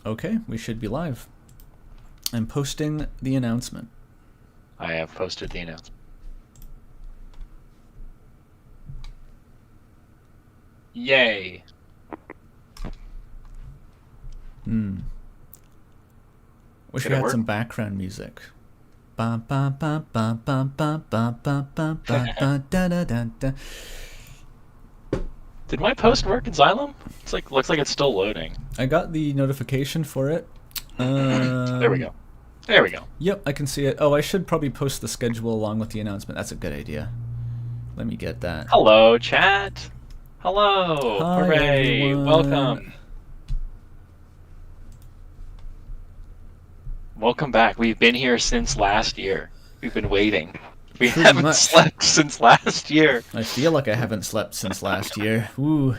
Okay, we should be live. I'm posting the announcement. I have posted the announcement. Yay. Wish we had some background music. Ba ba ba ba ba ba ba ba ba ba da da da da. Did my post work in Xylem? It's like looks like it's still loading. I got the notification for it. There we go. There we go. Yep, I can see it. Oh, I should probably post the schedule along with the announcement. That's a good idea. Let me get that. Hello, chat. Hello. Hi, hooray. everyone. Welcome. Welcome back. We've been here since last year. We've been waiting. We Pretty haven't much. slept since last year. I feel like I haven't slept since last year. Ooh.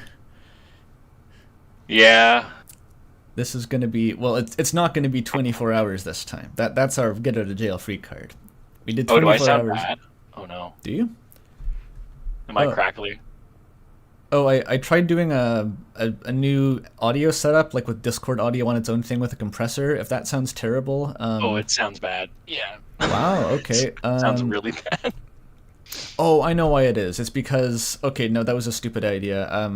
Yeah. This is gonna be, well, it's not gonna be 24 hours this time. That's our get out of jail free card. We did 24 Oh, do I sound hours. bad? Oh no. Do you? Am I crackly? Oh, I tried doing a new audio setup, like with Discord audio on its own thing with a compressor. If that sounds terrible. Oh, it sounds bad. Yeah. Wow, okay. Sounds really bad. Oh, I know why it is. It's because, okay, no, that was a stupid idea.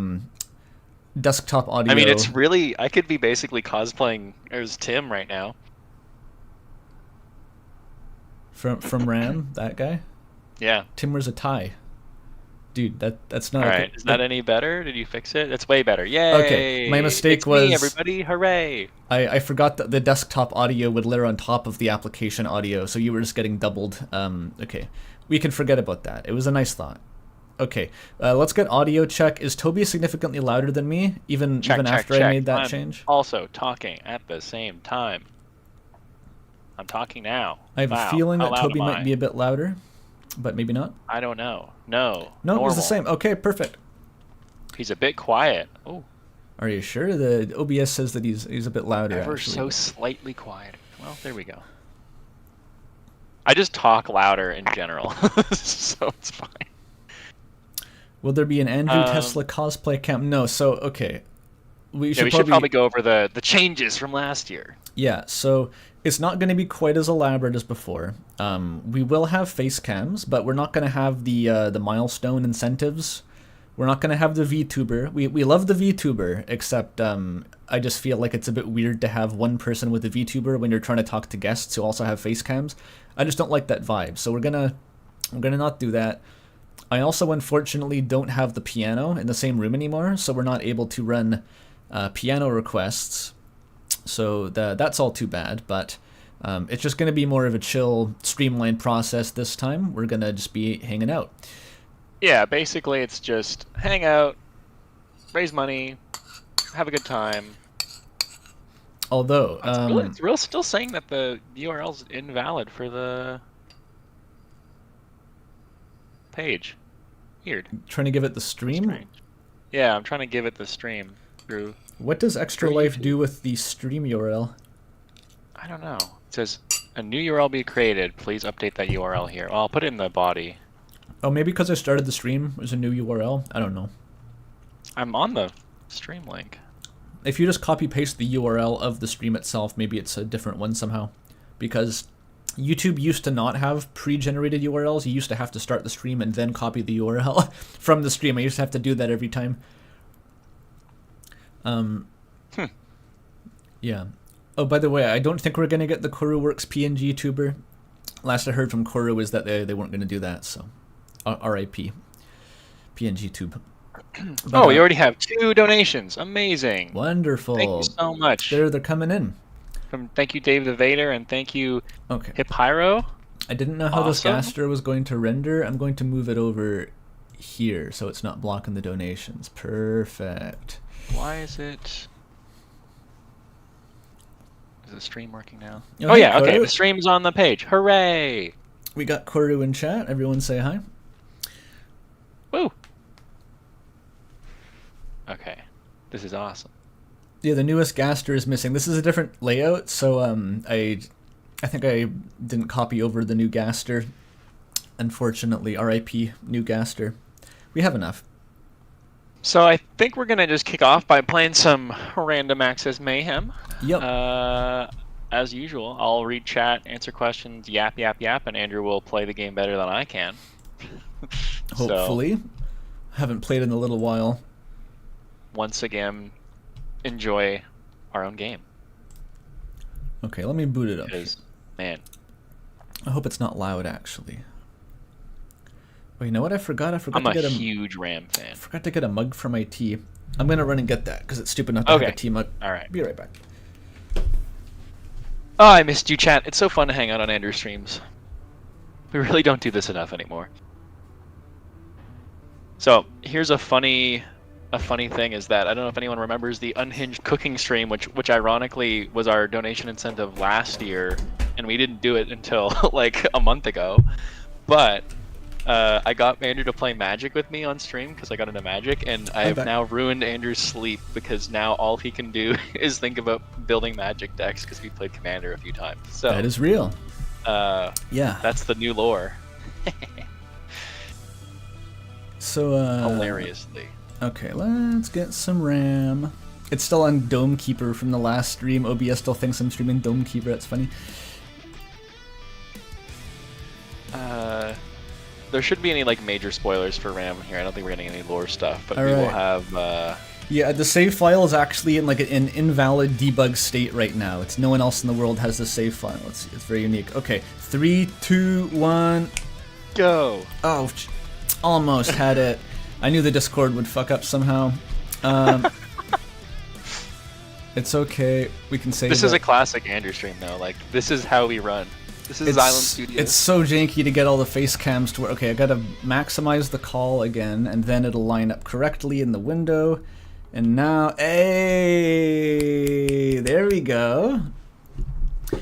Desktop audio. I mean, it's really, I could be basically cosplaying as Tim right now. From Ram, that guy? Yeah. Tim wears a tie. Dude, that's not... Alright, is that any better? Did you fix it? It's way better. Yay! Okay, my mistake it's was... me, everybody, hooray! I forgot that the desktop audio would layer on top of the application audio, so you were just getting doubled. Okay, we can forget about that. It was a nice thought. Okay, let's get audio check. Is Toby significantly louder than me, even after I made that change? Also talking at the same time. I'm talking now. I have a feeling that Toby might be a bit louder, but maybe not. I don't know. No. No, normal. it was the same. Okay, perfect. He's a bit quiet. Oh. Are you sure? The OBS says that he's a bit louder. Ever actually. so slightly quiet. Well, there we go. I just talk louder in general, so it's fine. Will there be an Andrew Tesla cosplay camp? No. So okay, we should probably go over the changes from last year. Yeah. So it's not going to be quite as elaborate as before. We will have face cams, but we're not going to have the milestone incentives. We're not going to have the VTuber. We love the VTuber, except I just feel like it's a bit weird to have one person with a VTuber when you're trying to talk to guests who also have face cams. I just don't like that vibe. So we're gonna not do that. I also unfortunately don't have the piano in the same room anymore, so we're not able to run piano requests. So that's all too bad, but it's just going to be more of a chill, streamlined process this time. We're going to just be hanging out. Yeah, basically it's just hang out, raise money, have a good time. Although... it's still saying that the URL's invalid for the page. Weird. Trying to give it the stream? Strange. Yeah, I'm trying to give it the stream through. What does Extra Life do with the stream URL? I don't know. It says a new URL be created. Please update that URL here. I'll put it in the body. Oh, maybe because I started the stream, there's a new URL? I don't know. I'm on the stream link. If you just copy-paste the URL of the stream itself, maybe it's a different one somehow. Because YouTube used to not have pre-generated URLs. You used to have to start the stream and then copy the URL from the stream. I used to have to do that every time. Yeah. Oh, by the way, I don't think we're going to get the CorruWorks PNG tuber. Last I heard from Corru is that they weren't going to do that, so RIP. PNG tube. But, we already have 2 donations. Amazing. Wonderful. Thank you so much. They're coming in. Thank you, Dave the Vader, and thank you, okay. Pyro. I didn't know how this gaster was going to render. I'm going to move it over here so it's not blocking the donations. Perfect. Why is it... Is the stream working now? Oh, oh yeah, Corru. okay, the stream's on the page. Hooray! We got Corru in chat. Everyone say hi. Woo! Okay, this is awesome. Yeah, the newest gaster is missing. This is a different layout, so I think I didn't copy over the new gaster. Unfortunately, RIP new gaster. We have enough. So I think we're gonna just kick off by playing some random access mayhem. Yep. As usual, I'll read chat, answer questions, yap, and Andrew will play the game better than I can. Hopefully. So, haven't played in a little while. once again, enjoy our own game. Okay, let me boot it up. Because, man, I hope it's not loud, actually. Oh, you know what? I forgot I'm to get a huge Ram fan. I forgot to get a mug for my tea. I'm gonna run and get that because it's stupid not to have a tea mug. All right. Be right back. Oh, I missed you, chat. It's so fun to hang out on Andrew's streams. We really don't do this enough anymore. So here's a funny thing is that I don't know if anyone remembers the Unhinged cooking stream, which ironically was our donation incentive last year, and we didn't do it until like a month ago. But I got Andrew to play Magic with me on stream because I got into Magic, and I have now ruined Andrew's sleep because now all he can do is think about building Magic decks because we played Commander a few times. So that is real. Yeah, that's the new lore. So hilariously. Okay, let's get some RAM. It's still on Dome Keeper from the last stream. OBS still thinks I'm streaming Dome Keeper. That's funny. There shouldn't be any like major spoilers for RAM here. I don't think we're getting any lore stuff, but All we will right. have. Yeah, the save file is actually in like an invalid debug state right now. It's no one else in the world has the save file. Let's see, it's very unique. Okay, 3, 2, 1, go. Oh, almost had it. I knew the Discord would fuck up somehow. It's okay. We can save This it. is a classic Andrew stream, though. Like this is how we run. This is Xylem Studios. It's so janky to get all the face cams to work. Okay, I gotta maximize the call again, and then it'll line up correctly in the window. And now, hey, there we go.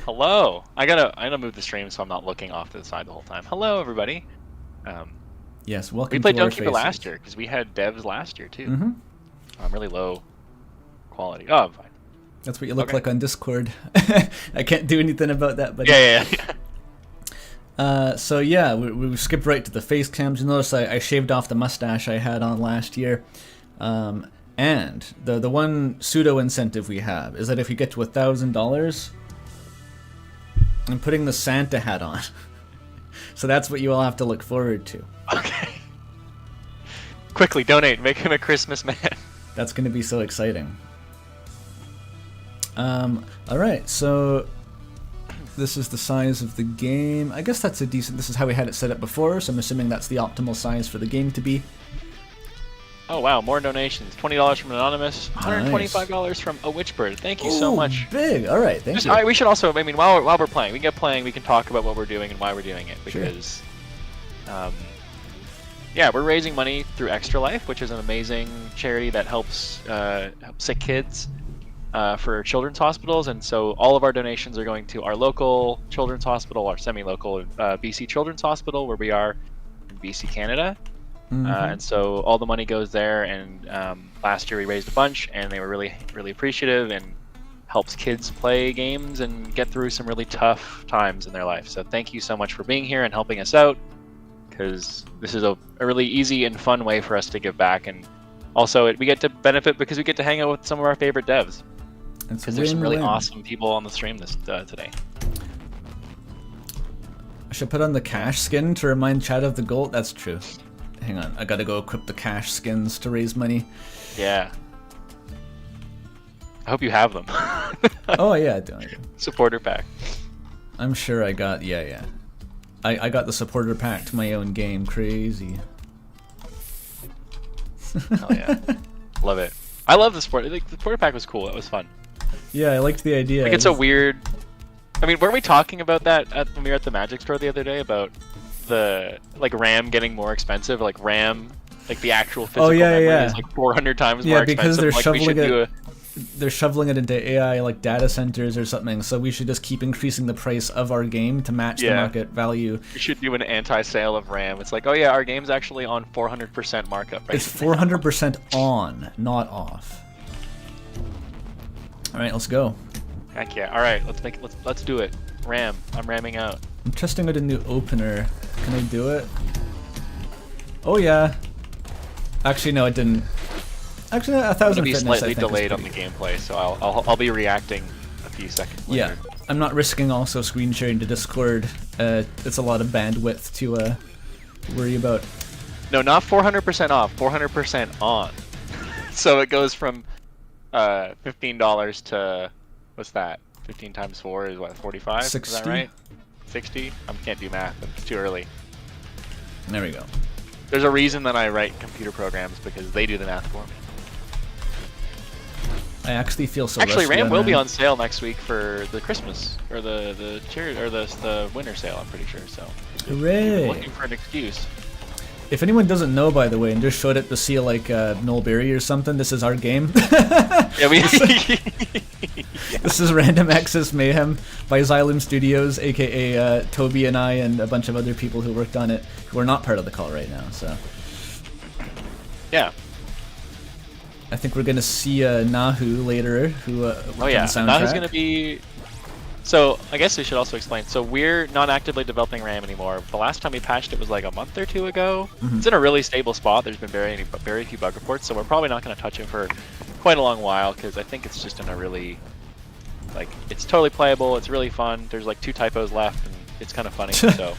Hello. I gotta move the stream so I'm not looking off to the side the whole time. Hello, everybody. Yes, welcome. We played to our Don't Keep It faces. last year because we had devs last year too. Mm-hmm. Really low quality. Oh, I'm fine. That's what you look Okay. like on Discord. I can't do anything about that, but Yeah. so yeah, we skipped right to the face cams. You notice I shaved off the mustache I had on last year. And the one pseudo incentive we have is that if you get to $1,000, I'm putting the Santa hat on. So that's what you all have to look forward to. Okay. Quickly donate. Make him a Christmas man. That's going to be so exciting. Alright, so this is the size of the game. I guess that's a decent... This is how we had it set up before, so I'm assuming that's the optimal size for the game to be. Oh wow, more donations. $20 from Anonymous, $125 from A Witchbird. Thank you so much. Big! Alright, thank you. All right, we should also, I mean, while we're playing, we can talk about what we're doing and why we're doing it, because, yeah, we're raising money through Extra Life, which is an amazing charity that helps sick kids for children's hospitals, and so all of our donations are going to our local children's hospital, our semi-local BC Children's Hospital, where we are in BC, Canada. And so all the money goes there, and last year we raised a bunch, and they were really, really appreciative, and helps kids play games and get through some really tough times in their life. So thank you so much for being here and helping us out, because this is a really easy and fun way for us to give back, and also we get to benefit because we get to hang out with some of our favorite devs. Because there's some really awesome people on the stream today. I should put on the cash skin to remind chat of the goal. That's true. Hang on, I gotta go equip the cash skins to raise money. Yeah. I hope you have them. Oh yeah, I do. Supporter pack. I'm sure I got, yeah. I got the supporter pack to my own game. Crazy. Hell yeah. Love it. I love the supporter. Like, the supporter pack was cool. It was fun. Yeah, I liked the idea. Like, it's a weird... I mean, weren't we talking about that when we were at the Magic store the other day, about the RAM getting more expensive? Like RAM, like the actual physical memory is like 400 times more expensive. Yeah, because they're like, shoveling it. They're shoveling it into AI like data centers or something. So we should just keep increasing the price of our game to match the market value. We should do an anti-sale of RAM. It's like, oh yeah, our game's actually on 400% markup. Right, it's 400% on, not off. All right, let's go. Heck yeah! All right, let's do it. RAM. I'm ramming out. I'm testing out a new opener. Can I do it? Oh yeah. Actually, no, it didn't. Actually, It'll 1,000 be fitness, I slightly think, is delayed on pretty the gameplay, so I'll be reacting a few seconds later. Yeah, I'm not risking also screen sharing to Discord. It's a lot of bandwidth to worry about. No, not 400% off, 400% on. So it goes from $15 to, what's that? 15 times 4 is what, 45? 60? Is that right? 60? I can't do math, it's too early. There we go. There's a reason that I write computer programs, because they do the math for me. I actually feel so Actually, rusty RAM on will be RAM. on sale next week for the Christmas, or the winter sale, I'm pretty sure, so. Hooray! Looking for an excuse. If anyone doesn't know, by the way, and just showed it to see like Noel Berry or something, this is our game. Yeah, we. This is Random Access Mayhem by Xylem Studios, aka Toby and I, and a bunch of other people who worked on it, who are not part of the call right now. So Yeah. I think we're gonna see Nahu later, who worked Oh yeah, on the soundtrack. Nahu's gonna be. So I guess we should also explain. So we're not actively developing RAM anymore. The last time we patched it was like a month or two ago. Mhm. It's in a really stable spot. There's been very few bug reports, so we're probably not going to touch it for quite a long while because I think it's just in a really, like, it's totally playable. It's really fun. There's like 2 typos left, and it's kind of funny. So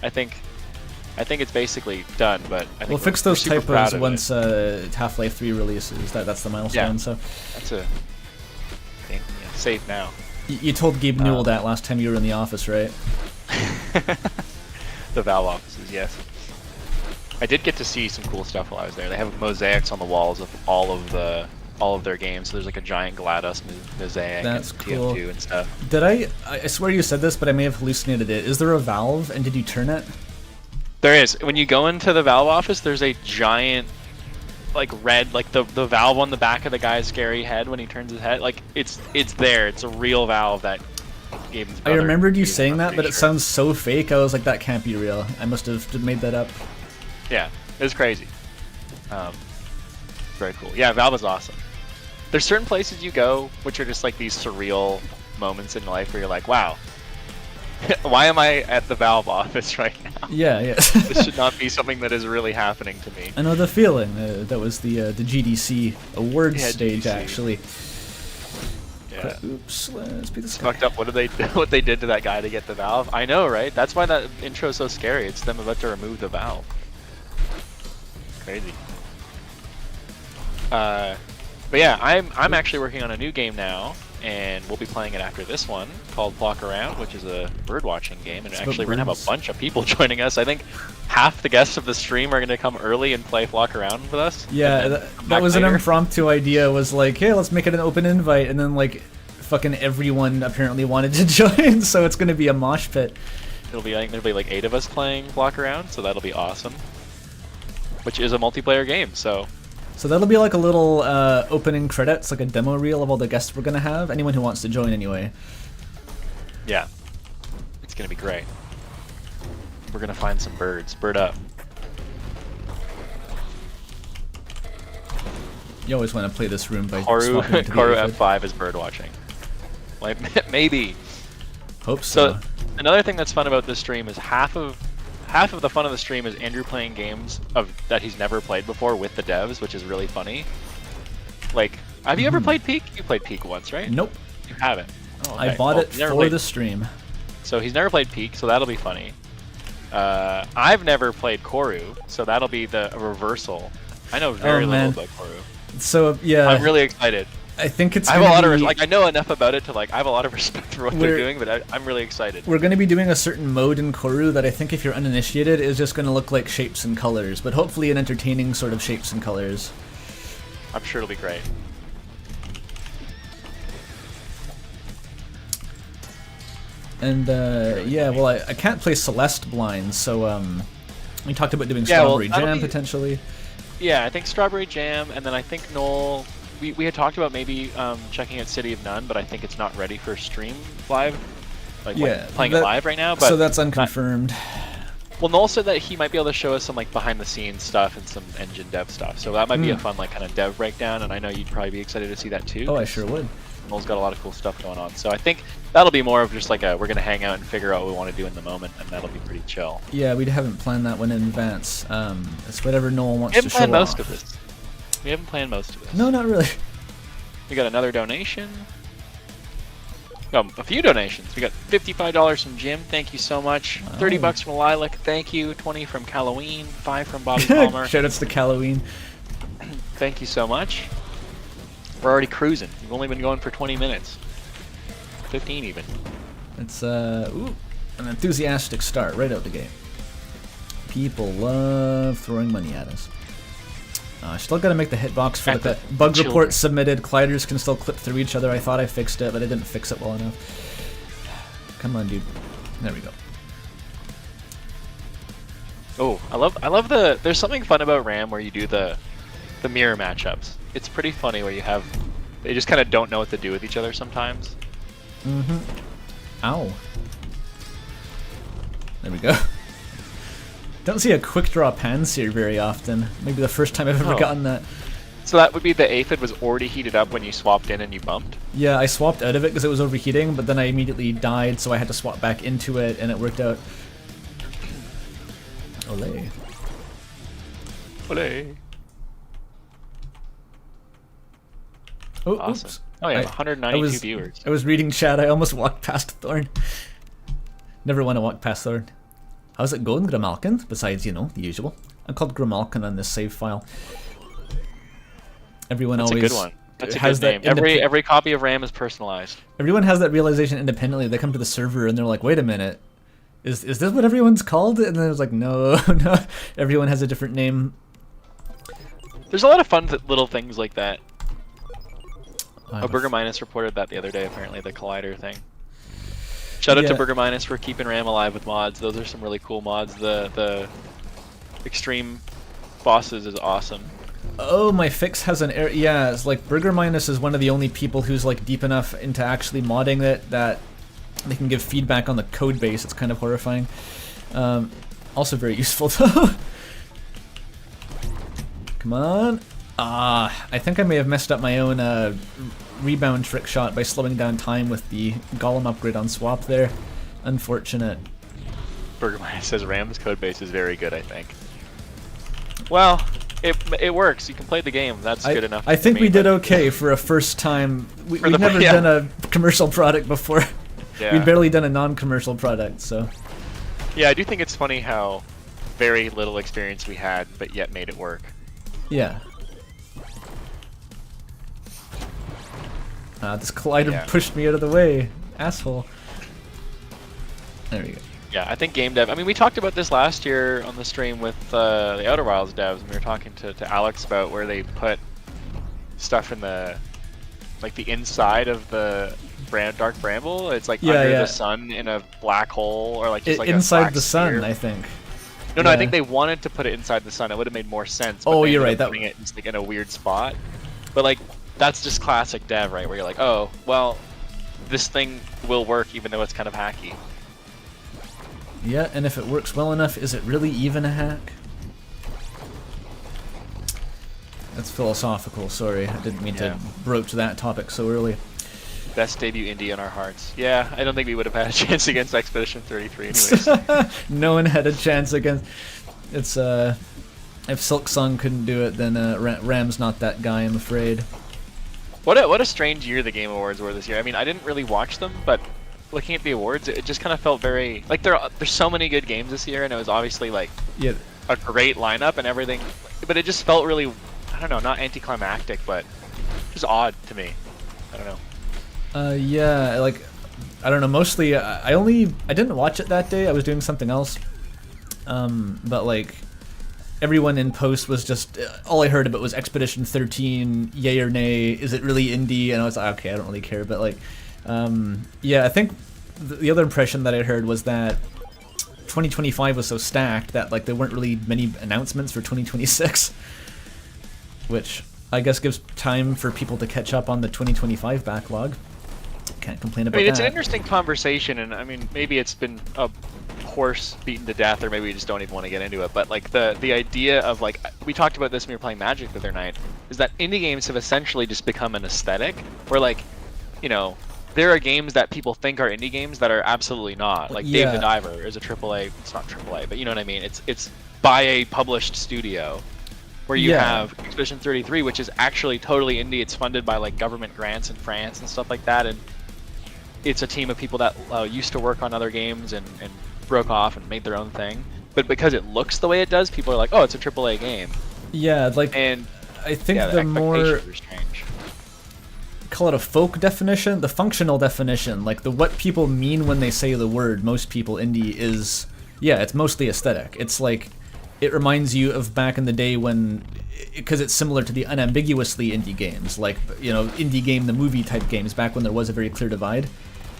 I think it's basically done. But I think We'll fix we're those super proud typos of once it. Half-Life 3 releases. That's the milestone. Yeah. So That's a thing. Yeah, save now. you told Gabe Newell that last time you were in the office, right? The Valve offices, yes. I did get to see some cool stuff while I was there. They have mosaics on the walls of all of their games. So there's like a giant GLaDOS mosaic That's and cool. TF2 and stuff. Did I swear you said this, but I may have hallucinated it. Is there a valve, and did you turn it? There is. When you go into the Valve office, there's a giant, like red, like the valve on the back of the guy's scary head when he turns his head. Like it's there. It's a real valve that Gaben's I brother remembered you used, saying I'm that, but pretty it sure. sounds so fake. I was like, that can't be real. I must have made that up. Yeah, it was crazy. Very cool. Yeah, Valve is awesome. There's certain places you go which are just like these surreal moments in life where you're like, wow, why am I at the Valve office right now? Yeah, yeah. This should not be something that is really happening to me. I know the feeling. That was the GDC awards Yeah, stage, GDC. actually. Yeah. Oops, let's be this It's guy. fucked up. What they did to that guy to get the valve? I know, right? That's why that intro is so scary. It's them about to remove the valve. Crazy. But yeah, I'm actually working on a new game now, and we'll be playing it after this one called Flock Around, which is a bird watching game. And It's actually, about we're gonna have birds. a bunch of people joining us. I think half the guests of the stream are gonna come early and play Flock Around with us. Yeah, and then that come back was an later. impromptu idea. Was like, hey, let's make it an open invite, and then like, fucking everyone apparently wanted to join, so it's gonna be a mosh pit. I think there'll be like 8 of us playing Flock Around, so that'll be awesome. Which is a multiplayer game, so. So that'll be like a little opening credits, like a demo reel of all the guests we're gonna have. Anyone who wants to join, anyway. Yeah, it's gonna be great. We're gonna find some birds. Bird up. You always want to play this room by Corru swapping it to the aphid. F5 is bird watching. Like maybe. Hope so. So another thing that's fun about this stream is half of the fun of the stream is Andrew playing games that he's never played before with the devs, which is really funny. Like, have you ever played Peak? You played Peak once, right? Nope. You haven't. Oh, okay. I bought Well, it you never for played- the stream. So he's never played Peak, so that'll be funny. I've never played Corru, so that'll be a reversal. I know very little man. about Corru. So yeah, I'm really excited. I think it's. I have a gonna lot of be- I know enough about it to like. I have a lot of respect for what they're We're- doing, but I'm really excited. We're going to be doing a certain mode in Corru that I think, if you're uninitiated, is just going to look like shapes and colors, but hopefully an entertaining sort of shapes and colors. I'm sure it'll be great. And yeah, well, I can't play Celeste blind, so we talked about doing Yeah, well, Strawberry that'll Jam be- potentially. Yeah, I think Strawberry Jam, and then I think Noel. We had talked about maybe checking out City of None, but I think it's not ready for stream live. Like Yeah, playing that- it live right now. But So that's unconfirmed. well, Noel said that he might be able to show us some like behind the scenes stuff and some engine dev stuff. So that might be a fun like kind of dev breakdown, and I know you'd probably be excited to see that too. Oh, I sure would. Noel's got a lot of cool stuff going on. So I think that'll be more of just like we're gonna hang out and figure out what we want to do in the moment, and that'll be pretty chill. Yeah, we haven't planned that one in advance. It's whatever Noel wants We to haven't show planned most off. of this. We haven't planned most of this. No, not really. We got another donation. A few donations. We got $55 from Jim. Thank you so much. Wow. 30 bucks from Lilac. Thank you. 20 from Halloween. 5 from Bobby Palmer. Shoutouts to Halloween. Thank you so much. We're already cruising. We've only been going for 20 minutes. 15 even. It's ooh, an enthusiastic start right out the gate. People love throwing money at us. Still gotta make the hitbox for the bug children. report submitted. Colliders can still clip through each other. I thought I fixed it, but I didn't fix it well enough. Come on, dude. There we go. Oh, I love the. There's something fun about RAM where you do the mirror matchups. It's pretty funny where you have. They just kind of don't know what to do with each other sometimes. Mm-hmm. Ow. There we go. Don't see a quick draw Panseer very often. Maybe the first time I've ever gotten that. So that would be the aphid was already heated up when you swapped in and you bumped? Yeah, I swapped out of it because it was overheating, but then I immediately died, so I had to swap back into it, and it worked out. Olé. Olé. Oh, Awesome. oops. Oh yeah, 192 viewers. I was reading chat, I almost walked past Thorn. Never want to walk past Thorn. How's it going, Grimalkin? Besides, you know, the usual. I'm called Grimalkin on this save file. Everyone That's always a good one. That's a has good that name. Every copy of RAM is personalized. Everyone has that realization independently. They come to the server and they're like, wait a minute. Is this what everyone's called? And then it's like, no, no. Everyone has a different name. There's a lot of fun little things like that. Burger F Minus reported that the other day, apparently, the Collider thing. Shout out to Burger Minus for keeping RAM alive with mods. Those are some really cool mods. The Extreme Bosses is awesome. Oh, my fix has an error. Yeah, it's like Burger Minus is one of the only people who's like deep enough into actually modding it that they can give feedback on the code base. It's kind of horrifying. Also very useful though. Come on. I think I may have messed up my own rebound trick shot by slowing down time with the Golem upgrade on swap there. Unfortunate. Burger Minus says RAM's code base is very good, I think. Well, it works. You can play the game. That's good enough. I think we did okay for a first time. We've never done a commercial product before. Yeah. We've barely done a non-commercial product, so. Yeah, I do think it's funny how very little experience we had, but yet made it work. Yeah. This collider pushed me out of the way. Asshole. There we go. Yeah, I think game dev. I mean, we talked about this last year on the stream with the Outer Wilds devs, and we were talking to Alex about where they put stuff in the, like the inside of the dark bramble. It's like under the sun in a black hole, or like just like inside a the sun, sphere. I think. No, I think they wanted to put it inside the sun. It would have made more sense. But you're right. Putting it just, like, in a weird spot, but like that's just classic dev, right? Where you're like, oh, well, this thing will work even though it's kind of hacky. Yeah, and if it works well enough, is it really even a hack? That's philosophical, sorry. I didn't mean to broach that topic so early. Best debut indie in our hearts. Yeah, I don't think we would have had a chance against Expedition 33 anyways. No one had a chance against... It's, if Silk Song couldn't do it, then Ram's not that guy, I'm afraid. What a strange year the Game Awards were this year. I mean, I didn't really watch them, but looking at the awards, it just kind of felt very... Like, there's so many good games this year, and it was obviously, like, a great lineup and everything. But it just felt really, I don't know, not anticlimactic, but just odd to me. I don't know. Yeah, like, I don't know, mostly, I didn't watch it that day, I was doing something else. But, like, everyone in post was just, all I heard about was Expedition 13, yay or nay, is it really indie? And I was like, okay, I don't really care, but, like, yeah, I think the other impression that I heard was that 2025 was so stacked that, like, there weren't really many announcements for 2026, which I guess gives time for people to catch up on the 2025 backlog. Can't complain about that. It's an interesting conversation, and I mean, maybe it's been a horse beaten to death, or maybe we just don't even want to get into it, but like the idea of, like, we talked about this when we were playing Magic the other night, is that indie games have essentially just become an aesthetic, where, like, you know, there are games that people think are indie games that are absolutely not. Like Dave the Diver is a AAA, it's not AAA, but you know what I mean, it's by a published studio. where you Yeah. have Expedition 33, which is actually totally indie. It's funded by like government grants in France and stuff like that, and it's a team of people that used to work on other games and broke off and made their own thing. But because it looks the way it does, people are like, oh, it's a AAA game. Yeah, like, And I think yeah, the more, expectations are strange. call it a folk definition, the functional definition, like the what people mean when they say the word most people indie is, yeah, it's mostly aesthetic. It's like, it reminds you of back in the day when, because it's similar to the unambiguously indie games, like, you know, indie game, the movie type games, back when there was a very clear divide.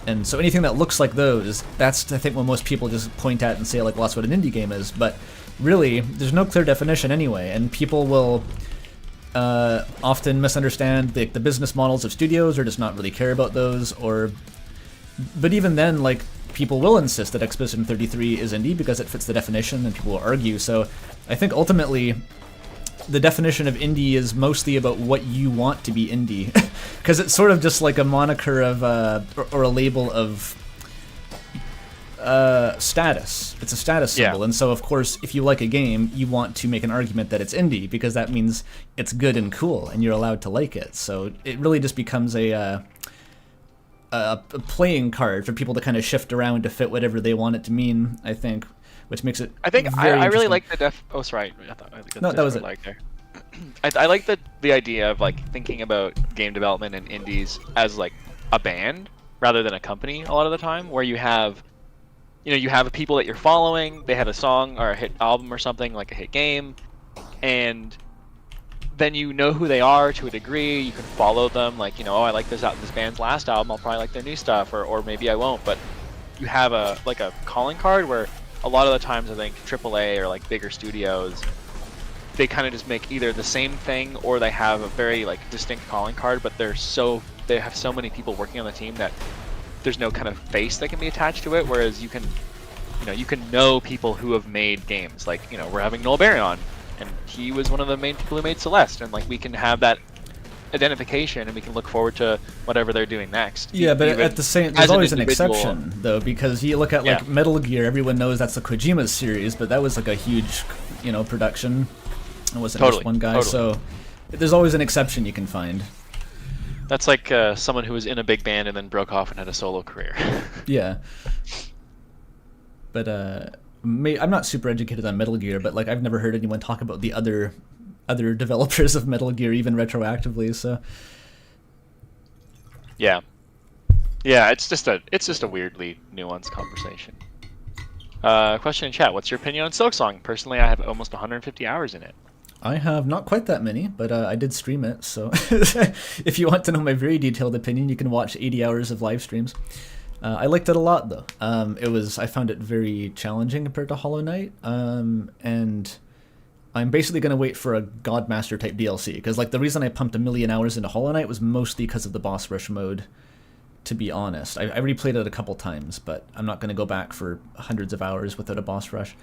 And so anything that looks like those, that's, I think, what most people just point at and say, like, well, that's what an indie game is. But really, there's no clear definition anyway, and people will often misunderstand the business models of studios or just not really care about those. But even then, like, people will insist that Expedition 33 is indie because it fits the definition, and people will argue. So I think ultimately, the definition of indie is mostly about what you want to be indie, because it's sort of just like a moniker of or a label of status. It's a status symbol, and so of course, if you like a game, you want to make an argument that it's indie because that means it's good and cool, and you're allowed to like it. So it really just becomes a playing card for people to kind of shift around to fit whatever they want it to mean, I think, which makes it. I think very I really interesting. like the Oh, sorry. No, that was it. Like there. I like the idea of like thinking about game development and indies as like a band rather than a company a lot of the time, where you have, you know, you have people that you're following. They have a song or a hit album or something, like a hit game, and then you know who they are to a degree. You can follow them, like, you know, oh, I like this band's last album, I'll probably like their new stuff, or maybe I won't. But you have a calling card where a lot of the times I think AAA or like bigger studios, they kind of just make either the same thing or they have a very like distinct calling card, but they have so many people working on the team that there's no kind of face that can be attached to it. Whereas you can know people who have made games, like, you know, we're having Noel Berry on, and he was one of the main people who made Celeste, and like we can have that identification and we can look forward to whatever they're doing next. Yeah, but at the same, there's always an individual exception though, because you look at like Metal Gear, everyone knows that's the Kojima series, but that was like a huge, you know, production. It wasn't just one guy, so there's always an exception you can find. That's like someone who was in a big band and then broke off and had a solo career. Yeah. But I'm not super educated on Metal Gear, but like I've never heard anyone talk about the other developers of Metal Gear even retroactively. So yeah, it's just a weirdly nuanced conversation. Question in chat: what's your opinion on Silksong? Personally, I have almost 150 hours in it. I have not quite that many, but I did stream it. So if you want to know my very detailed opinion, you can watch 80 hours of live streams. I liked it a lot, though. I found it very challenging compared to Hollow Knight, and I'm basically going to wait for a Godmaster type DLC, because like the reason I pumped 1 million hours into Hollow Knight was mostly because of the boss rush mode, to be honest. I replayed it a couple times, but I'm not going to go back for hundreds of hours without a boss rush.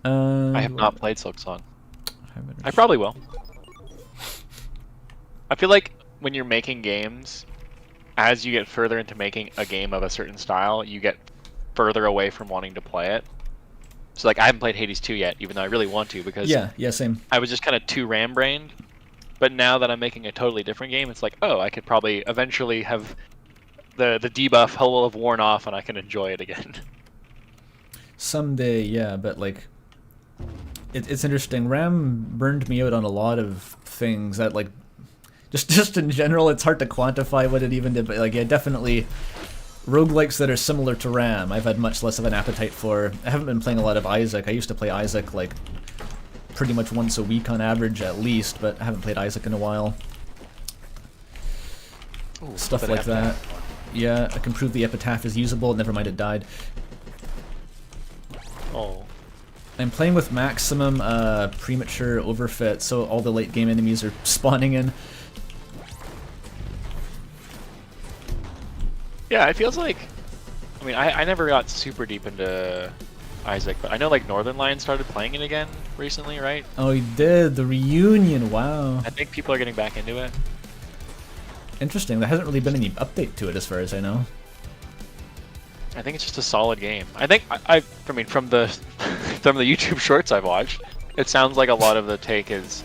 I have not played Silksong. I probably will. I feel like when you're making games, as you get further into making a game of a certain style, you get further away from wanting to play it. So like I haven't played Hades 2 yet, even though I really want to, because yeah, same. I was just kind of too RAM-brained. But now that I'm making a totally different game, it's like, oh, I could probably eventually have the debuff will have worn off and I can enjoy it again. Someday, yeah, but like it's interesting. RAM burned me out on a lot of things that like just in general, it's hard to quantify what it even did, but like, yeah, definitely roguelikes that are similar to RAM, I've had much less of an appetite for. I haven't been playing a lot of Isaac. I used to play Isaac like pretty much once a week on average at least, but I haven't played Isaac in a while. Ooh, stuff like that. Yeah, I can prove the epitaph is usable, never mind it died. Oh. I'm playing with maximum premature overfit, so all the late game enemies are spawning in. Yeah, it feels like, I mean, I never got super deep into Isaac, but I know like Northern Lion started playing it again recently, right? Oh, he did, the reunion, wow. I think people are getting back into it. Interesting, there hasn't really been any update to it as far as I know. I think it's just a solid game. I think, I mean, from the from the YouTube shorts I've watched, it sounds like a lot of the take is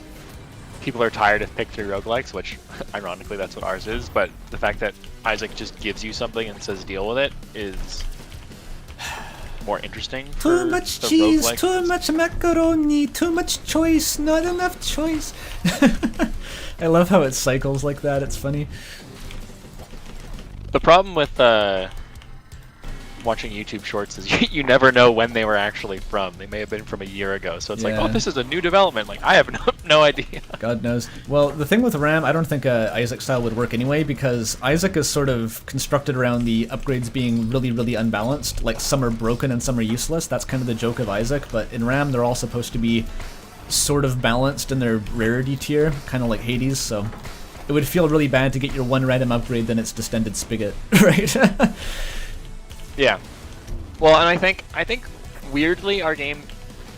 people are tired of pick 3 roguelikes, which ironically that's what ours is, but the fact that Isaac just gives you something and says deal with it is more interesting. Too much cheese, too much macaroni, too much choice, not enough choice. I love how it cycles like that, it's funny. The problem with watching YouTube shorts is you never know when they were actually from. They may have been from a year ago, so it's like, oh, this is a new development. Like, I have no idea. God knows. Well, the thing with RAM, I don't think Isaac style would work anyway, because Isaac is sort of constructed around the upgrades being really, really unbalanced. Like, some are broken and some are useless. That's kind of the joke of Isaac, but in RAM, they're all supposed to be sort of balanced in their rarity tier, kind of like Hades, so it would feel really bad to get your one random upgrade, then it's Distended Spigot, right? Yeah. Well, and I think weirdly our game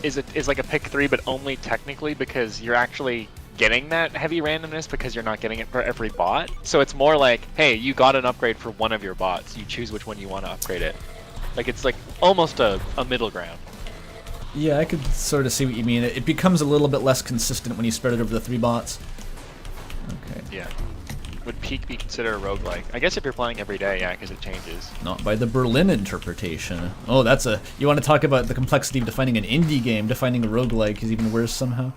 is like a pick 3, but only technically, because you're actually getting that heavy randomness because you're not getting it for every bot. So it's more like, hey, you got an upgrade for one of your bots. You choose which one you want to upgrade it. Like, it's like almost a middle ground. Yeah, I could sort of see what you mean. It becomes a little bit less consistent when you spread it over the 3 bots. Okay. Yeah. Would Peak be considered a roguelike? I guess if you're playing every day, yeah, because it changes. Not by the Berlin interpretation. Oh, that's a... You want to talk about the complexity of defining an indie game? Defining a roguelike is even worse somehow.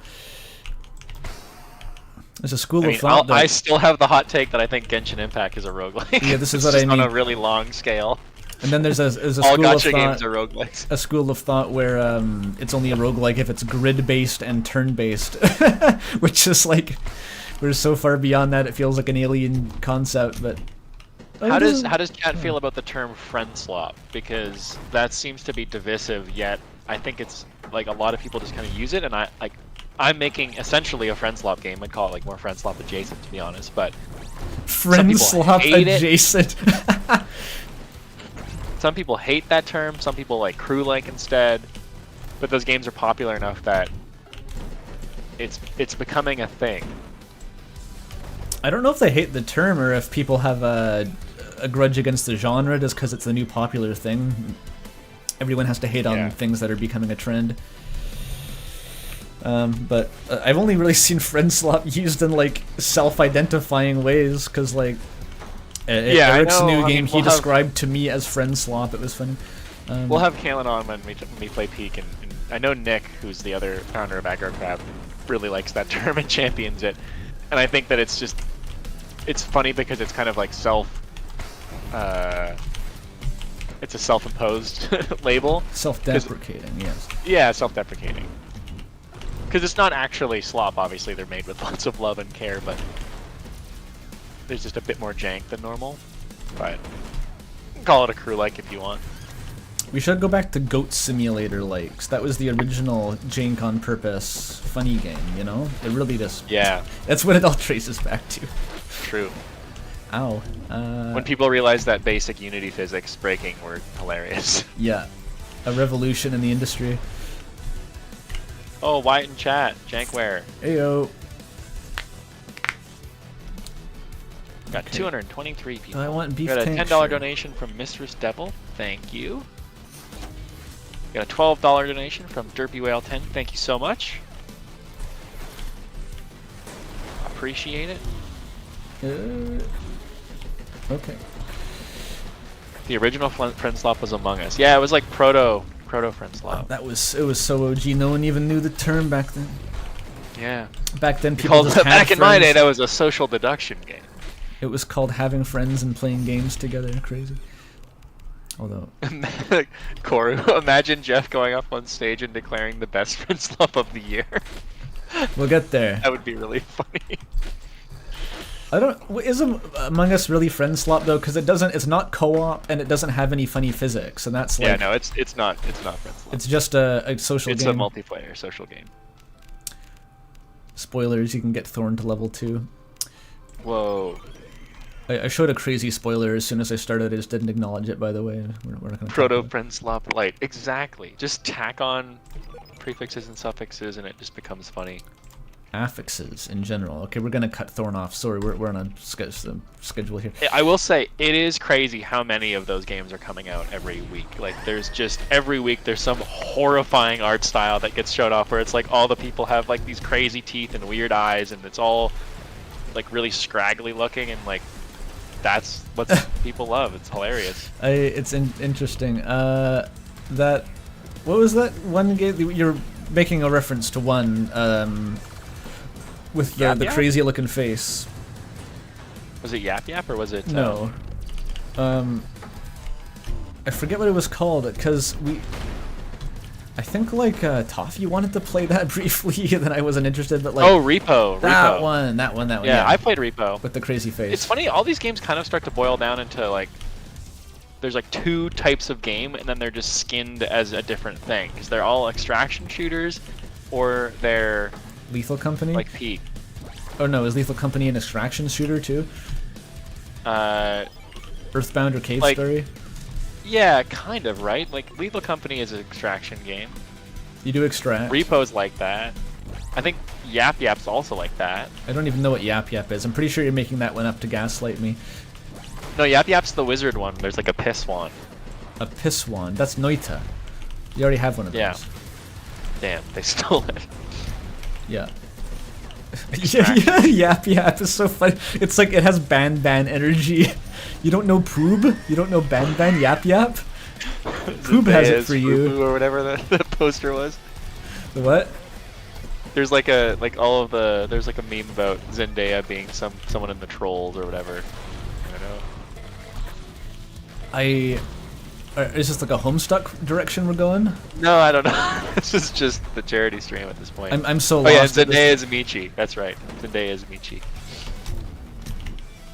There's a school of thought that... I still have the hot take that I think Genshin Impact is a roguelike. Yeah, this is what I mean. On a really long scale. And then there's a all school of gacha thought, games are roguelikes. A school of thought where it's only a roguelike if it's grid-based and turn-based, which is like... We're so far beyond that, it feels like an alien concept, but... How does Kat feel about the term friend slop? Because that seems to be divisive, yet I think it's like a lot of people just kind of use it, and I'm making essentially a friend slop game. I'd call it like more friend slop adjacent, to be honest, but... Friend slop adjacent. Some people hate that term, some people like crew-like instead, but those games are popular enough that it's becoming a thing. I don't know if they hate the term or if people have a grudge against the genre just because it's the new popular thing. Everyone has to hate on things that are becoming a trend. But I've only really seen friend slop used in like self-identifying ways, because like Eric's new game he described to me as friend slop. It was funny. We'll have Kalen on when we play Peak, and I know Nick, who's the other founder of Aggro Crab, really likes that term and champions it. And I think that it's funny because it's kind of like it's a self-imposed label. Self-deprecating, yes. Yeah, self-deprecating. Because it's not actually slop, obviously they're made with lots of love and care, but there's just a bit more jank than normal. But you can call it a crew-like if you want. We should go back to Goat Simulator likes. That was the original jank on purpose funny game, you know? It really just... Yeah. That's what it all traces back to. True. Ow. When people realized that basic Unity physics breaking were hilarious. Yeah. A revolution in the industry. Oh, Wyatt in chat. Jankware. Heyo. Got 223 people. I want beef got a tank $10 shirt. donation from Mistress Devil. Thank you. Got a $12 donation from Derpy Whale 10. Thank you so much. Appreciate it. Okay. The original friend slop was Among Us. Yeah, it was like proto friend slop. It was so OG. No one even knew the term back then. Yeah. Back then, people just had back in friends. my day, that was a social deduction game. It was called having friends and playing games together. Crazy. Although... Corru, imagine Jeff going up on stage and declaring the best friend slop of the year. We'll get there. That would be really funny. Is Among Us really friend slop though? Because it's not co-op and it doesn't have any funny physics, and that's like... Yeah, no, it's not friend slop. It's just a social game. It's a multiplayer social game. Spoilers, you can get Thorn to level 2. Whoa. I showed a crazy spoiler as soon as I started. I just didn't acknowledge it, by the way. We're not gonna Proto friend slop light. Exactly. Just tack on prefixes and suffixes and it just becomes funny. affixes in general. Okay, we're gonna cut Thorn off. Sorry, we're on a schedule here. I will say it is crazy how many of those games are coming out every week. Like there's just every week there's some horrifying art style that gets showed off where it's like all the people have like these crazy teeth and weird eyes and it's all like really scraggly looking and like that's what people love. It's hilarious. It's interesting. That what was that one game you're making a reference to one with the crazy looking face. Was it Yap Yap or was it? No. I forget what it was called because I think like Toffee wanted to play that briefly, and then I wasn't interested. But like Repo. That one. Yeah, I played Repo with the crazy face. It's funny. All these games kind of start to boil down into like there's like two types of game, and then they're just skinned as a different thing because they're all extraction shooters, or they're Lethal Company. Like Pete. Oh no, is Lethal Company an extraction shooter too? Earthbound or Cave Story? Yeah, kind of, right? Like, Lethal Company is an extraction game. You do extract? Repo's like that. I think Yap Yap's also like that. I don't even know what Yap Yap is. I'm pretty sure you're making that one up to gaslight me. No, Yap Yap's the wizard one. There's like a piss one. A piss one? That's Noita. You already have one of those. Yeah. Damn, they stole it. Yeah. Yeah, Yap Yap is so funny. It's like it has Ban energy. You don't know Proob? You don't know Ban Yap Yap? Proob has it for you. Or whatever the poster was. The what? There's like a there's like a meme about Zendaya being someone in the Trolls or whatever. I don't know. Is this like a Homestuck direction we're going? No, I don't know. This is just the charity stream at this point. I'm so Oh lost. yeah, Zendaya is Michi. That's right. Zendaya is Michi.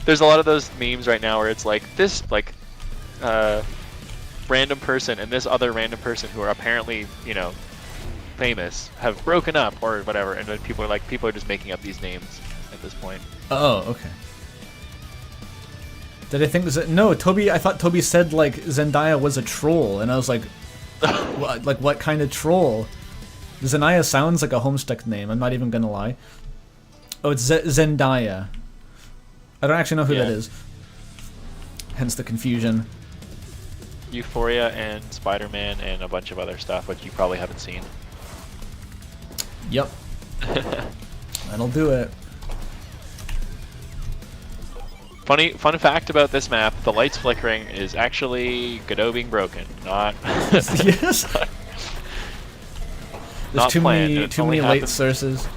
There's a lot of those memes right now where it's like this random person and this other random person who are apparently, you know, famous have broken up or whatever, and then people are just making up these names at this point. Oh, okay. Did I think no, Toby? I thought Toby said like Zendaya was a troll, and I was like, what kind of troll? Zendaya sounds like a Homestuck name. I'm not even gonna lie. Oh, it's Zendaya. I don't actually know who that is. Hence the confusion. Euphoria and Spider-Man and a bunch of other stuff, which you probably haven't seen. Yep. That'll do it. Fun fact about this map: the lights flickering is actually Godot being broken, not. Yes. There's too many light sources.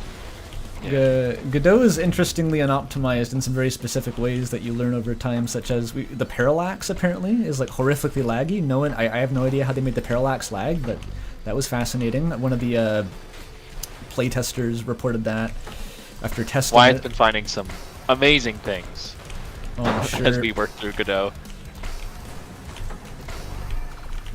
Yeah. Godot is interestingly unoptimized in some very specific ways that you learn over time, such as the parallax apparently is like horrifically laggy. I have no idea how they made the parallax lag, but that was fascinating. One of the playtesters reported that after testing Wyatt's been finding some amazing things. Oh, sure. As we work through Godot.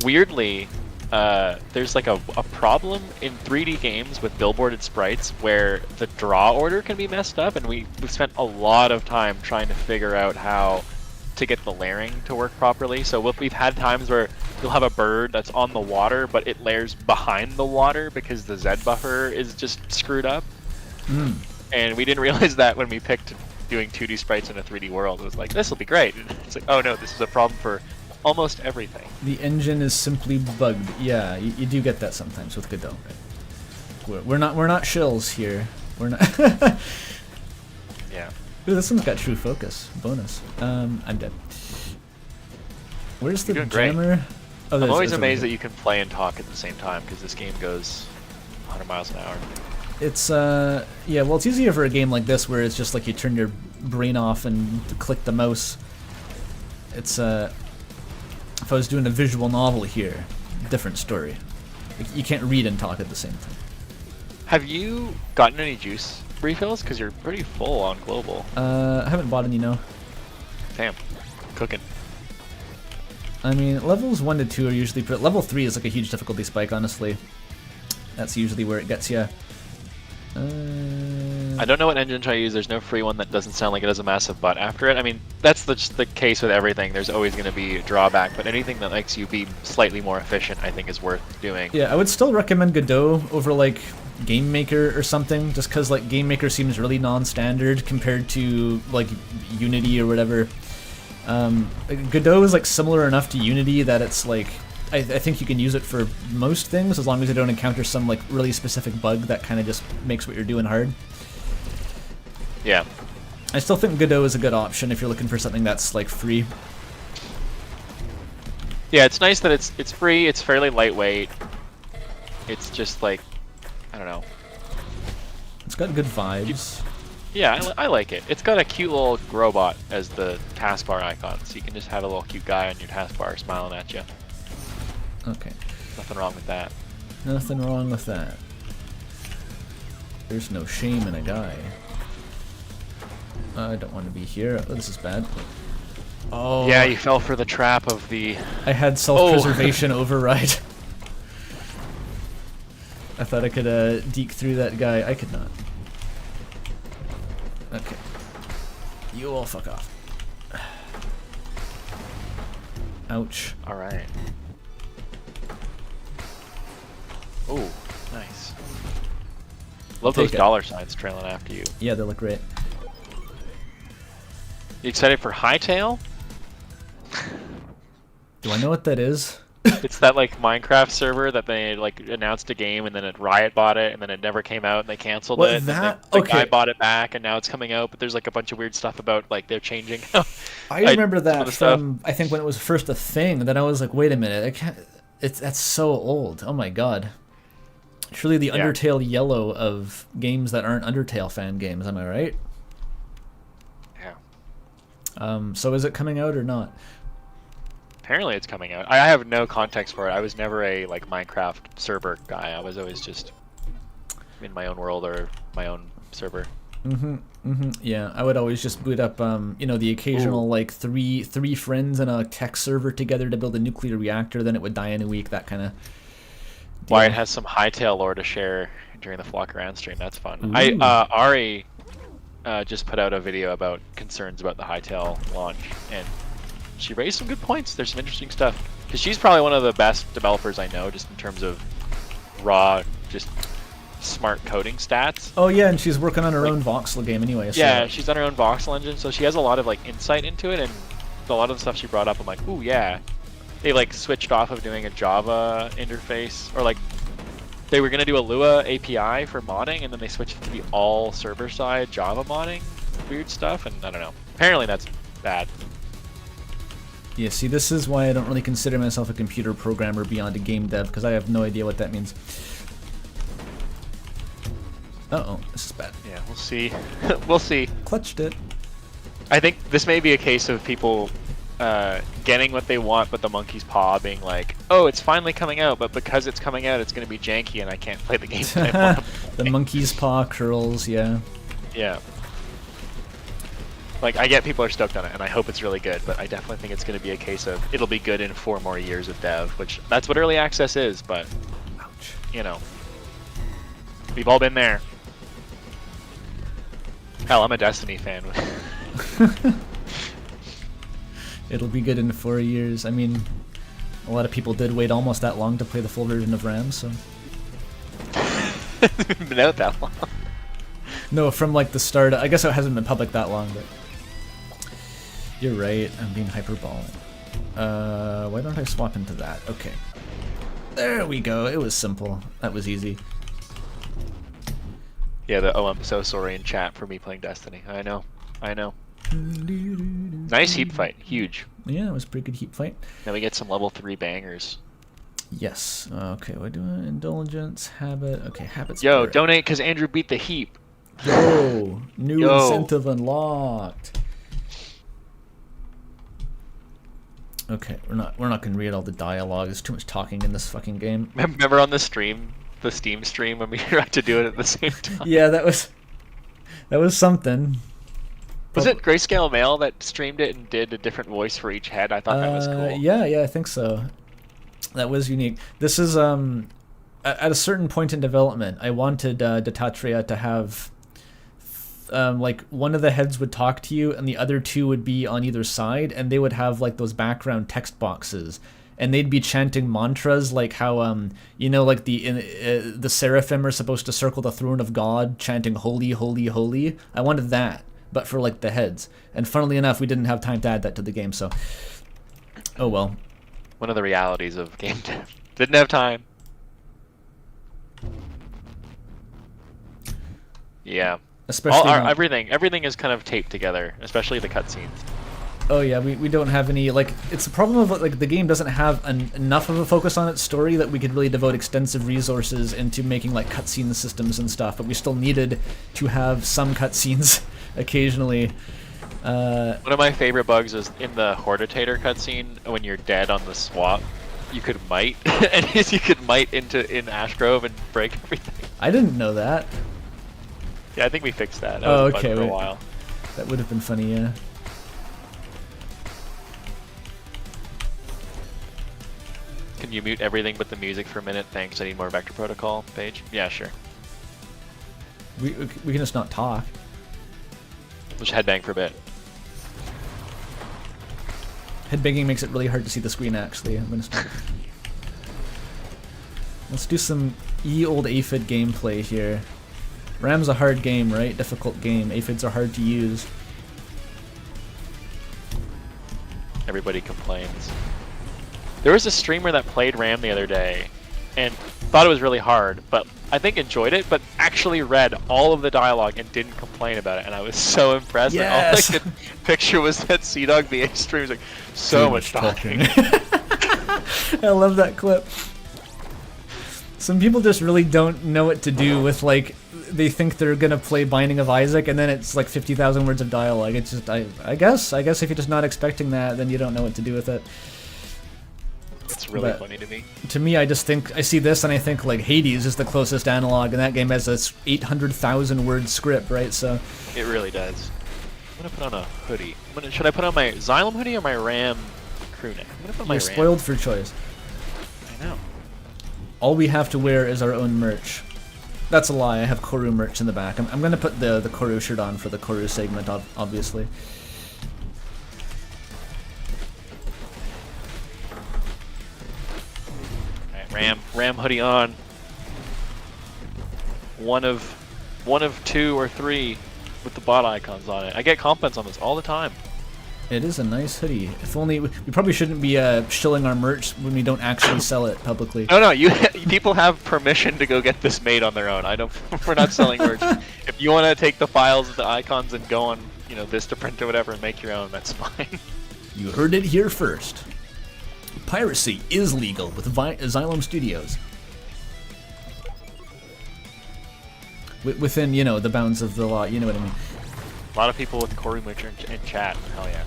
Weirdly, there's like a problem in 3D games with billboarded sprites where the draw order can be messed up, and we've spent a lot of time trying to figure out how to get the layering to work properly. So we've had times where you'll have a bird that's on the water, but it layers behind the water because the Z buffer is just screwed up. And we didn't realize that when we picked doing 2D sprites in a 3D world. It was like, this will be great. And it's like, oh no, this is a problem for almost everything. The engine is simply bugged. Yeah, you do get that sometimes with Godot. We're not shills here. We're not. Yeah. Ooh, this one's got true focus. Bonus. I'm dead. Where's the jammer? Oh, I'm always amazed that you can play and talk at the same time because this game goes 100 miles an hour. It's yeah, well, it's easier for a game like this where it's just like you turn your brain off and click the mouse. It's if I was doing a visual novel here, different story. You can't read and talk at the same time. Have you gotten any juice refills? Because you're pretty full on global. I haven't bought any, no. Damn, cooking. I mean, levels 1 to 2 are usually level 3 is like a huge difficulty spike, honestly. That's usually where it gets you. I don't know what engine I use. There's no free one that doesn't sound like it has a massive butt after it. I mean, that's just the case with everything. There's always going to be a drawback, but anything that makes you be slightly more efficient, I think, is worth doing. Yeah, I would still recommend Godot over like Game Maker or something, just because like Game Maker seems really non-standard compared to like Unity or whatever. Godot is like similar enough to Unity that it's like I think you can use it for most things as long as you don't encounter some like really specific bug that kind of just makes what you're doing hard. Yeah. I still think Godot is a good option if you're looking for something that's like free. Yeah, it's nice that it's free. It's fairly lightweight. It's just like, I don't know. It's got good vibes. Yeah, I like it. It's got a cute little robot as the taskbar icon, so you can just have a little cute guy on your taskbar smiling at you. Okay. Nothing wrong with that. Nothing wrong with that. There's no shame in a guy. I don't want to be here. Oh, this is bad. Oh. Yeah, you fell for the trap of the... I had self-preservation override. I thought I could deke through that guy. I could not. Okay. You all fuck off. Ouch. Alright. Oh, nice. Love those dollar signs trailing after you. Yeah, they look great. You excited for Hightail? Do I know what that is? It's that like Minecraft server that they like announced a game and then Riot bought it and then it never came out and they canceled what, it. That? The Okay. guy bought it back and now it's coming out, but there's like a bunch of weird stuff about like they're changing. I remember that from I think when it was first a thing. Then I was like, wait a minute, I can't. That's so old. Oh my god. Truly the Undertale yellow of games that aren't Undertale fan games. Am I right? Yeah. So is it coming out or not? Apparently it's coming out. I have no context for it. I was never a like Minecraft server guy. I was always just in my own world or my own server. Yeah, I would always just boot up, you know, the occasional like three friends in a tech server together to build a nuclear reactor. Then it would die in a week. That kind of. Wyatt has some Hightail lore to share during the Flock Around stream. That's fun. Ooh. Ari just put out a video about concerns about the Hightail launch, and she raised some good points. There's some interesting stuff because she's probably one of the best developers I know, just in terms of raw, just smart coding stats. Oh yeah, and she's working on her own voxel game anyway. So. Yeah, she's done her own voxel engine, so she has a lot of like insight into it, and a lot of the stuff she brought up, I'm like, ooh yeah. They like switched off of doing a Java interface, or like they were gonna do a Lua API for modding, and then they switched to be all server-side Java modding, weird stuff, and I don't know. Apparently that's bad. Yeah, see, this is why I don't really consider myself a computer programmer beyond a game dev, because I have no idea what that means. Uh-oh, this is bad. Yeah, we'll see. We'll see. Clutched it. I think this may be a case of people getting what they want, but the monkey's paw being like, oh, it's finally coming out, but because it's coming out, it's going to be janky, and I can't play the game. The monkey's paw curls, yeah. Yeah. Like, I get people are stoked on it, and I hope it's really good, but I definitely think it's going to be a case of it'll be good in 4 more years of dev, which that's what early access is, but, ouch. You know, we've all been there. Hell, I'm a Destiny fan. It'll be good in 4 years. I mean, a lot of people did wait almost that long to play the full version of RAM, so... Been out that long. No, from like the start. I guess it hasn't been public that long, but... You're right, I'm being hyperbolic. Why don't I swap into that? Okay. There we go, it was simple. That was easy. Yeah, the oh, I'm so sorry in chat for me playing Destiny. I know. Nice heap fight, huge. Yeah, it was a pretty good heap fight. Now we get some level 3 bangers. Yes. Okay, we're doing indulgence, habit. Okay, habits. Yo, donate because Andrew beat the heap. Yo, new incentive unlocked. Okay, we're not gonna read all the dialogue. There's too much talking in this fucking game. Remember on the stream, the Steam stream, when we tried to do it at the same time? Yeah, that was something. Was it Grayscale Mail that streamed it and did a different voice for each head? I thought that was cool. Yeah, I think so. That was unique. This is at a certain point in development, I wanted Datatria to have like one of the heads would talk to you and the other 2 would be on either side, and they would have like those background text boxes, and they'd be chanting mantras like how you know, like the seraphim are supposed to circle the throne of God, chanting holy, holy, holy. I wanted that, but for like the heads. And funnily enough, we didn't have time to add that to the game, so oh well. One of the realities of game dev. Didn't have time. Yeah. Especially everything is kind of taped together, especially the cutscenes. Oh yeah, we don't have any, like, it's a problem of, like, the game doesn't have enough of a focus on its story that we could really devote extensive resources into making, like, cutscene systems and stuff, but we still needed to have some cutscenes occasionally. One of my favorite bugs is in the Horditator cutscene, when you're dead on the swap, you could mite, and you could mite in Ash Grove and break everything. I didn't know that. Yeah, I think we fixed that. That was a bug for a while. That would have been funny, yeah. Can you mute everything but the music for a minute? Thanks, I need more vector protocol page. Yeah, sure. We can just not talk. Just headbang for a bit. Headbanging makes it really hard to see the screen, actually. I'm gonna stop. Let's do some old aphid gameplay here. Ram's a hard game, right? Difficult game. Aphids are hard to use. Everybody complains. There was a streamer that played Ram the other day and thought it was really hard, but I think enjoyed it, but actually read all of the dialogue and didn't complain about it, and I was so impressed. Yes! And all I could picture was that CDawg VA stream was like, so much talking. I love that clip. Some people just really don't know what to do with, like, they think they're gonna play Binding of Isaac, and then it's like 50,000 words of dialogue. It's just, I guess if you're just not expecting that, then you don't know what to do with it. It's really funny to me. To me, I just think, I see this and I think, like, Hades is the closest analog, and that game has this 800,000 word script, right? So it really does. I'm gonna put on a hoodie. Should I put on my Xylem hoodie or my Ram crew neck? I'm gonna put on my you're Ram. spoiled for choice. I know. All we have to wear is our own merch. That's a lie, I have Corru merch in the back. I'm gonna put the Corru shirt on for the Corru segment, obviously. Ram hoodie on. One of two or three with the bot icons on it. I get compliments on this all the time. It is a nice hoodie. If only we probably shouldn't be shilling our merch when we don't actually sell it publicly. No, people have permission to go get this made on their own. We're not selling merch. If you want to take the files of the icons and go on, Vistaprint or whatever and make your own, that's fine. You heard it here first. Piracy is legal with Xylem Studios. Within, the bounds of the law, you know what I mean. A lot of people with Corru merch in chat. Hell yeah.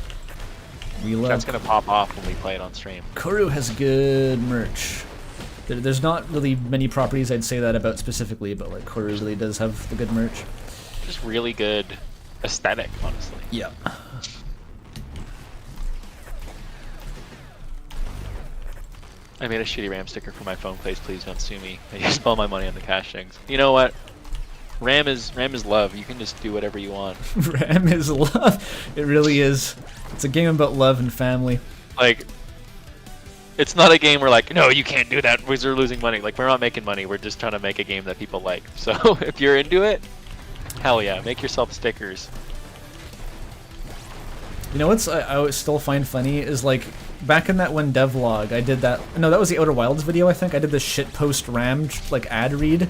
Chat's gonna pop off when we play it on stream. Corru has good merch. There's not really many properties I'd say that about specifically, but like Corru really does have the good merch. Just really good aesthetic, honestly. Yeah. I made a shitty Ram sticker for my phone. Please don't sue me. I used all my money on the cachings. You know what? Ram is love. You can just do whatever you want. Ram is love. It really is. It's a game about love and family. Like, it's not a game where like, no, you can't do that because we're losing money. Like, we're not making money. We're just trying to make a game that people like. So if you're into it, hell yeah, make yourself stickers. You know what's I always still find funny is like back in that one devlog I did that. No, that was the Outer Wilds video. I think I did this shitpost Ram like ad read.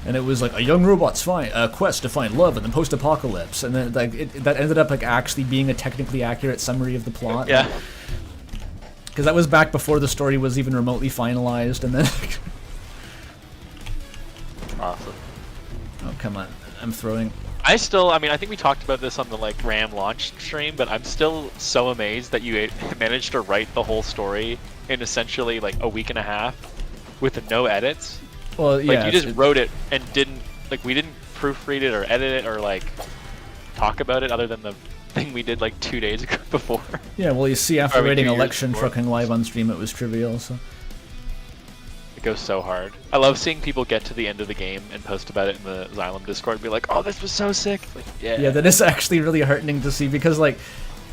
And it was like a young robot's quest to find love in the post-apocalypse, and then like that ended up like actually being a technically accurate summary of the plot. Yeah. Because that was back before the story was even remotely finalized, and then. Awesome. Oh come on! I'm throwing. I think we talked about this on the like Ram launch stream, but I'm still so amazed that you managed to write the whole story in essentially like a week and a half with no edits. Well, yeah. Like, you just wrote it and we didn't proofread it or edit it or, like, talk about it other than the thing we did, like, 2 days ago before. Yeah, well, you see, after writing Election fucking live on stream, it was trivial, so. It goes so hard. I love seeing people get to the end of the game and post about it in the Xylem Discord and be like, oh, this was so sick. Like, yeah. Yeah, that is actually really heartening to see because, like,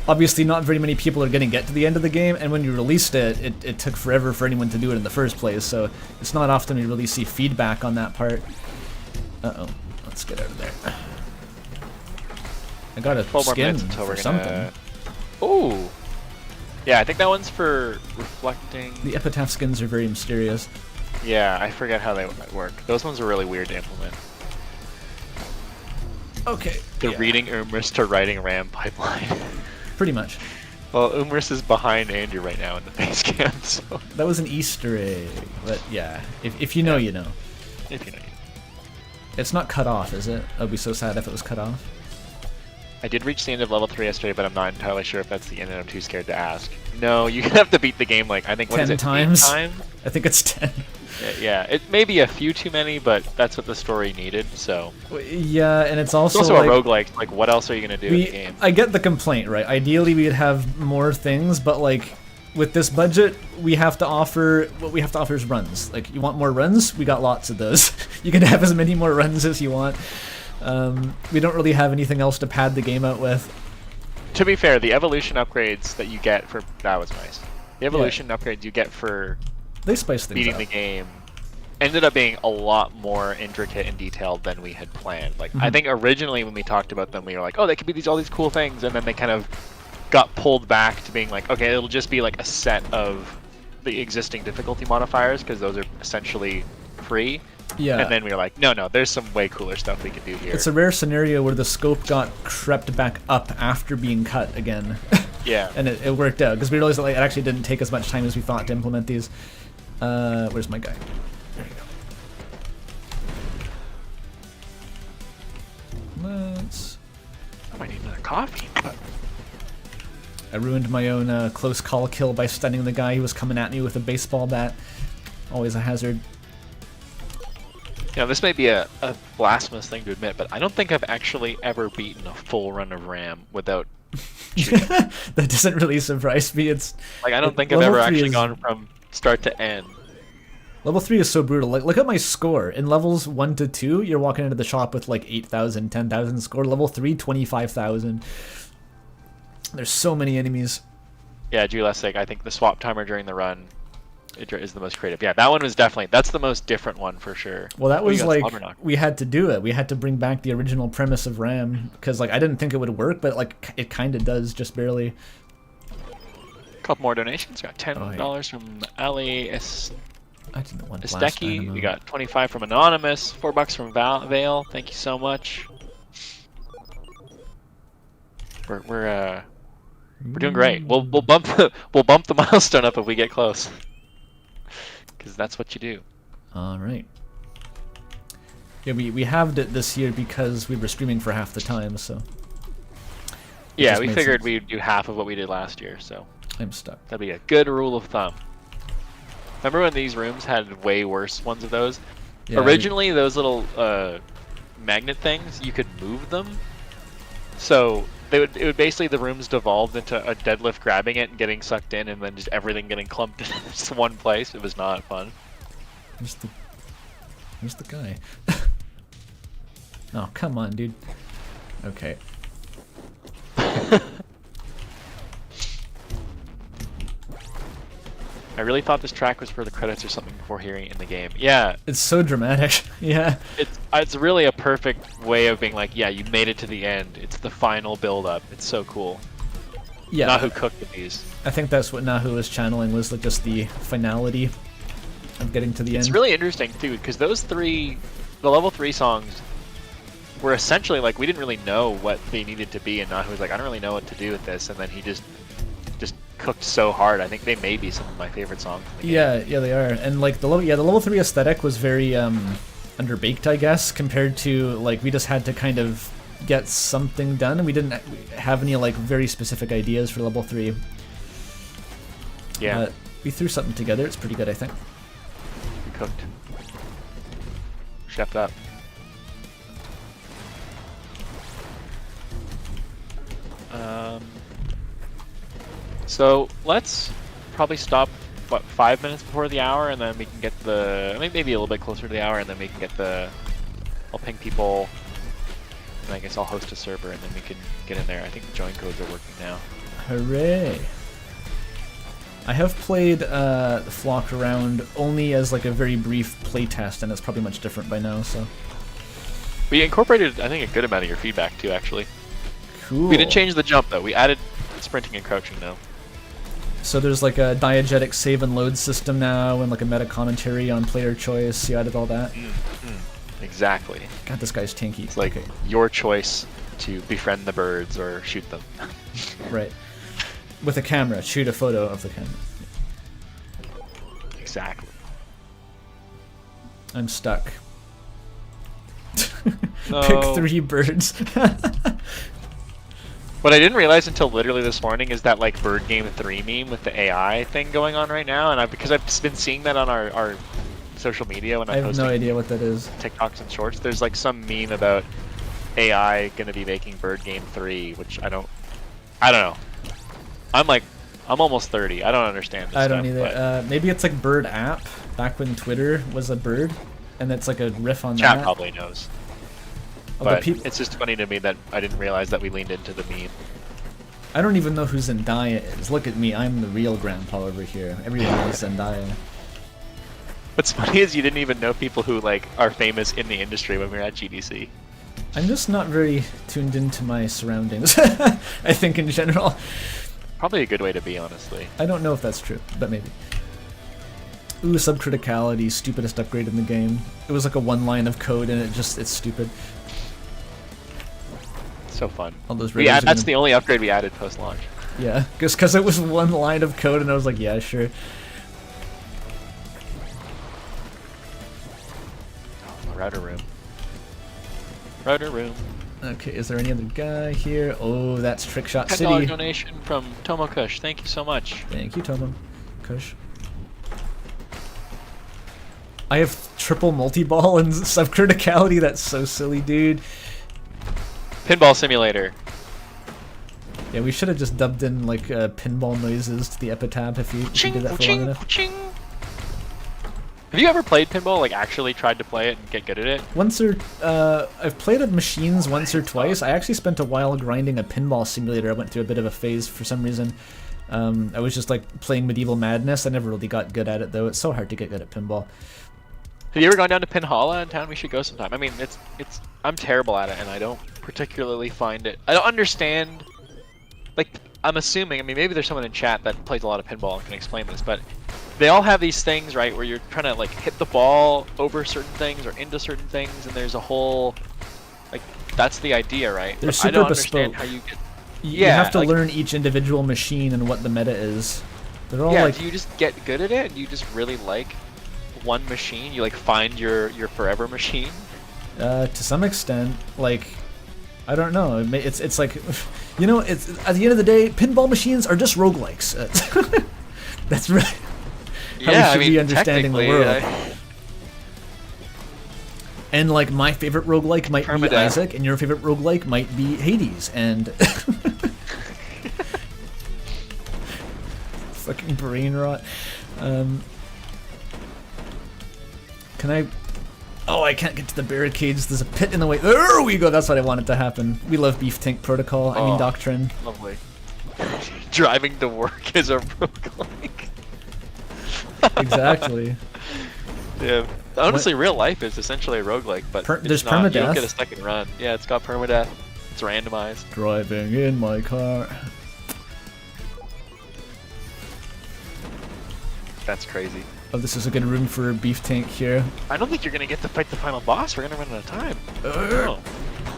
obviously not very many people are going to get to the end of the game, and when you released it, it took forever for anyone to do it in the first place, so it's not often we really see feedback on that part. Uh-oh. Let's get out of there. I got a 12 more skin minutes until for we're something. gonna... Ooh! Yeah, I think that one's for reflecting... The epitaph skins are very mysterious. Yeah, I forget how they work. Those ones are really weird to implement. Okay. The reading Umris to writing RAM pipeline. Pretty much. Well, Umris is behind Andrew right now in the face cam, so... That was an Easter egg, but yeah. If you know, you know. If you know. It's not cut off, is it? I'd be so sad if it was cut off. I did reach the end of level 3 yesterday, but I'm not entirely sure if that's the end, and I'm too scared to ask. No, you have to beat the game like, I think, what is 10 it, times? 8 times? I think it's 10. Yeah, it may be a few too many, but that's what the story needed, so... Yeah, and it's also, It's also like, a roguelike, like what else are you going to do in the game? I get the complaint, right? Ideally we'd have more things, but like, with this budget, we have to offer, what we have to offer is runs. Like, you want more runs? We got lots of those. You can have as many more runs as you want. We don't really have anything else to pad the game out with. To be fair, the evolution upgrades that you get for... That was nice. The evolution upgrades you get for they spice things beating up. the game ended up being a lot more intricate and detailed than we had planned. Like, I think originally when we talked about them, we were like, oh, they could be all these cool things, and then they kind of got pulled back to being like, okay, it'll just be like a set of the existing difficulty modifiers, because those are essentially free. Yeah. And then we were like, no, there's some way cooler stuff we can do here. It's a rare scenario where the scope got crept back up after being cut again. Yeah. And it worked out, because we realized that like, it actually didn't take as much time as we thought to implement these. Where's my guy? There you go. Let's... I might need another coffee. I ruined my own close call kill by stunning the guy who was coming at me with a baseball bat. Always a hazard. You know, this may be a blasphemous thing to admit, but I don't think I've actually ever beaten a full run of RAM without cheating. That doesn't really surprise me. It's like, I don't think I've ever actually gone from start to end. Level 3 is so brutal. Like, look at my score. In levels 1 to 2, you're walking into the shop with like 8,000, 10,000 score. Level 3, 25,000. There's so many enemies. Yeah, Julestic, I think the swap timer during the run is the most creative. Yeah, that one was definitely, that's the most different one for sure. Well, that was like, we had to do it. We had to bring back the original premise of RAM, because like I didn't think it would work, but like it kind of does, just barely. A couple more donations. Got $10 from Ali I didn't want Esteki. We got 25 from Anonymous, $4 from Vale. Thank you so much. We're doing great. We'll bump the milestone up if we get close, because that's what you do. All right. Yeah, we halved it this year because we were streaming for half the time, so. Yeah, we figured we'd do half of what we did last year, so. I'm stuck. That'd be a good rule of thumb. Remember when these rooms had way worse ones of those? Yeah, originally, those little magnet things, you could move them. So it would basically, the rooms devolved into a deadlift grabbing it and getting sucked in, and then just everything getting clumped in just one place. It was not fun. Where's the guy? Oh, come on, dude. Okay. I really thought this track was for the credits or something before hearing it in the game. Yeah. It's so dramatic. Yeah. It's really a perfect way of being like, yeah, you made it to the end. It's the final build-up. It's so cool. Yeah. Nahu cooked with these. I think that's what Nahu was channeling, was like just the finality of getting to the end. It's really interesting too, because those the level 3 songs were essentially like, we didn't really know what they needed to be, and Nahu was like, I don't really know what to do with this, and then he just cooked so hard. I think they may be some of my favorite songs in the game. Yeah, they are. And like the level 3 aesthetic was very underbaked, I guess, compared to like we just had to kind of get something done, and we didn't have any like very specific ideas for level 3. Yeah. We threw something together. It's pretty good, I think. We cooked. Chefed up. So let's probably stop, what, 5 minutes before the hour, and then we can get maybe a little bit closer to the hour, and then we can get I'll ping people, and I guess I'll host a server, and then we can get in there. I think the join codes are working now. Hooray! I have played Flock around only as like a very brief playtest, and it's probably much different by now. So we incorporated, I think, a good amount of your feedback too. Actually, cool. We didn't change the jump though. We added sprinting and crouching now. So there's like a diegetic save and load system now, and like a meta commentary on player choice. You added all that. Exactly. God, this guy's tanky. It's like your choice to befriend the birds or shoot them. Right. With a camera, shoot a photo of the camera. Exactly. I'm stuck. No. Pick 3 birds. What I didn't realize until literally this morning is that like Bird Game 3 meme with the AI thing going on right now, and because I've been seeing that on our social media when I'm I have posting no idea what that is. TikToks and shorts. There's like some meme about AI gonna be making Bird Game 3, which I don't know. I'm almost 30. I don't understand this I don't stuff, either. Maybe it's like Bird App, back when Twitter was a bird, and it's like a riff on Chat that. probably knows. Although But it's just funny to me that I didn't realize that we leaned into the meme. I don't even know who Zendaya is. Look at me, I'm the real grandpa over here. Everyone knows Zendaya. What's funny is you didn't even know people who like are famous in the industry when we were at GDC. I'm just not very tuned into my surroundings, I think, in general. Probably a good way to be, honestly. I don't know if that's true, but maybe. Ooh, subcriticality, stupidest upgrade in the game. It was like a 1 line of code and it's stupid. So fun. All those that's the only upgrade we added post-launch. Yeah, because it was 1 line of code and I was like, yeah, sure. Oh, router room. Router room. Okay, is there any other guy here? Oh, that's Trickshot $10 City. donation from Tomo Kush. Thank you so much. Thank you, Tomo Kush. I have triple multi-ball and subcriticality. That's so silly, dude. Pinball simulator. Yeah, we should have just dubbed in like pinball noises to the epitaph if you did that for long enough. Have you ever played pinball? Like actually tried to play it and get good at it? Once or I've played at machines once or twice. I actually spent a while grinding a pinball simulator. I went through a bit of a phase for some reason. I was just like playing Medieval Madness. I never really got good at it though. It's so hard to get good at pinball. Have you ever gone down to Pinhalla in town? We should go sometime. I mean, I'm terrible at it, and I don't particularly find it. I don't understand. Like, I'm assuming. I mean, maybe there's someone in chat that plays a lot of pinball and can explain this, but they all have these things, right, where you're trying to like hit the ball over certain things or into certain things, and there's a whole like that's the idea, right? They're But super I don't bespoke. understand how you get. You have to learn each individual machine and what the meta is. They're all like. Do you just get good at it? And you just really like one machine? You like find your forever machine? To some extent, like, I don't know. It's like, you know, it's at the end of the day, pinball machines are just roguelikes. That's really how we should be understanding the world. And like my favorite roguelike might be Isaac, and your favorite roguelike might be Hades, and fucking brain rot. Can I? Oh, I can't get to the barricades. There's a pit in the way. There we go. That's what I wanted to happen. We love Beef Tank Protocol. I mean Doctrine. Lovely. Driving to work is a roguelike. Exactly. Yeah. Honestly, real life is essentially a roguelike, but there's not, permadeath. You don't get a second run. Yeah, it's got permadeath. It's randomized. Driving in my car. That's crazy. Oh, this is a good room for Beef Tank here. I don't think you're gonna get to fight the final boss. We're gonna run out of time. Oh.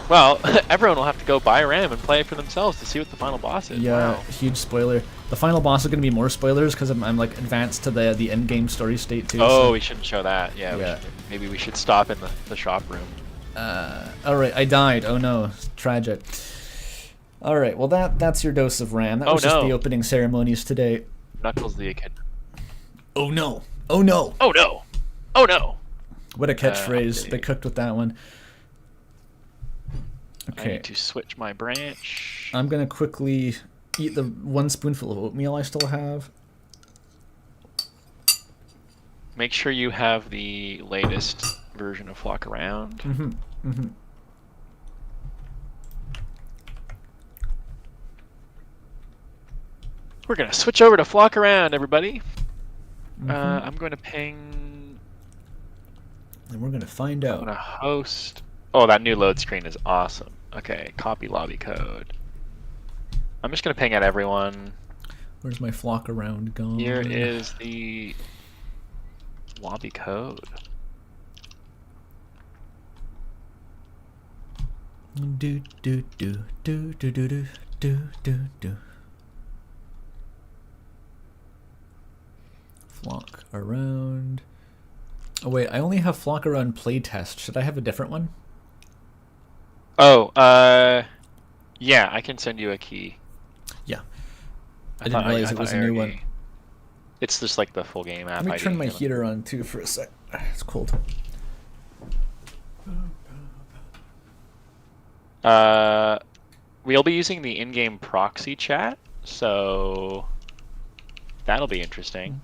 Well, everyone will have to go buy RAM and play it for themselves to see what the final boss is. Yeah, wow. Huge spoiler. The final boss is going to be more spoilers because I'm like advanced to the end game story state too. Oh, so. we shouldn't show that. Yeah. Maybe we should stop in the shop room. Alright, I died. Oh no, tragic. Alright, well that's your dose of RAM. That was just the opening ceremonies today. Knuckles the Echidna. Oh no. Oh no. Oh no. Oh no. What a catchphrase. They cooked with that one. Okay. I need to switch my branch. I'm gonna quickly eat the 1 spoonful of oatmeal I still have. Make sure you have the latest version of Flock Around. Mm-hmm. Mm-hmm. We're gonna switch over to flock around, everybody. Mhm. I'm going to ping. And we're gonna find I'm out. gonna host. Oh, that new load screen is awesome. Okay, copy lobby code. I'm just gonna ping at everyone. Where's my flock around gone? Here is the lobby code. Do do do do do do do do do do. Flock around. Oh wait, I only have flock around playtest. Should I have a different one? Oh, yeah, I can send you a key. Yeah. I didn't realize it was a new one. It's just like the full game app. Let me turn my heater on too for a sec. It's cold. We'll be using the in-game proxy chat, so that'll be interesting.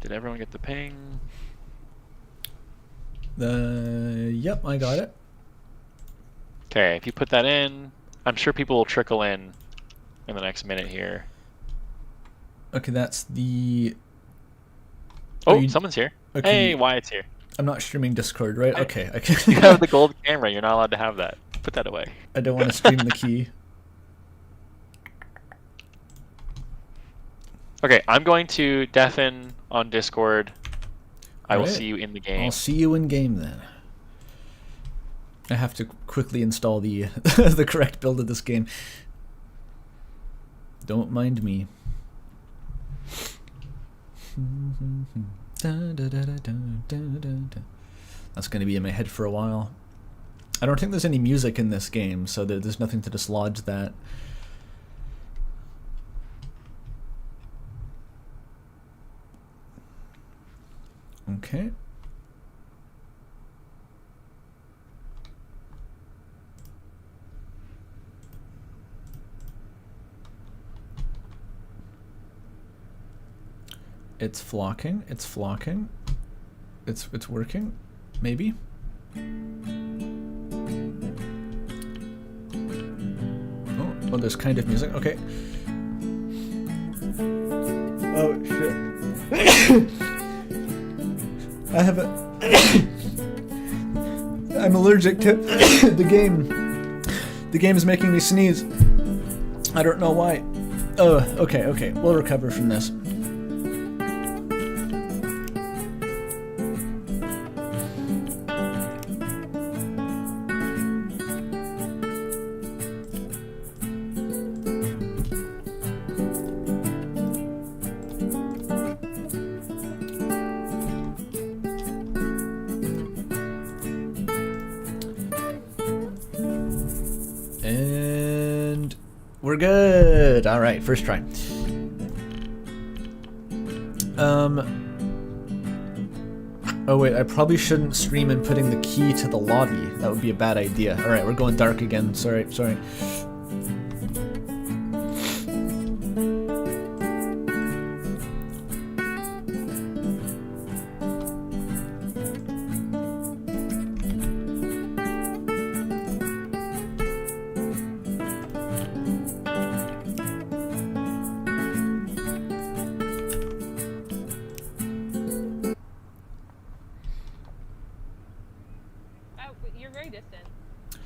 Did everyone get the ping? Yep, I got it. Okay, if you put that in, I'm sure people will trickle in the next minute here. Okay, that's the... Oh, someone's here. Okay. Hey, Wyatt's here. I'm not streaming Discord, right? Hi. Okay. You have the gold camera. You're not allowed to have that. Put that away. I don't want to stream the key. Okay, I'm going to deafen on Discord. I will Alright. see you in the game. I'll see you in game then. I have to quickly install the the correct build of this game. Don't mind me. That's going to be in my head for a while. I don't think there's any music in this game, so there's nothing to dislodge that. Okay. It's flocking. It's flocking. It's working. Maybe. Oh, there's kind of music. Okay. Oh shit. I have a... I'm allergic to the game. The game is making me sneeze. I don't know why. Oh, okay. We'll recover from this. And we're good. All right, first try. Oh wait, I probably shouldn't stream inputting the key to the lobby. That would be a bad idea. All right, we're going dark again. Sorry.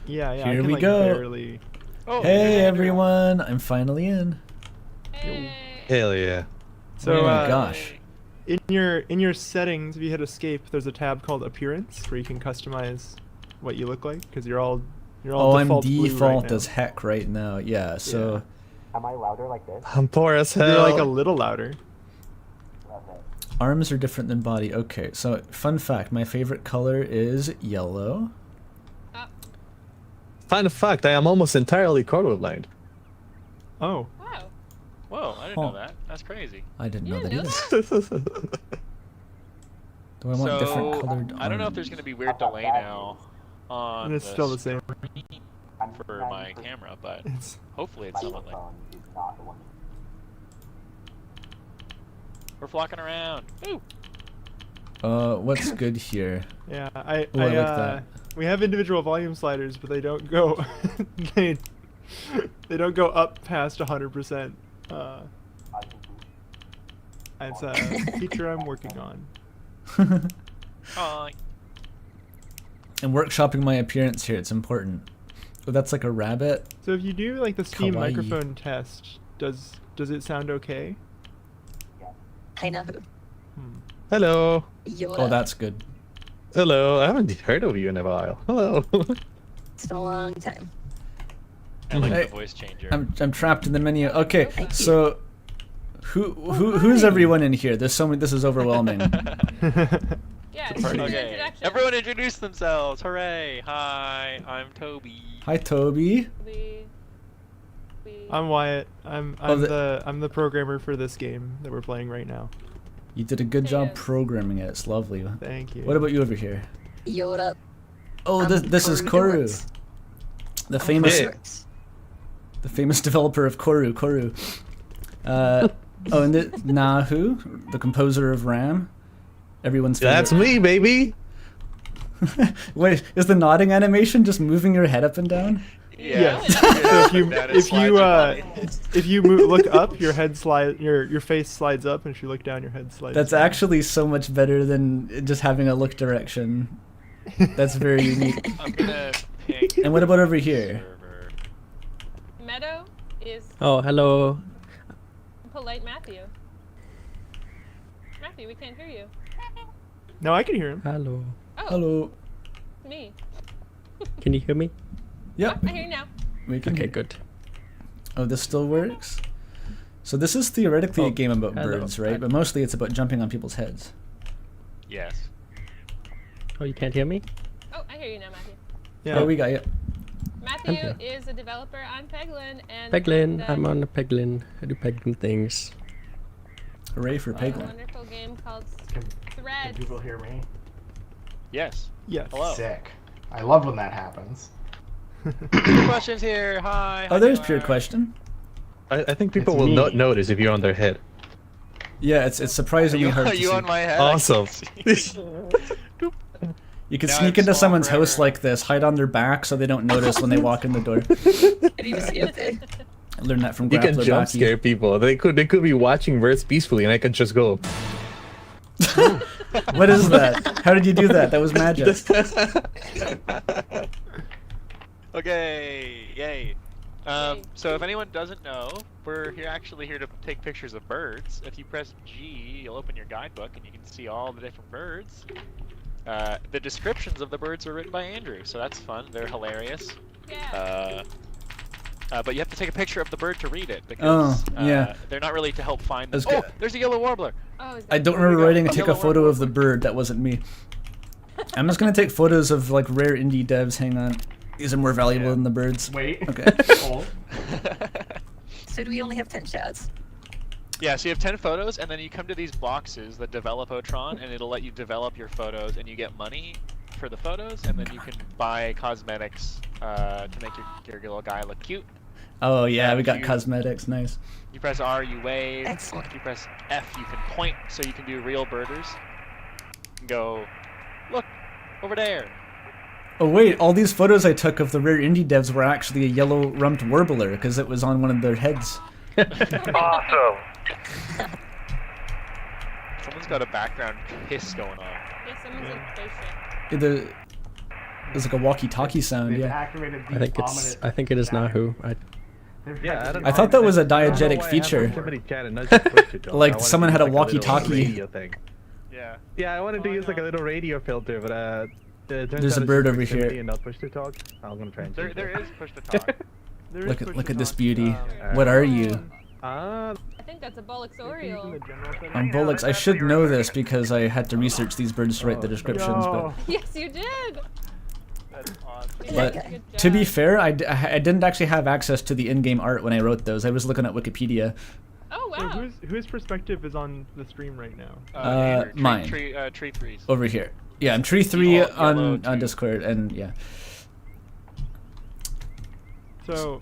Yeah, Here I can, we like, go. barely... Oh, Hey yeah. everyone, I'm finally in. Hell yeah. So, Oh my gosh. in your settings, if you hit escape, there's a tab called Appearance where you can customize what you look like because you're all Oh, I'm default blue default right now. as heck right now. Yeah, so Am I louder like this? I'm poor as hell. You're like a little louder. Okay. arms are different than body. Okay, so fun fact, my favorite color is yellow. Fun fact, I am almost entirely colorblind. Oh. Wow. Whoa, I didn't know that. That's crazy. I didn't know that You either. didn't Do I want different colored I don't know if there's arms? going to be weird delay now on And it's still the same. for my camera, but It's hopefully it's somewhat like Microphone is not the one. we're flocking around. Ooh. What's good here? Yeah, Ooh, I like that. We have individual volume sliders, but they don't go. they don't go up past 100%. It's a feature I'm working on. Aw. And workshopping my appearance here, it's important. Oh, that's like a rabbit. So if you do like the Steam Kawaii. microphone test, does it sound okay? Hi, Nahu. Hello. Oh, that's good. Hello. I haven't heard of you in a while. Hello. It's been a long time. I like Hey, the voice changer. I'm trapped in the menu. Okay, Thank you. so who's everyone in here? There's so many. This is overwhelming. Yeah, It's a party. it's an Okay, introduction. everyone introduce themselves. Hooray! Hi, I'm Toby. Hi, Toby. We I'm Wyatt. I'm Oh, I'm the programmer for this game that we're playing right now. You did a good job Yes. programming it. It's lovely. Thank you. What about you over here? Yo, what up? Oh, I'm this is Corru, Corru. the famous Yeah. the famous developer of Corru. Oh, and Nahu, the composer of RAM. Everyone's favorite. That's me, baby. Wait, is the nodding animation just moving your head up and down? Yeah. Yeah. So if you That is if you look up, your head slide your face slides up, and if you look down, your head slides. That's down. actually so much better than just having a look direction. That's very unique. I'm gonna pick. And what about over here? Server. Meadow is Oh, hello. polite Matthew. Matthew, we can't hear you. No, I can hear him. Hello. Oh, Hello. me. Can you hear me? Yep. I hear you now. We can Okay, hear. good. Oh, this still works? So this is theoretically a Oh, game about hello. birds, right? But mostly it's about jumping on people's heads. Yes. Oh, you can't hear me? Oh, I hear you now, Matthew. Yeah. Oh, we got you. Matthew here. is a developer on Peglin and Peglin. the I'm on the Peglin. I do Peglin things. Hooray for a Peglin. wonderful game called Can Threads. people hear me? Yes. Yes. Hello. Sick. I love when that happens. Questions here. Hi. Oh, how there's you pure are? question. I think people It's will me. not notice if you're on their head. Yeah, it's surprisingly You, hard to you see. on my head? Awesome. You can Now sneak I'm into small someone's house forever. like this, hide on their back so they don't notice when they walk in the door. I need to see up there. I learned that from You can Grappler jump Baki. scare people. They could be watching birds peacefully, and I can just go. What is that? How did you do that? That was magic. Okay, yay. Yay. So if anyone doesn't know, we're actually here to take pictures of birds. If you press G, you'll open your guidebook and you can see all the different birds. The descriptions of the birds are written by Andrew, so that's fun. They're hilarious. Yeah. But you have to take a picture of the bird to read it because yeah. they're not really to help find them. That's Oh, good. there's a yellow warbler. Oh, is I that don't Where we remember go? writing A take a yellow photo warbler. of the bird. That wasn't me. I'm just gonna take photos of like rare indie devs. Hang on. These are more valuable Yeah. than the birds. Wait. Okay. Hold. So do we only have 10 shots? Yeah, so you have 10 photos, and then you come to these boxes that develop Otron, and it'll let you develop your photos, and you get money for the photos, and then you can buy cosmetics to make your little guy look cute. Oh yeah, we got You- cosmetics. Nice. You press R, you wave. Excellent. If you press F, you can point, so you can do real birders. And go, look, over there. Oh wait, all these photos I took of the rare indie devs were actually a yellow rumped warbler because it was on one of their heads. Awesome. Someone's got a background hiss going on. Yeah, someone's in spaceship. There's like a walkie-talkie sound. They've Yeah. activated the I think ominous think it is sound. Nahu. They've Yeah, I activated don't the I thought that was a ominous- diegetic feature. Like someone had a walkie-talkie. Yeah. Yeah, I wanted to use like a little radio filter, but it turns There's out a it's bird just over here. proximity and not push to talk. I'm gonna try and change There it. is push to talk. There is Look push at to this talk. beauty. What are you? Ah, I think that's a Bollocks If you use in Oriole. the general setting- I'm Bollocks. I should know this because I had to research these birds to write the descriptions. Yo. Yes, you did. That's awesome. But Good to be job. fair, I didn't actually have access to the in-game art when I wrote those. I was looking at Wikipedia. Oh So wow. whose perspective is on the stream right now? Andrew, mine. Tree threes. Over here. Yeah, I'm Tree 3 all yellow on too. Discord, and yeah. So,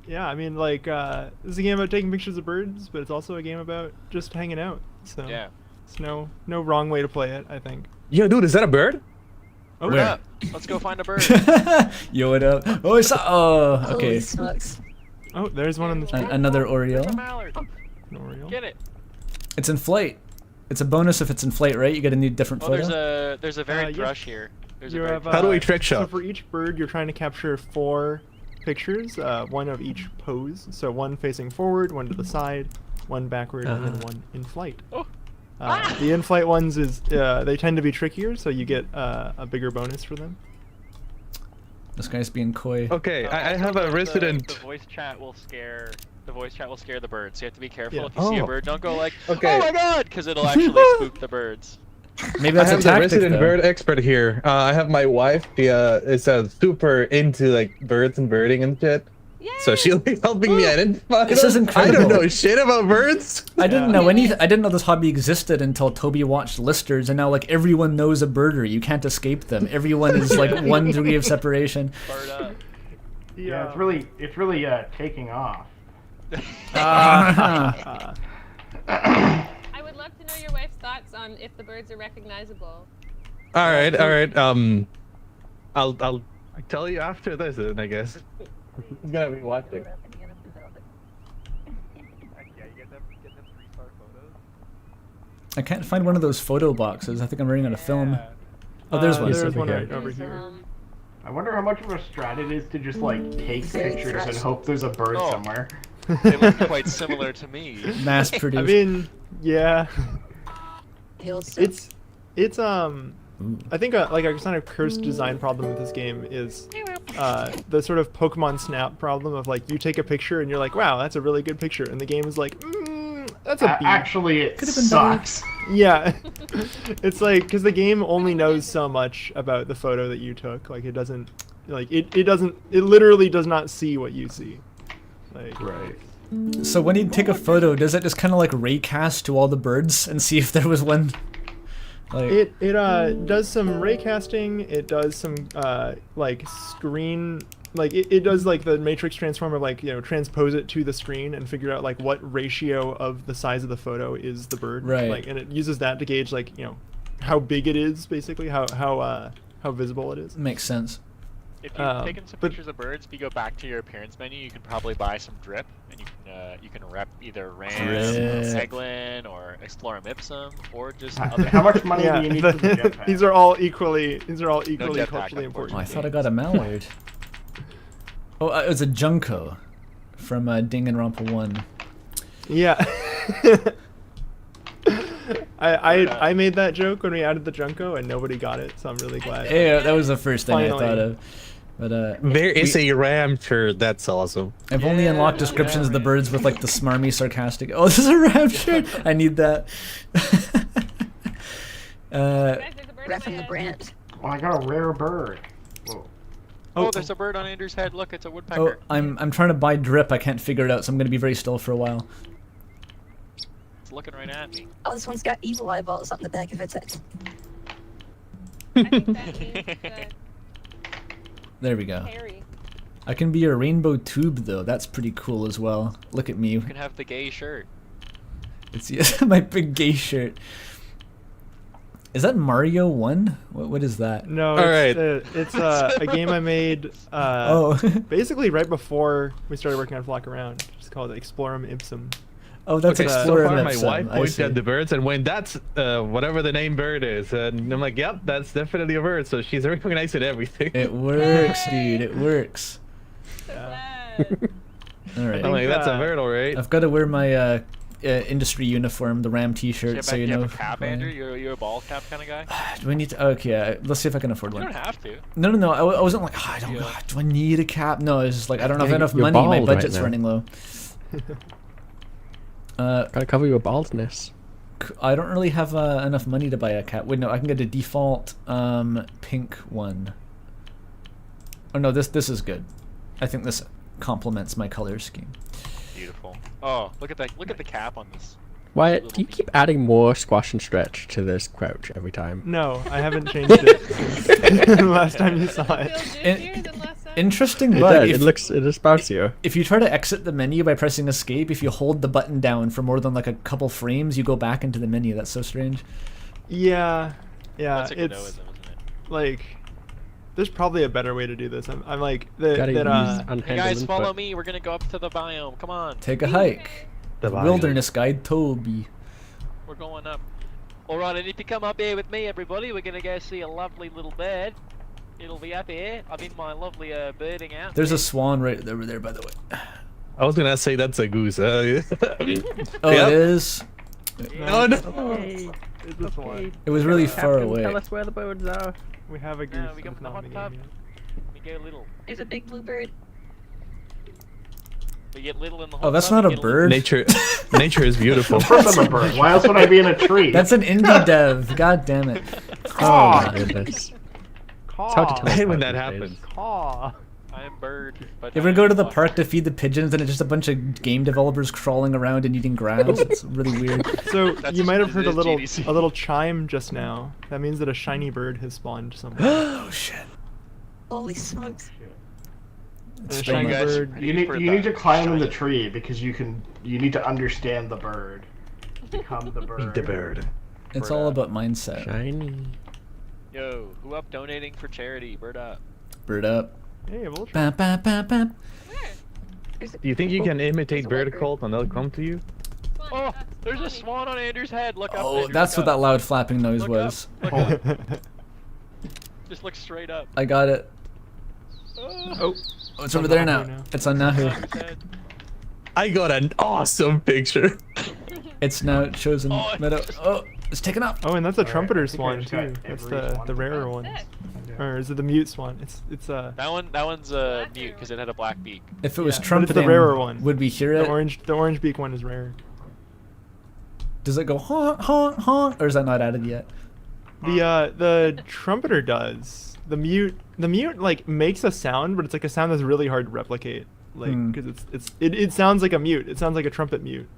yeah, I mean, like, this is a game about taking pictures of birds, but it's also a game about just hanging out. So, Yeah. It's no wrong way to play it, I think. Yo, dude, is that a bird? Oh, Bird Where? up. Let's go find a bird. Yo, what up? Oh, it's oh, Holy okay. smokes. oh, there's one on the screen. Another There's a Oriole. mallard. An Oriole. Get it. It's in flight. It's a bonus if it's in flight, right? You get a new different Oh, photo. there's a varied yes. brush here. There's a You varied have, How do we trick So shot? for each bird, you're trying to capture 4 pictures, one of each pose. So one facing forward, one to the side, one backward, and then one in flight. Oh. The in-flight ones is they tend to be trickier, so you get a bigger bonus for them. This guy's being coy. Okay, I Also, have a the resident. voice chat will scare the birds. So you have to be careful. Yeah. If you see a Oh. bird, don't go like, Okay. "Oh my god," because it'll actually spook the birds. Maybe I that's have a the tactic, resident though. bird expert here. I have my wife. She is super into like birds and birding and shit. So she'll be helping me identify This them. is I incredible. don't know shit about birds. I didn't know I didn't know this hobby existed until Toby watched Listers, and now like everyone knows a birder. You can't escape them. Everyone is like 1 degree of separation. Bird up. Yeah, it's really taking off. Ah. I would love to know your wife's thoughts on if the birds are recognizable. All right. I'll tell you after this, then I guess. He's gonna be watching. I can't find one of those photo boxes. I think I'm running out of film. Oh, there's one. There's over one here. right over There's, here. I wonder how much of a strat it is to just like take pictures and hope there's a bird Oh. somewhere. They look quite similar to me. Mass I produced. mean, yeah. He'll still- It's I think like a kind of cursed design problem with this game is the sort of Pokemon Snap problem of like you take a picture and you're like, wow, that's a really good picture, and the game is like, that's a B. Actually, it Could've been better. sucks. Yeah, it's like because the game only knows so much about the photo that you took. Like it doesn't, like it literally does not see what you see. Like Right. So when you take a photo, does it just kind of like raycast to all the birds and see if there was one? Like, it does some raycasting. It does some like screen. Like it does like the matrix transform of like transpose it to the screen and figure out like what ratio of the size of the photo is the bird. Right. Like and it uses that to gauge like how big it is, basically how visible it is. makes sense. If you've taken some but- pictures of birds, if you go back to your appearance menu, you can probably buy some drip, and you can rep either RAM, Drip. Peglin, or Explorum Ipsum, or just How other. how much money Yeah, do you need for the jetpack? these are all equally jetpack, culturally important. Oh, I thought I got a mallard. Oh, it was a Junko from Danganronpa 1. Yeah. I made that joke when we added the Junko and nobody got it, so I'm really glad. Yeah, that was the first thing I Finally. thought of. But There is a ram shirt. That's awesome. I've only unlocked descriptions of the birds with like the smarmy, sarcastic. Oh, this is a ram shirt. I need that. Guys, there's a bird on Ref my in the head. branch. Oh, I got a rare bird. Whoa. Oh, there's a bird on Andrew's head. Look, it's a oh, woodpecker. I'm trying to buy drip. I can't figure it out, so I'm gonna be very still for a while. It's looking right at me. Oh, this one's got evil eyeballs on the back of its head. I think that is There we go. Harry. I can be a rainbow tube though. That's pretty cool as well. Look at me. You can have the gay shirt. It's my big gay shirt. Is that Mario 1? What is that? No, All it's a game I made Oh. basically right before we started working on Flock Around. It's called Explorum Ipsum. Oh, that's Okay, so Explorer far my Ipsum, wife I points see. at the birds, and when that's whatever the name bird is, and I'm like, yep, that's definitely a bird. So she's recognizing everything. It works, dude. It works. So glad. All right. I'm like, that's a uh, bird, all right. I've got to wear my industry uniform, the Ram T-shirt, so do you you know. have a cap, who I am. Andrew? You're a ball cap kind of guy? Do I need to? Okay, let's see if I can afford You one. don't have to. No. I wasn't like, I don't. Yeah. Do I need a cap? No, it's just like I don't have Yeah, enough you're money. My bald right budget's now. running low. Gotta cover your baldness. I don't really have enough money to buy a cap. Wait, no, I can get a default pink one. Oh no, this is good. I think this complements my color scheme. Beautiful. Oh, look at that! Look at the cap on this. Wyatt, do you keep adding more squash and stretch to this crouch every time? No, I haven't changed it since the last time you saw Feels it. juicier than last time. Interesting It bug. does. It looks. It is bouncier. If you try to exit the menu by pressing escape, if you hold the button down for more than like a couple frames, you go back into the menu. That's so strange. Yeah, That's a it's Godot-ism, isn't it? like there's probably a better way to do this. I'm like Gotta that. use Hey unhandled guys, follow input. me. We're gonna go up to the biome. Come on. Take a hike. The Wilderness guide Toby. We're going up. Alright, and if you come up here with me, everybody, we're gonna go see a lovely little bird. It'll be up here. I'm in my lovely birding out. There's a swan right over there, by the way. I was gonna say that's a goose. Oh, Yep. it is. Oh no. It's this one. It was really far Captain, away. Tell us where the birds are. We have a goose. No, we but go it's from the not in hot game tub. yet. We go little. There's a big blue bird. We get little in the hot Oh, that's tub, not we a get bird. Nature, nature is beautiful. Of course I'm a bird. Why else would I be in a tree? That's an indie dev. God damn it. Oh my goodness. It's hard to Caw. tell. I hate when apart that these days. happens. Caw. I am bird. But You ever I go am to the not park to bird. feed the pigeons and it's just a bunch of game developers crawling around and eating grass? It's really weird. So That's you might have it heard is a GDC. little chime just now. That means that a shiny bird has spawned somewhere. Oh shit. Holy smokes. It's a still shiny not- guys bird. ready You need for you need the to climb in the giant- tree because you need to understand the bird. Become the bird. The bird. It's Bird all up. about mindset. Shiny. Yo, who up donating for charity? Bird up. Bird up. Hey, we'll try. Bam, bam, bam, bam. Where? Do you think you can imitate There's a bird bird. cult and they'll come to you? Swan, Oh, there's a Swanee. swan on Andrew's head. Look up. Oh, Andrew, that's what look that loud flapping noise Look was. Up. Look up. Just look straight up. I got it. Oh, Oh, it's over there now. It's on Nahu. His head. I got an awesome picture. It's now chosen Oh, meadow. Oh, it's taken off. oh, and that's a Alright, I trumpeter think I swan just too. got That's every the swan. rarer Oh, one. sick. Or is it the mute swan? It's That one's mute because it had a black beak. If it was Yeah, but it's the trumpeting, rarer one. would we hear the it? orange beak one is rare. Does it go honk, honk, honk, or is that not added yet? The trumpeter does. The mute like makes a sound, but it's like a sound that's really hard to replicate. Like Hmm. because it sounds like a mute. It sounds like a trumpet mute.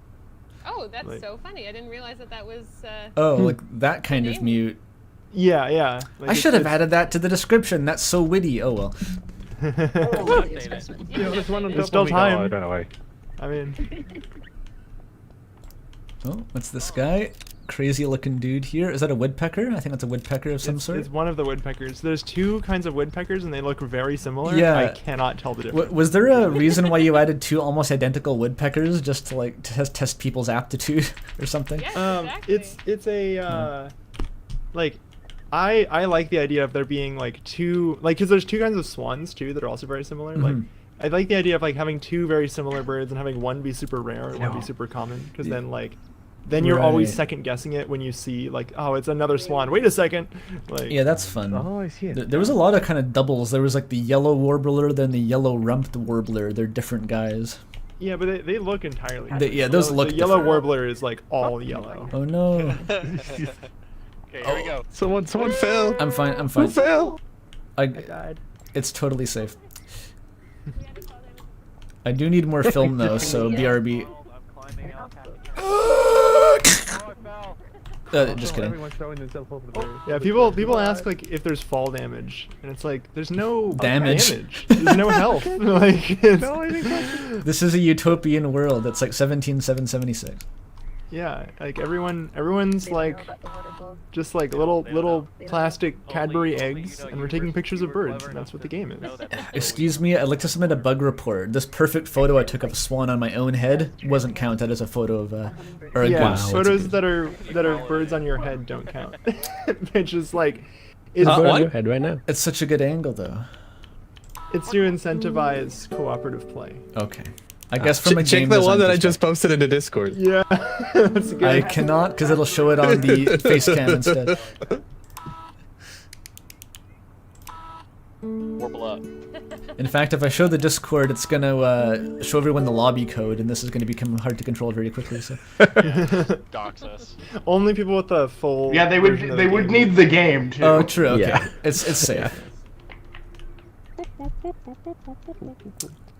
Oh, that's Like- so funny. I didn't realize that was. Oh, like that kind of name? mute. Yeah, yeah. Like I should have added that to the description. That's so witty. Oh well. Holy specimen. You know, there's one on There's top still of me. time. Oh, I don't know why. I mean, Oh, what's this guy? Crazy looking dude here. Is that a woodpecker? I think that's a woodpecker of some sort. it's one of the woodpeckers. There's two kinds of woodpeckers, and they look very similar. Yeah. I cannot tell the difference. Was there a reason why you added two almost identical woodpeckers just to like test people's aptitude or something? Yes, exactly. It's a like I like the idea of there being like two because there's two kinds of swans too that are also very similar. Like Mhm. I like the idea of like having two very similar birds and having one be super rare and one be super common because then you're always Right. second guessing it when you see like, oh, it's another swan. Wait a second. Like Yeah, that's fun. Oh, I see it. There was a lot of kind of doubles. There was like the yellow warbler, then the yellow rumped warbler. They're different guys. yeah, but they look entirely They- different. yeah, those The look yellow different. warbler is like all yellow. Oh no. Okay, here we go. Someone fell. I'm fine. I'm Who fine. fell? I, died. it's totally safe. I do need more film though, so BRB. I'm climbing El Capitan. Oh, I fell. Just kidding. Everyone's throwing themselves over the bird. Yeah, people ask like if there's fall damage, and it's like there's no Damage. There's no health. Like it's, No, I didn't catch it. This is a utopian world. It's like 17776. yeah, like everyone's They don't like know about the waterfall. just like They little don't know. plastic Cadbury Only eggs, you know and we're you're taking super pictures of birds, clever and that's enough what the to game is. know that that's Excuse me, I'd like to submit a bug report. This perfect photo I took of a swan on my own head wasn't counted as a photo of or a Yeah, goose. photos that are birds on your head don't count. It's just like it's Put it on what? your head right now. It's such a good angle though. it's to incentivize cooperative play. Okay. I guess from a Check game the design one that I perspective. just posted in the Discord. Yeah, that's good. I cannot because it'll show it on the face cam instead. Warble up. In fact, if I show the Discord, it's gonna show everyone the lobby code, and this is gonna become hard to control very quickly. So Dox us. Only people with the full. Yeah, they version of the would game. need the game too. oh, true. Okay, Yeah. it's safe.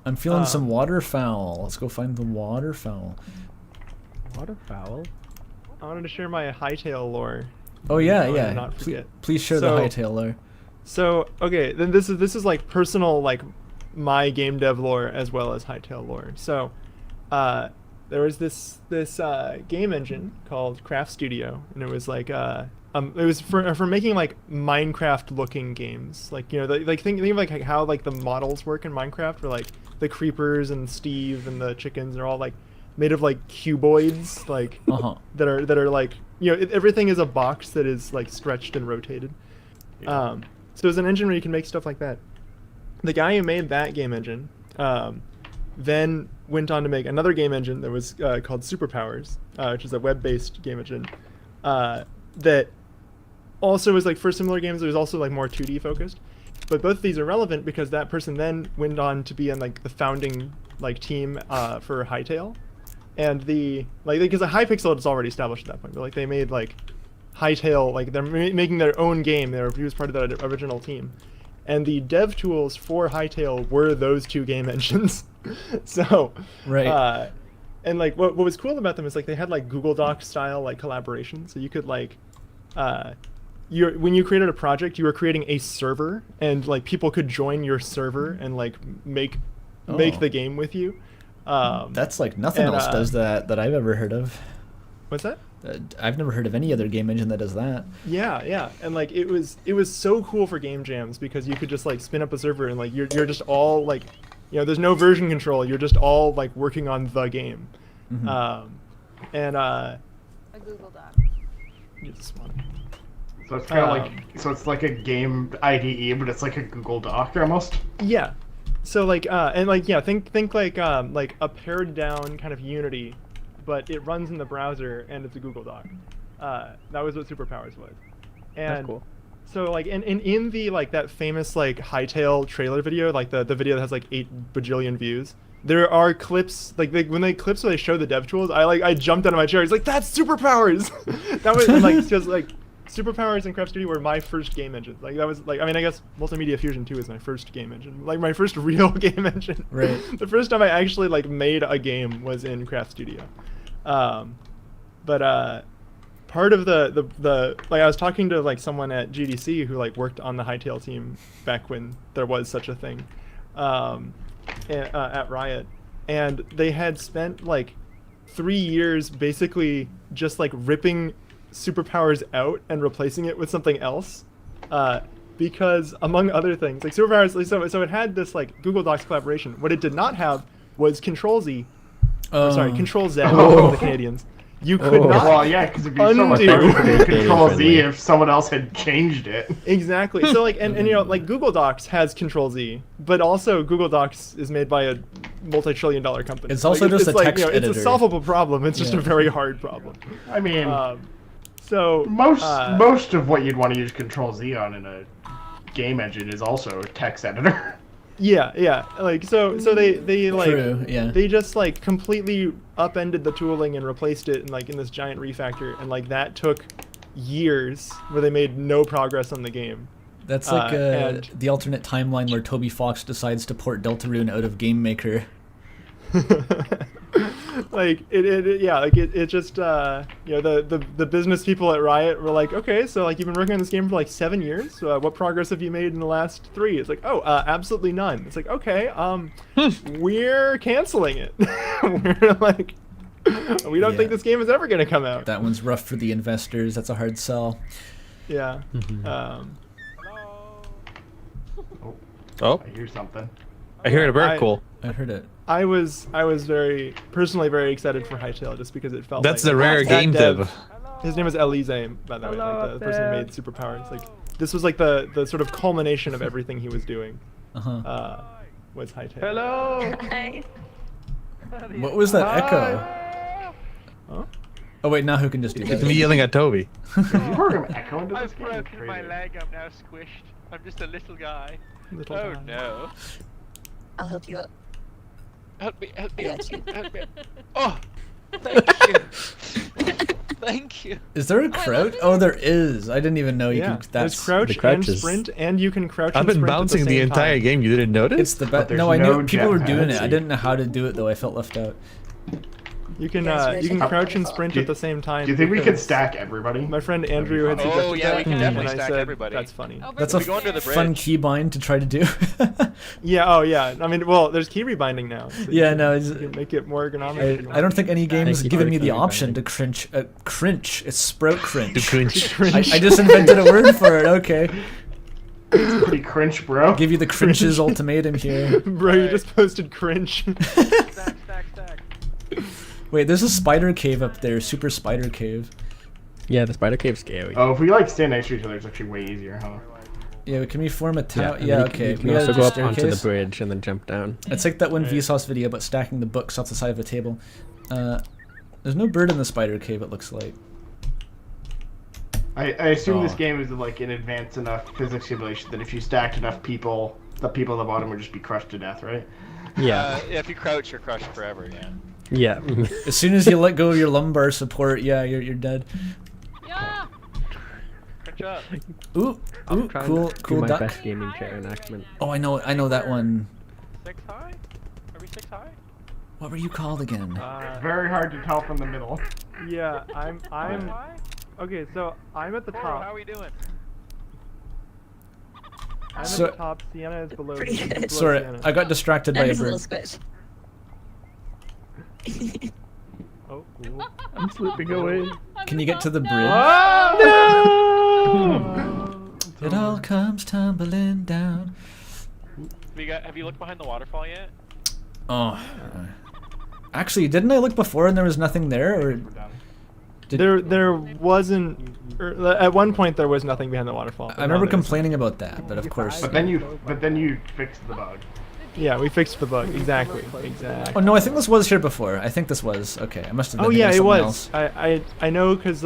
I'm feeling some waterfowl. Let's go find the waterfowl. Waterfowl. I wanted to share my hightail lore. Oh yeah, I wanted to yeah. not Please, forget. please share the So- hightail there. So okay, then this is like personal like my game dev lore as well as Hightail lore. So there was this game engine called Craft Studio, and it was like it was for making like Minecraft looking games. Like, you know, like think of like how like the models work in Minecraft, where like the creepers and Steve and the chickens are all like made of like cuboids, like that are like, you know, everything is a box that is like stretched and rotated. So it's an engine where you can make stuff like that. The guy who made that game engine then went on to make another game engine that was called Superpowers, which is a web-based game engine that also was like for similar games. It was also like more 2D focused. But both of these are relevant because that person then went on to be in like the founding like team for Hightail. And the like, because a Hypixel is already established at that point, but like they made like Hightail, like they're making their own game. He was part of that original team, and the dev tools for Hightail were those two game engines. So right, and like what was cool about them is like they had like Google Docs style like collaboration, so you could like when you created a project, you were creating a server, and like people could join your server and like make the game with you. That's like nothing else does that I've ever heard of. What's that? I've never heard of any other game engine that does that. Yeah, and like it was so cool for game jams because you could just like spin up a server and like you're just all like, you know, there's no version control. You're just all like working on the game, A Google Doc. You just want. So it's kind of like it's like a game IDE, but it's like a Google Doc almost. Yeah. So like and like yeah, think like a pared down kind of Unity, but it runs in the browser and it's a Google Doc. That was what Superpowers was. And That's cool. So like in the like that famous like Hightail trailer video, like the video that has like 8 bajillion views, there are clips like when they show the dev tools, I jumped out of my chair. It's like, that's Superpowers. That was like just like Superpowers and Craft Studio were my first game engine. Like that was like, I mean, I guess Multimedia Fusion 2 is my first game engine. Like my first real game engine. Right. The first time I actually like made a game was in Craft Studio. But part of the like I was talking to like someone at GDC who like worked on the Hightail team back when there was such a thing, at Riot, and they had spent like 3 years basically just like ripping Superpowers out and replacing it with something else, because among other things, like Superpowers, so it had this like Google Docs collaboration. What it did not have was Control Z, Control Z for the Canadians. You could not. Well, yeah, because it'd be so much harder to Control Z if someone else had changed it. Exactly. So like, and you know, like Google Docs has Control Z, but also Google Docs is made by a multi-trillion-dollar company. It's also just a text editor. It's a solvable problem. It's just a very hard problem. I mean, so most of what you'd want to use Control Z on in a game engine is also a text editor. Yeah. Like so they like True, yeah. they just like completely upended the tooling and replaced it in like in this giant refactor, and like that took years where they made no progress on the game. That's like the alternate timeline where Toby Fox decides to port Deltarune out of Game Maker. Like it just you know, the business people at Riot were like, okay, so like you've been working on this game for like 7 years, what progress have you made in the last 3? It's like, absolutely none. It's like, okay, we're canceling it. We're like, we don't think this game is ever gonna come out. That one's rough for the investors. That's a hard sell. Yeah. Oh, I hear something. I hear it a bird cool. I heard it. I was personally very excited for Hightail just because it felt That's like the rare game dev. His name is Elise, by the way, like the person who made Superpowers. Like this was like the sort of culmination of everything he was doing. Was Hightail. Hello. Hi. What was that echo? Huh? Oh wait, now who can just do It's that? me yelling at Toby. You heard him echo into this I've game? broken my leg, I'm now squished. I'm just a little guy. Little Oh guy. no. I'll help you up. Help me, help me, I got you. help me. Oh! Thank you. Thank you. Is there a crouch? Oh, there is. I didn't even know you Yeah, could. there's That's crouch the and crouches. sprint, and you can crouch. I've and been sprint bouncing at the the same entire time. game. You didn't notice? it's the But best. there's No, I no knew people were doing it. jetpacks. I didn't know how to do it though. I felt left out. You can Yes, you can Rachel. crouch and sprint Do you- at the same time. Do you think we could because stack everybody? My friend Andrew had Oh, suggested yeah, that, we can and definitely I stack said everybody. that's funny. Over That's the a go under the stairs. bridge. fun keybind to try to do. Yeah. Oh yeah. I mean, well, there's key rebinding now. So Yeah, you no, can, it's- you can make it more ergonomic. I don't think any game has you given for me the keybind. option to cringe. It's sprout cringe. Cringe. I just invented a word for it. Okay, Pretty cringe, bro. give you the cringes ultimatum here. Bro, you just posted cringe. Stack. Wait, there's a spider cave up there. Super spider cave. Yeah, the spider cave's scary. Oh, if we like stand next to each other, it's actually way easier, huh? Yeah, can we form a tower? and Yeah, then okay. You can We also got go a up onto the staircase. bridge and then jump down. It's like that one Vsauce video about stacking the books off the side of a table. There's no bird in the spider cave, it looks like. I assume this Oh. game is like an advanced enough physics simulation that if you stacked enough people, the people at the bottom would just be crushed to death, right? Yeah. If you crouch, you're crushed forever. Yeah. Yeah. As soon as you let go of your lumbar support, yeah, you're dead. Yeah. Cringe up. Ooh, I'm trying cool, to do cool my duck. best gaming chair enactment. Oh, I know that one. 6 high? Are we 6 high? What were you called again? Very hard to tell from the middle. Yeah, I'm High? okay. So I'm at the Corru, top. how are we doing? I'm So- at the top. Sienna is below. Pretty below good. Sorry, Sienna. I got distracted by a That is a little bird. squish. Oh, cool. I'm slipping away. Can you get to the bridge? Oh, It all comes tumbling down. Have you looked behind the waterfall yet? Oh. Actually, didn't I look before and there was nothing there? Or There wasn't. At one point, there was nothing behind the waterfall. but I remember now there is. complaining about that, but of course. But then you fixed the bug. Yeah, we fixed the bug. Exactly. Oh no, I think this was here before. I think this was. Okay, I must have been Oh thinking yeah, of it something was. else. I know because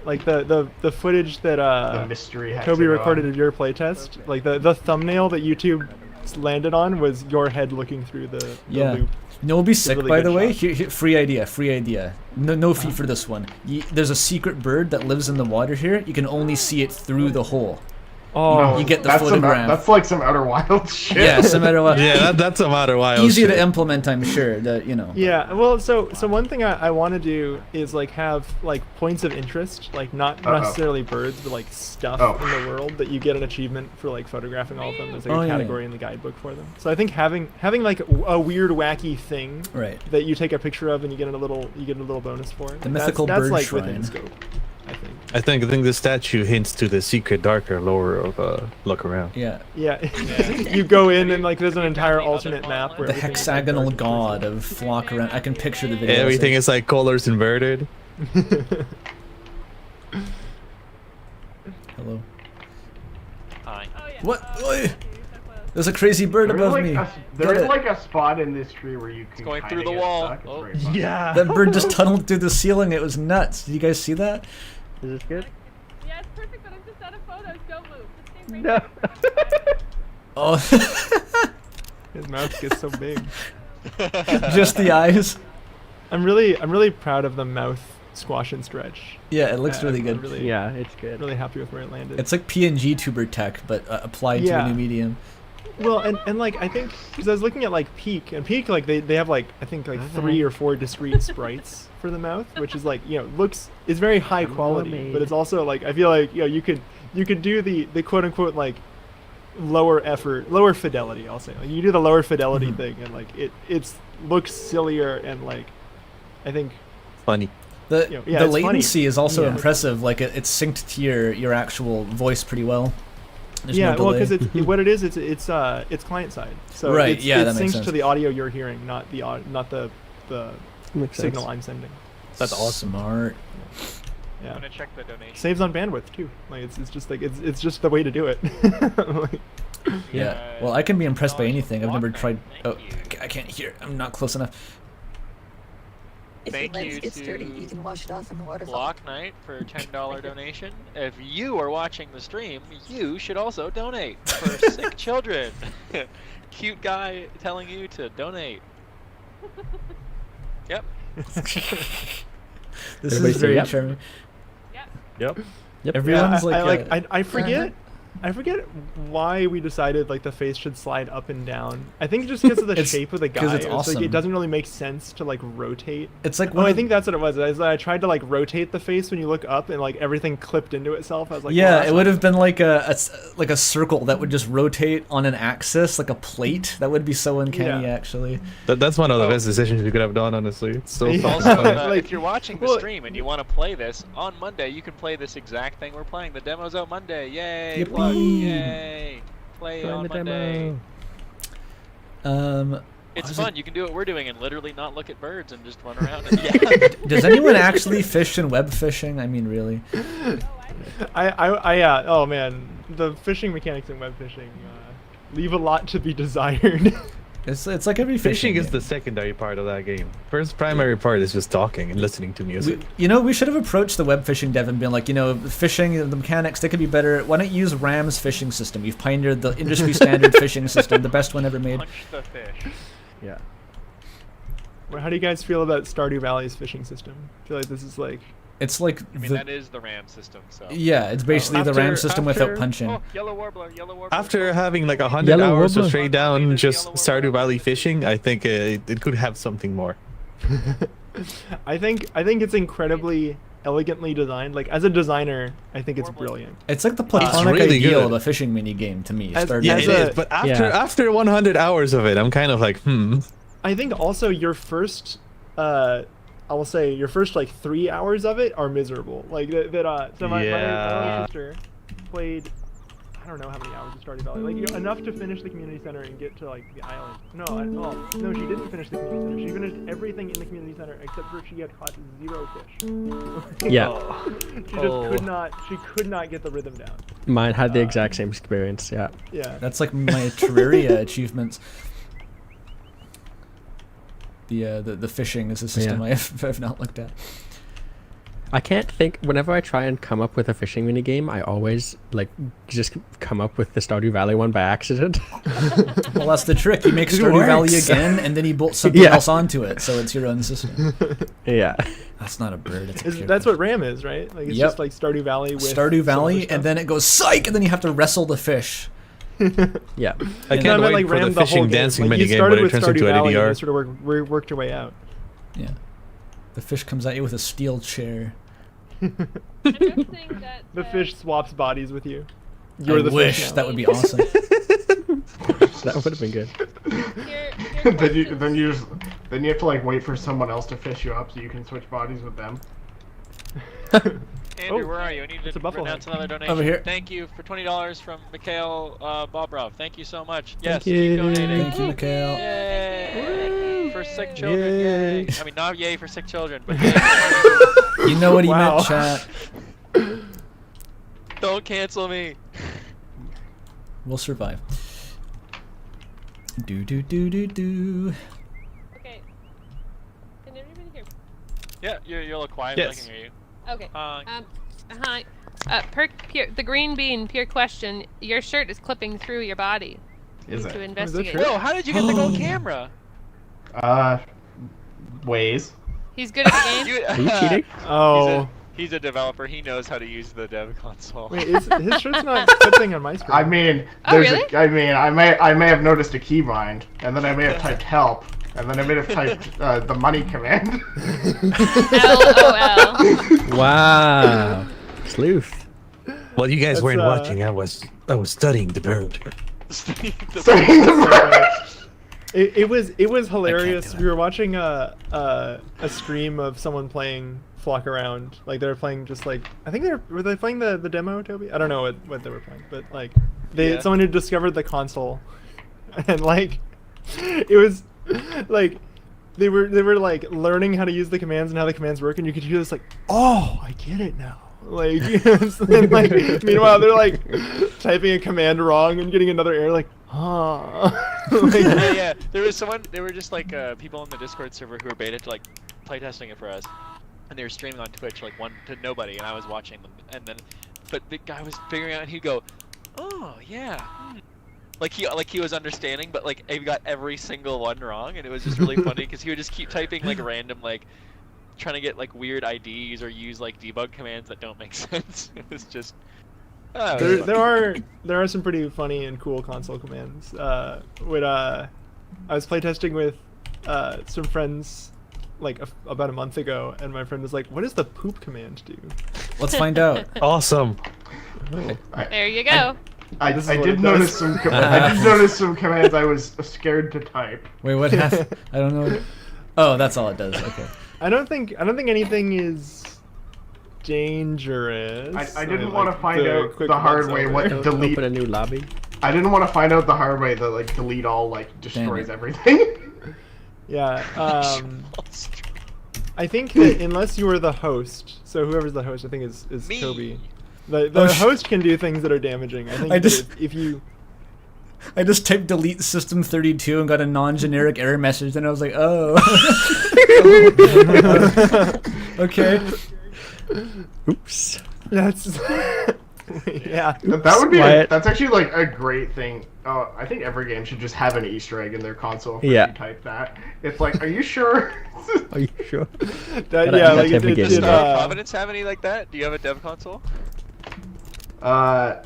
like the footage that The mystery Toby hexagon. recorded of your playtest, like the thumbnail that YouTube landed on was your head looking through the Yeah. loop. You know, it'll be sick, really by good the way. shot. Here, free idea. No fee for this one. There's a secret bird that lives in the water here. You can only see it through the hole. Oh, You get the That's photograph. That's like some Outer Wild shit. Yeah, no matter what. Yeah, that's a matter wild. Easy shit. to implement, I'm sure. That you know. yeah. Well, so one thing I want to do is like have like points of interest, like not necessarily birds, but like stuff Oh. in the world that you get an achievement for like photographing all of them. There's like Oh, a yeah. category in the guidebook for them. So I think having like a weird wacky thing Right. that you take a picture of and you get a little bonus for. The mythical that's bird like shrine. within scope, I think. I think the statue hints to the secret darker lore of look around. Yeah. Yeah, you go in and like there's an entire Definitely alternate other map where The everything is, like, hexagonal dark and god of flock around. I can picture the video. Everything is like colors inverted. Hello. Hi. Oh yeah. What? Oh, Oi! you're so close. There's a crazy bird There is above like me. there Get is it. like a spot in this tree where you can going kinda through the get wall. stuck. It's Oh. very fun. Yeah. That bird just tunneled through the ceiling. It was nuts. Did you guys see that? Is this good? Yeah, it's perfect, but I'm just out of photos. Don't move. Just stay right No. there. Oh, His mouth gets so big. just the eyes. I'm really proud of the mouth squash and stretch. Yeah, it looks really I'm good. Really, Yeah, it's good. really happy with where it landed. It's like PNG tuber tech, but applied to Yeah. a new medium. Well, and like I think because I was looking at like Peak, and Peak like they have like I think like 3 or 4 discrete sprites for the mouth, which is like is very high quality, but it's also like I feel like you could do the quote unquote like lower fidelity. I'll say like you do the lower fidelity thing, and like it looks sillier and like I think Funny. The You know, yeah, the it's funny. latency is also Yeah. impressive. Like it's synced to your actual voice pretty well. There's yeah, no well, delay. because what it is, it's client side, so Right, it's, yeah, it that makes syncs sense. to the audio you're hearing, not the Makes signal sense. I'm sending. That's awesome. Smart. I'm Yeah, gonna check the donation. saves on bandwidth too. Like it's just like it's just the way to do it. Like, Yeah. Well, I can be impressed by $10 anything. I've never block tried. night. Oh, Thank you. I can't hear. I'm not close enough. If Thank your lens you gets dirty, to you can wash it off in the waterfall. Block Night for a $10 donation. If you are watching the stream, you should also donate for sick children. Cute guy telling you to donate. Yep. This Everybody is say very yep. charming. Yep. Yep. Everyone's yeah, like, I forget. I forget why we decided like the face should slide up and down. I think just because of the shape of the guy. it's awesome. Like, it doesn't really make sense to like rotate. It's like I think that's what it was. I tried to like rotate the face when you look up, and like everything clipped into itself. I was like, yeah, well, it would have been like a circle that would just rotate on an axis, like a plate. That would be so uncanny, actually. That's one of the best decisions you could have done, honestly. It's so Also, funny. Like, if you're watching the stream and you want to play this on Monday, you can play this exact thing we're playing. The demo's out Monday. Yay! Yippee. Plug, yay! Play Join on the Monday. demo. It's fun. You can do what we're doing and literally not look at birds and just run around. And, Does anyone actually fish in web fishing? I mean, really? yeah. Oh man, the fishing mechanics in web fishing leave a lot to be desired. It's like every Fishing is game. the secondary part of that game. First primary part is just talking and listening to music. We should have approached the web fishing dev and been like, fishing, the mechanics, they could be better. Why don't you use Ram's fishing system? You've pioneered the industry standard fishing system, the best one ever made. punch the fish. Yeah. How do you guys feel about Stardew Valley's fishing system? I feel like this is like... It's like I mean, that is the RAM system. So. Yeah, it's basically the RAM system without punching. Oh, yellow warbler, yellow warbler. After having like 100 Yellow hours of warbler. straight down just Stardew Valley fishing, I think it could have something more. I think it's incredibly elegantly designed. Like, as a designer, I think it's brilliant. It's like the platonic really ideal good. of a fishing mini game to me. As- Stardew Yeah, as Valley. it a- is. But after 100 hours of it, I'm kind of like, I think also your first, I will say, your first like 3 hours of it are miserable. Like so my Yeah. sister played, I don't know how many hours of Stardew Valley. Like enough to finish the community center and get to like the island. No, she didn't finish the community center. She finished everything in the community center except for she had caught 0 fish. Yeah. She just could not get the rhythm down. Mine had the exact same experience. Yeah. Yeah. That's like my Terraria achievements. The fishing is a system Yeah. I've not looked at. I can't think. Whenever I try and come up with a fishing mini game, I always like just come up with the Stardew Valley one by accident. Well, that's the trick. You make It Stardew Valley works. again, and then you bolt something Yeah. else onto it, so it's your own system. Yeah. That's not a bird. It's a That's what RAM is, right? Like it's Yep. just like Stardew Valley with Stardew some Valley, other stuff. and then it goes psych, and then you have to wrestle the fish. Yeah. I No, can't meant, wait like, for RAM the the whole fishing game. dancing Like, you minigame started when it with turns Stardew into an Valley and ADR. you sort of worked your way out. Yeah. The fish comes at you with a steel chair. I'm noticing that The fish swaps bodies with you. You're I the wish fish now. that would be awesome. That would have been good. then you have to like wait for someone else to fish you up so you can switch bodies with them. Andrew, where are you? I need it's a to buffalo announce head. another donation. Over here. Thank you for $20 from Mikhail Bobrov. Thank you so much. Yes, you. keep donating. Thank you, Mikhail. Yay! For sick children, yay! I mean, not yay for sick children, but yay. You know what he Wow. meant, chat. Don't cancel me. We'll survive. Do do do do do. Okay. Can everybody hear me? Yeah, you're a little quiet, Yes. but I can hear you. Okay. Hi. Hi. The green bean, PureQuestion, your shirt is clipping through your body. Is To it? investigate. true? Whoa, how did you get the gold camera? Ways. He's good at the game. Are you cheating? Oh. He's a developer. He knows how to use the dev console. Wait, his shirt's not clipping on my screen. I mean, Oh, really? I may have noticed a keybind, and then I may have typed help, and then I may have typed the money command. LOL. Wow. Sleuth. While you guys That's, weren't watching, I was studying the bird. It was hilarious. do We were watching a stream of someone playing Flock Around. Like they were playing just like I think were they playing the demo, Toby? I don't know what they were playing, but like someone who discovered the console, and like it was like they were like learning how to use the commands and how the commands work, and you could hear this like, oh, I get it now. Like, and, like meanwhile they're like typing a command wrong and getting another error like, like, yeah. There was someone. They were just like people on the Discord server who were beta to like playtesting it for us, and they were streaming on Twitch like one to nobody, and I was watching them. And then, but the guy was figuring out, and he'd go, "Oh yeah." Like he was understanding, but like he got every single one wrong, and it was just really funny because he would just keep typing like random like trying to get like weird IDs or use like debug commands that don't make sense. It was just Oh, there are some pretty funny and cool console commands. When I was playtesting with some friends like about a month ago, and my friend was like, "What does the poop command do?" Let's find out. Awesome. There you go. I This is what did it notice does. some. I did notice some commands I was scared to type. Wait, what happened? I don't know. Oh, that's all it does. Okay. I don't think anything is dangerous. I didn't mean, want like, to find out quick the hard once way over. what delete. Open a new lobby. I didn't want to find out the hard way that like delete all like destroys everything. Yeah. I think that unless you are the host, so whoever's the host, I think is Me. Toby. The Oh, host can do things that are damaging. I think I that just- if you I just typed delete system32 and got a non-generic error message, and I was like, oh. Okay. Oops. that's yeah. That would be. Wyatt. That's actually like a great thing. I think every game should just have an Easter egg in their console. If Yeah. you type that. It's like, are you sure? Are you sure? That, I yeah, think like that's every it game did, now. Providence have any like that? Do you have a dev console?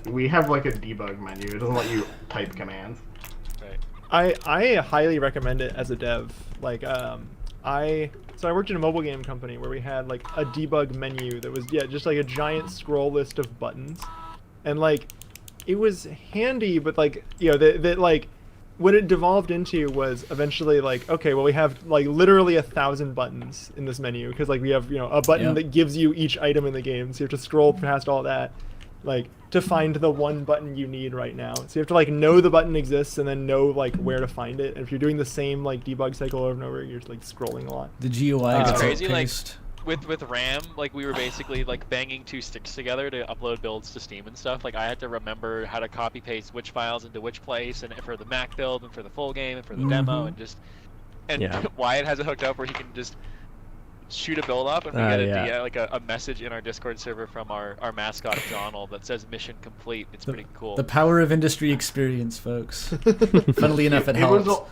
We have like a debug menu. It doesn't let you type commands. Right. I highly recommend it as a dev. Like I worked in a mobile game company where we had like a debug menu that was just like a giant scroll list of buttons, and like it was handy, but like that like what it devolved into was eventually like, okay, well we have like literally 1,000 buttons in this menu because like we have a button Yeah. that gives you each item in the game, so you have to scroll past all that. Like to find the one button you need right now, so you have to like know the button exists and then know like where to find it. And if you're doing the same like debug cycle over and over, you're like scrolling a lot. The GUI It's gets crazy, like- outpaced. With RAM, like we were basically like banging two sticks together to upload builds to Steam and stuff. Like I had to remember how to copy paste which files into which place, and for the Mac build, and for the full game, and for the demo, and Yeah. Wyatt has it hooked up where he can just shoot a build up, and we get a message in our Discord server from our mascot Donald that says mission complete. It's pretty cool. The power of industry experience, folks. Funnily enough, it It helps.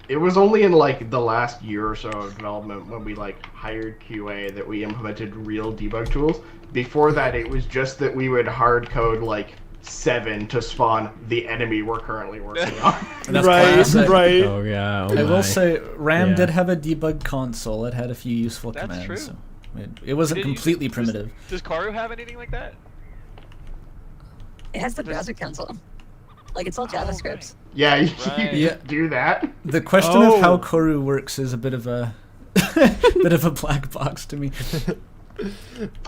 it was only in like the last year or so of development when we like hired QA that we implemented real debug tools. Before that, it was just that we would hard code like 7 to spawn the enemy we're currently working on. And that's right, classic. right. Oh yeah. Oh I my. will say, RAM Yeah. did have a debug console. It had a few useful That's commands. true. So it wasn't Did you- completely primitive. Does Corru have anything like that? It has the browser console. Like it's all JavaScript. Yeah, you Right. Yeah. do that. The question of how Oh. Corru works is a bit of a black box to me.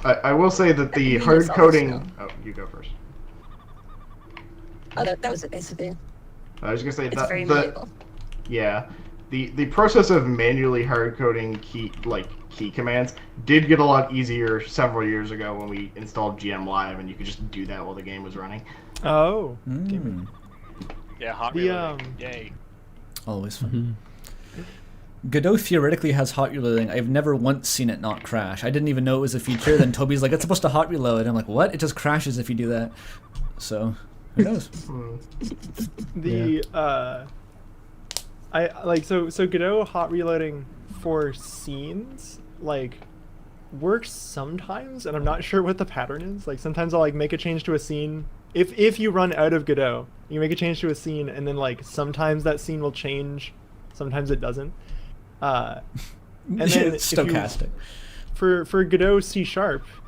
I will say that the mean, hard it's coding. also- Oh, you go first. Oh, that was it basically. I was gonna say It's that very malleable. yeah, the process of manually hard coding key commands did get a lot easier several years ago when we installed GM Live, and you could just do that while the game was running. Oh. Mm, Yeah, hot The, reloading. Yay. always fun. Godot theoretically has hot reloading. I've never once seen it not crash. I didn't even know it was a feature. Then Toby's like, "It's supposed to hot reload." I'm like, "What? It just crashes if you do that." So who knows? The I like so Godot hot reloading for scenes like works sometimes, and I'm not sure what the pattern is. Like sometimes I'll like make a change to a scene. If you run out of Godot, you make a change to a scene, and then like sometimes that scene will change, sometimes it doesn't. And then It's if you- stochastic. For Godot C#,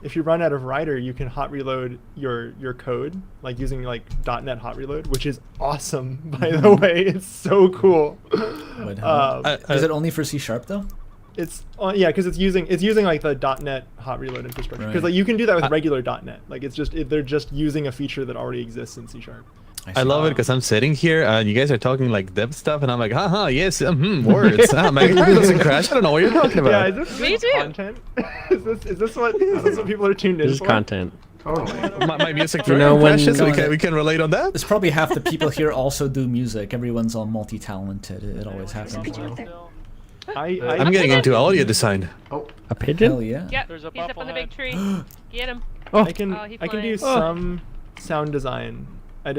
if you run out of writer, you can hot reload your code, like using like .NET hot reload, which is awesome. By the way, it's so cool. Wait, how- is it only for C# though? It's yeah, because it's using like the .NET hot reload infrastructure. Because Right. like you can do that with regular .NET. Like it's just they're just using a feature that already exists in C#. I love it because I'm sitting here and you guys are talking like dev stuff, and I'm like, haha, yes, words. My computer doesn't crash. I don't know what you're talking Yeah, about. is this Me good too. content? is this what people are tuned in This is for? content. Totally. My music You know, when- crashes. We can relate on that. It's probably half the people here also do music. Everyone's all multi-talented. It always happens. Pigeon up there. I'm getting into audio design. A pigeon? Hell yeah. Yep, There's a he's up on the big tree. Get him. Oh. I can Oh, he I can do flying. some sound design. I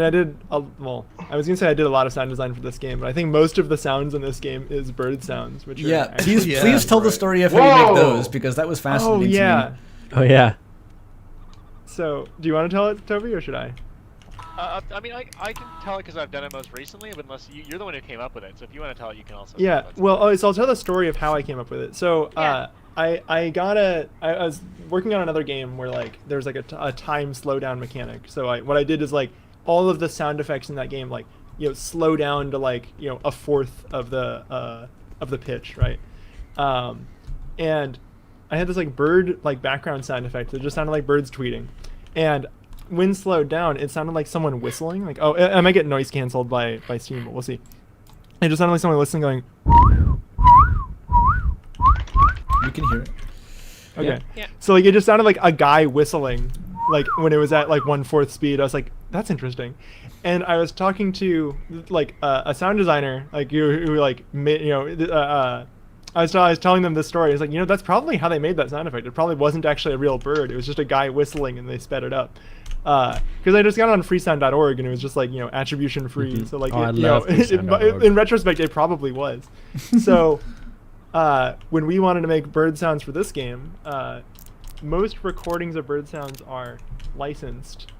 was gonna say I did a lot of sound design for this game, but I think most of the sounds in this game is bird sounds, which are Yeah, actually please, Yeah. please tell the story of how you Whoa! make those, because that was fascinating Oh yeah. to me. Oh yeah. So, do you want to tell it, Toby, or should I? I mean, I can tell it because I've done it most recently, but unless you're the one who came up with it, so if you want to tell it, you can also. Yeah. tell it. Well, so I'll tell the story of how I came up with it. So, Yeah. I was working on another game where like there's like a time slowdown mechanic. So what I did is like all of the sound effects in that game like slow down to like a fourth of the pitch, right? And I had this like bird like background sound effect that just sounded like birds tweeting, and when slowed down, it sounded like someone whistling. Like, oh, I might get noise canceled by Steam, but we'll see. It just sounded like someone whistling, going. You can hear it. Okay. Yeah. So like it just sounded like a guy whistling, like when it was at like 1/4 speed. I was like, that's interesting. And I was talking to like a sound designer, like who like I was telling them this story. It's like, that's probably how they made that sound effect. It probably wasn't actually a real bird. It was just a guy whistling, and they sped it up. Because I just got on freesound.org, and it was just like attribution free. So like I love freesound.org. in retrospect, it probably was. So when we wanted to make bird sounds for this game, most recordings of bird sounds are licensed,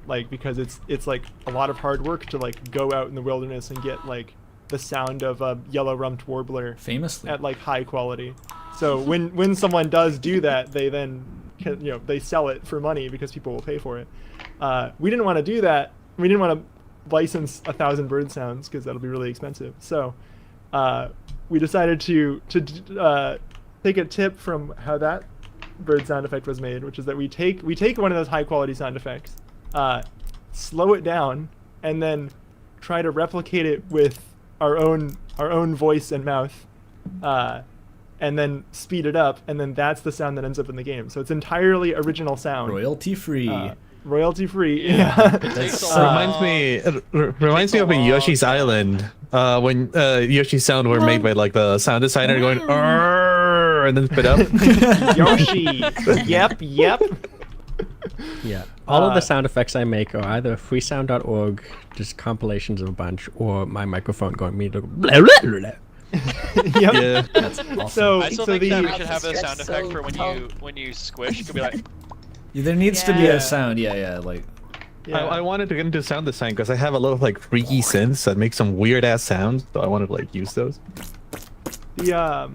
like because it's like a lot of hard work to like go out in the wilderness and get like the sound of a yellow-rumped warbler Famously. at like high quality. So when someone does do that, they then they sell it for money because people will pay for it. We didn't want to do that. We didn't want to license 1,000 bird sounds because that'll be really expensive. So we decided to take a tip from how that bird sound effect was made, which is that we take one of those high quality sound effects, slow it down, and then try to replicate it with our own voice and mouth, and then speed it up, and then that's the sound that ends up in the game. So it's entirely original sound, Royalty free. royalty free. Yeah. Reminds me of in Yoshi's Island, when Yoshi's sound were made by like the sound designer going "Arr," and then spit up. Yoshi. Yep. Yeah. All of the sound effects I make are either freesound.org, just compilations of a bunch, or my microphone going me to blah, blah, blah. Yep. Yeah. That's awesome. So I still so think that we the should have a That's sound effect so for when you squish. It could be like. There needs to be Yeah. a sound. Yeah, like. yeah. I wanted to get into sound design because I have a lot of like freaky synths that make some weird ass sounds, so I wanted to like use those. So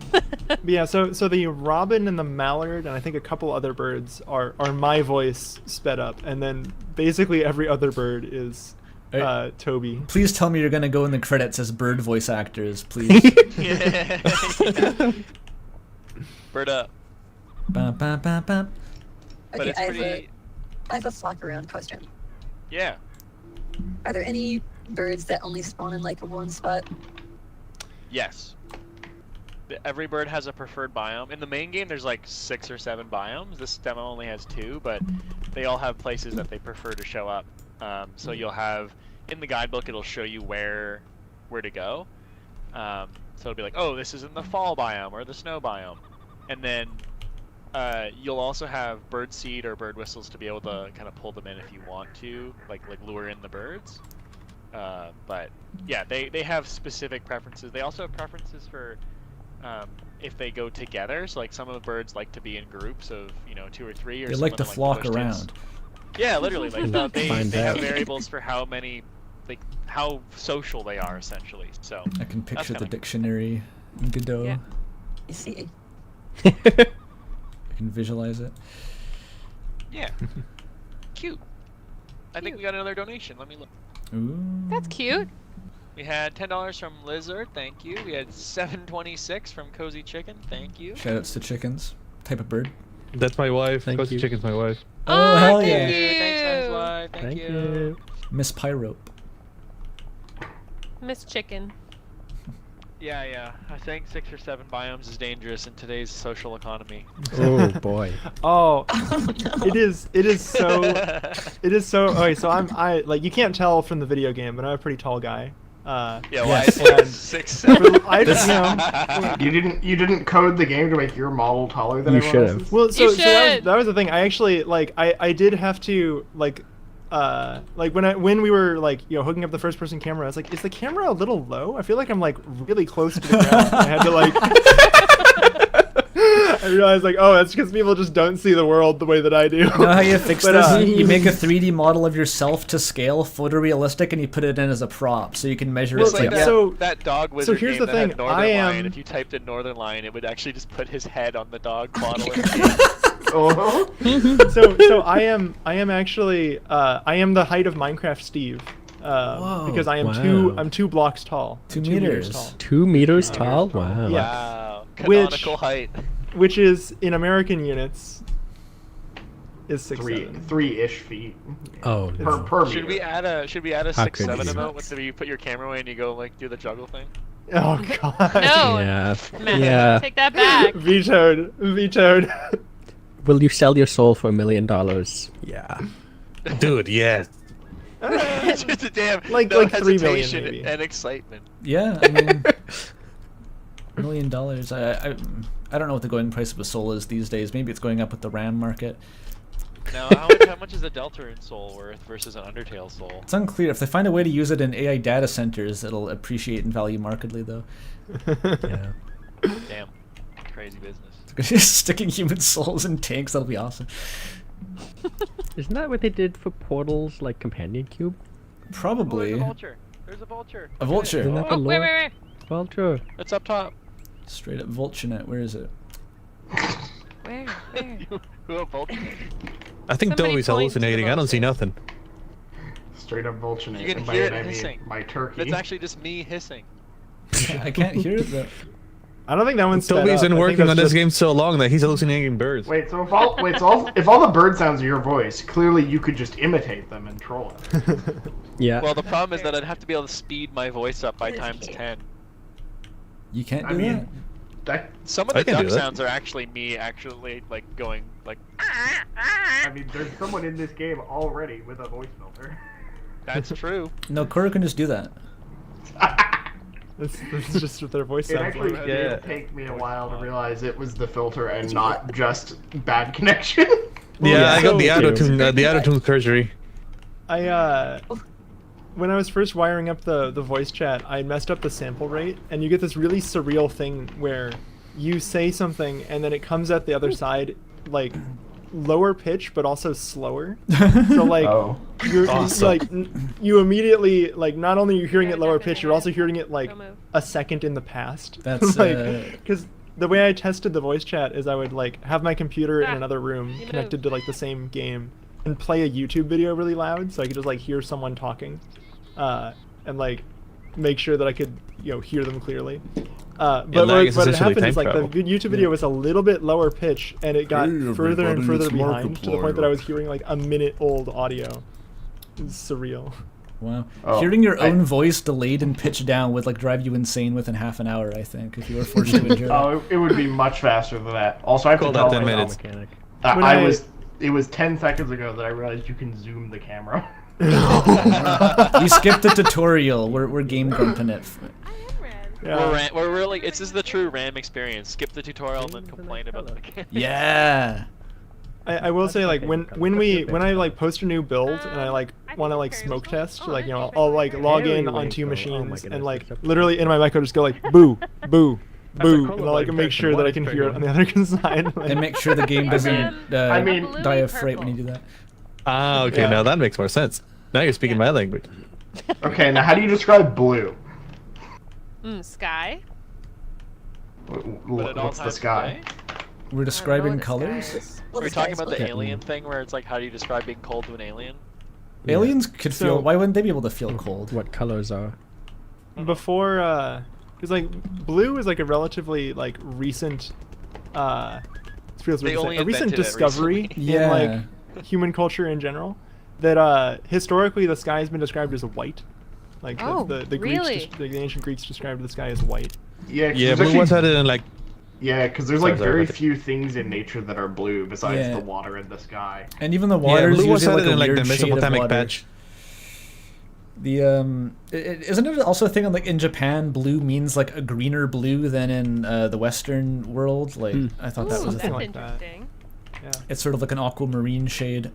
the robin and the mallard and I think a couple other birds are my voice sped up, and then basically every other bird is Toby. Please tell me you're gonna go in the credits as bird voice actors, please. Bird up. Bum, bum, bum, bum. But Okay, it's I pretty. have a flock around question. Yeah. Are there any birds that only spawn in like one spot? Yes. Every bird has a preferred biome. In the main game, there's like 6 or 7 biomes. This demo only has 2, but they all have places that they prefer to show up. So you'll have in the guidebook, it'll show you where to go. So it'll be like, oh, this is in the fall biome or the snow biome, and then you'll also have bird seed or bird whistles to be able to kind of pull them in if you want to, like lure in the birds. But yeah, they have specific preferences. They also have preferences for if they go together. So like some of the birds like to be in groups of 2 or 3. Or They some like of to them flock push to- around. Yeah, literally. Like they Find have out. variables for how many, like how social they are essentially. So I can picture the kinda- dictionary in Godot. Yeah. I see. I can visualize it. yeah, cute. I think we got another donation. Let me look. Ooh. That's cute. We had $10 from Lizard, thank you. We had $7.26 from Cozy Chicken, thank you. Shoutouts to chickens. Type of bird. That's my wife. Thank Cozy you. Chicken's my wife. Oh, hell thank yeah. you. Thanks, Henslife. Thank you. Miss Pyrope. Miss Chicken. Yeah. I think 6 or 7 biomes is dangerous in today's social economy. Oh boy. Oh, Oh no. it is so okay. So I like you can't tell from the video game, but I'm a pretty tall guy. Yeah, Yes. why And 6, 7? You didn't code the game to make your model taller than You everyone should else's? have. Well, You so that should. was the thing. I actually I did have to like when we were like hooking up the first person camera, I was like, is the camera a little low? I feel like I'm like really close to the ground. I had to like I realized like, oh, that's because people just don't see the world the way that I do. You know how you fix But, this? You make a 3D model of yourself to scale, photorealistic, and you put it in as a prop, so you can measure Well, it. It's like Like, that, so- that dog wizard here's game the that had thing, Northern I Lion. am- If you typed in Northern Lion, it would actually just put his head on the dog model. Oh. So I am actually I am the height of Minecraft Steve. Because I am Wow. I'm 2 blocks tall. 2 I'm 2 meters. tall. 2 meters tall? Wow. Yeah. Wow. Which- Canonical height. Which is in American units is 6'7". 3-ish feet. Oh, Per, no. per Should we meter. add a How could 6'7" you? amount when you put your camera away and you go like do the juggle thing? Oh god. No. Yeah. Matt, Yeah. take that back. Vetoed. Vetoed. Will you sell your soul for $1 million? Yeah. Dude, yes. Just a damn Like- no like 3 million, hesitation maybe. and excitement. yeah, I mean, $1 million. I don't know what the going price of a soul is these days. Maybe it's going up with the RAM market. Now, how much is a Deltarune soul worth versus an Undertale soul? It's unclear. If they find a way to use it in AI data centers, it'll appreciate in value markedly, though. Yeah. Damn, crazy business. Sticking human souls in tanks, that'll be awesome. Isn't that what they did for Portal's like companion cube? Oh, there's Probably. a vulture. There's a vulture. A vulture. Isn't that the Oh, wait, lore? wait, Vulture. It's up top. Straight up Vulturenet. Where is it? wait. Where? Who a vulture? I think Somebody Toby's point to the hallucinating. I don't see vulture. nothing. Straight up vulture. You can And by hear it, it I mean hissing. my turkey. It's actually just me hissing. I can't hear it though. I don't think that one's Toby's sped been up. I think working that's on this just- game so long that he's hallucinating birds. Wait, so if all the bird sounds are your voice, clearly you could just imitate them and troll it. Yeah. Well, the problem is that I'd have to be able to speed my voice up by times 10. You can't I do mean, that Some of I the can do duck that. sounds are actually me actually like going like. I mean, there's someone in this game already with a voice filter. That's true. that. No, Korra can just do that. That's just what their voice It sounds actually like. did take me a while to realize it was the filter and not just bad connection. Yeah, I got the so- auto-tune, the auto-tune surgery. When I was first wiring up the voice chat, I messed up the sample rate, and you get this really surreal thing where you say something and then it comes at the other side like lower pitch but also slower. So like Oh. you're Awesome. like you immediately like not only are you hearing it lower pitch, you're also hearing it like Go move. a second in the past. That's, like because the way I tested the voice chat is I would like have my computer in Ah, another room you connected moved. to like the same game and play a YouTube video really loud so I could just like hear someone talking, and like make sure that I could hear them clearly. But lag is what had essentially happened is time like the travel. YouTube video was a little bit lower pitch and it got Hey, further and everybody, further it's behind to the point that I Markiplier. was hearing like a minute old audio. It's surreal. Wow. Oh, Hearing your I- own voice delayed and pitched down would like drive you insane within half an hour, I think, if you were forced to endure that. Oh, it would be much faster than that. Also, I have Call to that tell 10 myself, minutes. Mechanic. When I- it was 10 seconds ago that I realized you can zoom the camera. You skipped the tutorial. We're game grumping it. I am red. Yeah. We're really. It's this is the true RAM experience. Skip the tutorial and then complain about the mechanics. Yeah. I will say like when I like post a new build and I like I think want to the like parents smoke will- test, oh, like that's I'll like very log Very in on wink, 2 though. Oh my machines goodness, and like that's so literally in my mic I'll just go like boo, boo, boo, call and I'll like it make like sure person, that I what can is hear it on the other side. And make sure the game doesn't I mean- die of fright when you do that. Ah, okay, Yeah. now that makes more sense. Now you're speaking my language. Okay, now how do you describe blue? Sky. But at all What's the times sky? of day? We're describing what the sky colors. is. Well, We're the talking sky's about the blue. alien thing where it's like, how do you describe being cold to an alien? Aliens could So- feel. Why wouldn't they be able to feel cold? What colors are? Before because like blue is like a relatively like recent it feels They weird to say, only a recent invented it discovery recently. in Yeah. like human culture in general that historically the sky has been described as white. Like Oh, the really? Greeks, the ancient Greeks described the sky as white. Yeah, 'cause Yeah, there's blue actually- was added in like Yeah, because there's Sorry, like sorry, very okay. few things in nature that are blue besides Yeah. the water and the sky. And even the yeah, water is blue was usually added like a in like the weird shade of Mesopotamic water. patch. The isn't it also a thing on like in Japan, blue means like a greener blue than in the Western world? Like I thought that Ooh, was a that's thing. like that. interesting. Yeah. It's sort of like an aquamarine shade.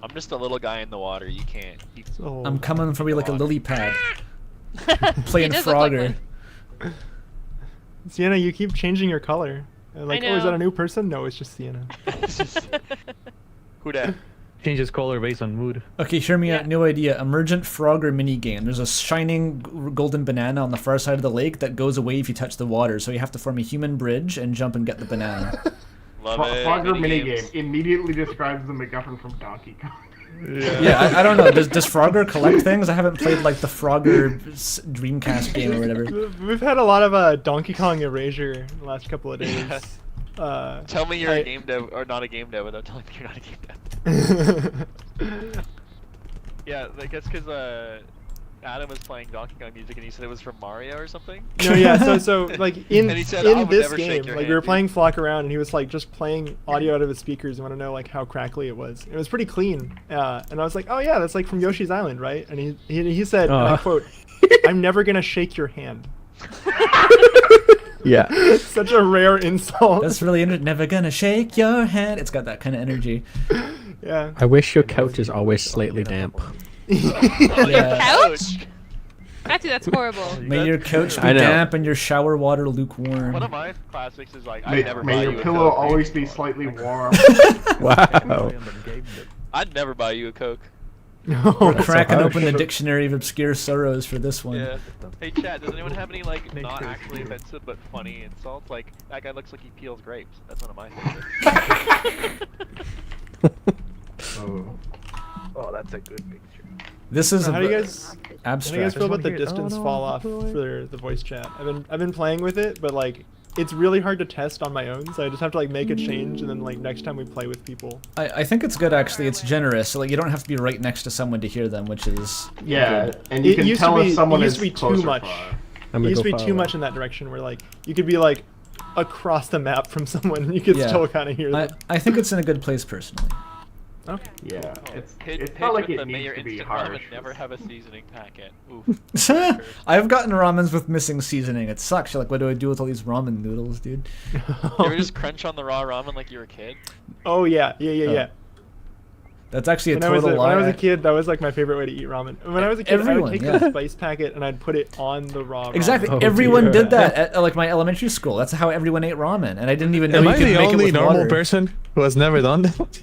I'm just a little guy in the water. You can't. You, So I'm coming from you like a Water. lily pad, He playing does look like Frogger. one. Sienna, you keep changing your color. And like, oh, is know. that a new person? No, it's just Sienna. Who dat? Changes color based on mood. Okay, hear me out. New idea. Emergent Frogger minigame. There's a shining golden banana on the far side of the lake that goes away if you touch the water. So you have to form a human bridge and jump and get the banana. Love it. Frogger Minigames. minigame immediately describes the MacGuffin from Donkey Kong. Yeah, I don't know. Does Frogger collect things? I haven't played like the Frogger Dreamcast game or whatever. We've had a lot of Donkey Kong erasure the last couple of days. Tell me you're a game dev or not a game dev without telling me you're not a game dev. Yeah, I guess because Adam was playing Donkey Kong music and he said it was from Mario or something. No, yeah. So like in And he said, "I would this never shake game, your like hand, we were dude." playing Flock Around, and he was like just playing audio out of his speakers. And want to know like how crackly it was. It was pretty clean. And I was like, oh yeah, that's like from Yoshi's Island, right? And he said, and I quote, "I'm never gonna shake your hand." Yeah. Such a rare insult. That's really never gonna shake your hand. It's got that kind of energy. Yeah. I wish your couch is always slightly damp. Yeah. Couch? Matthew, that's horrible. May your couch be I know. damp and your shower water lukewarm. One of my classics is like, I'd never buy May you your a pillow Coke. always be slightly warm. Wow. I'd never buy you a Coke. We're cracking harsh. open the dictionary of obscure sorrows for this one. Yeah. Hey, chat, does anyone have any, like, not actually offensive but funny insults? Like, that guy looks like he peels grapes. That's one of my favorites. Oh, that's a good picture. This is How do you a guys? How do you guys abstract. feel about the Hear it. distance Oh, no, fall off for the voice chat? I've been playing with it, but like it's really hard to test on my own, so I just have to like make a change, and then like next time we play with people. I think it's good actually. It's generous. So like you don't have to be right next to someone to hear them, which is Yeah, good. and you It can used to tell be- if someone it used is to be too close or much. far. It used to be too much in that direction, where like you could be like across the map from someone, and you could Yeah. still kind of hear them. I think it's in a good place personally. Okay. Yeah, it's Pitch not like with it the may needs your to be instant harsh. ramen never have a seasoning packet. Oof. I've gotten ramens with missing seasoning. It sucks. You're like, what do I do with all these ramen noodles, dude? You ever just crunch on the raw ramen like you were a kid? Oh yeah. That's actually a When I was total when I was lie. a kid, that was like my favorite way to eat ramen. When I was a kid, I Everyone, would take yeah. the spice packet and I'd put it on the raw ramen. Exactly. Oh, Everyone dear. did that at like my elementary school. That's how everyone ate ramen, and I didn't even know Am you I could the make it only with normal water. person who has never done that?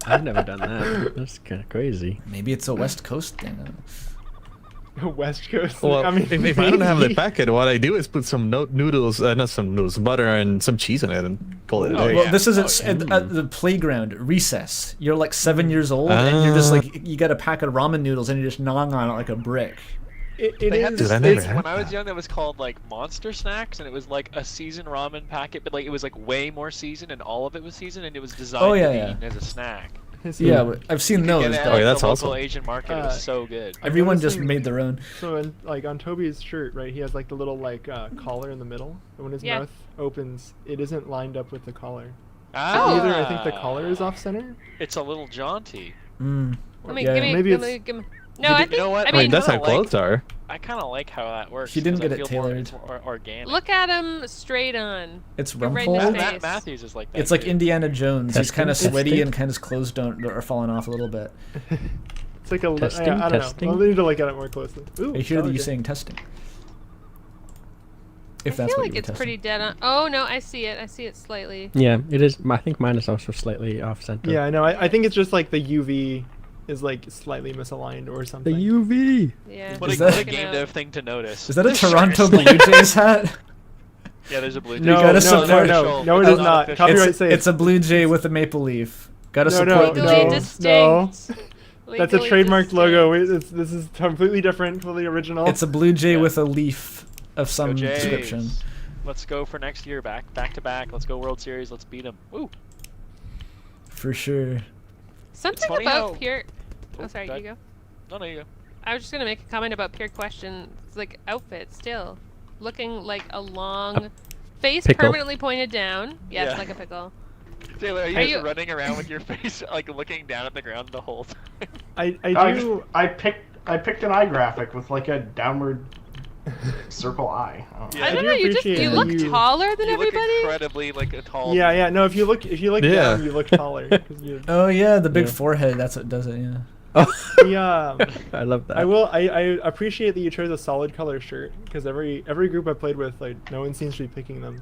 I've never done that. That's kind of crazy. Maybe it's a West Coast thing. I don't know. West Coast. Well, I mean, if I don't have the maybe. packet, what I do is put some noodles, not some noodles, butter and some cheese in it and call it a Oh, day. Well, yeah. this is Oh, at the playground recess. You're like 7 years old, and you're just like you got a pack of ramen noodles, and you're just gnawing on it like a brick. It They had is. this Dude, I never thing had when I was young that was called like Monster Snacks, and it was like a seasoned ramen packet, but like it was like way more seasoned, and all of it was seasoned, and it was designed Oh, yeah, to be yeah. eaten as a snack. Yeah, I've seen You those. get it at, But like, that's the local awesome. Asian market. It was so good. everyone noticing- just made their own. So in, like on Toby's shirt, right? He has like the little like collar in the middle, and when his Yeah. mouth opens, it isn't lined up with the collar. Ah, Either I think the collar is off center. It's a little jaunty. Mm. Let me, Yeah, give me, maybe give it's- me, give me. No, I You think. know what? I I mean, mean, that's how kinda like- clothes are. I kind of like how that works. She didn't 'cause get I it feel more- tailored. it's more organic. look at him straight on. It's The red rumpled. nose. Matt Matthews is like that. It's like too. Indiana Jones. He's Testing, kind of sweaty testing. and kind of his clothes are falling off a little bit. It's like a. Testing, I don't testing. know. I'll need to look at it more closely. Ooh, I hear that you okay. saying testing. If I that's feel what like you were it's testing. pretty dead on. Oh no, I see it. I see it slightly. Yeah, it is. I think mine is also slightly off center. Yeah, I know. I think it's just like the UV is like slightly misaligned or The something. UV. Yeah. What Is a, that- what a game dev thing to notice. Is that a Toronto Blue Jays hat? Yeah, there's a blue. No, gotta no, support- no, it is not. official. Copyright It's, safe. it's a blue jay with a maple leaf. Gotta No, support the no, Legally no, Jays. no. distinct. That's a Legally trademarked distinct. logo. This is completely different from the original. It's a blue jay Yeah. with a leaf of Go some Jays. description. Let's go for next year, back to back. Let's go World Series. Let's beat them. Woo! For sure. Something funny about how- pure. Oh, Oh, sorry. go You go. No, you go. I was just gonna make a comment about PureQuestion. It's like outfit still, looking like a long face pickle. permanently pointed down. Yes, Yeah. like a pickle. Taylor, are you Are just you- running around with your face like looking down at the ground the whole time? I I picked an eye graphic with like a downward circle eye. Oh. Yeah. I I don't do know. You appreciate look that you- taller than You look everybody. incredibly like a tall. Yeah. No, if you look Yeah. down, you look taller. 'cause you- Oh yeah, the big Yeah. forehead. That's what does it. Yeah. The, I love that. I appreciate that you chose a solid color shirt because every group I played with, like, no one seems to be picking them,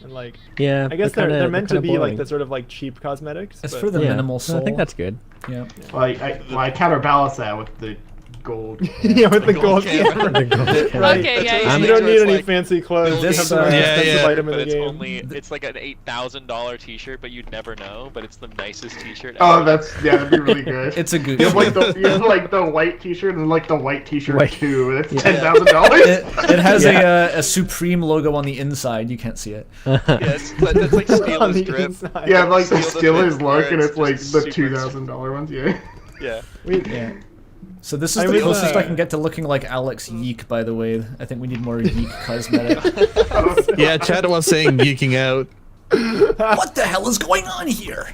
and like, Yeah, I guess they're kinda meant to be boring. like the sort of like cheap cosmetics. It's but- for the Yeah, minimal soul. I think that's good. Yeah. Well, I counterbalance that with the gold. Yeah, with the gold camera. The gold camera. Right. Okay, yeah, That's yeah. You what don't need it's any like. fancy clothes. This, you have the most yeah, expensive yeah, item in But the it's game. only it's like an $8,000 T-shirt, but you'd never know. But it's the nicest T-shirt. Oh, ever. that'd be really good. It's a good. You have like the white T-shirt and like the white T-shirt White. too. That's Yeah. $10,000. It has Yeah. a Supreme logo on the inside. You can't see it. Yeah, that's like On Steelers the drip. inside. Yeah, like the Steal the Steelers bits look, where and it's it's like just the super $2,000 ones. Yeah. Yeah. Yeah. So this is I the was, closest I can get to looking like Alex Yeek, by the way. I think we need more Yeek cosmetic. Yeah, Chad was saying geeking out. What the hell is going on here?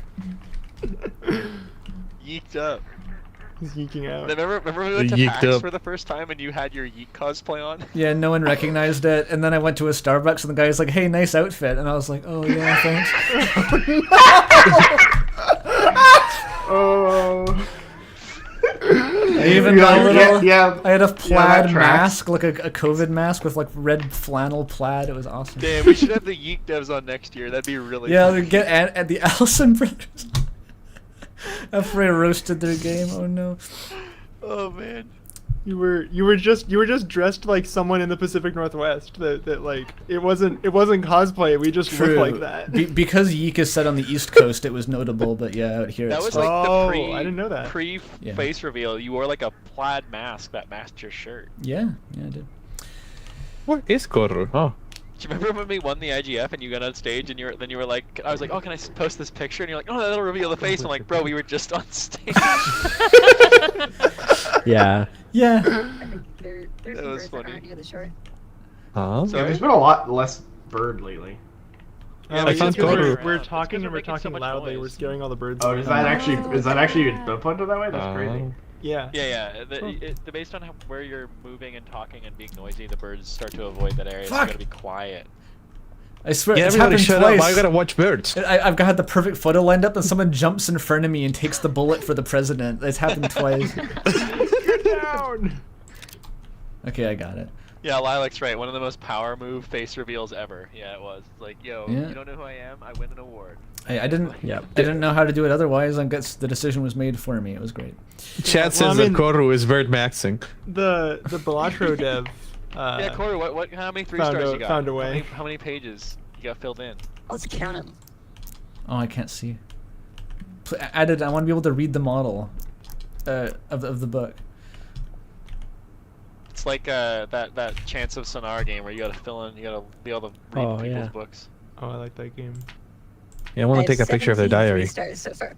Yeeked up. He's geeking out. Remember we went to Yeeked PAX up. for the first time and you had your Yeek cosplay on? Yeah, no one recognized it. And then I went to a Starbucks and the guy's like, hey, nice outfit. And I was like, oh, yeah, thanks. Oh. I even got a little. Yeah. I had a that plaid tracks. mask, like a COVID mask with like red flannel plaid. It was awesome. Damn, we should have the Yeek devs on next year. That'd be really Yeah, fun. we get at the Allison brothers. After I roasted their game, oh no. Oh man. You were just dressed like someone in the Pacific Northwest. That like it wasn't cosplay. We just looked like that. Because Yeek is set on the East Coast, it was notable. But yeah, out here That it's was like, like Oh, the pre I didn't know that. pre Yeah. face reveal. You wore like a plaid mask that matched your shirt. yeah, I did. What is corru? Oh. Do you remember when we won the IGF and you got on stage and you were like, I was like, oh, can I post this picture? And you're like, oh, that'll reveal the face. I'm like, bro, we were just on stage. Yeah. Yeah. There's That some was birds that funny. aren't near the shore. Huh? Sorry? Yeah, there's been a lot less bird lately. Yeah, I it's found just 'cause Koru. We're it's talking because and we're making so talking much loudly. We're noise. scaring all the birds. Oh, away. is that actually inputted that way? That's crazy. Yeah. Yeah. Cool. Based on where you're moving and talking and being noisy, the birds start to avoid that area. So you Fuck. gotta be quiet. I swear, Yeah, it's everybody happened shut twice. up. I gotta watch birds. I've got the perfect photo lined up, and someone jumps in front of me and takes the bullet for the president. It's happened twice. Get down. Okay, I got it. Yeah, Lilac's right. One of the most power move face reveals ever. Yeah, it was. It's like, yo, Yeah. you don't know who I am? I win an award. I didn't. Yeah. I didn't know how to do it otherwise. I guess the decision was made for me. It was great. Chad Well, says I mean- that corru is bird maxing. The Balatro dev. Yeah, Corey, how many 3 found stars a- you got? found a way. How many pages you got filled in? Let's count them. Oh, I can't see. I want to be able to read the model of the book. It's like that Chance of Sonar game where you gotta fill in, you gotta be able to read Oh, people's yeah. books. Oh, I like that game. Yeah, I want to take a picture of their 17 diary. 3 stars so far.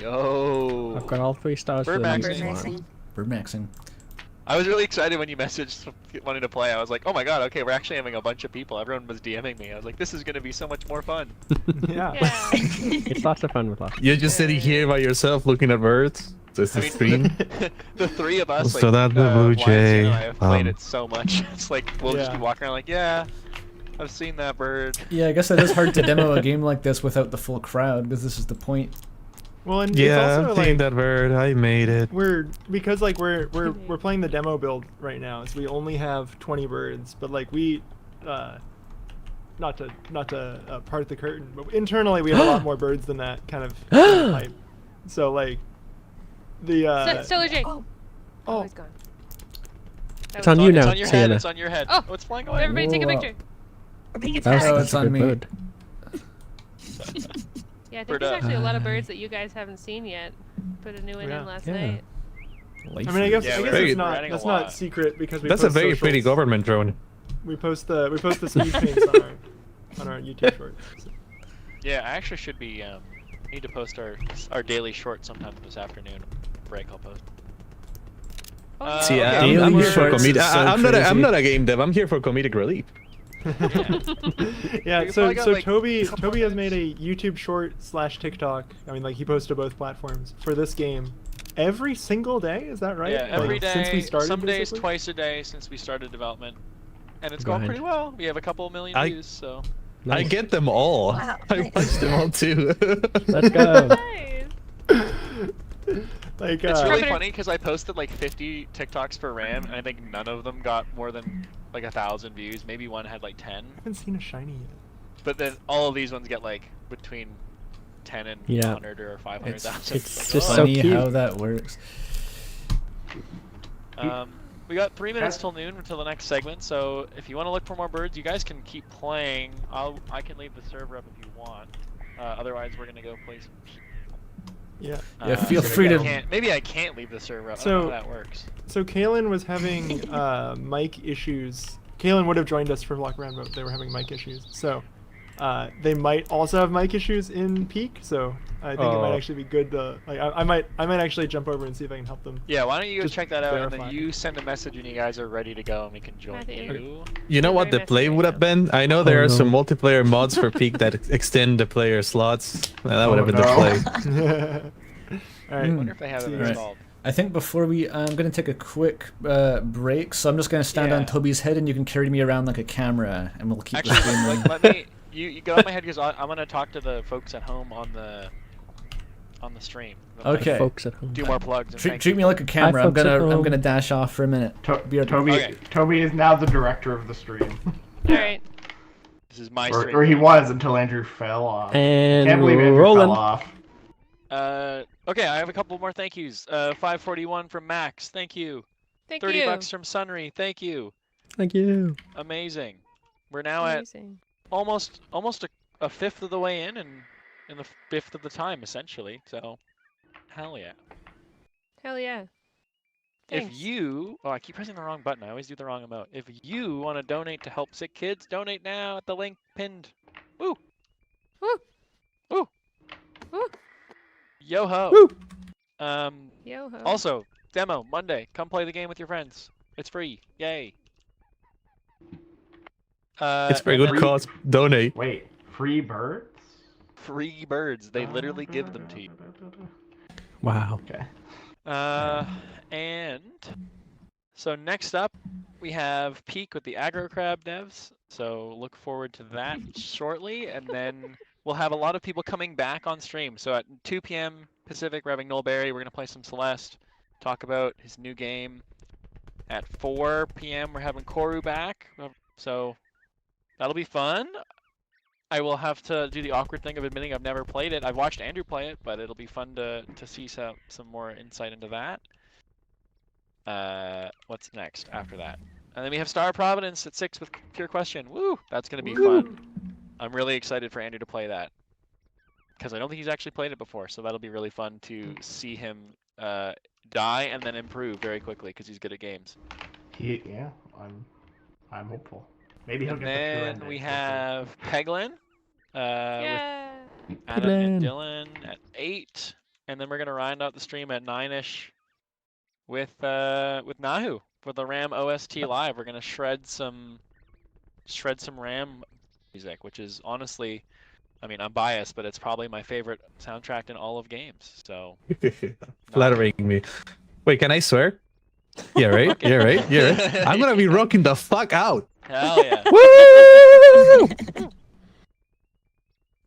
Yo. I've got all 3 stars for Bird the maxing. next Bird one. maxing. Bird maxing. I was really excited when you messaged wanting to play. I was like, oh my god, okay, we're actually having a bunch of people. Everyone was DMing me. I was like, this is gonna be so much more fun. Yeah. Yeah. It's lots of fun with lots. You're just sitting here by yourself looking at birds. This I is mean, stream. the 3 of us, So like, that the blue Wyatt, jay, and I have played um, it so much. It's like we'll just Yeah. be walking around like, yeah, I've seen that bird. Yeah, I guess it is hard to demo a game like this without the full crowd, because this is the point. Well, and Yeah, it's I've also seen like that bird. I made it. we're playing the demo build right now, so we only have 20 birds. But like we, not to part the curtain, but internally we have a lot more birds than that kind of type. So like the Solar Jake. oh Oh, he's gone. That It's was on you fun. now, It's on your head. Sienna. It's on your head. Oh, it's flying away. Everybody take a Whoa. picture. We're being That was attacked. Oh, such it's a on good me. bird. Yeah, I think Bird there's up. actually a lot of birds that you guys haven't seen yet. Put a new one Yeah. in last Yeah. night. I mean, I guess Yeah, I we're guess it's adding not a that's lot. not secret because we That's a post very pretty socials. government drone. We post the speed paints on our YouTube shorts. So. Yeah, I actually should be need to post our daily short sometime this afternoon. Break, I'll post. See, okay. I'm Daily here for shorts comedic. is so I'm crazy. not a game dev. I'm here for comedic relief. Yeah, You so probably got, like, Toby a couple has made minutes. a YouTube short / TikTok. I mean, like he posts to both platforms for this game every single day. Is that right? Yeah, every Like, day. since we started. Some days basically? twice a day since we started development, and it's Go going ahead. pretty well. We have a couple million I- views, so. I Nice. get them all. Wow, I nice. watch them all too. Let's go. Nice. Like, It's really Carpenter- funny because I posted like 50 TikToks for RAM, and I think none of them got more than like 1,000 views. Maybe one had like 10. I haven't seen a shiny yet. But then all of these ones get like between 10 and Yeah. 100 or 500,000. It's Like, just oh. so Funny cute. how that works. We got 3 minutes till noon until the next segment, so if you want to look for more birds, you guys can keep playing. I can leave the server up if you want. Otherwise, we're gonna go play some. Yeah. Yeah, feel free to. Maybe I can't leave the server up. I So- don't know how that works. So Kalen was having mic issues. Kalen would have joined us for Block Around, but they were having mic issues. So they might also have mic issues in Peak. So I think it might actually be good to like. I might actually jump over and see if I can help them. Yeah, why don't you go Just check that out, and verify. then you send a message when you guys are ready to go, and we can join Matthew. you. You know what the play would have been? I know there are some multiplayer mods for Peak that extend the player slots. That would have been the play. All I right. wonder if they have it Right. installed. I think before I'm going to take a quick break, so I'm just going to stand on Yeah. Toby's head and you can carry me around like a camera and we'll keep the Actually, stream like, running. let me. You get on my head because I'm gonna talk to the folks at home on the stream. Okay. Folks at home. Do more plugs. And Treat, thank treat you. me like a camera. I'm folks at I'm home. gonna dash off for a minute. Be right back. Toby, Okay. Toby is now the director of the stream, Alright. This is my stream. or he was until Andrew fell off. And Can't believe Andrew rolling. fell off. Okay, I have a couple more thank yous. 541 from Max, thank you. Thank 30 you. bucks from Sunry, thank you. Thank you. Amazing. We're now at Amazing. almost a fifth of the way in, and in the fifth of the time essentially. So, hell yeah. Hell yeah. If Thanks. you, I keep pressing the wrong button. I always do the wrong amount. If you want to donate to help sick kids, donate now at the link pinned. Woo. Woo. Woo. Woo. Yo ho. Woo. Yo ho. Also, demo Monday. Come play the game with your friends. It's free. Yay. It's for a and good then cause. Donate. Wait, free birds? Free birds. They literally give them to you. Wow. Okay. And so next up, we have Peak with the Aggro Crab devs. So look forward to that shortly, and then we'll have a lot of people coming back on stream. So at 2 p.m. Pacific, we're having Noel Berry. We're gonna play some Celeste, talk about his new game. At 4 p.m., we're having Corru back. So that'll be fun. I will have to do the awkward thing of admitting I've never played it. I've watched Andrew play it, but it'll be fun to see some more insight into that. What's next after that? And then we have Star Providence at 6 with PureQuestion. Woo! That's gonna be fun. I'm really excited for Andrew to play that because I don't think he's actually played it before. So that'll be really fun to see him die and then improve very quickly because he's good at games. Yeah, I'm hopeful. Maybe he'll And get the true then ending. we We'll see. have Peglin. Yeah. With Adam and Peglin. Dylan at 8, and then we're gonna round out the stream at 9ish with Nahu for the Ram OST live. We're gonna shred some Ram music, which is honestly, I mean, I'm biased, but it's probably my favorite soundtrack in all of games. So Flattering me. Wait, can I swear? Yeah, right? Yeah, right? Yeah, right? I'm gonna be rocking the fuck out. hell yeah! Woo!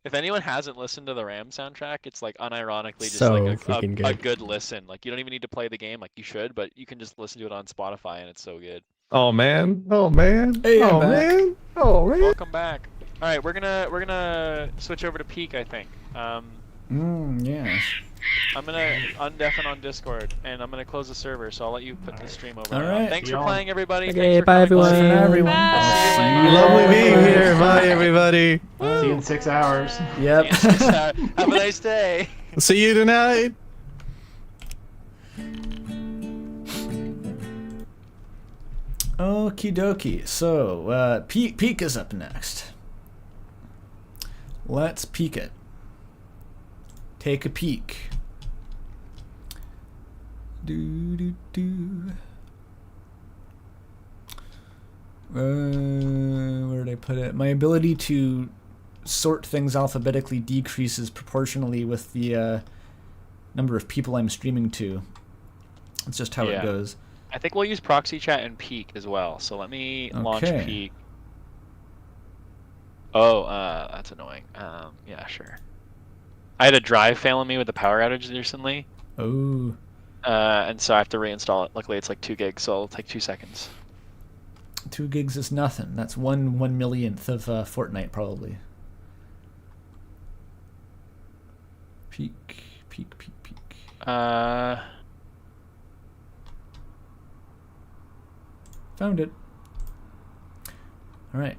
If anyone hasn't listened to the Ram soundtrack, it's like unironically just So like freaking a good. good listen. Like you don't even need to play the game like you should, but you can just listen to it on Spotify and it's so good. Oh man. Oh man. Hey, I'm oh back. man. Oh man. Welcome back. All right, we're gonna switch over to Peak, I think. Yes. I'm gonna undeafen on Discord, and I'm gonna close the server, so I'll let you put the stream over. All now. right. Thanks See for y'all. playing, everybody. Okay, Thanks for bye, coming. everyone. Bye, everyone. Bye. I'll see you Lovely later. being here. Bye everybody. See you in 6 hours. Yep. Have a nice day. See you tonight. Okie dokie. So, Peak is up next. Let's peek it. Take a peek. Where did I put it? My ability to sort things alphabetically decreases proportionally with the number of people I'm streaming to. That's just how Yeah. it goes. I think we'll use proxy chat and Peak as well. So let me launch Okay. Peak. Oh, that's annoying. Yeah, sure. I had a drive fail on me with the power outage recently. Oh. And so I have to reinstall it. Luckily, it's like 2 gigs, so it'll take 2 seconds. 2 gigs is nothing. That's 1/1,000,000th of Fortnite, probably. Peak. Found it. All right.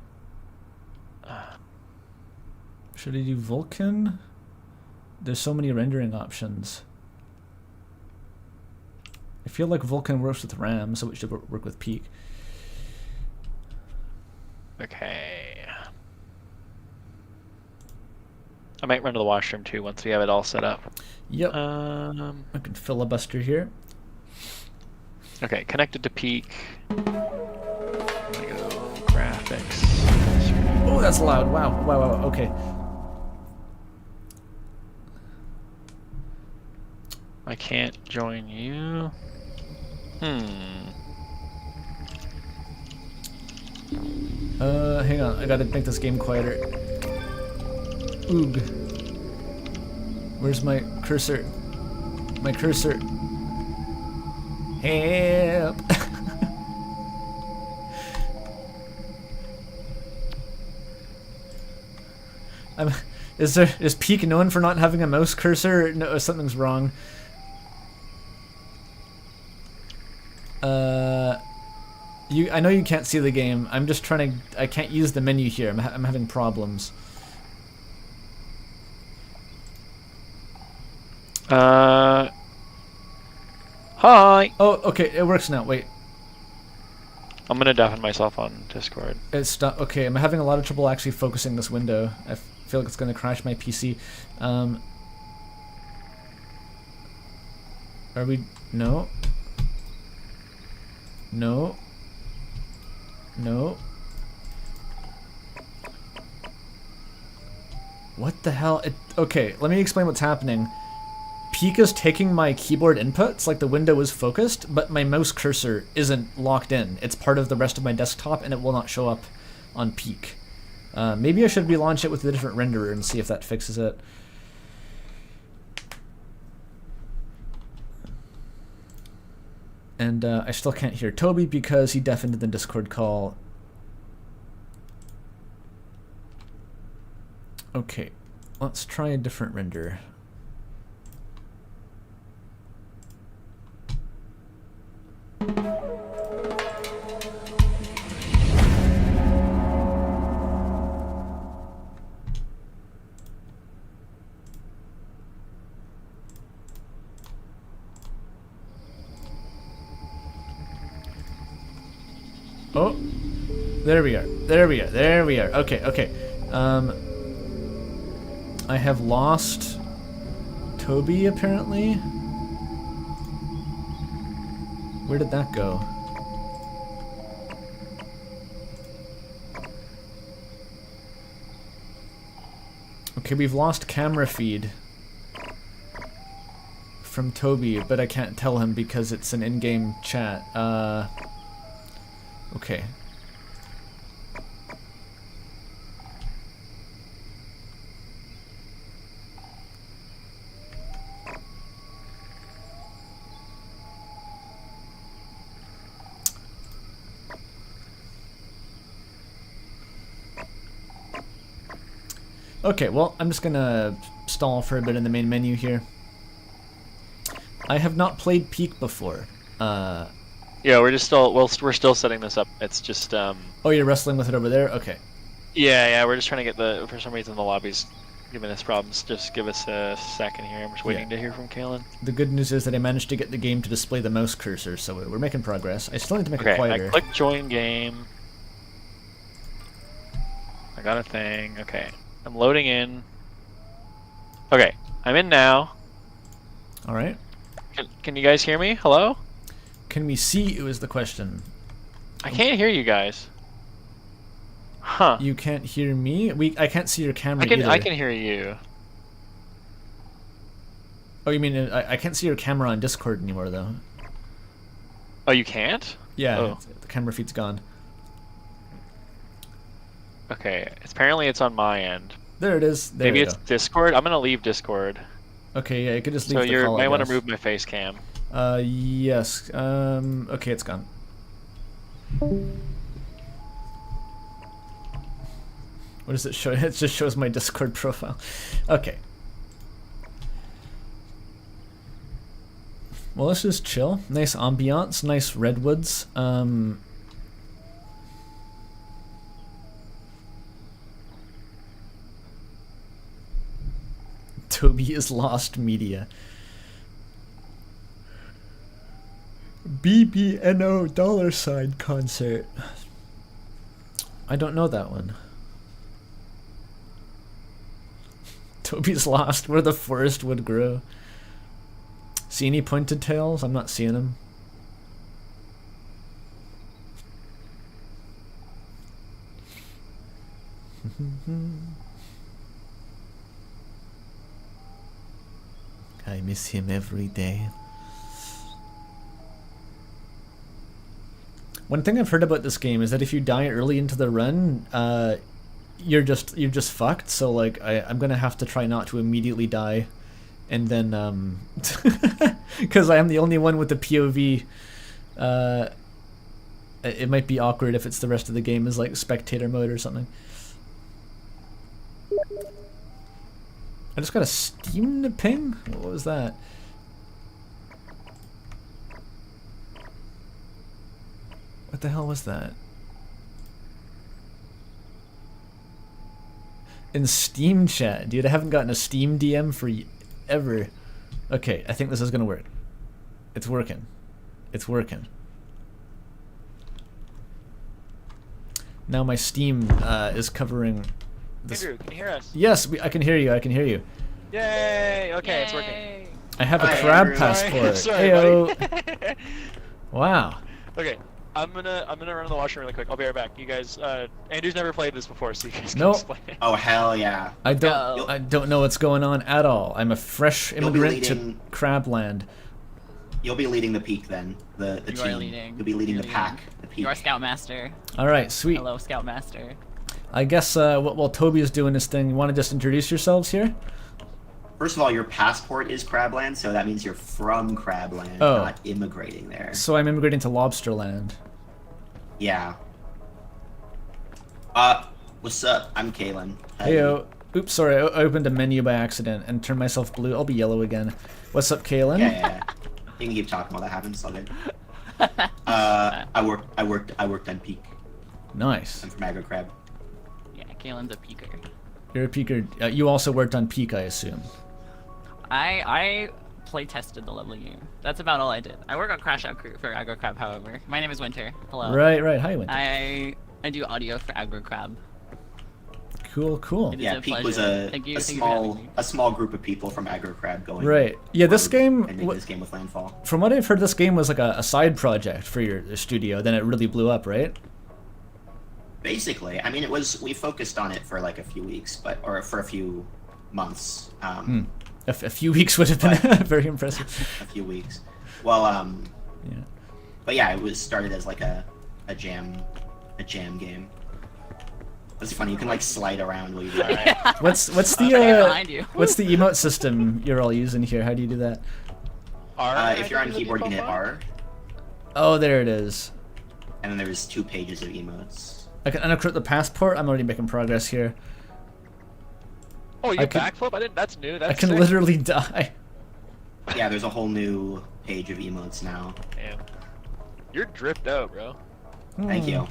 Should I do Vulkan? There's so many rendering options. I feel like Vulkan works with RAM, so it should work with Peak. Okay. I might run to the washroom too once we have it all set up. Yep. I can filibuster here. Okay, connected to Peak. I'm gonna go graphics. Oh, that's loud. Wow. Okay. I can't join you. Hang on. I gotta make this game quieter. Oog. Where's my cursor? My cursor. Help. Is Peak known for not having a mouse cursor? No, something's wrong. I know you can't see the game. I'm just trying to. I can't use the menu here. I'm having problems. Hi. Oh, okay. It works now. Wait. I'm gonna deafen myself on Discord. It's not okay. I'm having a lot of trouble actually focusing this window. I feel like it's gonna crash my PC. Are we? No. No. What the hell? Okay, let me explain what's happening. Peak is taking my keyboard inputs, like the window is focused, but my mouse cursor isn't locked in. It's part of the rest of my desktop, and it will not show up on Peak. Maybe I should relaunch it with a different renderer and see if that fixes it. And I still can't hear Toby because he deafened the Discord call. Okay, let's try a different render. Oh, there we are. Okay. I have lost Toby, apparently. Where did that go? Okay, we've lost camera feed from Toby, but I can't tell him because it's an in-game chat. Okay. Okay, well, I'm just gonna stall for a bit in the main menu here. I have not played Peak before. Yeah, we're still setting this up. It's just Oh, you're wrestling with it over there? Okay. Yeah, we're just trying to get for some reason the lobby's giving us problems. Just give us a second here. I'm just waiting to hear from Kalen. The good news is that I managed to get the game to display the mouse cursor, so we're making progress. I still need to make it quieter. I clicked join game. I got a thing. Okay. I'm loading in. Okay, I'm in now. Alright. Can you guys hear me? Hello? Can we see you is the question. I can't hear you guys. Huh. You can't hear me? I can't see your camera either. I can hear you. Oh, you mean I can't see your camera on Discord anymore, though. Oh, you can't? Yeah, oh. The camera feed's gone. Okay, apparently it's on my end. There it is. Maybe it's Discord? I'm gonna leave Discord. Okay, yeah, you could just leave the call, So you might want to remove my face cam. Yes. Okay, it's gone. What does it show? It just shows my Discord profile. Okay. Well, let's just chill. Nice ambiance, nice redwoods. Toby is lost media. BBNO $ concert. I don't know that one. Toby's lost where the forest would grow. See any pointed tails? I'm not seeing them. I miss him every day. One thing I've heard about this game is that if you die early into the run, you're just fucked. So like I'm gonna have to try not to immediately die, and then because I am the only one with the POV. It might be awkward if it's the rest of the game is like spectator mode or something. I just got a Steam ping? What was that? What the hell was that? In Steam chat, dude, I haven't gotten a Steam DM for ever. Okay, I think this is gonna work. It's working. It's working. Now my Steam is covering this. Andrew, can you hear us? Yes, I can hear you. I can hear you. Yay! Okay, it's working. I have a Hi, crab Andrew. passport. Sorry, Heyo. Wow. Okay, I'm gonna run to the washroom really quick. I'll be right back. You guys, Andrew's never played this before, so you guys can Nope. explain it. Oh hell yeah! I don't know what's going on at all. I'm a fresh You'll be immigrant to leading- Crabland. You'll be leading the peak then. The You are team. leading. You'll be leading You're the pack. The peak. You are Scoutmaster. All right, sweet. Hello, Scoutmaster. I guess while Toby is doing his thing, you want to just introduce yourselves here? First of all, your passport is Crabland, so that means you're from Crabland, Oh. not immigrating there. So I'm immigrating to Lobsterland. Yeah. What's up? I'm Kalen. Heyo. Oops, sorry, I opened a menu by accident and turned myself blue. I'll be yellow again. What's up, Kalen? Yeah. You can keep talking while that happens. It's all good. I worked on Peak. Nice. I'm from Aggro Crab. Yeah, Kalen's a peeker. You're a peeker. You also worked on Peak, I assume. I play tested the lovely game. That's about all I did. I work on Crash Out Crew for Aggro Crab, however. My name is Winter. Hello. Right. Hi, Winter. I do audio for Aggro Crab. Cool. It is Yeah, a Peak was pleasure. Thank you for having me. a small group of people from Aggro Crab going. Right. Yeah, this rogue game. and making this game with Landfall. From what I've heard, this game was like a side project for your studio. Then it really blew up, right? Basically, I mean, we focused on it for like a few weeks, or for a few months. A few weeks would have been very impressive. A few weeks. Well, Yeah. But yeah, it was started as like a jam game. It's funny. You can like slide around while you do it. What's the behind you. what's the emote system you're all using here? How do you do that? If you're on keyboard, you can hit R, Oh, there it is. and then there's 2 pages of emotes. I can unencrypt the passport. I'm already making progress here. Oh, you I can- backflip? I didn't. That's new. That's I can sick. literally die. Yeah, there's a whole new page of emotes now. Damn. You're dripped out, bro. Thank you.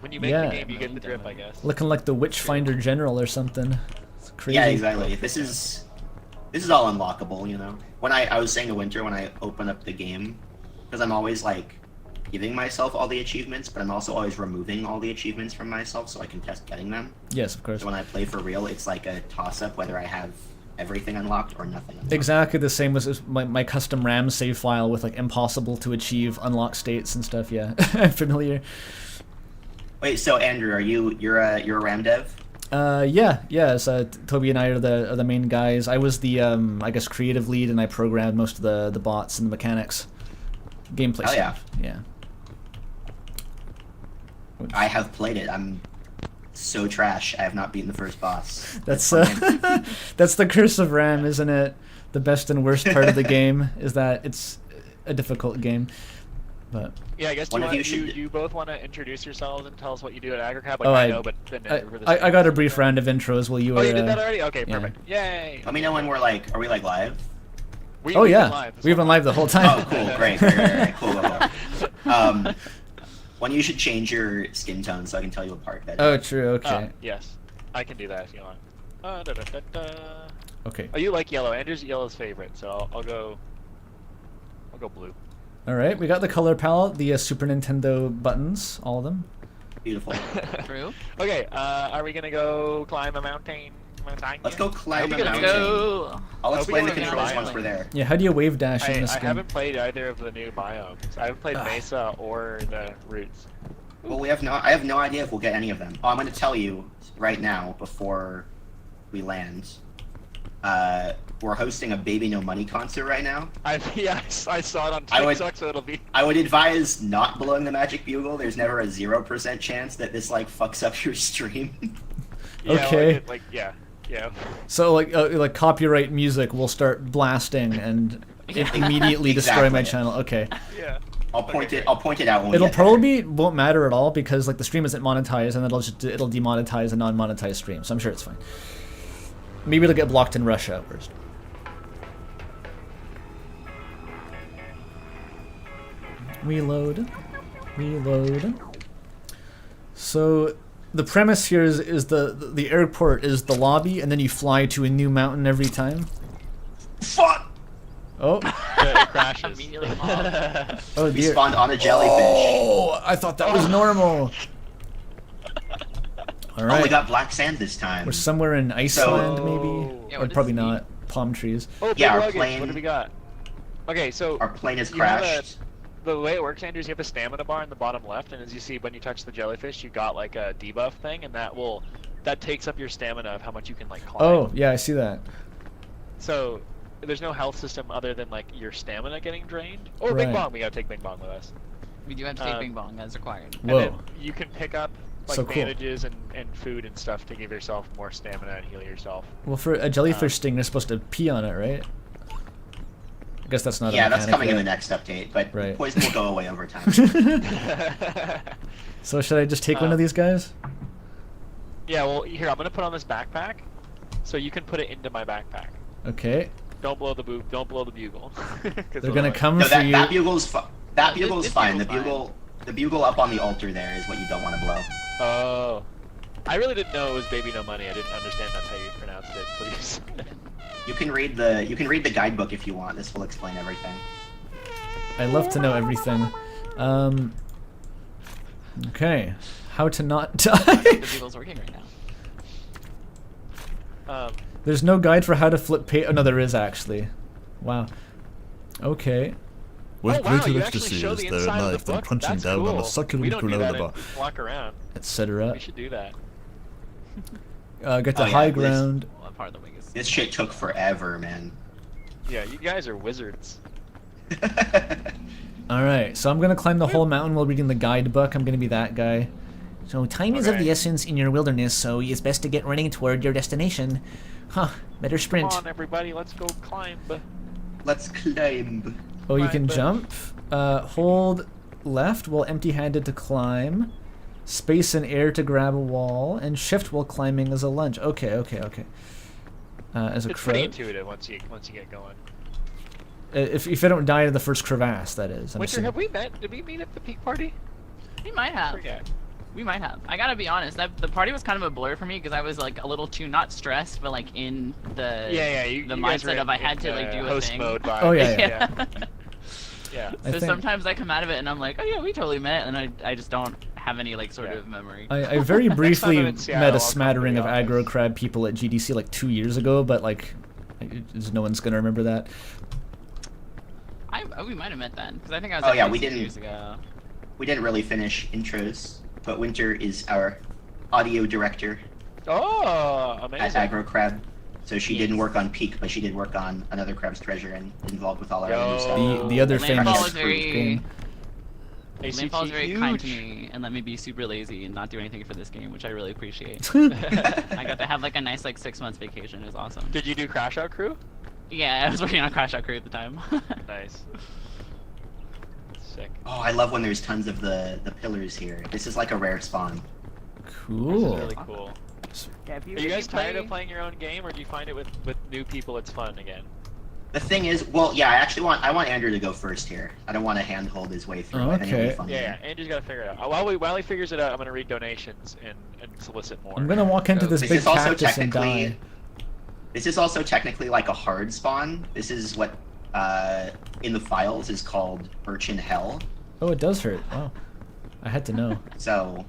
When you make Yeah. the game, you get the drip, I guess. Looking like the Witchfinder General or something. It's crazy. Yeah, exactly. This is all unlockable, you know. When I was saying to Winter when I open up the game, because I'm always like giving myself all the achievements, but I'm also always removing all the achievements from myself so I can test getting them. Yes, of course. So when I play for real, it's like a toss-up whether I have everything unlocked or nothing unlocked. Exactly the same as my custom RAM save file with like impossible to achieve unlock states and stuff. Yeah, I'm familiar. Wait, so Andrew, you're a RAM dev? Yeah. So Toby and I are the main guys. I was the I guess creative lead, and I programmed most of the bots and the mechanics, gameplay Oh, yeah. stuff. Yeah. I have played it. I'm so trash. I have not beaten the first boss. That's that's the curse of RAM, isn't it? The best and worst part of the game is that a difficult game. But Yeah, I guess One of you you both want to introduce yourselves and tell us what you do at Aggro Crab? Oh, I I- know, but then for the I got a brief round of intros while you were. Oh, you did that already? Okay, yeah. perfect. Yay! Let me know when we're like, are we like live? We, Oh we've been yeah, live this we've been whole live the whole time. Oh, cool, great, cool. When you should change your skin tone so I can tell you apart better. Oh, true. Okay. Yes, I can do that if you want. Okay. Oh, you like yellow. Andrew's yellow's favorite, so I'll go blue. All right, we got the color palette, the Super Nintendo buttons, all of them. Beautiful. True. Okay, are we gonna go climb a mountain? Let's go climb a Let's mountain. go. I'll explain the Hope you wanna controls do once it. we're there. Yeah, how do you wave dash in I this game? haven't played either of the new biomes. I haven't played Mesa or the Roots. Well, I have no idea if we'll get any of them. Oh, I'm going to tell you right now before we land. We're hosting a Baby No Money concert right now. I saw it on I would- TikTok, so it'll be. I would advise not blowing the magic bugle. There's never a 0% chance that this like fucks up your stream. Yeah, Okay. Yeah. So like copyright music will start blasting and immediately destroy my Exactly. channel. Okay. Yeah. I'll point it out when we It'll get there. probably won't matter at all because like the stream isn't monetized and it'll demonetize a non-monetized stream. So I'm sure it's fine. Maybe it'll get blocked in Russia first. Reload. So the premise here is the airport is the lobby and then you fly to a new mountain every time. Fuck! Oh. It crashes. Immediately off. Oh We dear. spawned on a jellyfish. Oh, I thought that was normal. All Oh, right. we got black sand this time. We're somewhere in Iceland, maybe. Yeah, Or what does probably this mean? not. Palm trees. Oh, big Yeah, our luggage. plane- What do we got? Okay, so Our plane has you have crashed. the way it works, Andrew, is you have a stamina bar in the bottom left, and as you see when you touch the jellyfish, you got like a debuff thing, and that takes up your stamina of how much you can like climb. Oh, yeah, I see that. So there's no health system other than like your stamina getting drained. Or Right. Bing Bong, we gotta take Bing Bong with us. We do have to take Bing Bong as required. Whoa. And then you can pick up like So cool. bandages and food and stuff to give yourself more stamina and heal yourself. Well, for a jellyfish sting, you're supposed to pee on it, right? I guess that's not a Yeah, that's mechanic coming in the yet. next update, but Right. poison will go away over time. So should I just take one of these guys? Yeah, well, here, I'm gonna put on this backpack, so you can put it into my backpack. Okay. Don't blow the don't blow the bugle. 'Cause They're gonna otherwise- come No, for that, you. that bugle's that this bugle's fine. The bugle's fine. the bugle up on the altar there is what you don't want to blow. Oh. I really didn't know it was Baby No Money. I didn't understand that's how you pronounced it, please. You can read the guidebook if you want. This will explain everything. I love to know everything. Okay. How to not die. The bugle's working right now. There's no guide for how to flip pay. Oh no, there is actually. Wow. Okay. With greater ecstasy is there a knife than punching down on a succulent granola, walk around. etc. We should do that. Get the Oh, yeah, high please. ground. Well, that part of the wing is. This shit took forever, man. Yeah, you guys are wizards. Alright, so I'm gonna climb the whole mountain while reading the guidebook. I'm gonna be that guy. So time is of Okay. the essence in your wilderness, so it's best to get running toward your destination. Huh, better sprint. Come on, everybody, let's go climb. Let's climb. Oh, you can Climb. jump. Hold left while empty-handed to climb. Space and air to grab a wall, and shift while climbing as a lunge. Okay. As a It's pretty crow. intuitive once you get going. If I don't die to the first crevasse, that is. I'm Winter, assuming. have we met? Did we meet at the peak party? We might have. Forget. We might have. I gotta be honest. The party was kind of a blur for me because I was like a little too not stressed, but like in the Yeah. the You guys were mindset of I in had to the like do a host thing. mode vibe. Oh, yeah. Yeah. I So think- sometimes I come out of it and I'm like, oh yeah, we totally met, and I just don't have any like sort Yeah. of memory. I very briefly I'm in Seattle, met I'll a come to smattering the of office. aggro crab people at GDC like 2 years ago, but like, no one's gonna remember that. We might have met then because I think I was. Oh, at yeah, least we 6 didn't- Years ago. We didn't really finish intros, but Winter is our audio director Oh, at amazing. Aggro Crab. So she didn't Yes. work on Peak, but she did work on Another Crab's Treasure and involved with all our other Yo. stuff. The other Landfall famous is very. game. Landfall is very huge. kind to me and let me be super lazy and not do anything for this game, which I really appreciate. I got to have like a nice like 6 months vacation. It was awesome. Did you do Crash Out Crew? Yeah, I was working on Crash Out Crew at the time. Nice. Sick. Oh, I love when there's tons of the pillars here. This is like a rare spawn. This Cool. is really cool. Yeah, if Are you guys tired of playing your own game, or do you find it with new people it's fun again? The thing is, well, yeah, I want Andrew to go first here. I don't want to handhold his way through. I think it'll be Okay. fun. Yeah, Andrew's got to figure it out. While he figures it out, I'm gonna read donations and solicit more. I'm gonna walk into this This big is also cactus and die. technically. This is also technically like a hard spawn. This is what in the files is called Urchin Hell. Oh, it does hurt. Wow. I had to know. So.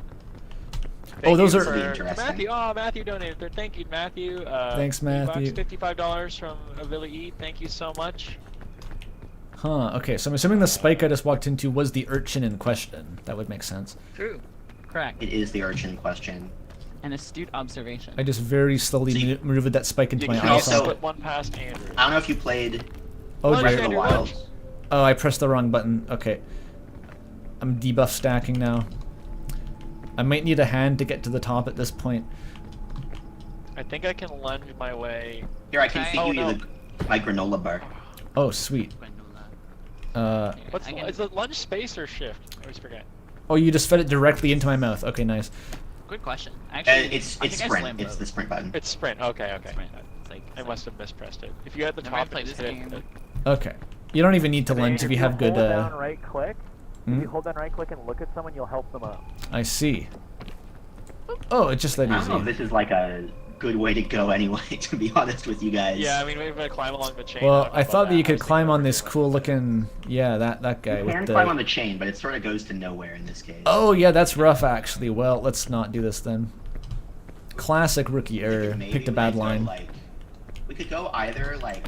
Oh, those are. For Matthew. Oh, Matthew donated there. Thank you, Matthew. Thanks, Matthew. $55 from Avila E. Thank you so much. Huh, okay, so I'm assuming the spike I just walked into was the urchin in question. That would make sense. True. Correct. It is the urchin in question. An astute observation. I just very slowly maneuvered that spike into my can eye also- socket. Slip one past Andrew. I don't know if you played Oh, Breath dear. of the Wild. Oh, I pressed the wrong button. Okay. I'm debuff stacking now. I might need a hand to get to the top at this point. I think I can lunge my way. Here, I can Okay. feed Oh, you no. my granola bar. Oh, sweet. What's is it lunge space or shift? I always forget. Oh, you just fed it directly into my mouth. Okay, nice. Good question. Actually, It's I think I sprint. slammed It's both. the sprint button. It's sprint. Okay. Sprint. It's like, I must have mispressed it. If you had the Never top, played just this hit it. game. Okay. You don't even need to lunge if you have good, hold down right click, Hmm? if you hold down right click and look at someone, you'll help them up. I see. Oh, it's just that I don't know if easy. this is like a good way to go anyway, to be honest with you guys. Yeah, I mean, maybe if I climb along the chain. Well, don't know I about thought that you I could was climb thinking on about this it. cool looking, yeah, that guy You with can the... climb on the chain, but it sort of goes to nowhere in this case. Oh, yeah, that's rough, actually. Well, let's not do this then. Classic rookie error. Maybe Picked a we bad could go, line. like, we could go either like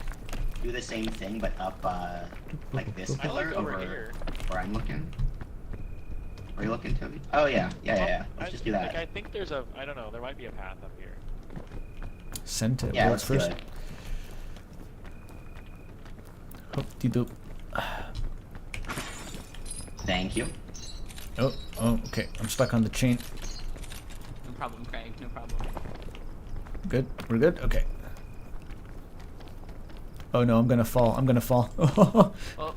do the same thing, but up like this I pillar like over here. where I'm looking. Where are you looking, Toby? Oh yeah. Let's just do that. Like, I think there's a. I don't know. There might be a path up here. Sent it. Yeah, What's let's do first? it. Hoop-de-doop. Thank you. Oh, okay. I'm stuck on the chain. No problem, Craig. No problem. Good? We're good? Okay. Oh no, I'm gonna fall. I'm gonna fall. Oh,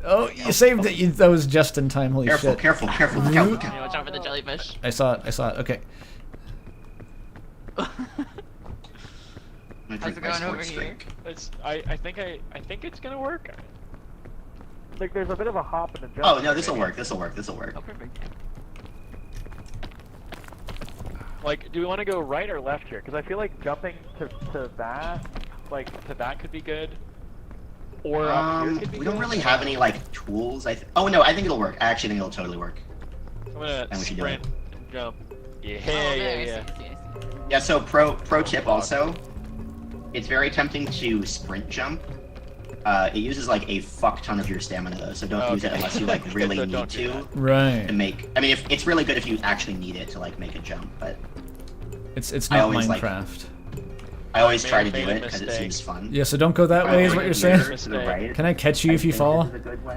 Oh, you saved it. That was just in time. Holy Careful, shit. careful, careful. Look out, look you out. watch out for the jellyfish. I saw it. Okay. I'm gonna How's drink it my going over sports here? drink. It's. I think it's gonna work. Like there's a bit of a hop and a jump. Oh no, this'll work. This'll work. This'll work. Oh, perfect. Like, do we want to go right or left here? Because I feel like jumping to that, could be good. Or up here could be We good. don't really have any like tools. Oh no, I think it'll work. I actually think it'll totally work. I'm gonna And we should do it. sprint and jump. Yeah, Oh, yeah, there, I yeah. see, I see. Yeah. So pro tip also, it's very tempting to sprint jump. It uses like a fuck ton of your stamina though, so don't use it Okay. unless you like really So need don't do to. Right. To make. I mean, if it's really good if you actually need it to like make a jump, but It's I not always, like, Minecraft. I always Made- try to made do a it because it mistake. seems fun. Yeah, so don't go that way is what you're saying? To the right, Can I catch you if you I think fall? this is a good way.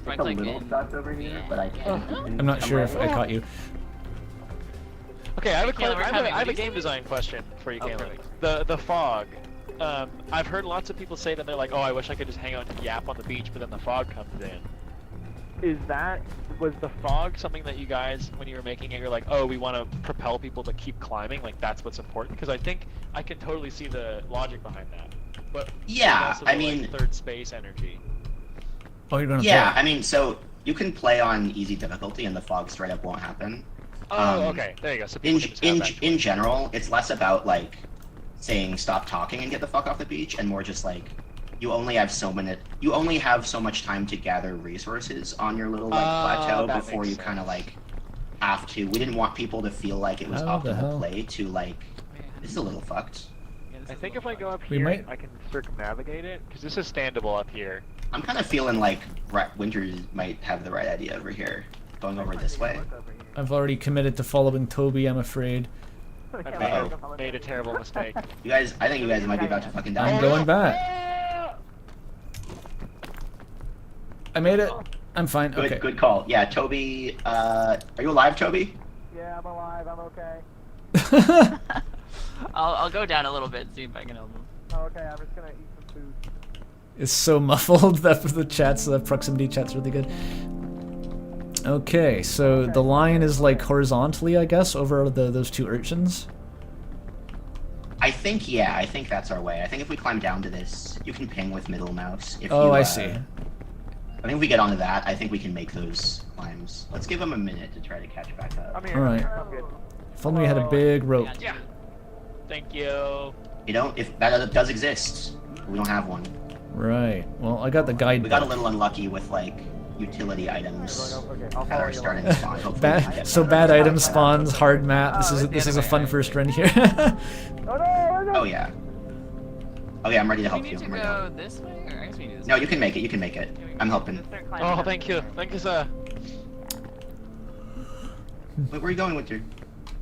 Right It's a click little in. stuck over here, but I can. I'm not sure if I caught you. Okay, I have a, Caleb, we're I having- have a what do you game say? design question for you, Oh, Caleb. perfect. The fog. I've heard lots of people say that they're like, oh, I wish I could just hang out and yap on the beach, but then the fog comes in. Was the fog something that you guys, when you were making it, you're like, oh, we want to propel people to keep climbing, like that's what's important? Because I think I can totally see the logic behind that. But Yeah, also I the, mean- like, third space energy. Oh, you're gonna Yeah, play. I mean, so you can play on easy difficulty and the fog straight up won't happen. Oh, okay, there you go. So people can just have that In general, it's less about like saying stop talking and get the fuck off the beach, and more just like you only have so much time to gather resources on your little like plateau that before makes you kind of sense. like have to. We didn't want people to feel like it was How the hell? optimal play to like. This is a little fucked. I think if I go up We here, might- I can circumnavigate it, because this is standable up here. I'm kind of feeling like Winter might have the right idea over here, going over this way. I've already committed to following Toby, I'm afraid. I made a terrible mistake. You guys, I think you guys might be about to fucking die. I'm going back. I made it. I'm fine. Good, Okay. good call. Yeah, Toby. Are you alive, Toby? Yeah, I'm alive. I'm okay. I'll go down a little bit, see if I can help him. Oh, okay, I'm just gonna eat some food. is so muffled that the chat's the proximity chat's really good. Okay, so the line is like horizontally, I guess, over those two urchins. I think that's our way. I think if we climb down to this, you can ping with middle mouse. I see. I think if we get onto that, I think we can make those climbs. Let's give them a minute to try to catch back up. Alright. If only we had a big rope. Yeah. Thank you. You know, if that does exist, we don't have one. Right. Well, I got the guide. We got a little unlucky with like utility items at our starting spawn. Hopefully we can get better. Bad item spawns, hard map. This is a fun first run here. Oh yeah. Okay, I'm ready to help We you. need to I'm ready to help go this way, or I guess we do this No, way. you can make it. You can make it. I'm helping. Oh, thank you, sir. Wait, where are you going with your?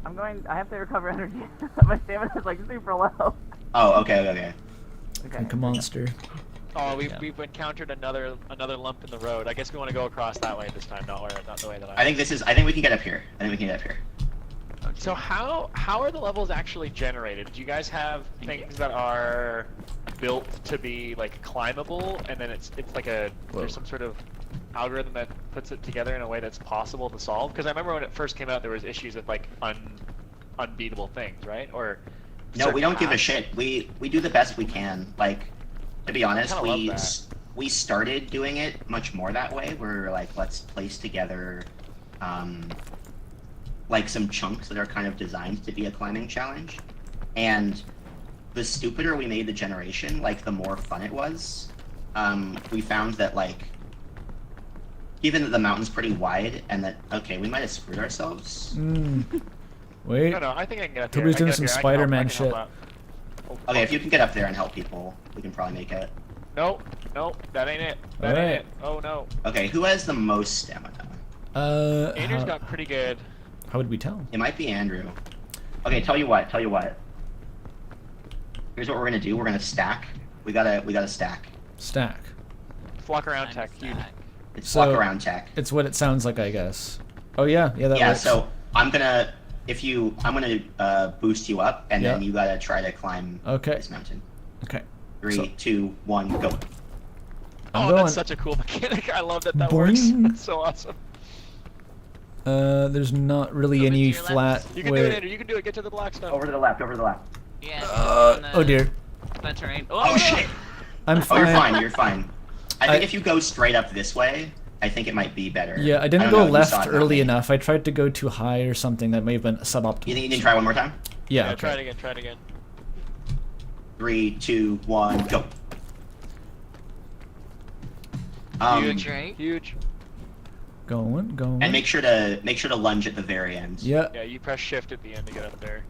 I have to recover energy. My stamina is like super low. Oh, okay. Like a monster. Oh, we've encountered another lump in the road. I guess we want to go across that way this time, not the way that I think we can get up here. So how are the levels actually generated? Do you guys have things that are built to be like climbable, and then it's like there's some sort of algorithm that puts it together in a way that's possible to solve? Because I remember when it first came out, there was issues with like unbeatable things, right? Or no, we don't give a shit. We do the best we can. Like, to be honest, we started doing it much more that way. We're like, let's place together like some chunks that are kind of designed to be a climbing challenge. And the stupider we made the generation, like the more fun it was. We found that like, given that the mountain's pretty wide and that, okay, we might have screwed ourselves. Wait. No, I think I can get up here. Toby's doing some Spider-Man shit. Okay, if you can get up there and help people, we can probably make it. Nope, that ain't it. That ain't it. Oh no. Okay, who has the most stamina? Andrew's got pretty good. How would we tell? It might be Andrew. Okay, tell you what. Here's what we're gonna do. We're gonna stack. We gotta stack. Stack. Flock around tech, huge. It's flock around tech. It's what it sounds like, I guess. Oh yeah, that works. So I'm gonna boost you up, and then you gotta try to climb this mountain. Okay. 3, 2, 1, go. That's such a cool mechanic. I love that works. That's so awesome. There's not really any flat. You can do it, Andrew. You can do it. Get to the black stuff. Over to the left. Yeah. Oh dear. That terrain. Oh shit. I'm fine. You're fine. I think if you go straight up this way, I think it might be better. Yeah, I didn't go left early enough. I tried to go too high or something. That may have been suboptimal. You think you can try one more time? Yeah. Try it again. 3, 2, 1, go. Huge, huge. Going. And make sure to lunge at the very end. Yeah. Yeah, you press shift at the end to get up there.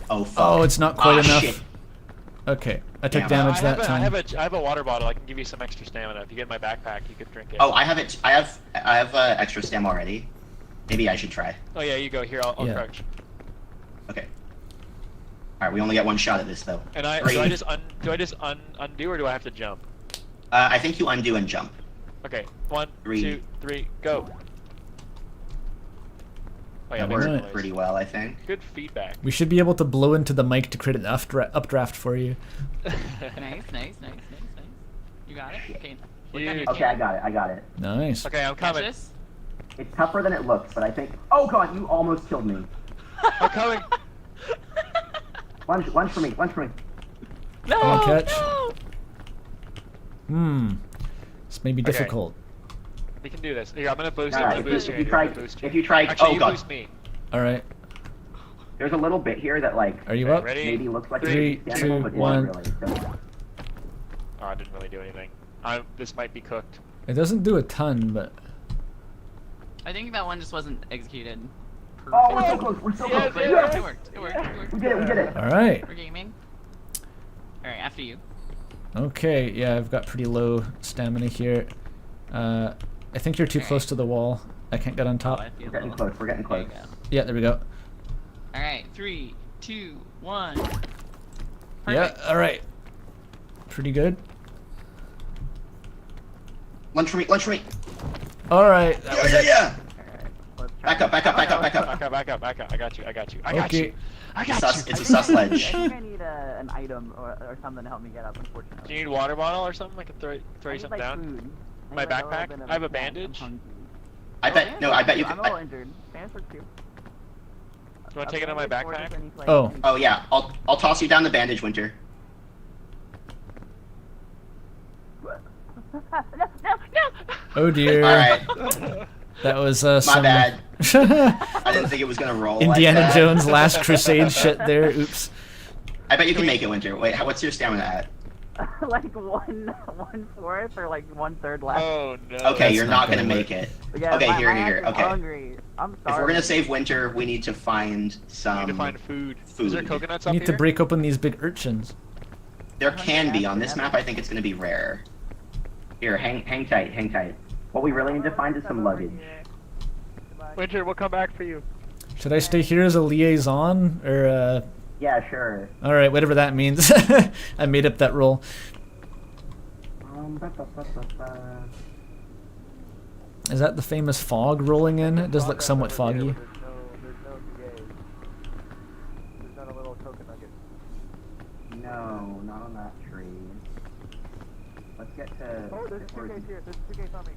Oh fuck. Oh, it's not quite enough. Shit. Okay, I took damage that time. I have a water bottle. I can give you some extra stamina. If you get in my backpack, you could drink it. Oh, I have it. I have extra stam already. Maybe I should try. Oh yeah, you go here. I'll crouch. Okay. All right, we only get one shot at this though. And do I just undo or do I have to jump? I think you undo and jump. Okay, 1, 2, 3, go. Oh yeah, that worked pretty well, I think. Good feedback. We should be able to blow into the mic to create an updraft for you. Nice. You got it? Okay. Okay, I got it. Nice. Okay, I'm coming. It's tougher than it looks, but I think. Oh god, you almost killed me. I'm coming. Lunge for me. No. Catch. No. This may be difficult. We can do this. Here, I'm gonna boost you. Right, if you try, actually, oh god. boost me. All right. There's a little bit here that like. Are you up? Ready? Maybe looks like 3, 2, 1. Really, so. Oh, I didn't really do anything. This might be cooked. It doesn't do a ton, but. I think that one just wasn't executed. Oh, we're so close. We're so close. But it worked. It worked. We did it. All right. We're gaming. All right, after you. Okay. Yeah, I've got pretty low stamina here. I think you're too close to the wall. I can't get on top. We're getting close. Yeah, there we go. All right, 3, 2, 1. Perfect. Yeah. All right. Pretty good. Lunge for me. All right. Yeah. Back up. Back up. I got you. I got Okay. you. It's a sus ledge. I think I need an item or something to help me get up, unfortunately. Do you need a water bottle or something? I can throw I you need, something like, down. food. My need, like, a little backpack? bit of I have a snack. I'm bandage. hungry. I bet you I'm can. a little injured. Bandage works too. Do you want to take it on my backpack? Oh. Oh yeah, I'll toss you down the bandage, Winter. Oh dear. All right, That was my some bad. I didn't think it was gonna roll. Indiana like that. Jones Last Crusade shit there. Oops. I bet you can make it, Winter. Wait, what's your stamina at? Like 1/4 or like 1/3 left. Oh no. Okay, That's you're not not gonna gonna make it. Yeah, Okay, my here. ass is Okay. hungry. I'm If we're starving. gonna save Winter, we need to find I some. need to find food. food. Is there coconuts You up need to here? break open these big urchins. There can be on this map. I think it's gonna be rare. Here, hang tight. What we really need to find is some luggage. Winter, we'll come back for you. Should I stay here as a liaison or Yeah, sure. all right, whatever that means. I made up that role. Is that the famous fog rolling in? It does look somewhat foggy. No, not on that tree. Let's get to...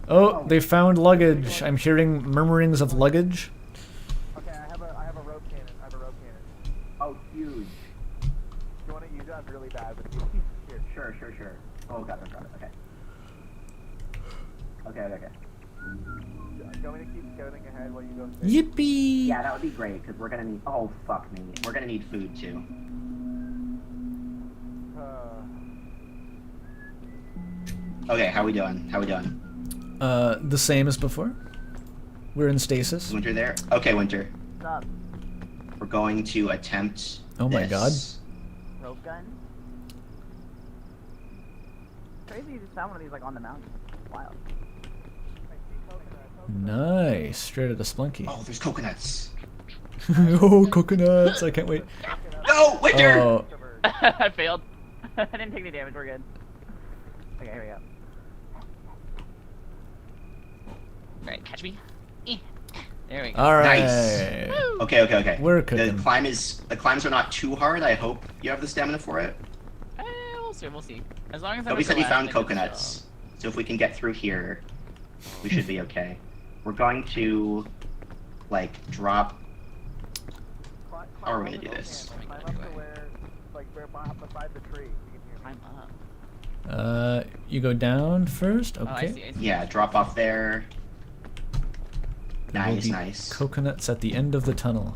Oh, they found luggage. I'm hearing murmurings of luggage. Okay, I have a rope cannon. Oh, huge. Do you want to use it? I'm really bad with you. Sure. Oh, got it, okay. Okay. Do you want me to keep scouting ahead while you go? Yippee! Yeah, that would be great, because we're gonna need... Oh, fuck me. We're gonna need food too. Okay, how we doing? The same as before. We're in stasis. Winter there? Okay, Winter. What's up? We're going to attempt. Oh my this. Rope gun? Crazy you just found one of these like on the mountain. Wild. Nice. Straight out of Splunky. Oh, there's coconuts. Oh, coconuts! I can't wait. No, Winter! Oh, I failed. I didn't take any damage, we're good. Okay, here we go. Alright, catch me. There we go. all right. Nice. Okay. We're The cooking. climbs are not too hard. I hope you have the stamina for it. We'll see. As long as Toby said he found coconuts, so if we can get through here, we should be okay. We're going to, like, drop. How are we gonna do this? Beside the tree. I'm up. You go down first. Oh, I Okay. see. Yeah, drop off there. There will Nice, be nice. Coconuts at the end of the tunnel.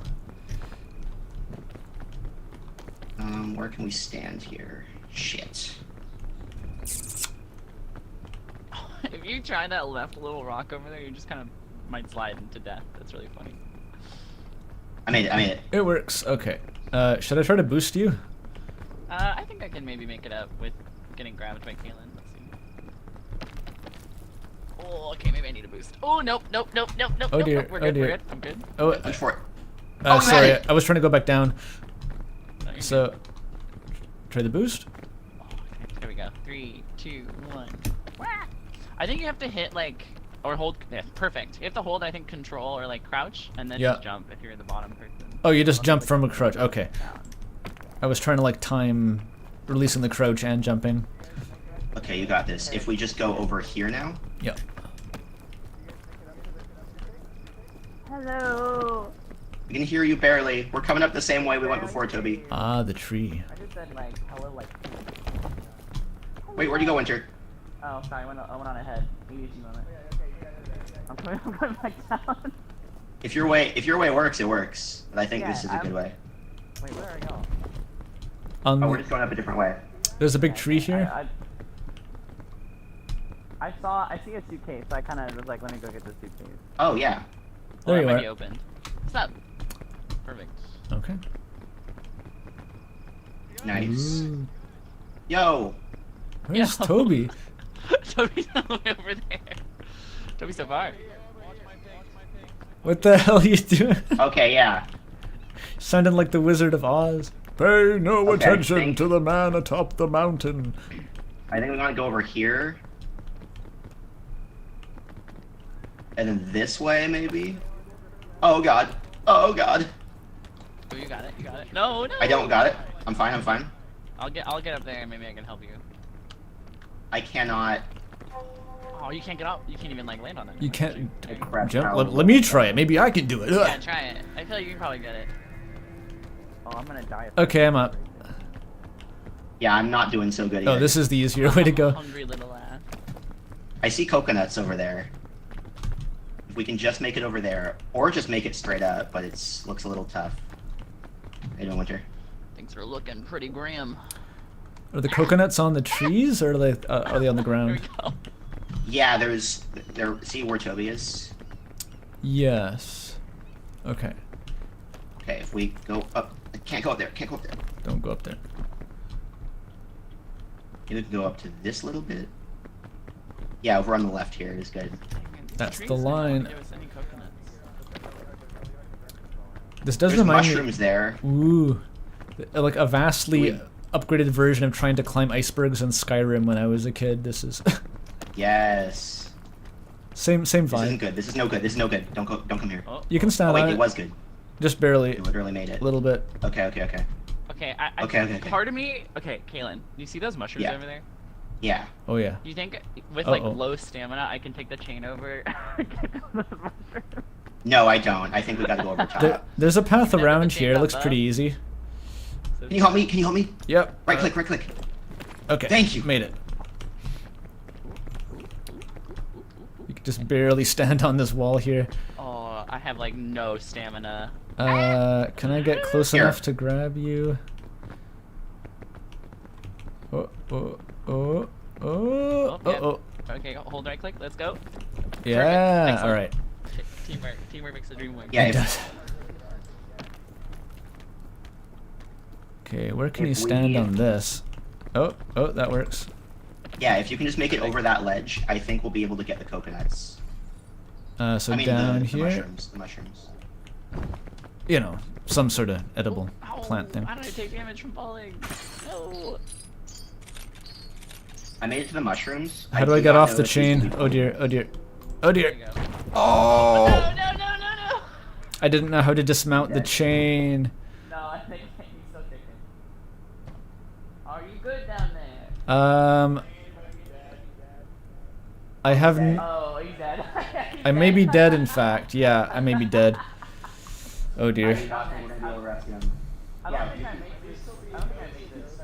Where can we stand here? Shit. If you try that left little rock over there, you just kind of might slide into death. That's really funny. I made it. It works. Okay. Should I try to boost you? I think I can maybe make it up with getting grabbed by Peglin. Let's see. Oh, okay, maybe I need a boost. Oh, nope. Oh dear, Nope, we're oh good, we're dear. good. I'm good. Oh, Push for it. sorry. it. I was trying to go back down. No, you're So, good. try the boost. Oh, okay, there we go. 3, 2, 1. I think you have to hit, like, or hold, yeah, perfect. You have to hold, I think, control or, like, crouch, and then Yeah. just jump if you're the bottom person. Oh, you just jump from a crouch. Okay. I was trying to like time releasing the crouch and jumping. Okay, you got this. If we just go over here now. Yep. Hello. We can hear you barely. We're coming up the same way we went before, Toby. Ah, the tree. I just said, like, hello, like. Wait, where'd you go, Winter? Oh, sorry, I went on ahead. You usually moment. I'm going back down. If your way works, it works. But I think Yeah, this is a good way. Wait, where are I going? Oh, we're just going up a different way. There's a big tree here. I see a suitcase, so I kind of was like, let me go get the suitcase. Oh yeah. There it you might are. be open. What's up? Perfect. Okay. Nice. Ooh. Yo. Where's Yo. Toby? Toby's all the way over there. Toby's so far. What the hell are you doing? Okay, yeah. Sounded like the Wizard of Oz. Pay no Okay, attention to the man atop the mountain. I think we want to go over here. And then this way, maybe? Oh god. Oh god. Oh, you got it. You got it. No, no. I don't got it. I'm fine. I'm fine. I'll get up there and maybe I can help you. I cannot. Oh, you can't get up. You can't even like land on it. You can't Crab jump. power. Let me try it. Maybe I can do it. Yeah, try it. I feel like you can probably get it. Oh, I'm gonna die. Okay, I'm up. Yeah, I'm not doing so good. Oh, either. this is the easier way to go. Hungry little ass. I see coconuts over there. If we can just make it over there, or just make it straight up, but it's looks a little tough. How you doing, Winter? Things are looking pretty grim. Are the coconuts on the trees, or are they on the Here we ground? go. Yeah, there. See where Toby is? Yes. Okay. Okay, if we go up, I can't go up there. Can't go up there. Don't go up there. Maybe we can go up to this little bit. Yeah, over on the left here is good. That's Trees the don't line. give us any coconuts. This does There's remind mushrooms there. me. Ooh. Like a vastly upgraded version of trying to climb icebergs in Skyrim when I was a kid. This is. Yes. same This isn't vibe. good. This is no good. This is no good. Don't come here. Oh, You can Oh stand wait, on it it. was good. Just barely. You literally made it. A little bit. Okay. okay. Okay. Part of me. Okay, Kaylin, you see those mushrooms Yeah. over there? Yeah. Oh yeah. Do you think with like Uh-oh. low stamina, I can take the chain over? No, I don't. I think we gotta go over top. There's a path Never around been here. It taken looks up, pretty easy. Can you help me? Can you help me? Yep. Right click. Right click. Okay. Thank you. Made it. You can just barely stand on this wall here. Oh, I have like no stamina. Can I get close Here. enough to grab you? Oh, oh, oh, oh, oh, yep. oh. Okay, hold right click. Let's go. Yeah. Excellent. All right. Teamwork. Teamwork makes the dream work. Yeah. It If, does. Okay, where can you If stand we- on this? Oh, oh, that works. yeah, if you can just make it over that ledge, I think we'll be able to get the coconuts. So I mean down the here, mushrooms. The mushrooms. you know, some sort of edible Ow, plant thing. Why did I take damage from falling? No. I made it to the mushrooms. How do I get not off know the if these will chain? be Oh dear, oh dear, oh There dear. you go. Oh! No. I didn't know how to dismount the chain. No, I think he's still kicking. Are you good down there? I have. Oh, he's dead. I may be dead, in fact. Yeah, I may be dead. Oh I dear. do not think we're gonna be able to rescue him. I Yeah, don't think I make this. I don't think I make this.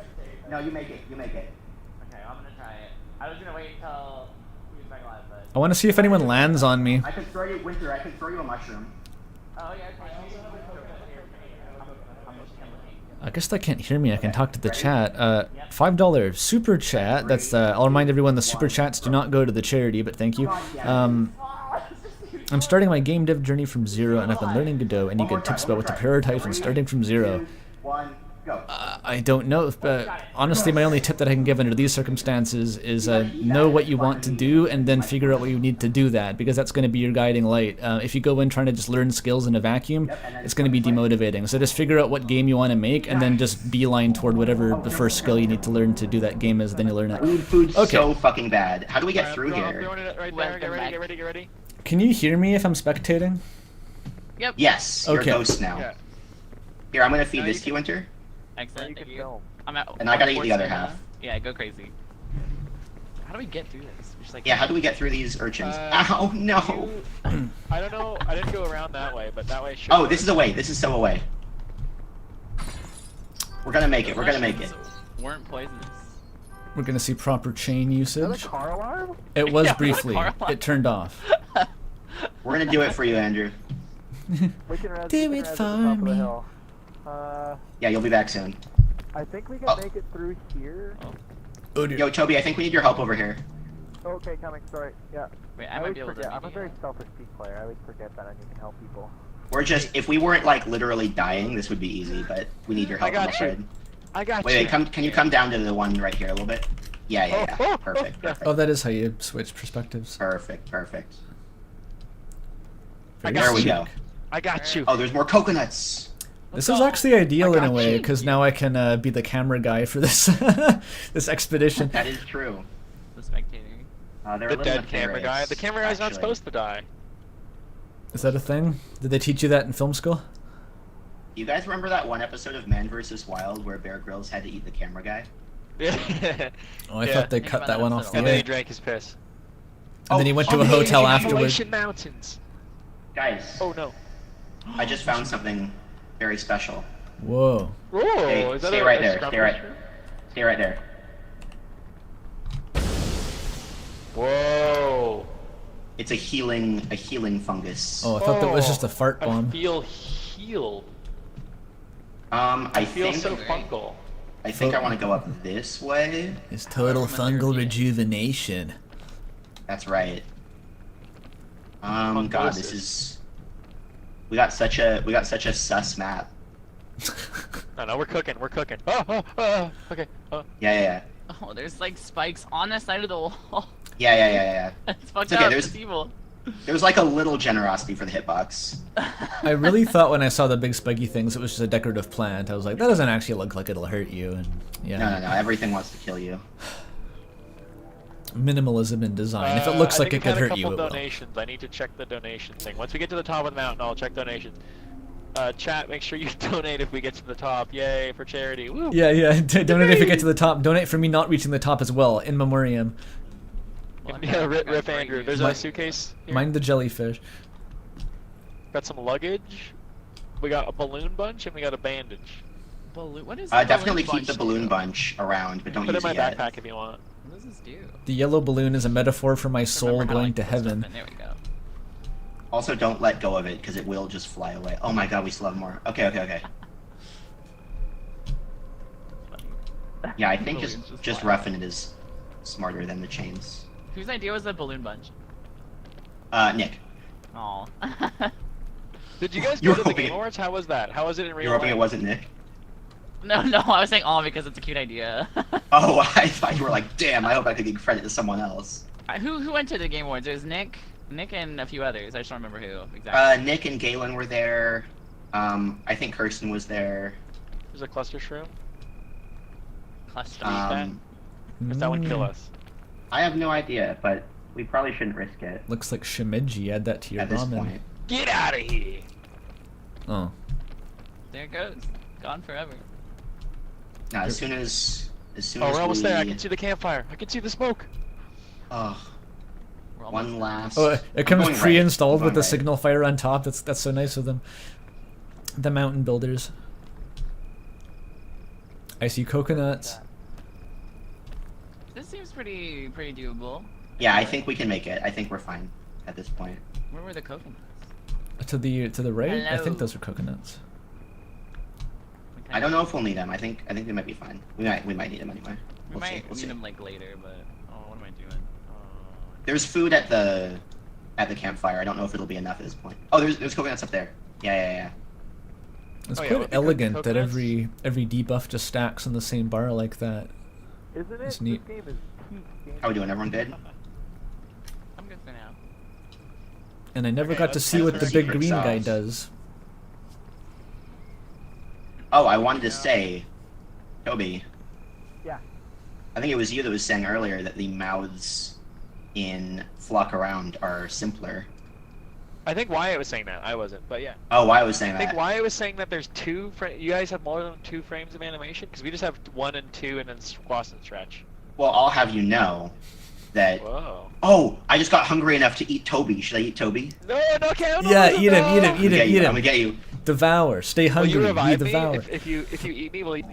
No, you make it. You make it. Okay, I'm gonna try it. I was gonna wait until he was back alive, but. I want to see if anyone lands on me. I could throw you, Winter. I could throw you a mushroom. Oh yeah, okay. I guess they can't hear me. I can talk to the chat. $5 super chat. That's. I'll remind everyone the super chats do not go to the charity, but thank you. I'm starting my game dev journey from zero, and I've been learning Godot. Any good tips about what to prioritize when starting from zero? 2, 1, go. I don't know. But honestly, my only tip that I can give under these circumstances is know what you want to do and then figure out what you need to do that, because that's going to be your guiding light. If you go in trying to just learn skills in a vacuum, it's going to be demotivating. So just figure out what game you want to make and then just beeline toward whatever the first skill you need to learn to do that game is, then you learn it. Food's Okay. so fucking bad. How do we get through I'm here? throwing it right there. Get ready, get ready, get ready. Can you hear me if I'm spectating? Yep. Yes, you're Okay. a ghost now. Yeah. Here, I'm gonna feed Now this you to you, Winter. Excellent. You Thank can you. film. I'm at. And I gotta eat the 1/4 other stamina. half. Yeah, go crazy. How do we get through this? Just like. Yeah, how do we get through these urchins? Uh, Ow, no! I don't know. I didn't go around that way, but that way should. Oh, this is a way. This is so a way. We're gonna make it. We're gonna make it. Weren't poisonous. We're going to see proper chain Is that usage. a car alarm? It was Yeah, briefly. car alarm. It turned off. We're gonna do it for you, Andrew. We can res, Do we can it res at the for top of the me. hill. Yeah, you'll be back soon. I think we can Oh. make it through here. Oh dear. Yo, Toby, I think we need your help over here. Okay, coming. Sorry. Yeah. Wait, I I might always be able forget. to. I'm a very selfish peak player. I always forget that I need to help people. We're just, if we weren't like literally dying, this would be easy, but we need your help. I got I'm afraid. you. I got Wait, you. wait, can you come down to the one right here a little bit? Yeah, yeah, yeah. Perfect, perfect. Oh, that is how you switch perspectives. Perfect, perfect. I Very got There we chic. go. I got you. Oh, there's more coconuts. This is actually ideal I in a got way, you. because now I can be the camera guy for this this expedition. That is true. The spectator. They're a The little dead camera guy. nefarious, The camera guy's not actually. supposed to die. Is that a thing? Did they teach you that in film school? You guys remember that one episode of Man vs. Wild where Bear Grylls had to eat the camera guy? Yeah. Oh, I thought they cut that one off the And then he air. drank his piss. And then he went to a hotel afterwards. Appalachian Mountains. Guys. Oh no. I just found something very special. Whoa. Whoa, Stay right there. Stay right there. Whoa. It's a healing fungus. Oh, I thought that was just a fart bomb. I feel healed. I feel think so fungal. I think I want to go up this way. It's total fungal rejuvenation. That's right. God, this is. We got such a sus map. No, we're cooking. Okay. Yeah. Oh, there's like spikes on the side of the wall. Yeah. It's fucked It's okay, up. there's- It's evil. There was like a little generosity for the hitbox. I really thought when I saw the big spiky things it was just a decorative plant. I was like, that doesn't actually look like it'll hurt you. And yeah. No. Everything wants to kill you. Minimalism in design. If it looks I like think it we've could had hurt a you, couple it will. donations. I need to check the donation thing. Once we get to the top of the mountain, I'll check donations. Chat, make sure you donate if we get to the top. Yay, for charity. Woo. Yeah. Donate if you get to the top. Donate for me not reaching the top as well, in memoriam. Yeah, rip Andrew. There's a suitcase here. Mind the jellyfish. Got some luggage. We got a balloon bunch and we got a bandage. Balloon? What is Definitely keep the balloon bunch around, but don't Put it use in it my yet. backpack if you want. What does this do? The yellow balloon is a metaphor for my soul going to heaven. There we go. Also, don't let go of it because it will just fly away. Oh my God, we still have more. Okay. Yeah, I think just roughing it is smarter than the chains. Whose idea was the balloon bunch? Nick. Oh. Did you guys You were go to the hoping Game Awards? How was that? How was it in real You're hoping life? it wasn't Nick? No, I was saying all because it's a cute idea. Oh, I thought you were like, damn, I hope I could give credit to someone else. Who went to the Game Awards? It was Nick and a few others. I just don't remember who exactly. Nick and Galen were there. I think Kirsten was there. There's a cluster shroom. Cluster. Does that one kill us? I have no idea, but we probably shouldn't risk it. Looks like Shimeji. Add that to your At this ramen. point. Get out of here! Oh. There it goes. Gone forever. Now, as soon as Oh, we're almost there. I can see the campfire. I can see the smoke. Oh. One last. Oh, it comes going right. pre-installed I'm with the going right. signal fire on top. That's so nice of them. The mountain builders. I see coconuts. This seems pretty doable. Yeah, I think we can make it. I think we're fine at this point. Where were the coconuts? To the right? I Hello. think those are coconuts. I don't know if we'll need them. I think they might be fine. We might need them anyway. We We'll might see. need them like later, but what am I doing? There's food at the campfire. I don't know if it'll be enough at this point. Oh, there's coconuts up there. Yeah. It's Oh, yeah, quite with the elegant that coconuts? every debuff just stacks on the same bar like that. Isn't it? It's neat. This game is peak game. How we doing? Everyone good? I'm good for now. And I never Okay, got to let's see test what our the big secret green guy sauce. does. Oh, I wanted to say, Toby. Yeah. I think it was you that was saying earlier that the mouths in Flock Around are simpler. I think Wyatt was saying that. I wasn't, but yeah. Oh, why was saying I think that? Wyatt was saying that there's you guys have more than 2 frames of animation? Because we just have 1 and 2 and then squash and stretch. Well, I'll have you know that. Whoa. Oh, I just got hungry enough to eat Toby. Should I eat Toby? No, cannibalism, Yeah, eat him, no! eat him, eat him, eat I'm him. gonna get you. Devour. Stay Will hungry. you Be revive me? devoured. If you eat me, will you?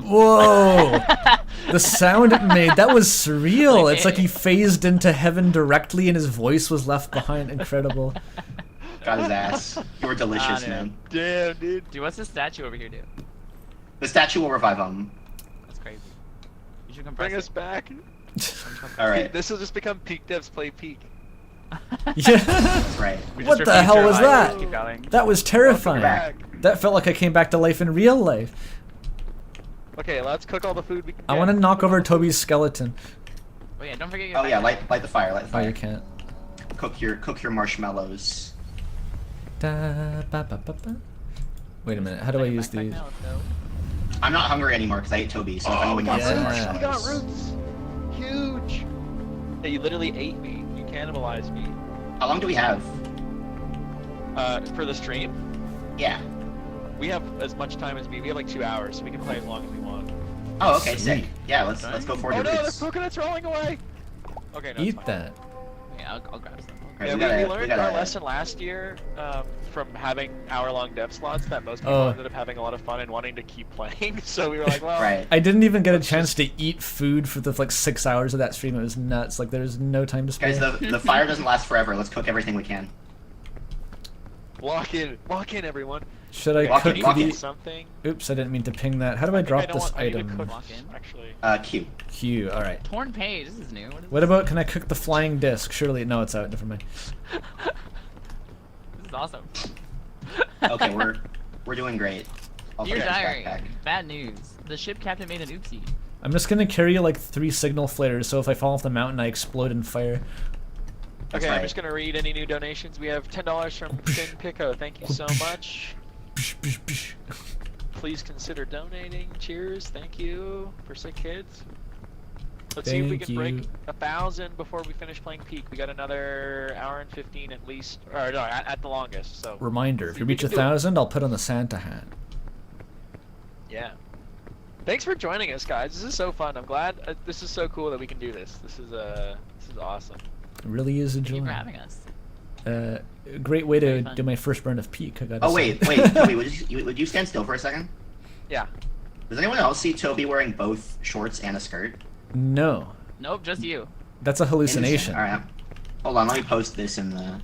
Whoa! The sound it made, that was surreal. Like It's like he phased into heaven directly and his voice was left behind. Incredible. Got his ass. You were delicious, man. Damn, dude. Dude, what's this statue over here do? The statue will revive him. That's crazy. You should come Bring press us back. All right. This will just become peak devs play peak. Yeah. That's right. What the hell was that? Keep going. That was terrifying. back. That felt like I came back to life in real life. Okay, let's cook all the food we can. I want to knock over Toby's skeleton. Oh yeah, don't forget your. Oh yeah, light the fire. Light the Oh, fire. you can't. Cook your marshmallows. Da, ba, ba, ba, ba. Wait a minute. How do I use these? I'm not hungry anymore because I ate Toby. So if anyone wants some yeah. We got marshmallows. roots. Huge. Yeah, you literally ate me. You cannibalized me. How long do we have? For the stream, Yeah. we have as much time as me. We have like 2 hours, so we can play as long as we want. Oh, okay, sick. Yeah, let's go forward Oh to no, the Roots. coconut's rolling away! Okay, no, it's Eat fine. that. Yeah, I'll grab some. Yeah, Alright, we we learned gotta- our lesson last year from having hour-long dev slots that most people Oh. ended up having a lot of fun and wanting to keep playing. So we were like, well, Right. I didn't even get a chance to eat food for the like 6 hours of that stream. It was nuts. Like there was no time to spare. Guys, the fire doesn't last forever. Let's cook everything we can. lock in, everyone. Should I Walk cook in, walk in. the? Something. Oops, I didn't mean to ping that. How do I drop this I need to item? cook, Walk in. actually. Q. Q. All right. Torn page. This is new. What is What about can I cook the flying disc? Surely no, it's out. Never mind. This is awesome. Okay, we're doing great. I'll Dear put it in his diary. backpack. Bad news. The ship captain made an oopsie. I'm just gonna carry like 3 signal flares, so if I fall off the mountain, I explode in fire. That's Okay, I'm right. just gonna read any new donations. We have $10 from Finn Pico. Thank you so much. Please consider donating. Cheers. Thank you for sick kids. Let's see if we Thank can break you. 1,000 before we finish playing Peak. We got another hour and 15 at least, or no, at the longest. So Reminder: if see you if we reach can do it. 1,000, I'll put on the Santa hat. Yeah. Thanks for joining us, guys. This is so fun. I'm glad. This is so cool that we can do this. This is awesome. It really is a Thank you joy. for having us. A great way Very to fun. do my first burn of peak. I gotta Oh say. wait, Toby, would you stand still for a second? Yeah. Does anyone else see Toby wearing both shorts and a skirt? No, Nope, just you. that's a hallucination. All right. Hold on, let me post this in the.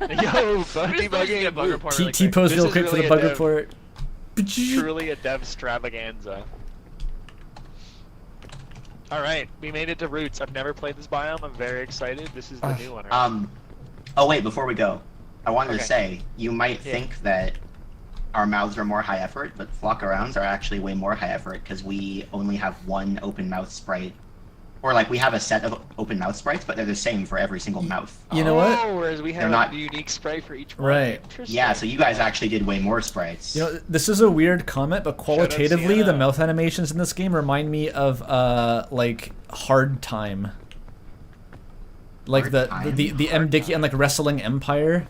Yo, We're Buddy just gonna get a bug report really T quick. pose This real is quick for really the a bug dev- report. Truly a devstravaganza. All right, we made it to Roots. I've never played this biome. I'm very excited. This is the new one. Right? Oh wait, before we go, I wanted Okay. to say you might Yeah. think that our mouths are more high effort, but flock arounds are actually way more high effort because we only have one open mouth sprite, or like we have a set of open mouth sprites, but they're the same for every single mouth. You know what? Oh, whereas we They're have not- a unique spray for each one. Right. Interesting. Yeah, so you guys actually did way more sprites. You know, this is a weird comment, but qualitatively, the Sienna. mouth animations in this game remind me of like Hard Time. Like Hard the M Dickey and like Wrestling Empire.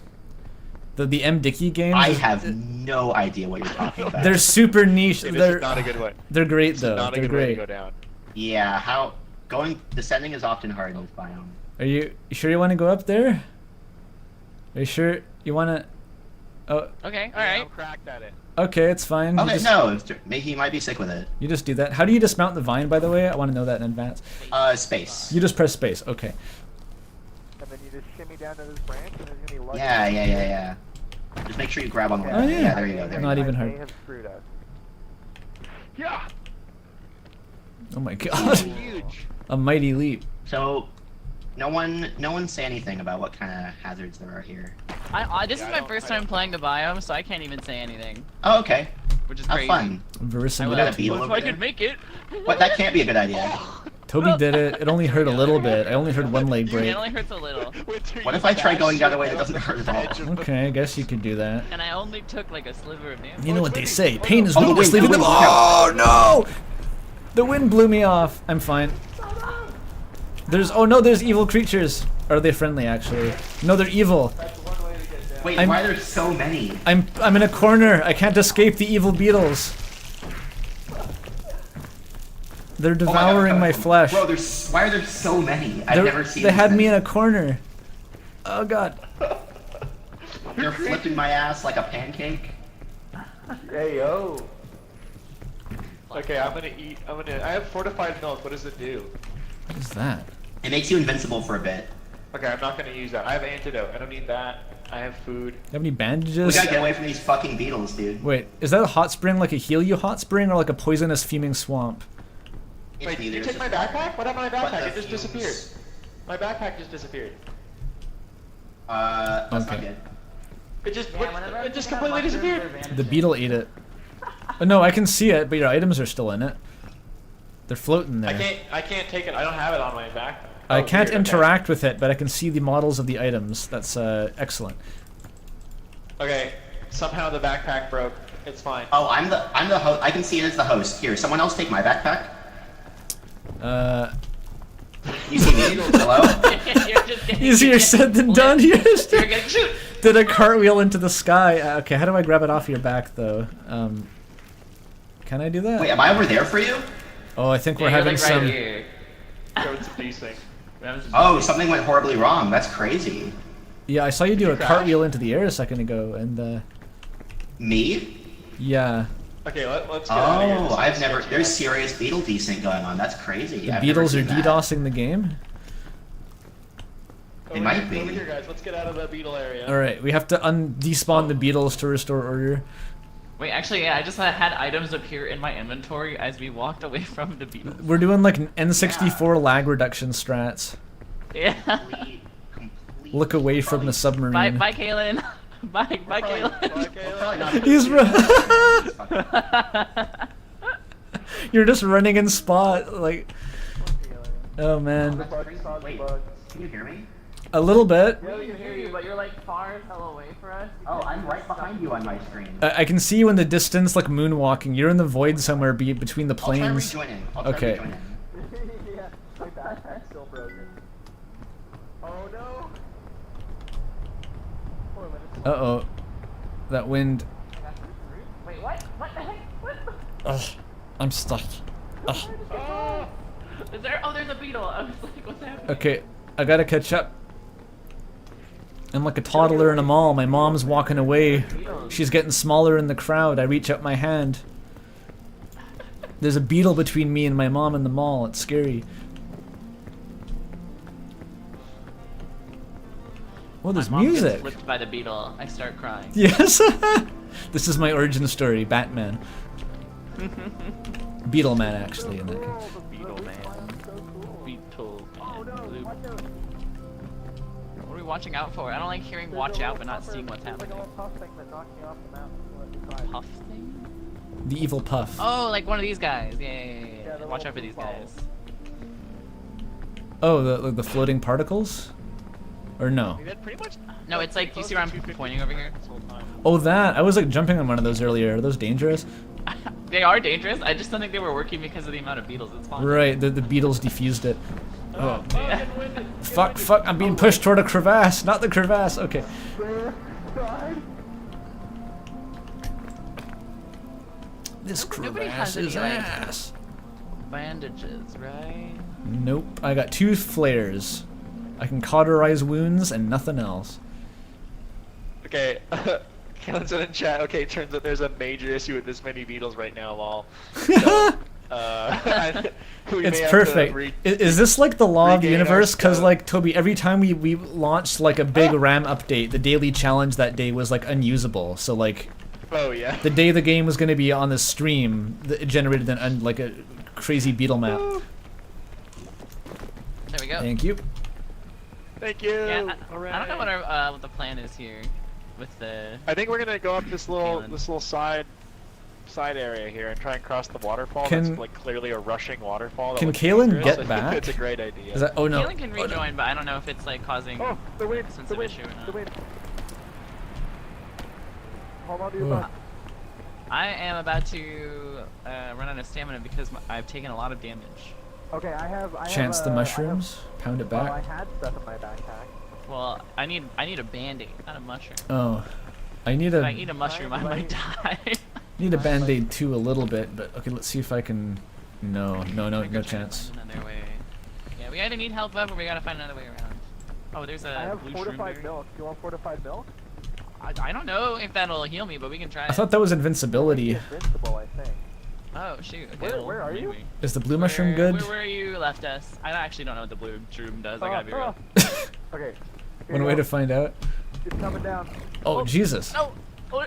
The M Dickey games. I have no idea what you're talking about. They're super niche. This They're is not a good way. They're great This though. is not a They're good way to great. go down. Yeah, descending is often hard in this biome. Are you sure you want to go up there? Are you sure you want to? Oh, Okay, Yeah, alright. I'm cracked at it. okay, it's fine. Okay, you just, no, he might be sick with it. You just do that. How do you dismount the vine, by the way? I want to know that in advance. Space. You just press space. Okay. And then you just shimmy down to this branch, and there's gonna be lucky. Yeah. Just make sure you grab on the Oh, line. yeah. There you go. There Not you even I hard. may have screwed us. Yeah. Oh my god. Huge. A mighty leap. So, no one say anything about what kind of hazards there are here. This is my first time playing the biome, so I can't even say anything. Oh, okay. Which is Have crazy. fun. Verisimilitude. We got a beetle If over I there. could make it. What? That can't be a good idea. Toby did it. It only hurt a little bit. I only heard one leg It break. only hurts a little. What if I try going the other way? That doesn't hurt at all. Okay, I guess you could do that. And I only took like a sliver of damage. You know what they say, pain is Oh, weakness, wait, leaving wait, them. wait, Oh no! The wind blew me off. I'm fine. There's evil creatures. Are they friendly actually? No, they're evil. Wait, I'm- why are there so many? I'm in a corner. I can't escape the evil beetles. They're Oh my God, devouring my flesh. Bro, why are there so many? I've never seen. They had this. me in a corner. Oh god. They're flipping my ass like a pancake. Hey yo. Okay, I'm gonna eat. I have fortified milk. What does it do? What is that? It makes you invincible for a bit. Okay, I'm not gonna use that. I have antidote. I don't need that. I have food. You have any We bandages? gotta get away from these fucking beetles, dude. Wait, is that a hot spring like a heal you hot spring or like a poisonous fuming swamp? It's Wait, did neither, you it's take my just- backpack? What happened to my What backpack? the It just fumes? disappeared. My backpack just disappeared. That's not Okay. good. It just Yeah, whenever it just I'm completely thinking disappeared. about mushrooms, The beetle ate it. Oh, no, I can see it, but your items are still in it. They're floating there. I can't take it. I don't have it on my back. I Oh, can't weird, okay. interact with it, but I can see the models of the items. That's excellent. Okay, somehow the backpack broke. It's fine. Oh, I'm the host. I can see it as the host. Here, someone else take my backpack. You see me? Hello? You're just getting Easier said than done. You're getting shoot. Did a cartwheel into the sky. Okay, how do I grab it off your back though? Can I do that? Wait, am I over there for you? Oh, I think Yeah, we're you're, having like, some. right here. Oh, something went horribly wrong. That's crazy. Yeah, I saw you do a cartwheel into the air a second ago, and Me? yeah. Okay, let's get out of here. Oh, I've never. There's serious beetle desync going on. That's crazy. The I've never beetles are seen that. DDoSing the game. It might be. Over here, guys. Let's get out of the beetle area. All right, we have to despawn the beetles to restore order. Wait, actually, yeah, I just had items appear in my inventory as we walked away from the beetles. We're doing like an N64 lag reduction strats. Yeah. Look away from the submarine. Bye, Kaylin. Bye, Kaylin. He's You're just running in spot, like. Oh man. Wait, can you hear me? A little bit. Yeah, we can hear you, but you're like far as hell away for us. Oh, I'm right behind you on my screen. I can see you in the distance, like moonwalking. You're in the void somewhere between the planes. I'll try rejoining. I'll try Okay. rejoining. Yeah, my backpack's still broken. Oh no! Uh-oh. That wind. Wait, what? What the heck? What? Ugh. I'm stuck. Ugh. Oh! Is there? Oh, there's a beetle. I was like, what's happening? Okay, I gotta catch up. I'm like a toddler in a mall. My mom's walking away. She's getting smaller in the crowd. I reach out my hand. There's a beetle between me and my mom in the mall. It's scary. Oh, there's My mom music. gets ripped by the beetle. I start crying. Yes. This is my origin story, Batman. Beetle Man, actually, in that case. Beetle man. Beetle man. What are we watching out for? I don't like hearing watch out but not seeing what's happening. Puff thing that knocked me off the map. Puff thing? The evil puff. Oh, like one of these guys. Yeah. Watch out for these guys. Oh, the floating particles? Or no? Pretty much. No, it's like, do you see where I'm pointing over here? Oh, that. I was like jumping on one of those earlier. Are those dangerous? They are dangerous. I just don't think they were working because of the amount of beetles. It's fine. Right, the beetles defused it. Oh. Yeah. Fuck, I'm being pushed toward a crevasse, not the crevasse. Okay. This Nobody crevasse has any, is like, ass. bandages, right? Nope, I got 2 flares. I can cauterize wounds and nothing else. Okay. Kellen's in chat. Okay, turns out there's a major issue with this many beetles right now, lol. So, we It's may have to perfect. Is this like the law of the regain our universe? Because stuff. like Toby, every time we launched like a big RAM update, the daily challenge that day was like unusable. So like, Oh yeah. the day the game was going to be on the stream, it generated like a crazy beetle map. There we go. Thank you. Thank you. Yeah, I don't know what the plan is here with the. I think we're gonna go up this little Kaylin. side area here and try and cross the waterfall. Can- That's like clearly a rushing waterfall. That Can looks Kaylin dangerous. get I think back? It's a great idea. Is that? Oh no. Kaylin can rejoin, but I don't know if it's like causing Oh, the wind, some the wind, issue or not. the wind. Hold on to your Ugh. butt. I am about to run out of stamina because I've taken a lot of damage. Okay, I have Chance the mushrooms. Pound it Well, I back. had stuff in my backpack. Well, I need a band-aid, not a mushroom. Oh, I need If I a eat a mushroom, I might die. need a band-aid too a little bit, but okay. Let's see if I can. No chance. Another way. Yeah, we either need help up or we gotta find another way around. Oh, there's a I have blue fortified shroom milk. You want fortified milk? I don't know if that'll heal me, but we can try I it. thought that was invincibility. Invincible, I think. Oh shoot. Okay, Where are you? Is the blue mushroom good? Where you left us? I actually don't know what the blue shroom does. I gotta be real. Okay. One way to find out. It's coming down. Oh Jesus! No. Oh,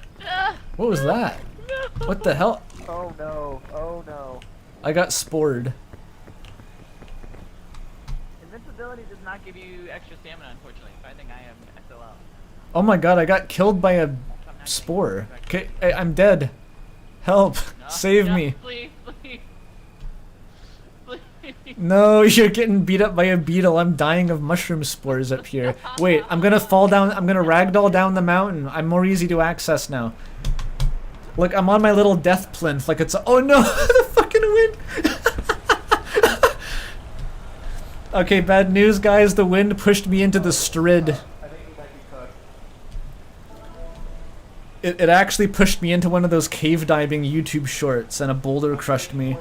What was that? What the hell? Oh no. Oh no. I got spored. Invincibility does not give you extra stamina, unfortunately. So I think I am SOL. Oh my God! I got killed by a spore. Okay, I'm dead. Help! Save me! Please, please. No, you're getting beat up by a beetle. I'm dying of mushroom spores up here. Wait, I'm gonna fall down. I'm gonna ragdoll down the mountain. I'm more easy to access now. Look, I'm on my little death plinth. Like it's. Oh no, the fucking wind. Okay, bad news, guys. The wind pushed me into the strid. It actually pushed me into one of those cave diving YouTube shorts, and a boulder crushed me.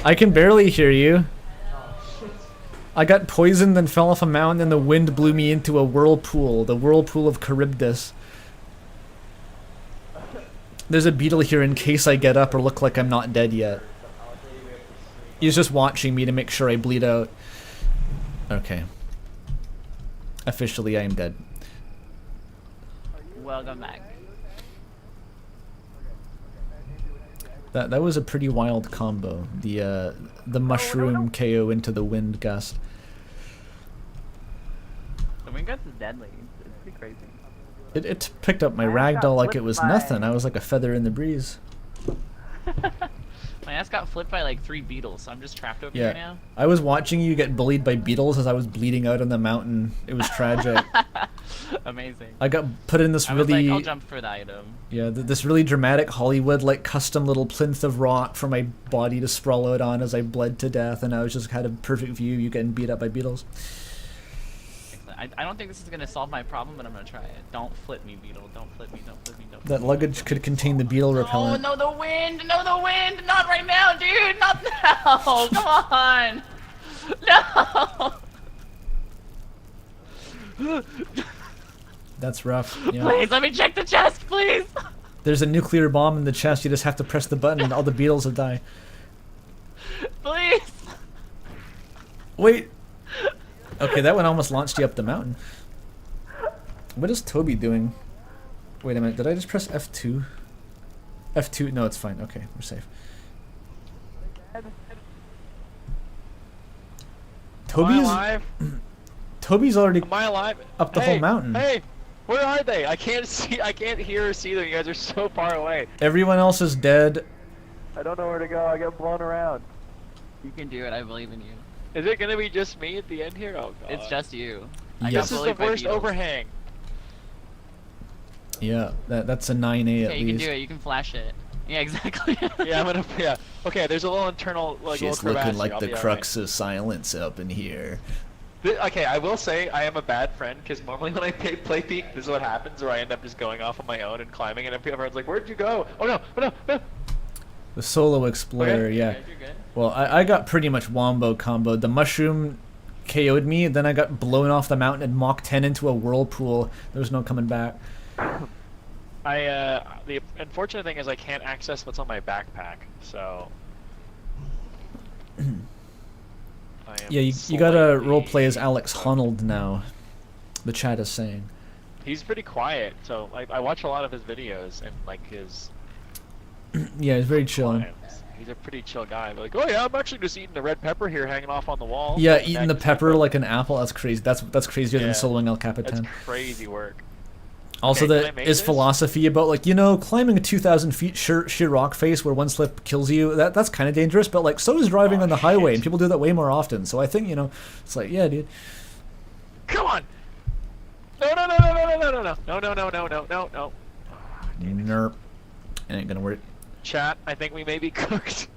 I can barely hear you. I got poisoned and fell off a mountain, and the wind blew me into a whirlpool, the whirlpool of Charybdis. There's a beetle here in case I get up or look like I'm not dead yet. He's just watching me to make sure I bleed out. Okay. Officially, I am dead. Welcome back. That was a pretty wild combo. The mushroom KO into the wind gust. The wind gust is deadly. It's pretty crazy. It picked up my ragdoll like it was nothing. I was like a feather in the breeze. My ass got flipped by like 3 beetles, so I'm just trapped over here now. I was watching you get bullied by beetles as I was bleeding out on the mountain. It was tragic. Amazing. I got put in this I was really... like, I'll jump for the item. Yeah, this really dramatic Hollywood, like, custom little plinth of rock for my body to sprawl out on as I bled to death, and I was just had a perfect view of you getting beat up by beetles. I don't think this is going to solve my problem, but I'm going to try it. Don't flip me, beetle. Don't flip me, don't flip me, don't flip me. That luggage could contain the beetle repellent. Oh, no, the wind! No, the wind! Not right now, dude! Not now! Come on! No! That's rough. Yeah. Please, let me check the chest, please! There's a nuclear bomb in the chest. You just have to press the button and all the beetles will die. Please! Wait! Okay, that one almost launched you up the mountain. What is Toby doing? Wait a minute, did I just press F2? F2? No, it's fine. Okay, we're safe. Toby's already Am I alive? up the whole mountain. Hey, where are they? I can't see. I can't hear or see them. You guys are so far away. Everyone else is dead. I don't know where to go. I get blown around. You can do it. I believe in you. Is it gonna be just me at the end here? Oh god. It's just you. This is the worst overhang. Yeah, that's a 9A at Okay, you least. can do it. You can flash it. Yeah, exactly. Yeah, I'm gonna. Yeah. Okay, there's a little internal like She's little looking crevasse like here. the I'll be crux of silence up in here. Okay, I will say I am a bad friend because normally when I play Peak, this is what happens, where I end up just going off on my own and climbing, and everyone's like, "Where'd you go? Oh no! Oh no! No!" The solo explorer, Okay. yeah. You're good. Well, I got pretty much wombo comboed. The mushroom KO'd me, then I got blown off the mountain and Mach 10 into a whirlpool. There was no coming back. The unfortunate thing is I can't access what's on my backpack, so. Yeah, you gotta roleplay as Alex Honnold now. The chat is saying. He's pretty quiet, so I watch a lot of his videos and like his. Yeah, he's very chill. Clients. He's a pretty chill guy. Like, oh yeah, I'm actually just eating the red pepper here, hanging off on the wall. Yeah, eating the pepper like an apple. That's crazy. That's crazier than soloing El Capitan. That's crazy work. Also, Okay, can I make his this? philosophy about, like, you know, climbing a 2,000 feet sheer rock face where one slip kills you, that's kind of dangerous, but, like, so is driving on the highway, and people do that way more often. So I think, you know, it's like, yeah, dude. Come on! No, no, no, no, no, no, no, no, no, no, no, no, no, no, no. Nerp. It ain't gonna work. Chat, I think we may be cooked.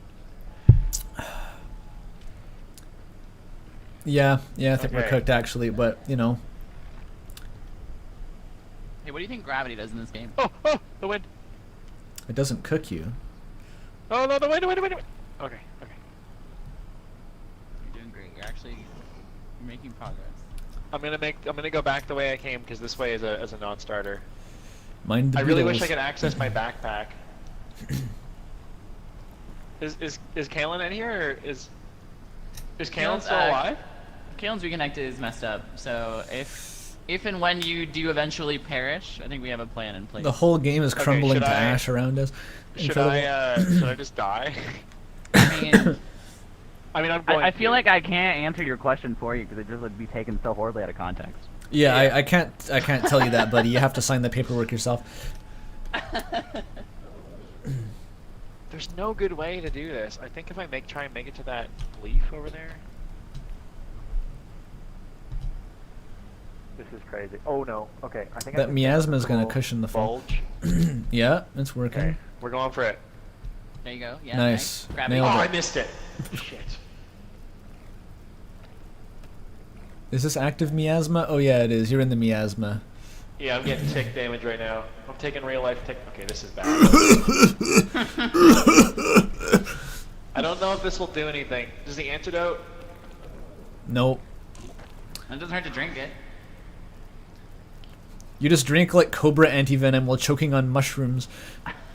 Yeah, I think we're Okay. cooked, actually, but, you know. Hey, what do you think gravity does in this game? Oh, the wind. It doesn't cook you. Oh, no, the wind, the wind, the wind. Okay, okay. You're doing great. You're making progress. I'm gonna go back the way I came because this way is a non-starter. Mind the I really wish I beetles. could access my backpack. Is Kalen in here or is Kalen still alive? Kalen's reconnected is messed up. So if and when you do eventually perish, I think we have a plan in place. The whole game is crumbling should to I- ash around us. Should Incredible. should I just die? I mean, I'm going I feel to. like I can't answer your question for you because it just would be taken so horribly out of context. Yeah, I can't tell you that, buddy. You have to sign the paperwork yourself. There's no good way to do this. I think if I try and make it to that leaf over there. This is crazy. Oh no. Okay, I think That miasma is gonna cushion the fall. Bulge. Yeah, it's working. Okay, we're going for it. There you go. Yeah. Nice. Grab Nailed Oh, it. I missed it. Shit. Is this active miasma? Oh yeah, it is. You're in the miasma. Yeah, I'm getting tick damage right now. I'm taking real life tick. Okay, this is bad. I don't know if this will do anything. Does the antidote? Nope. It doesn't hurt to drink it. You just drink like cobra anti-venom while choking on mushrooms.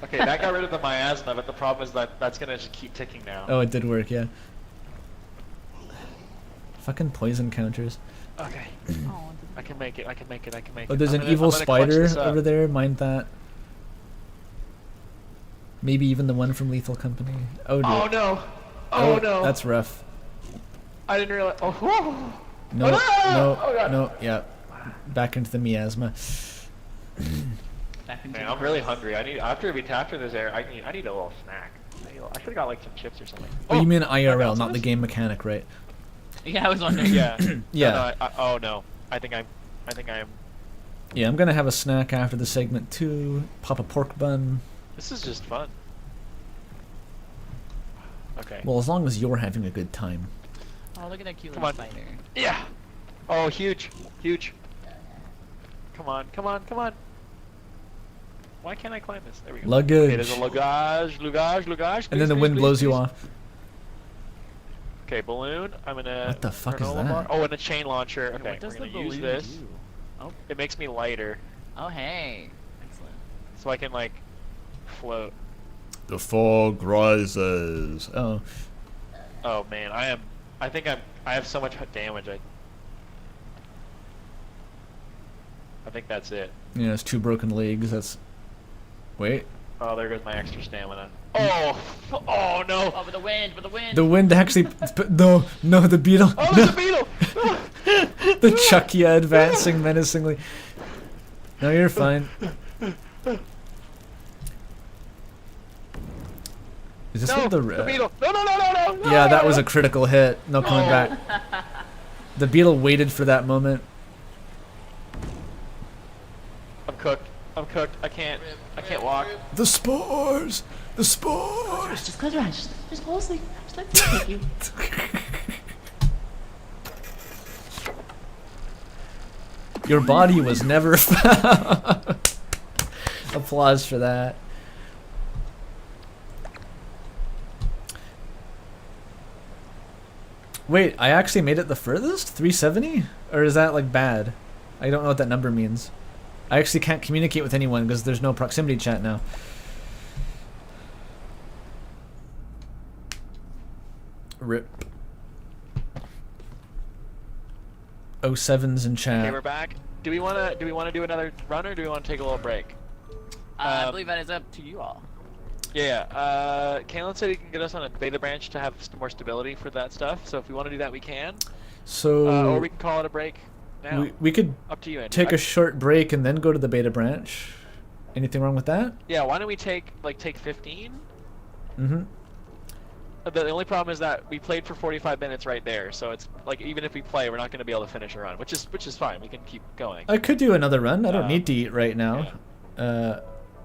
Okay, that got rid of the miasma, but the problem is that that's gonna just keep ticking now. Oh, it did work, yeah. Fucking poison counters. Okay. I can make it, I can make it, I can make it. Oh, there's I'm an gonna evil clutch spider this up. over there. Mind that. Maybe even the one from Lethal Company. Oh, dear. Oh no! Oh no! That's rough. I didn't realize. Oh, whoa. No, Oh, no, oh, God. no, yeah. Back into the miasma. Man, I'm really hungry. I need after this air. I need a little snack. I should have got like some chips or something. Oh, you mean I IRL, got not the this? game mechanic, right? Yeah, I was wondering. Yeah. Yeah. No, oh no. I think I'm. Yeah, I'm gonna have a snack after the segment too. Pop a pork bun. This is just fun. Okay. Well, as long as you're having a good time. Oh, look at that cute Come little on. spider. Yeah. Oh, huge, huge. Come on, come on, come on. Why can't I climb this? There we go. Luggage. Okay, there's a luggage. And then the wind blows you off. Okay, balloon. I'm gonna. What the fuck is granola that? bar. Oh, and a chain launcher. Okay, what does we're the gonna use balloon this. do? Oh. It makes me lighter, Oh, hey. Excellent. so I can like float. The fog rises. Oh. Oh man, I think I have so much damage. I think that's it. Yeah, it's 2 broken legs. That's. Wait. Oh, there goes my extra stamina. Oh, oh no! Oh, for the wind, for the wind. The wind actually. No, no, the beetle. Oh, no. there's a beetle! The Chuckia advancing menacingly. No, you're fine. Is this No, what the beetle! No, no, no, no, no! No, Yeah, that no, was no. a critical hit. No coming Oh. back. The beetle waited for that moment. I'm cooked. I'm cooked. I can't walk. The spores! The spores! Just close your eyes. Just fall asleep. Just let me take you. Your body was never found. Applause for that. Wait, I actually made it the furthest? 370? Or is that like bad? I don't know what that number means. I actually can't communicate with anyone because there's no proximity chat now. RIP. 07's in chat. Okay, we're back. Do we wanna do another run or do we wanna take a little break? I believe that is up to you all. Yeah. Kalen said he can get us on a beta branch to have more stability for that stuff. So if we want to do that, we can. So or we can call it a break. Now. we could Up to you, Andrew. take a short break and then go to the beta branch. Anything wrong with that? Yeah. Why don't we take 15? Mm-hmm. The only problem is that we played for 45 minutes right there, so it's like even if we play, we're not going to be able to finish a run, which is fine. We can keep going. I could do another run. I don't need to eat right now. Yeah.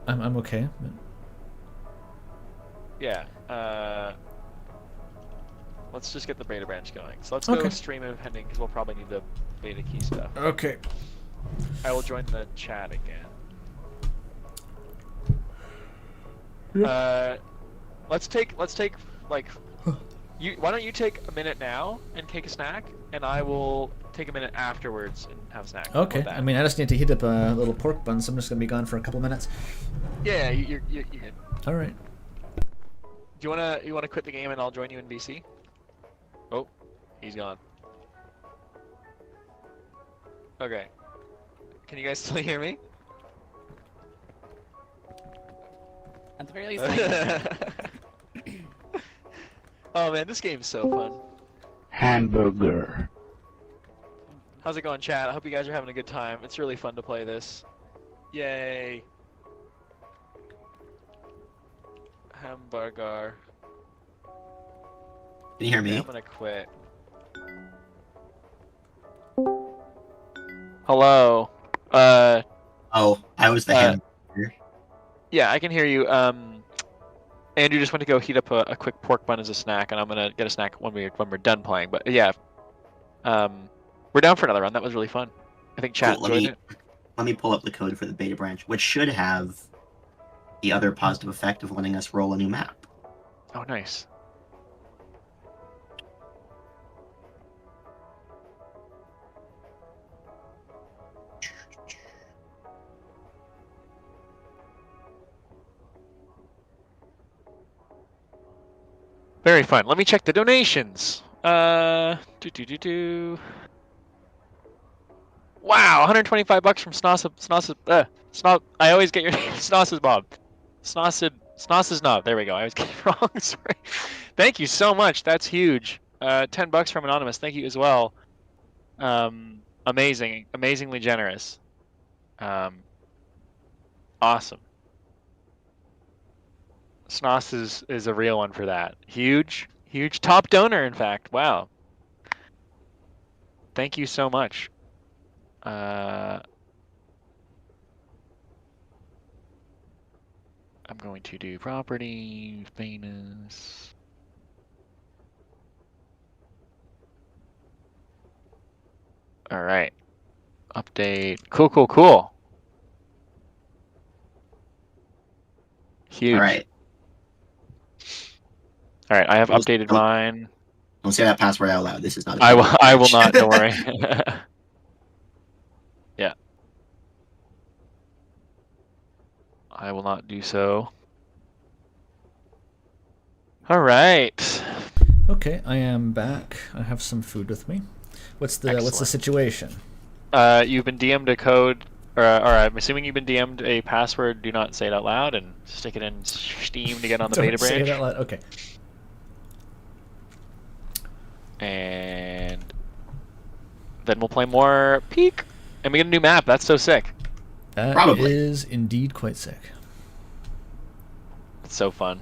I'm okay. Yeah. Let's just get the beta branch going. So let's go stream impending because we'll probably need the beta key stuff. Okay. I will join the chat again. Let's take like why don't you take a minute now and take a snack, and I will take a minute afterwards and have a snack. How about Okay. that? I mean, I just need to heat up a little pork bun, so I'm just gonna be gone for a couple minutes. Yeah, you're good. All right. Do you wanna quit the game and I'll join you in BC? Oh, he's gone. Okay. Can you guys still hear me? At the very least, I Oh man, this game's so fun. Hamburger. How's it going, chat? I hope you guys are having a good time. It's really fun to play this. Yay. Hamburger. Can you hear me? I'm gonna quit. Hello. Oh, I was the hamburger. Yeah, I can hear you. Andrew just went to go heat up a quick pork bun as a snack, and I'm gonna get a snack when we're done playing. But yeah, we're down for another run. That was really fun. I think chat Cool, enjoyed it. Let me pull up the code for the beta branch, which should have the other positive effect of letting us roll a new map. Oh, nice. Very fun. Let me check the donations. Wow, 125 bucks from I always get your name. Snosses Bob. Snosses Knob. There we go. I always get it wrong. Sorry. Thank you so much. That's huge. 10 bucks from Anonymous. Thank you as well. Amazing. Amazingly generous. Awesome. Snoss is a real one for that. Huge top donor, in fact. Wow. Thank you so much. I'm going to do property, famous. All right. Update. Cool. Huge. All right. All right, I have updated mine. Don't say that password out loud. This is not. I will not. Don't worry. Yeah. I will not do so. All right. Okay, I am back. I have some food with me. What's the situation? You've been DM'd a code, or I'm assuming you've been DM'd a password. Do not say it out loud, and stick it in Steam to get on the beta branch. Don't say it out loud. Okay. And then we'll play more Peak, and we get a new map. That's so sick. That is indeed quite sick. It's so fun.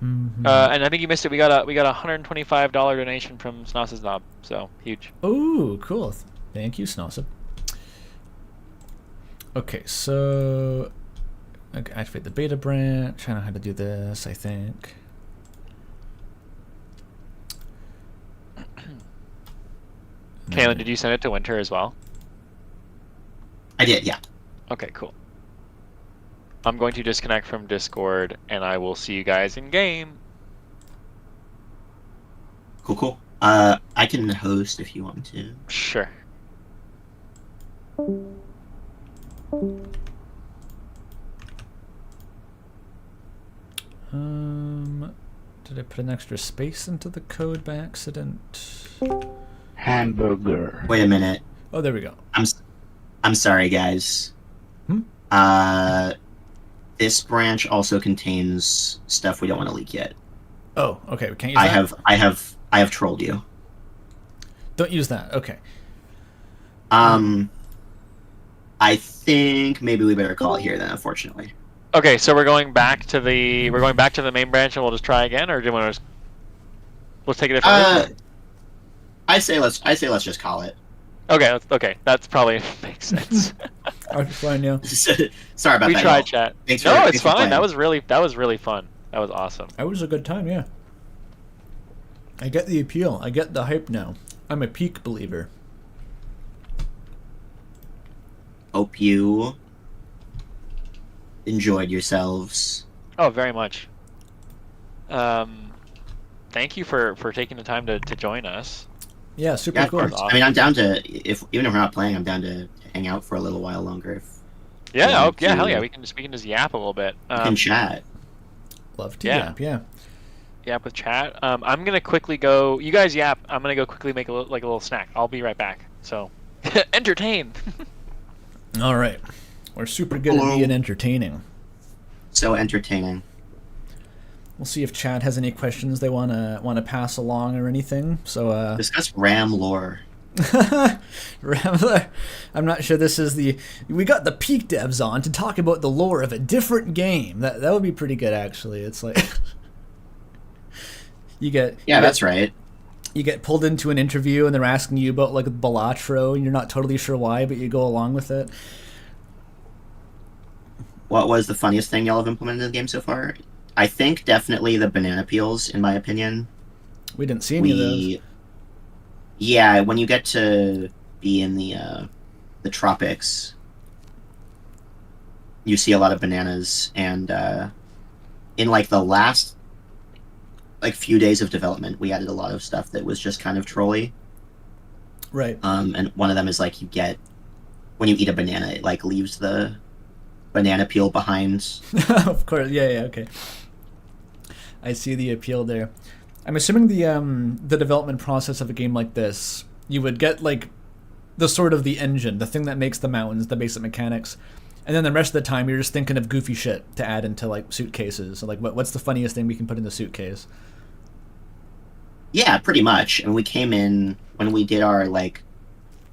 Mm-hmm. And I think you missed it. We got a $125 donation from Snoss's Knob. So huge. Oh, cool. Thank you, Snossa. Okay, so activate the beta branch. I know how to do this, I think. Kaylin, did you send it to Winter as well? I did, yeah. Okay, cool. I'm going to disconnect from Discord, and I will see you guys in game. Cool. I can host if you want to. Sure. Did I put an extra space into the code by accident? Hamburger. Wait a minute. Oh, there we go. I'm sorry, guys. This branch also contains stuff we don't want to leak yet. Oh, okay. We can't use that? I have trolled you. Don't use that. Okay. I think maybe we better call it here then, unfortunately. Okay, so we're going back to the main branch, and we'll just try again, or do you want to? Let's take it different. I say let's just call it. Okay, that's probably makes sense. Fine, yeah. Sorry about that. We tried, chat. Thanks it's for fine. playing. That was really fun. That was awesome. That was a good time, yeah. I get the appeal. I get the hype now. I'm a Peak believer. Hope you enjoyed yourselves. Oh, very much. Thank you for taking the time to join us. Yeah, super cool. Awesome. I mean, I'm down to even if we're not playing, I'm down to hang out for a little while longer. Hell yeah. We can just yap a little bit. We can chat. Love to yap, yeah. Yap with chat. I'm gonna quickly go. You guys yap. I'm gonna go quickly make a little snack. I'll be right back. So, entertain. All right, we're super good at being entertaining. So entertaining. We'll see if Chad has any questions they wanna pass along or anything. So discuss RAM lore. I'm not sure this is we got the Peak devs on to talk about the lore of a different game. That would be pretty good, actually. It's like that's right. You get pulled into an interview and they're asking you about like Balatro and you're not totally sure why, but you go along with it. What was the funniest thing y'all have implemented in the game so far? I think definitely the banana peels, in my opinion. We didn't see any of those. Yeah, when you get to be in the tropics, you see a lot of bananas, and in like the last like few days of development, we added a lot of stuff that was just kind of trolly. Right. And one of them is like you get when you eat a banana, it like leaves the banana peel behind. Of course, yeah, okay. I see the appeal there. I'm assuming the development process of a game like this, you would get like the sort of the engine, the thing that makes the mountains, the basic mechanics, and then the rest of the time you're just thinking of goofy shit to add into like suitcases. So, like, what's the funniest thing we can put in the suitcase? Yeah, pretty much. And we came in when we did our like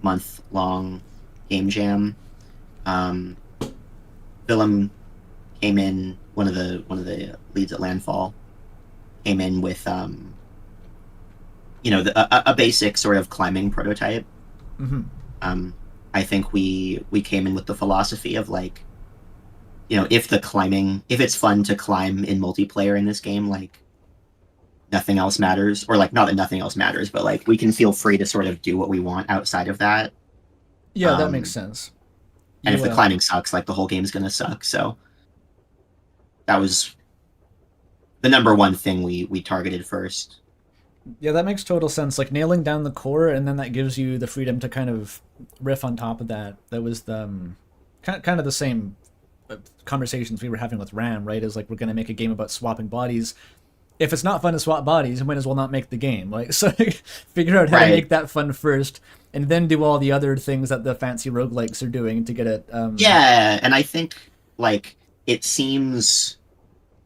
month-long game jam. Xylem came in, one of the leads at Landfall, came in with a basic sort of climbing prototype. Mm-hmm. I think we came in with the philosophy of like, if it's fun to climb in multiplayer in this game, like nothing else matters, or like not that nothing else matters, but like we can feel free to sort of do what we want outside of that. Yeah, that makes sense. And if the climbing sucks, like the whole game's gonna suck. So that was the number one thing we targeted first. Yeah, that makes total sense. Like nailing down the core, and then that gives you the freedom to kind of riff on top of that. That was the kind of the same conversations we were having with Ram, right? Is like we're gonna make a game about swapping bodies. If it's not fun to swap bodies, you might as well not make the game. Like, so figure out how to make that fun first, and then do all the other things that the fancy roguelikes are doing to get it. Yeah, and I think like it seems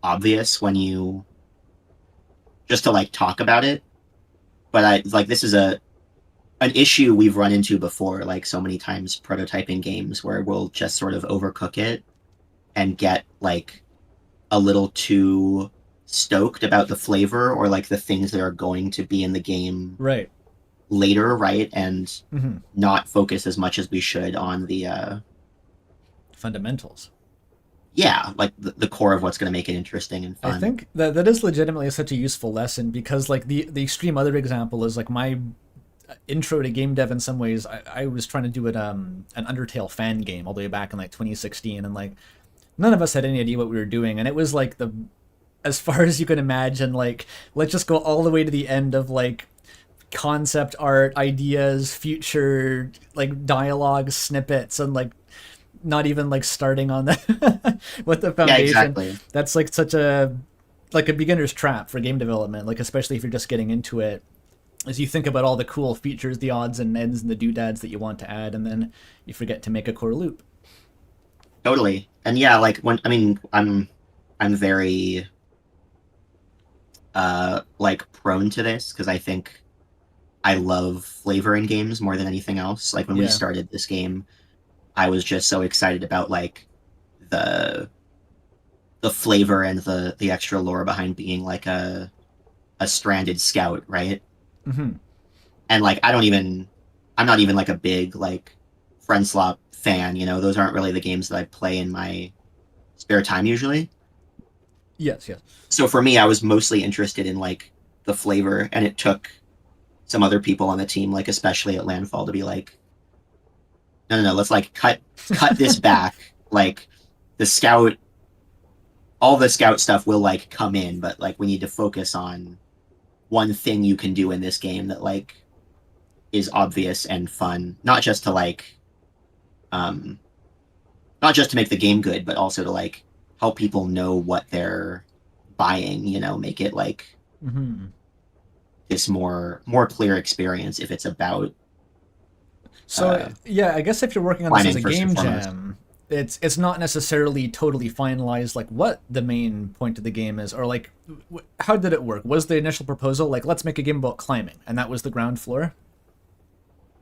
obvious when you just to like talk about it, but this is an issue we've run into before, like so many times prototyping games where we'll just sort of overcook it and get like a little too stoked about the flavor or like the things that are going to be in the game right later, right? And not focus as much as we should on the fundamentals. Yeah, like the core of what's going to make it interesting and fun. I think that is legitimately such a useful lesson, because like the extreme other example is like my intro to game dev in some ways. I was trying to do an Undertale fan game all the way back in like 2016, and like none of us had any idea what we were doing, and it was like as far as you can imagine, like let's just go all the way to the end of like concept art, ideas, future like dialogue snippets, and like not even like starting on the with the foundation. Yeah, exactly. That's like such a beginner's trap for game development, like especially if you're just getting into it, as you think about all the cool features, the odds and ends and the doodads that you want to add, and then you forget to make a core loop. Totally. And yeah, like I'm very like prone to this because I think I love flavor in games more than anything else. Like when we started this game, I was just so excited about like the flavor and the extra lore behind being like a stranded scout, right? Mm-hmm. And like I'm not even like a big like friend slop fan, those aren't really the games that I play in my spare time usually. Yes. So for me, I was mostly interested in like the flavor, and it took some other people on the team, like especially at Landfall, to be like, no, let's like cut this back. Like all the scout stuff will like come in, but like we need to focus on one thing you can do in this game that like is obvious and fun, not just to like not just to make the game good, but also to like help people know what they're buying, make it like this more clear experience if it's about. So yeah, I guess if you're working on this as a game jam, it's not necessarily totally finalized like what the main point of the game is, or like how did it work? Was the initial proposal like let's make a game about climbing, and that was the ground floor?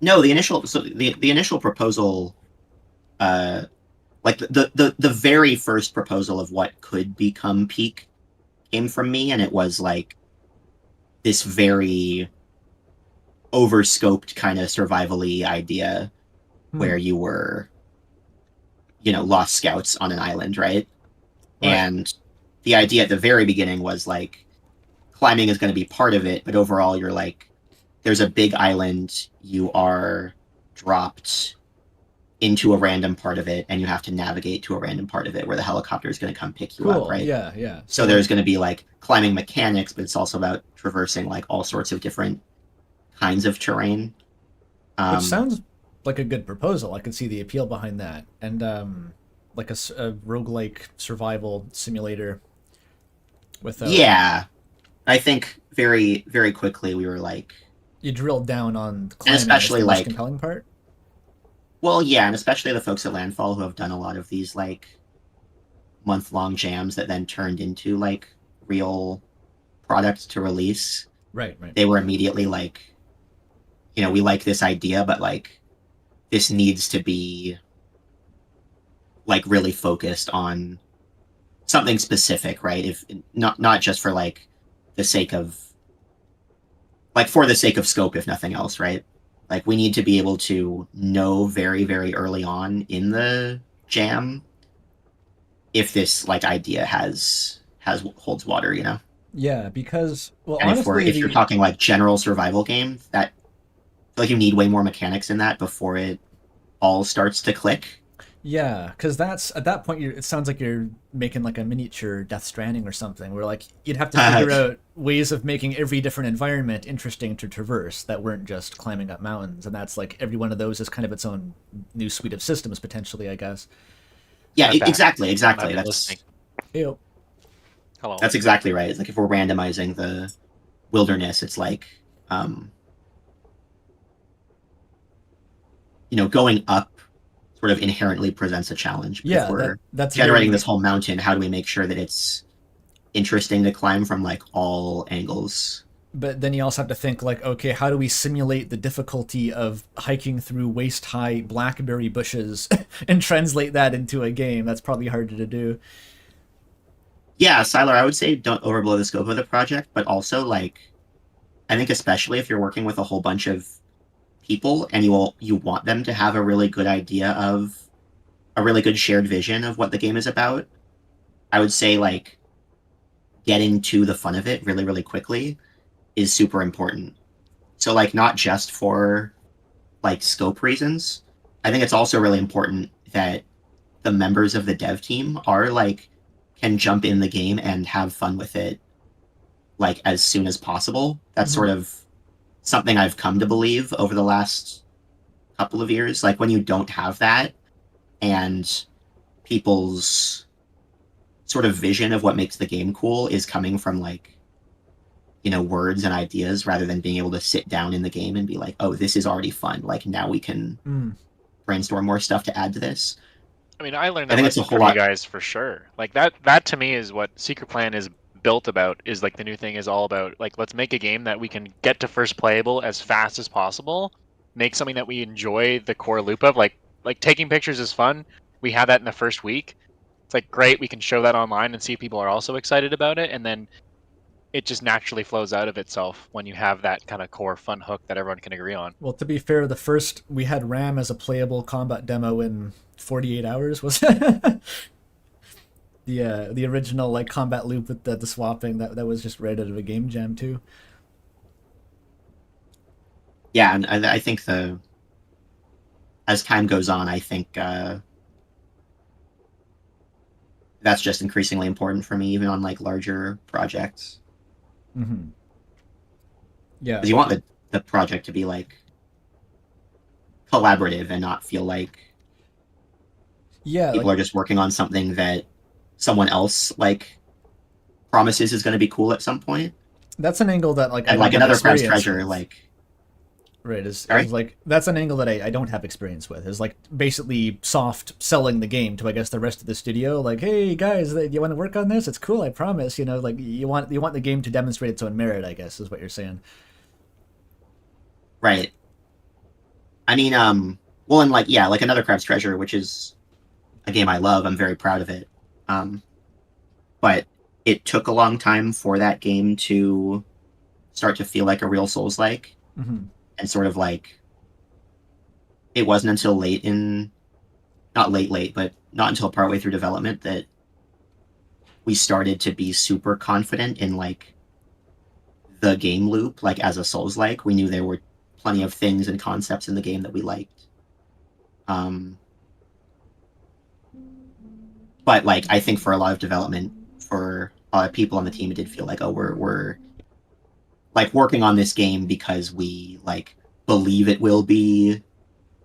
No, the initial proposal, like the very first proposal of what could become Peak came from me, and it was like this very overscoped kind of survival-y idea where you were, lost scouts on an island, right? And the idea at the very beginning was like climbing is going to be part of it, but overall you're like, there's a big island, you are dropped into a random part of it, and you have to navigate to a random part of it where the helicopter is going to come pick you up, right? Yeah. So there's going to be like climbing mechanics, but it's also about traversing like all sorts of different kinds of terrain. Which sounds like a good proposal. I can see the appeal behind that. And like a roguelike survival simulator with Yeah. I think very, very quickly we were like... You drilled down on climbing, and especially the most like compelling part? Well, yeah, and especially the folks at Landfall who have done a lot of these like month-long jams that then turned into like real products to release. Right. They were immediately like, you know, we like this idea, but like this needs to be like really focused on something specific, right? If not just for like the sake of like for the sake of scope, if nothing else, right? Like we need to be able to know very, very early on in the jam if this like idea holds water, you know? Yeah, because well, and honestly, if you're talking like general survival game, that like you need way more mechanics in that before it all starts to click. Yeah, because that's at that point. It sounds like you're making like a miniature Death Stranding or something, where like you'd have to figure out ways of making every different environment interesting to traverse that weren't just climbing up mountains, and that's like every one of those is kind of its own new suite of systems potentially, I guess. Yeah, exactly. That's Hello. That's exactly right. It's like if we're randomizing the wilderness, it's like you know, going up sort of inherently presents a challenge. But if we're that's generating this whole mountain, how do we make sure that it's interesting to climb from like all angles? But then you also have to think like, okay, how do we simulate the difficulty of hiking through waist-high blackberry bushes and translate that into a game? That's probably harder to do. Yeah, Siler, I would say don't overblow the scope of the project, but also like, I think especially if you're working with a whole bunch of people and you want them to have a really good idea of a really good shared vision of what the game is about, I would say like getting to the fun of it really, really quickly is super important. So like not just for like scope reasons, I think it's also really important that the members of the dev team are like can jump in the game and have fun with it like as soon as possible. That's sort of something I've come to believe over the last couple of years. Like when you don't have that and people's sort of vision of what makes the game cool is coming from like, you know, words and ideas rather than being able to sit down in the game and be like, oh, this is already fun. Like now we can brainstorm more stuff to add to this. I mean, I learned that it's a whole from lot. You guys for sure. Like that to me is what Secret Plan is built about, is like the new thing is all about like, let's make a game that we can get to first playable as fast as possible, make something that we enjoy the core loop of, like taking pictures is fun. We had that in the first week. It's like great, we can show that online and see if people are also excited about it, and then it just naturally flows out of itself when you have that kind of core fun hook that everyone can agree on. Well, to be fair, we had RAM as a playable combat demo in 48 hours, was it? The original like combat loop with the swapping that was just right out of a game jam too. Yeah, and I think as time goes on, I think that's just increasingly important for me, even on like larger projects. Mm-hmm. Yeah, because you want the project to be like collaborative and not feel like people are just working on something that someone else like promises is going to be cool at some point. That's an angle that like and like another Crab's Treasure like is like that's an angle that I don't have experience with, is like basically soft selling the game to I guess the rest of the studio, like, hey guys, you want to work on this? It's cool, I promise. You know, like you want the game to demonstrate its own merit, I guess is what you're saying. Right. I mean, well, and like, yeah, like another Crab's Treasure, which is a game I love. I'm very proud of it. But it took a long time for that game to start to feel like a real Souls-like. Mm-hmm. And sort of like, it wasn't until not late, but not until partway through development that we started to be super confident in like the game loop, like as a Souls-like. We knew there were plenty of things and concepts in the game that we liked. But like I think for a lot of development, for a lot of people on the team, it did feel like, oh, we're like working on this game because we like believe it will be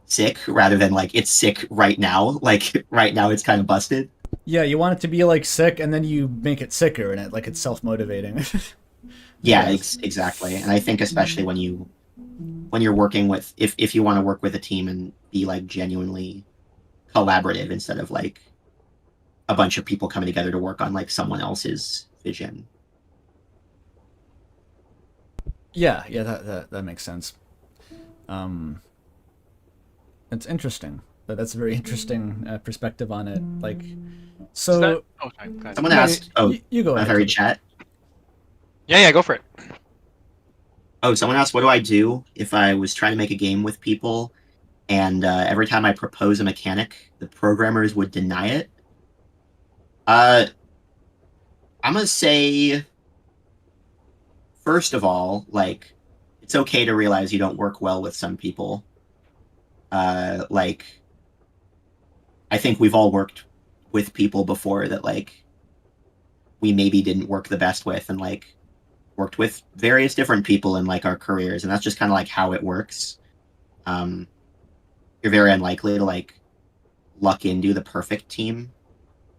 sick, rather than like it's sick right now. Like right now it's kind of busted. Yeah, you want it to be like sick, and then you make it sicker, and it like it's self-motivating. Yeah, exactly. And I think especially when you're working with, if you want to work with a team and be like genuinely collaborative instead of like a bunch of people coming together to work on like someone else's vision. Yeah, that makes sense. It's interesting. That's a very interesting perspective on it. Like, so someone asked. Oh, you go ahead. Very chat. Yeah, go for it. Oh, someone asked, what do I do if I was trying to make a game with people, and every time I propose a mechanic, the programmers would deny it? I'm gonna say, first of all, like, it's okay to realize you don't work well with some people. Like, I think we've all worked with people before that, like, we maybe didn't work the best with, and, like, worked with various different people in, like, our careers, and that's just kind of, like, how it works. You're very unlikely to, like, luck into the perfect team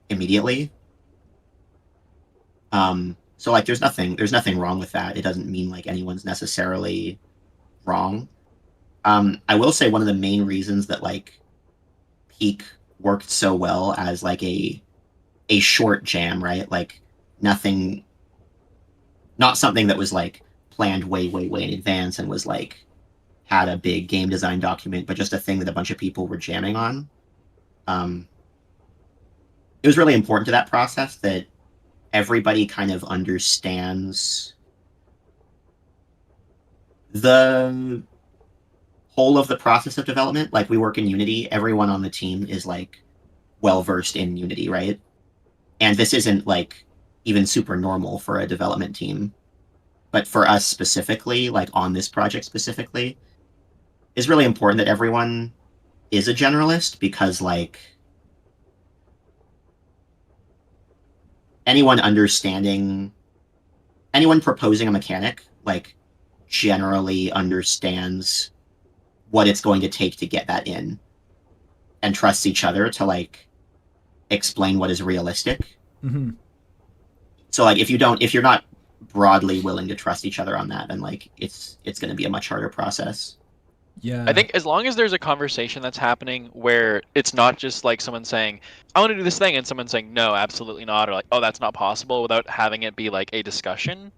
immediately. So like there's nothing wrong with that. It doesn't mean like anyone's necessarily wrong. I will say one of the main reasons that like Peak worked so well as like a short jam, right? Like not something that was like planned way in advance and was like had a big game design document, but just a thing that a bunch of people were jamming on. It was really important to that process that everybody kind of understands the whole of the process of development. Like we work in Unity, everyone on the team is like well versed in Unity, right? And this isn't like even super normal for a development team, but for us specifically, like on this project specifically, it's really important that everyone is a generalist, because like anyone proposing a mechanic like generally understands what it's going to take to get that in, and trusts each other to like explain what is realistic. Mm-hmm. So like if you're not broadly willing to trust each other on that, then like it's going to be a much harder process. Yeah. I think as long as there's a conversation that's happening where it's not just like someone saying, I want to do this thing, and someone saying, no, absolutely not, or like, oh, that's not possible, without having it be like a discussion,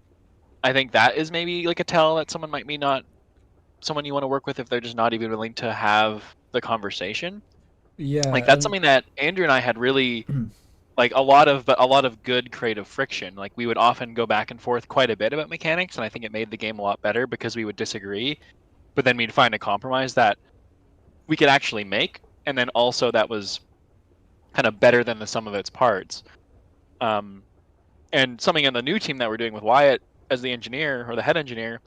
I think that is maybe like a tell that someone might be not someone you want to work with if they're just not even willing to have the conversation. Yeah. Like that's something that Andrew and I had really like a lot of good creative friction. Like we would often go back and forth quite a bit about mechanics, and I think it made the game a lot better because we would disagree, but then we'd find a compromise that we could actually make, and then also that was kind of better than the sum of its parts. And something in the new team that we're doing with Wyatt as the engineer, or the head engineer,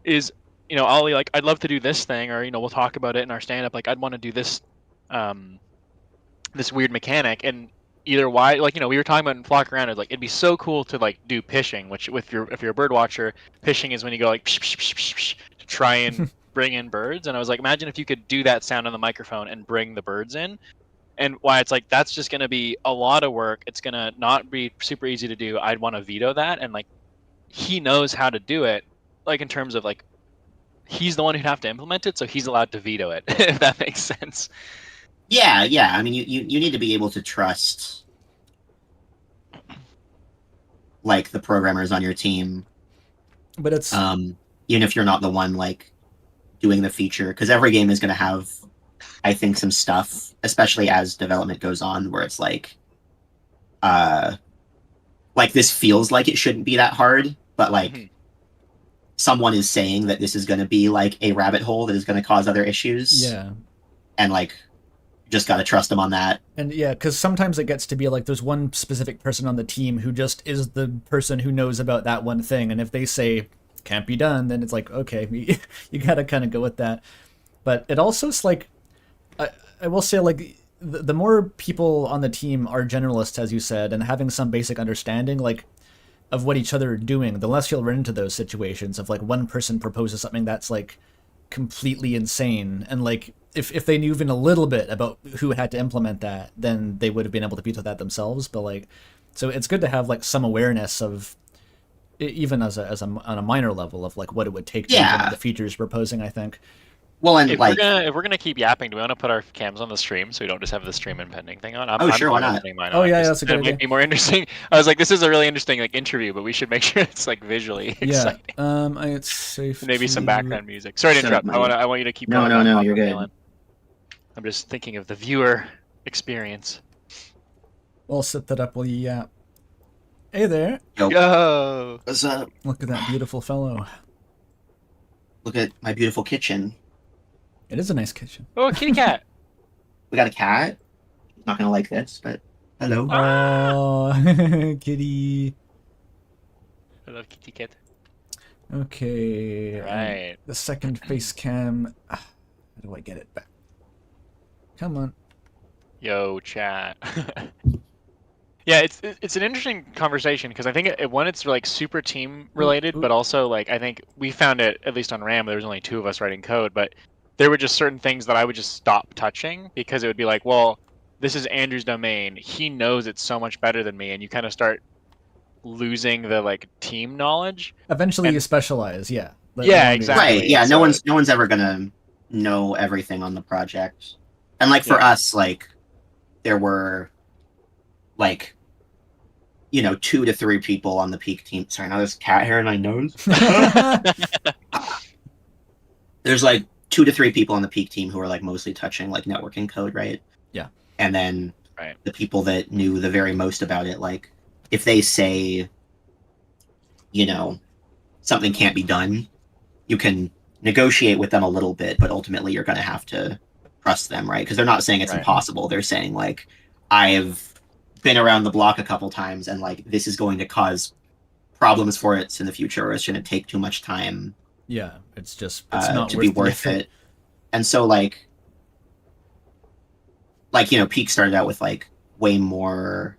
is, you know, Ollie, like, I'd love to do this thing, or, you know, we'll talk about it in our stand-up, like, I'd want to do this, this weird mechanic, and either why, like, you know, we were talking about in Flock Around, it's like, it'd be so cool to, like, do pishing, which, if you're a bird watcher, pishing is when you go, like, psh, psh, psh, psh, psh, to try and bring in birds, and I was like, imagine if you could do that sound on the microphone and bring the birds in. And why it's like, that's just going to be a lot of work. It's going to not be super easy to do. I'd want to veto that. And like, he knows how to do it, like in terms of like, he's the one who'd have to implement it, so he's allowed to veto it, if that makes sense. Yeah. I mean, you need to be able to trust like the programmers on your team. But it's even if you're not the one like doing the feature, because every game is going to have, I think, some stuff, especially as development goes on, where it's like this feels like it shouldn't be that hard, but like someone is saying that this is going to be like a rabbit hole that is going to cause other issues. Yeah. And like, just got to trust them on that. And yeah, because sometimes it gets to be like there's one specific person on the team who just is the person who knows about that one thing, and if they say can't be done, then it's like, okay, you gotta kind of go with that. But it also is like, I will say, like, the more people on the team are generalists, as you said, and having some basic understanding, like, of what each other are doing, the less you'll run into those situations of, like, one person proposes something that's, like, completely insane, and, like, if they knew even a little bit about who had to implement that, then they would have been able to veto that themselves. But, like, so it's good to have, like, some awareness of, even as on a minor level, of, like, what it would take to implement the features you're proposing, I think. Well, and if like, we're gonna keep yapping, do we want to put our cams on the stream so we don't just have the stream and pending thing on? Oh, sure, why fine with not? putting mine Oh, on. yeah, Just- that's a good it might idea. be more interesting. I was like, this is a really interesting like interview, but we should make sure it's like visually Yeah, exciting. it's safe. Maybe some to- background music. Sorry to Shut up, interrupt. Mike. I want you to keep No, going. no, on, no, Papa you're good. Peglin. I'm just thinking of the viewer experience. We'll set that up while you yap. Hey there. Yo. What's up? Look at that beautiful fellow. Look at my beautiful kitchen. It is a nice kitchen. Oh, kitty cat. We got a cat. Not gonna like this, but hello. Oh, kitty. I love kitty cat. Okay. Right. The second face cam. How do I get it back? Come on. Yo, chat. Yeah, it's an interesting conversation because I think one, it's like super team related, but also like I think we found it, at least on RAM, there was only 2 of us writing code, but there were just certain things that I would just stop touching because it would be like, well, this is Andrew's domain. He knows it so much better than me, and you kind of start losing the like team knowledge. Eventually, you specialize. Yeah. Yeah, exactly. Right. Yeah. So- No one's ever gonna know everything on the project. And like for us, like there were like 2 to 3 people on the peak team. Sorry, now there's cat hair in my nose. There's like 2 to 3 people on the peak team who are like mostly touching like networking code, right? Yeah. And then Right. the people that knew the very most about it, like if they say, something can't be done, you can negotiate with them a little bit, but ultimately you're going to have to trust them, right? Because they're not saying it's Right. impossible. They're saying like, I've been around the block a couple times and like this is going to cause problems for it in the future, or it's going to take too much time Yeah, it's just it's not to worth be the worth effort. it. And so like Peak started out with like way more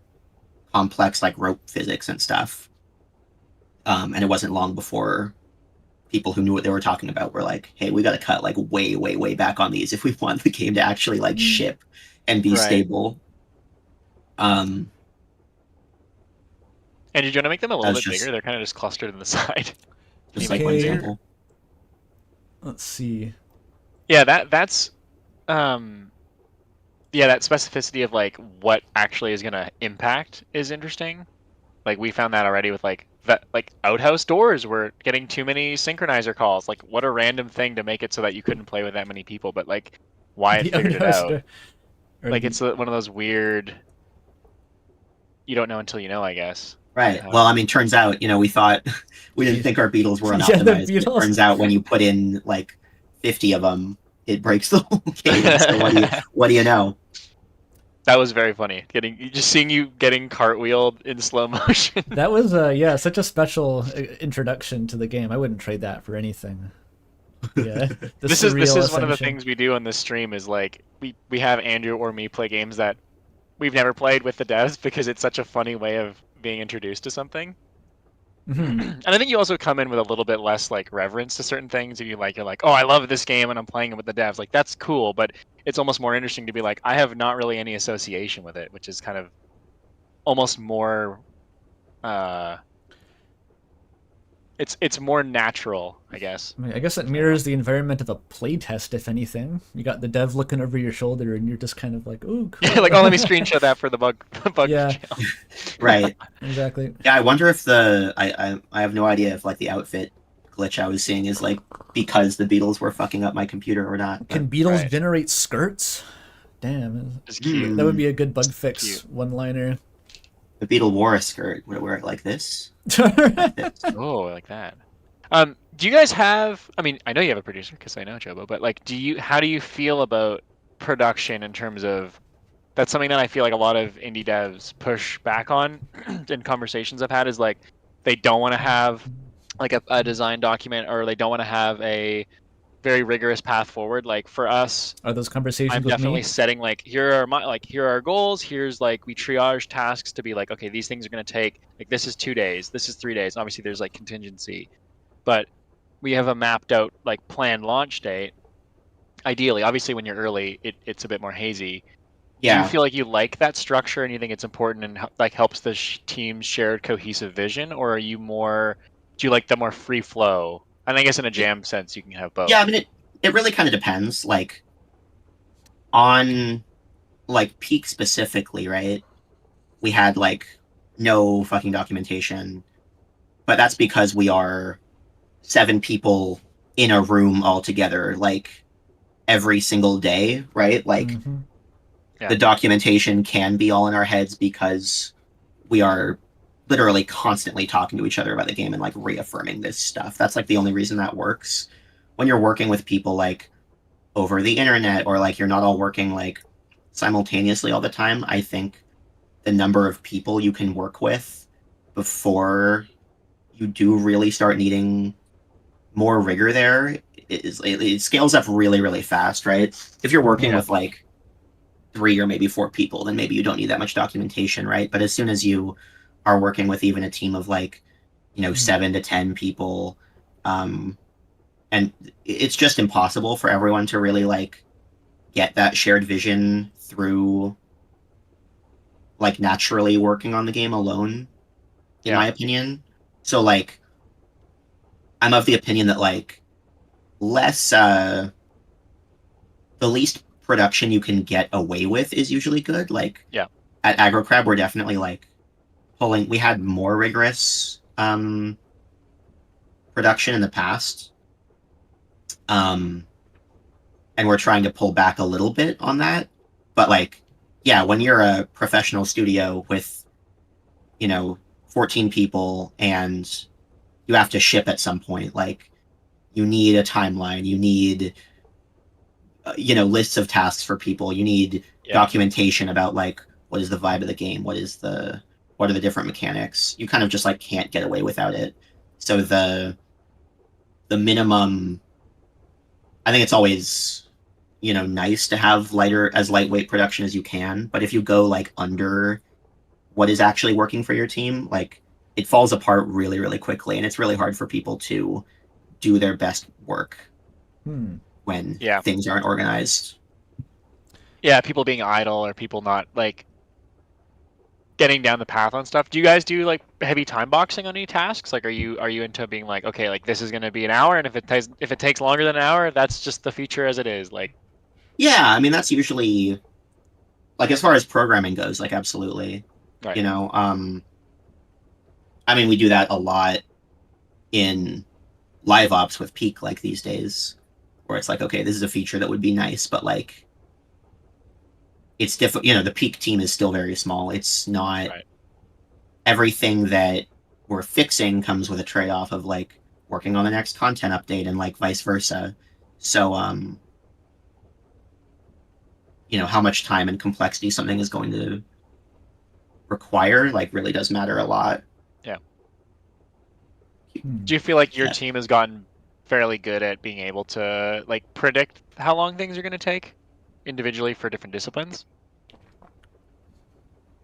complex like rope physics and stuff, and it wasn't long before people who knew what they were talking about were like, hey, we got to cut like way back on these if we want the game to actually like ship and be Right. stable. And did you want to make them a little That's bit just- bigger? They're kind of just clustered in the side. Just Can like you one make them bigger? example. Let's see. Yeah, that's yeah, that specificity of like what actually is gonna impact is interesting. Like we found that already with like outhouse doors were getting too many synchronizer calls. Like what a random thing to make it so that you couldn't play with that many people, but like Wyatt The figured it outhouse out. door- or Like the- it's one of those weird you don't know until you know, I guess. Right. Well, I mean, turns out, we thought we didn't think our Beetles were Yeah, the unoptimized. Beetles. It turns out when you put in like 50 of them, it breaks the whole game. So what do you know? That was very funny. Seeing you getting cartwheeled in slow motion. That was such a special introduction to the game. I wouldn't trade that for anything. Yeah. This is surreal one of the ascension. things we do on this stream is like we have Andrew or me play games that we've never played with the devs because it's such a funny way of being introduced to something. Mhm. And I think you also come in with a little bit less like reverence to certain things. If you're like, oh, I love this game and I'm playing it with the devs. Like that's cool, but it's almost more interesting to be like, I have not really any association with it, which is kind of almost more. It's more natural, I guess. I mean, I guess it mirrors the environment of a playtest, if anything. You got the dev looking over your shoulder, and you're just kind of like, "Oh, cool." Like, oh, let me screenshot that for the bug Yeah. channel. Right. Exactly. Yeah, I wonder if I have no idea if like the outfit glitch I was seeing is like because the Beetles were fucking up my computer or not. Can but- beetles Right. generate skirts? Damn. It's cute. That would be a good bug fix Cute. one-liner. The Beetle wore a skirt. Would it wear it like this? Oh, like that. Do you guys have? I mean, I know you have a producer because I know Jobo, but like, how do you feel about production in terms of? That's something that I feel like a lot of indie devs push back on in conversations I've had is like they don't want to have like a design document or they don't want to have a very rigorous path forward. Like for us, Are those conversations I'm with definitely me? setting like here are our goals. Here's like we triage tasks to be like, okay, these things are going to take like this is 2 days, this is 3 days. Obviously, there's like contingency, but we have a mapped out like planned launch date. Ideally, obviously, when you're early, it's a bit more hazy. Do you Yeah. feel like you like that structure and you think it's important and like helps the team's shared cohesive vision, or are you more? Do you like the more free flow? And I guess in a jam sense, you can have both. Yeah, I mean, it really kind of depends. Like, on, like, Peak specifically, right? We had, like, no fucking documentation. But that's because we are 7 people in a room all together, like, every single day, right? Like, the documentation can be all in our heads because we are literally constantly talking to each other about the game and like reaffirming this stuff. That's like the only reason that works. When you're working with people like over the internet or like you're not all working like simultaneously all the time, I think the number of people you can work with before you do really start needing more rigor there it scales up really, really fast, right? If you're working with like 3 or maybe 4 people, then maybe you don't need that much documentation, right? But as soon as you are working with even a team of like, 7 to 10 people, and it's just impossible for everyone to really like get that shared vision through like naturally working on the game alone, in my opinion. So like, I'm of the opinion that like the least production you can get away with is usually good. Like at Aggro Crab, we're definitely like we had more rigorous production in the past. And we're trying to pull back a little bit on that. But like, yeah, when you're a professional studio with, 14 people and you have to ship at some point, like you need a timeline, you need lists of tasks for people, you need documentation about like what is the vibe of the game, what are the different mechanics. You kind of just like can't get away without it. So the minimum, I think it's always nice to have lightweight production as you can, but if you go like under what is actually working for your team, like it falls apart really, really quickly, and it's really hard for people to do their best work when things aren't organized. Yeah, people being idle or people not like getting down the path on stuff. Do you guys do like heavy time boxing on any tasks? Like, are you into being like, okay, like this is going to be an hour, and if it takes longer than an hour, that's just the feature as it is. Like, yeah, I mean that's usually like as far as programming goes, like absolutely. Right. I mean we do that a lot in live ops with Peak like these days, where it's like, okay, this is a feature that would be nice, but like it's difficult. The Peak team is still very small. It's not everything that we're fixing comes with a trade-off of like working on the next content update and like vice versa. So how much time and complexity something is going to require like really does matter a lot. Yeah. Do you feel like your team has gotten fairly good at being able to like predict how long things are going to take individually for different disciplines?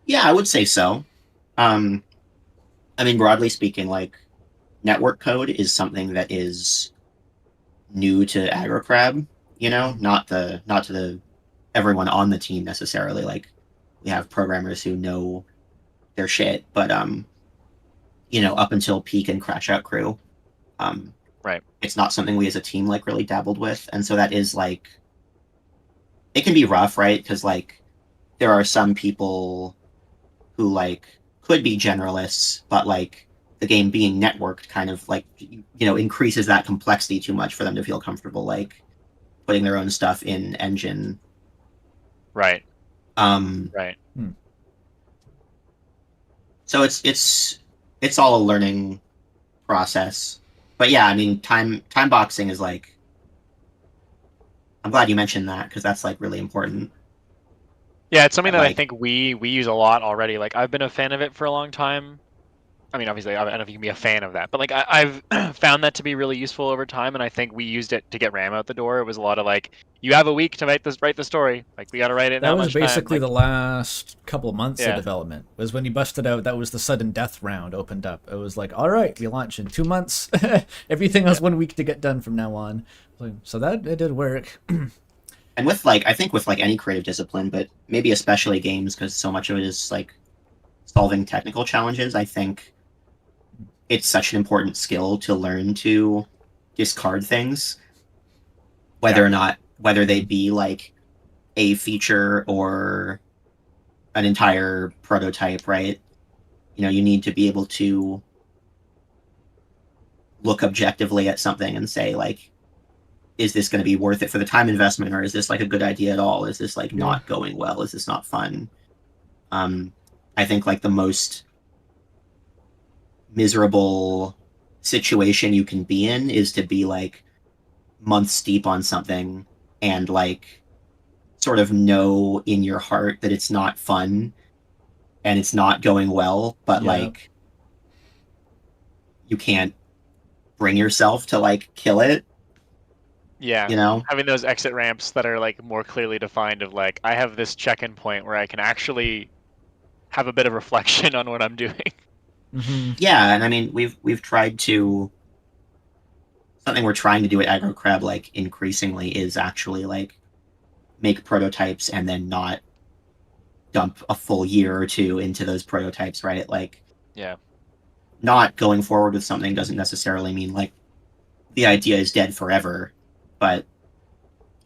Yeah, I would say so. I mean, broadly speaking, like network code is something that is new to Aggro Crab, not to the everyone on the team necessarily. Like we have programmers who know their shit, but up until Peak and Crash Out Crew, it's not something we as a team like really dabbled with, and so that is like it can be rough, right? Because like there are some people who like could be generalists, but like the game being networked kind of like increases that complexity too much for them to feel comfortable like putting their own stuff in engine. Right. Right. So it's all a learning process. But yeah, I mean time boxing is like, I'm glad you mentioned that because that's like really important. Yeah, it's something that I think we use a lot already. Like I've been a fan of it for a long time. I mean, obviously, I don't know if you can be a fan of that, but like I've found that to be really useful over time, and I think we used it to get RAM out the door. It was a lot of like, you have a week to write the story. Like we got to write it in That was much time. basically Like, the last couple of months Yeah. of development. Was when you busted out. That was the sudden death round opened up. It was like, all right, we launch in 2 months. Everything has 1 week to get done from now on. So that it did work. And with like, I think with like any creative discipline, but maybe especially games, because so much of it is like solving technical challenges. I think it's such an important skill to learn to discard things, whether they be like a feature or an entire prototype, right? You know, you need to be able to look objectively at something and say, like, is this going to be worth it for the time investment, or is this like a good idea at all? Is this like not going well? Is this not fun? I think like the most miserable situation you can be in is to be like months deep on something and like sort of know in your heart that it's not fun and it's not going well, but like you can't bring yourself to like kill it. Yeah, You know? having those exit ramps that are like more clearly defined of like, I have this check-in point where I can actually have a bit of reflection on what I'm doing. Yeah, and I mean we've tried to, something we're trying to do at Aggro Crab like increasingly is actually like make prototypes and then not dump a full year or two into those prototypes, right? Like Yeah. not going forward with something doesn't necessarily mean like the idea is dead forever, but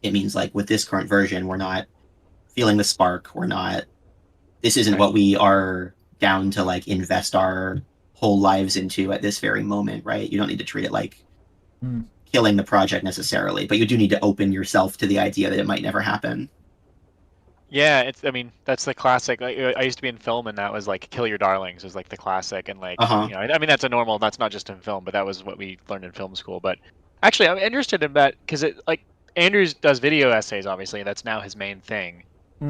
it means like with this current version we're not feeling the spark, this isn't what we are down to like invest our whole lives into at this very moment, right? You don't need to treat it like killing the project necessarily, but you do need to open yourself to the idea that it might never happen. Yeah, I mean, that's the classic. I used to be in film, and that was like "kill your darlings" was like the classic, and like, Uh-huh. you know, I mean, that's not just in film, but that was what we learned in film school. But actually, I'm interested in that because it like Andrew does video essays, obviously, that's now his main thing.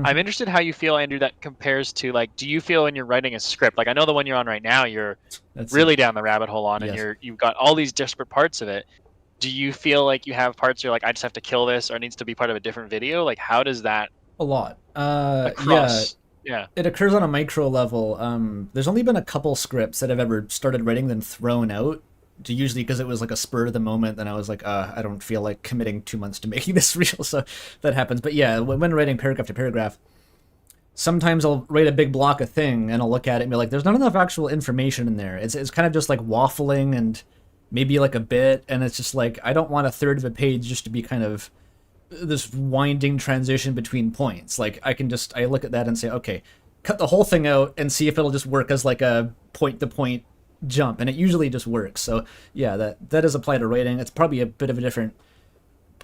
I'm interested how you feel, Andrew, that compares to like, do you feel when you're writing a script? Like, I know the one you're on right now, you're really down the rabbit hole on, and you've got all these disparate parts of it. Do you feel like you have parts where you're like, I just have to kill this, or it needs to be part of a different video? Like, how does that? A lot. Yeah. It occurs on a micro level. There's only been a couple scripts that I've ever started writing then thrown out. Usually because it was like a spur of the moment, and I was like, I don't feel like committing 2 months to making this real, so that happens. But yeah, when writing paragraph to paragraph, sometimes I'll write a big block of thing, and I'll look at it and be like, there's not enough actual information in there. It's kind of just like waffling and maybe like a bit, and it's just like, I don't want a third of a page just to be kind of this winding transition between points. Like I look at that and say, okay, cut the whole thing out and see if it'll just work as like a point-to-point jump, and it usually just works. So yeah, that does apply to writing. It's probably a bit of a different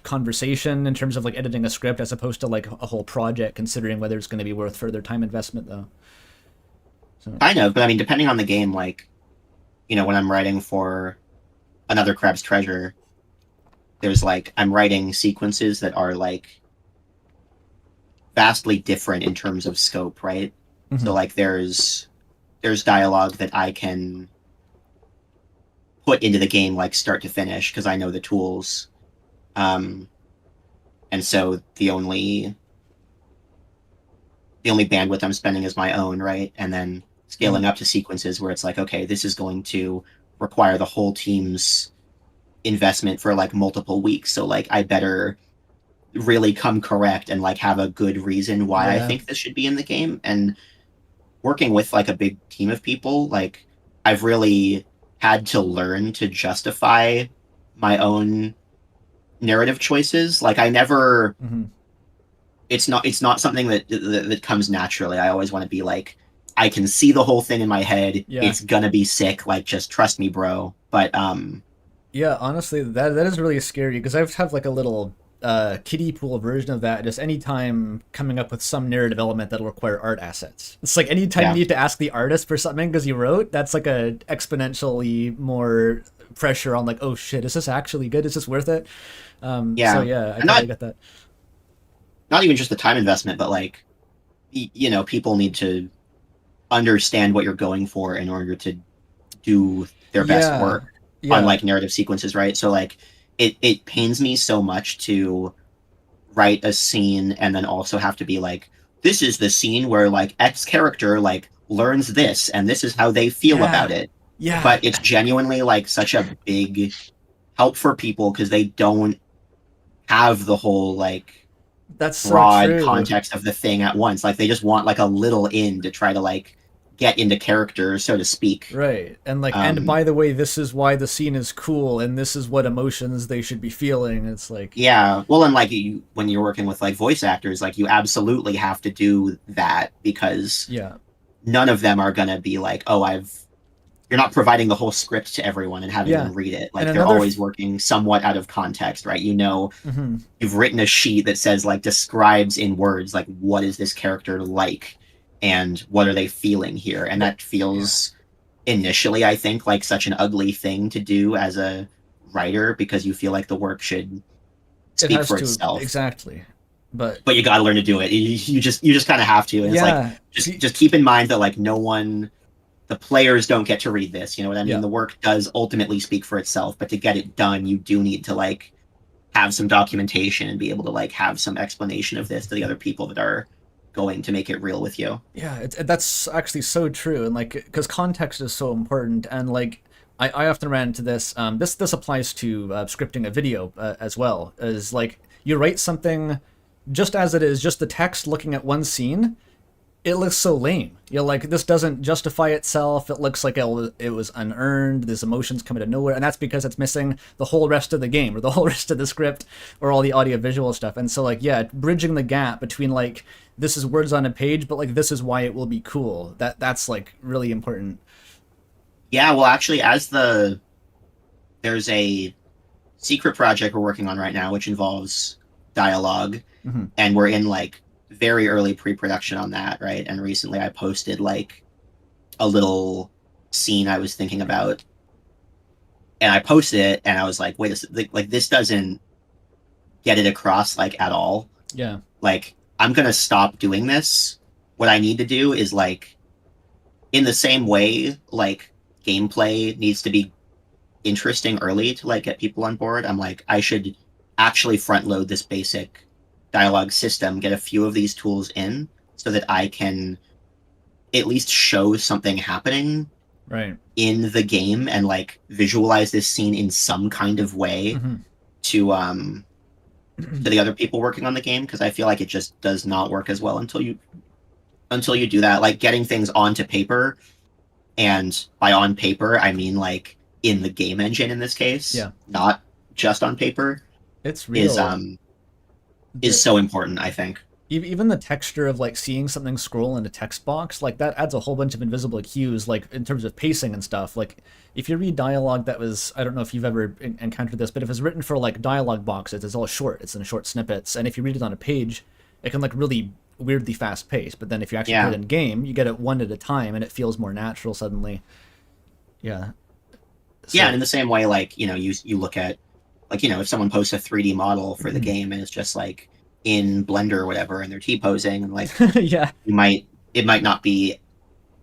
conversation in terms of like editing a script as opposed to like a whole project, considering whether it's going to be worth further time investment though. So. Kind of, but I mean, depending on the game, like, you know, when I'm writing for another Crab's Treasure, there's like, I'm writing sequences that are like vastly different in terms of scope, right? So like there's dialogue that I can put into the game like start to finish because I know the tools, and so the only bandwidth I'm spending is my own, right? And then scaling up to sequences where it's like, okay, this is going to require the whole team's investment for like multiple weeks, so like I better really come correct and like have a good reason why I think this should be in the game. And working with like a big team of people, like I've really had to learn to justify my own narrative choices. Like I never it's not something that comes naturally. I always want to be like, I can see the whole thing in my head. It's gonna be sick, like just trust me, bro. But yeah, honestly, that is really scary because I've had like a little kiddie pool version of that. Just anytime coming up with some narrative element that'll require art assets. It's like anytime you need to ask the artist for something because you wrote, that's like a exponentially more pressure on like, oh shit, is this actually good? Is this worth it? So yeah, I totally get that. Not even just the time investment, but like, you know, people need to understand what you're going for in order to do their best Yeah, work yeah. on like narrative sequences, right? So like it pains me so much to write a scene and then also have to be like, this is the scene where like X character like learns this and this is how they feel Yeah. about it. Yeah. But it's genuinely like such a big help for people because they don't have the whole like That's so broad true. context of the thing at once. Like they just want like a little in to try to like get into character, so to speak. Right. And like, and by the way, this is why the scene is cool, and this is what emotions they should be feeling. It's like, yeah, well, and like when you're working with like voice actors, like you absolutely have to do that because yeah, none of them are gonna be like, oh, you're not providing the whole script to everyone and having Yeah. them read it. Like And they're another always working somewhat out of context, right? You know, Mhm. you've written a sheet that says like describes in words like what is this character like and what are they feeling here, and that feels initially, I think, like such an ugly thing to do as a writer because you feel like the work should it speak has for to itself. exactly. But But you got to learn to do it. You just kind of have to. And Yeah. it's like just keep in mind that like the players don't get to read this. You know what I mean? Yeah. The work does ultimately speak for itself, but to get it done, you do need to like have some documentation and be able to like have some explanation of this to the other people that are going to make it real with you. Yeah, that's actually so true, and like, because context is so important, and like, I often ran into this. This applies to scripting a video as well. Is like you write something just as it is, just the text looking at one scene. It looks so lame. You're like, this doesn't justify itself. It looks like it was unearned. There's emotions coming out of nowhere, and that's because it's missing the whole rest of the game, or the whole rest of the script, or all the audio-visual stuff. And so, like, yeah, bridging the gap between like this is words on a page, but like this is why it will be cool. That's like really important. Yeah, well, actually, there's a secret project we're working on right now, which involves dialogue, Mhm. and we're in like very early pre-production on that, right? And recently I posted like a little scene I was thinking about, and I posted it, and I was like, wait a second, like this doesn't get it across like at all. Yeah. Like, I'm gonna stop doing this. What I need to do is like, in the same way, like gameplay needs to be interesting early to like get people on board. I'm like, I should actually front load this basic dialogue system, get a few of these tools in so that I can at least show something happening right in the game and like visualize this scene in some kind of way to the other people working on the game, because I feel like it just does not work as well until you do that. Like getting things onto paper, and by on paper I mean like in the game engine in this case, not just on paper. It's real. Is so important, I think. Even the texture of like seeing something scroll in a text box, like that adds a whole bunch of invisible cues, like in terms of pacing and stuff. Like if you read dialogue that was, I don't know if you've ever encountered this, but if it's written for like dialogue boxes, it's all short, it's in short snippets, and if you read it on a page, it can like really weirdly fast paced. But then if you actually put it in game, you get it one at a time, and it feels more natural suddenly. Yeah. So, yeah, and in the same way, like, you know, you look at, like, you know, if someone posts a 3D model for the game and it's just like in Blender or whatever, and they're T-posing, and like, yeah, it might not be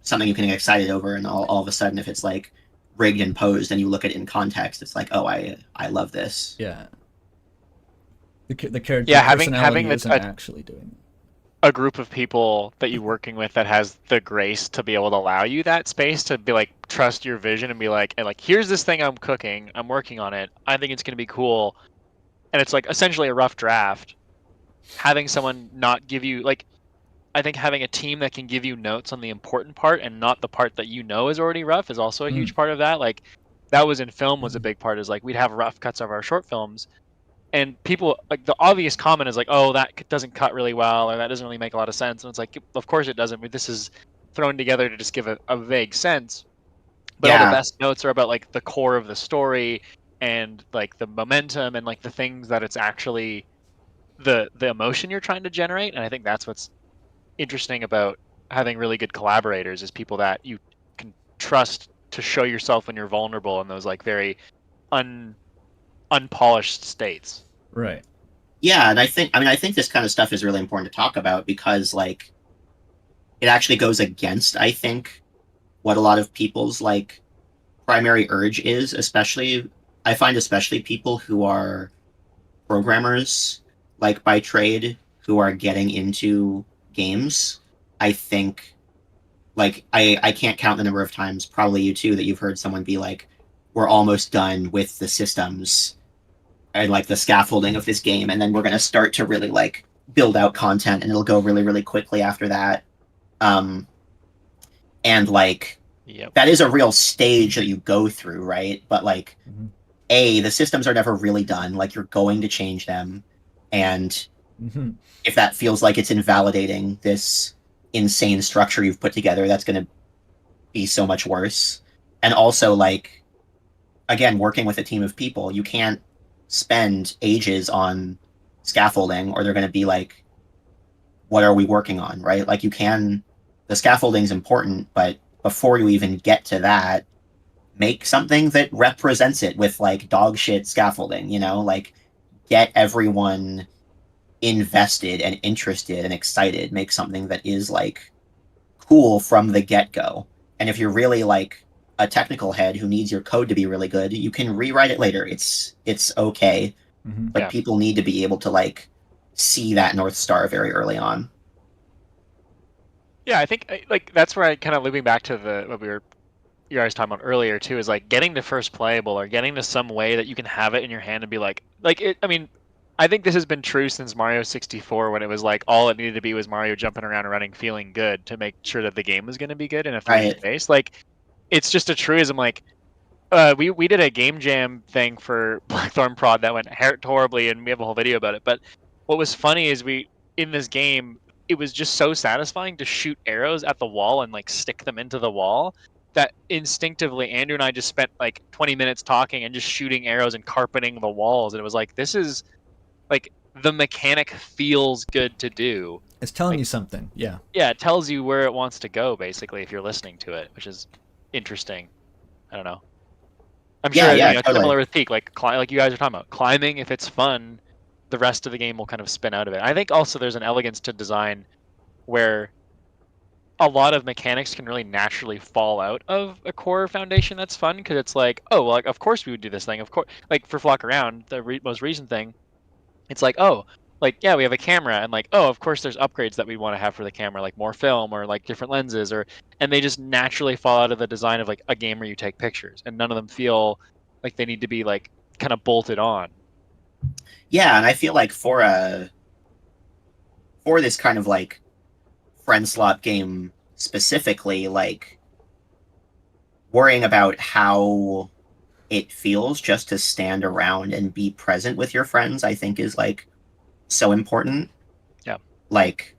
something you can get excited over, and all of a sudden, if it's like rigged and posed, and you look at it in context, it's like, oh, I love this. Yeah. The character. Yeah, having isn't actually doing. A group of people that you're working with that has the grace to be able to allow you that space to be like, trust your vision and be like, and like, here's this thing I'm cooking, I'm working on it, I think it's gonna be cool, and it's like essentially a rough draft. Having someone not give you, like, I think having a team that can give you notes on the important part and not the part that you know is already rough is also a huge part of that. Like, that was in film was a big part, is like we'd have rough cuts of our short films, and people, like, the obvious comment is like, oh, that doesn't cut really well, or that doesn't really make a lot of sense. And it's like, of course it doesn't. But this is thrown together to just give a vague sense. But all the best notes are about like the core of the story and like the momentum and like the things that it's actually the emotion you're trying to generate. And I think that's what's interesting about having really good collaborators, is people that you can trust to show yourself when you're vulnerable in those like very unpolished states. Right. Yeah, and I think this kind of stuff is really important to talk about, because like it actually goes against, I think, what a lot of people's like primary urge is, I find especially people who are programmers, like by trade, who are getting into games. I think, like, I can't count the number of times, probably you too, that you've heard someone be like, we're almost done with the systems and like the scaffolding of this game, and then we're going to start to really like build out content, and it'll go really, really quickly after that. And like, that is a real stage that you go through, right? But like, the systems are never really done. Like, you're going to change them, and if that feels like it's invalidating this insane structure you've put together, that's going to be so much worse. And also, like, again, working with a team of people, you can't spend ages on scaffolding, or they're going to be like, what are we working on, right? Like, the scaffolding's important, but before you even get to that, make something that represents it with like dog shit scaffolding, like get everyone invested and interested and excited. Make something that is like cool from the get-go. And if you're really like a technical head who needs your code to be really good, you can rewrite it later. It's okay. But people need to be able to like see that North Star very early on. Yeah, I think like that's where I kind of looping back to what you guys talking about earlier too, is like getting to first playable, or getting to some way that you can have it in your hand and be like it. I mean, I think this has been true since Mario 64, when it was like all it needed to be was Mario jumping around and running, feeling good, to make sure that the game was going to be good in a 3D space. Like, it's just a truism. Like, we did a game jam thing for Blackthorn Prod that went horribly, and we have a whole video about it. But what was funny is in this game, it was just so satisfying to shoot arrows at the wall and like stick them into the wall, that instinctively Andrew and I just spent like 20 minutes talking and just shooting arrows and carpeting the walls. And it was like, this is like, the mechanic feels good to do. It's telling you something. Yeah. Yeah, it tells you where it wants to go, basically, if you're listening to it, which is interesting. I don't know. I'm sure totally. Similar with Peak, like you guys are talking about, climbing, if it's fun, the rest of the game will kind of spin out of it. I think also there's an elegance to design where a lot of mechanics can really naturally fall out of a core foundation that's fun, because it's like, oh, well, like, of course we would do this thing. Of course, like for Flock Around, the most recent thing, it's like, oh, like, yeah, we have a camera, and like, oh, of course there's upgrades that we want to have for the camera, like more film or like different lenses, and they just naturally fall out of the design of like a game where you take pictures, and none of them feel like they need to be like kind of bolted on. Yeah, and I feel like for this kind of like friend slot game specifically, like worrying about how it feels just to stand around and be present with your friends, I think is like so important. Yeah. Like,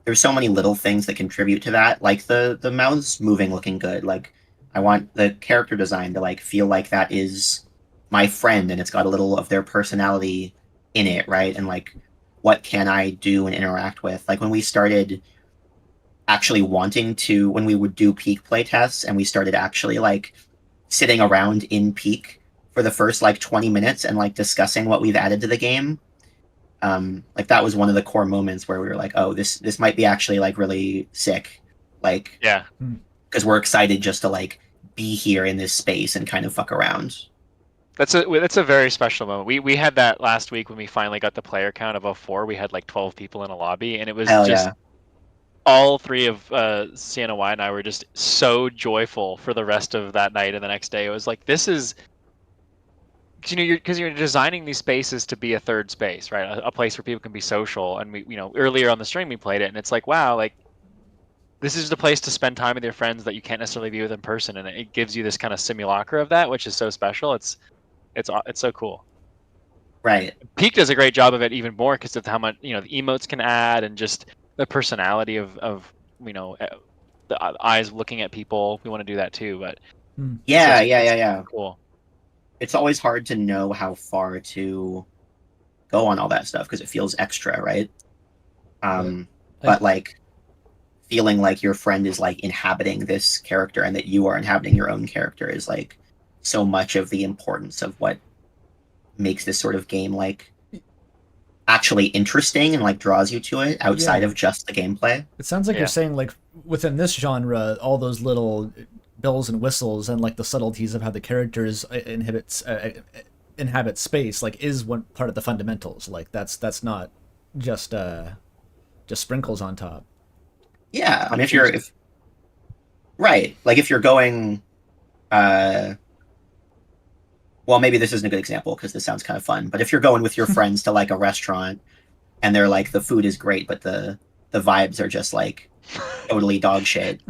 there's so many little things that contribute to that, like the mouths moving, looking good. Like, I want the character design to like feel like that is my friend, and it's got a little of their personality in it, right? And like, what can I do and interact with? Like, when we started actually when we would do Peak playtests, and we started actually like sitting around in Peak for the first like 20 minutes and like discussing what we've added to the game, like that was one of the core moments where we were like, oh, this might be actually like really sick, like, yeah, because we're excited just to like be here in this space and kind of fuck around. That's a very special moment. We had that last week when we finally got the player count above 4. We had like 12 people in a lobby, and it was all three of Sienna Y and I were just so joyful for the rest of that night and the next day. It was like, this is, because you're designing these spaces to be a third space, right? A place where people can be social. And we, earlier on the stream we played it, and it's like, wow, like, this is the place to spend time with your friends that you can't necessarily be with in person, and it gives you this kind of simulacra of that, which is so special. It's so cool. Right. Peak does a great job of it even more, because of how much the emotes can add, and just the personality of the eyes looking at people. We want to do that too, but yeah. Cool. It's always hard to know how far to go on all that stuff, because it feels extra, right? But like, feeling like your friend is like inhabiting this character, and that you are inhabiting your own character, is like so much of the importance of what makes this sort of game like actually interesting, and like draws you to it outside of just the gameplay. It sounds like you're saying, like, within this genre, all those little bells and whistles and like the subtleties of how the characters inhabit space like is one part of the fundamentals. Like that's not just sprinkles on top. Yeah, I mean, if right, like if you're going, well, maybe this isn't a good example because this sounds kind of fun. But if you're going with your friends to like a restaurant, and they're like the food is great, but the vibes are just like totally dog shit,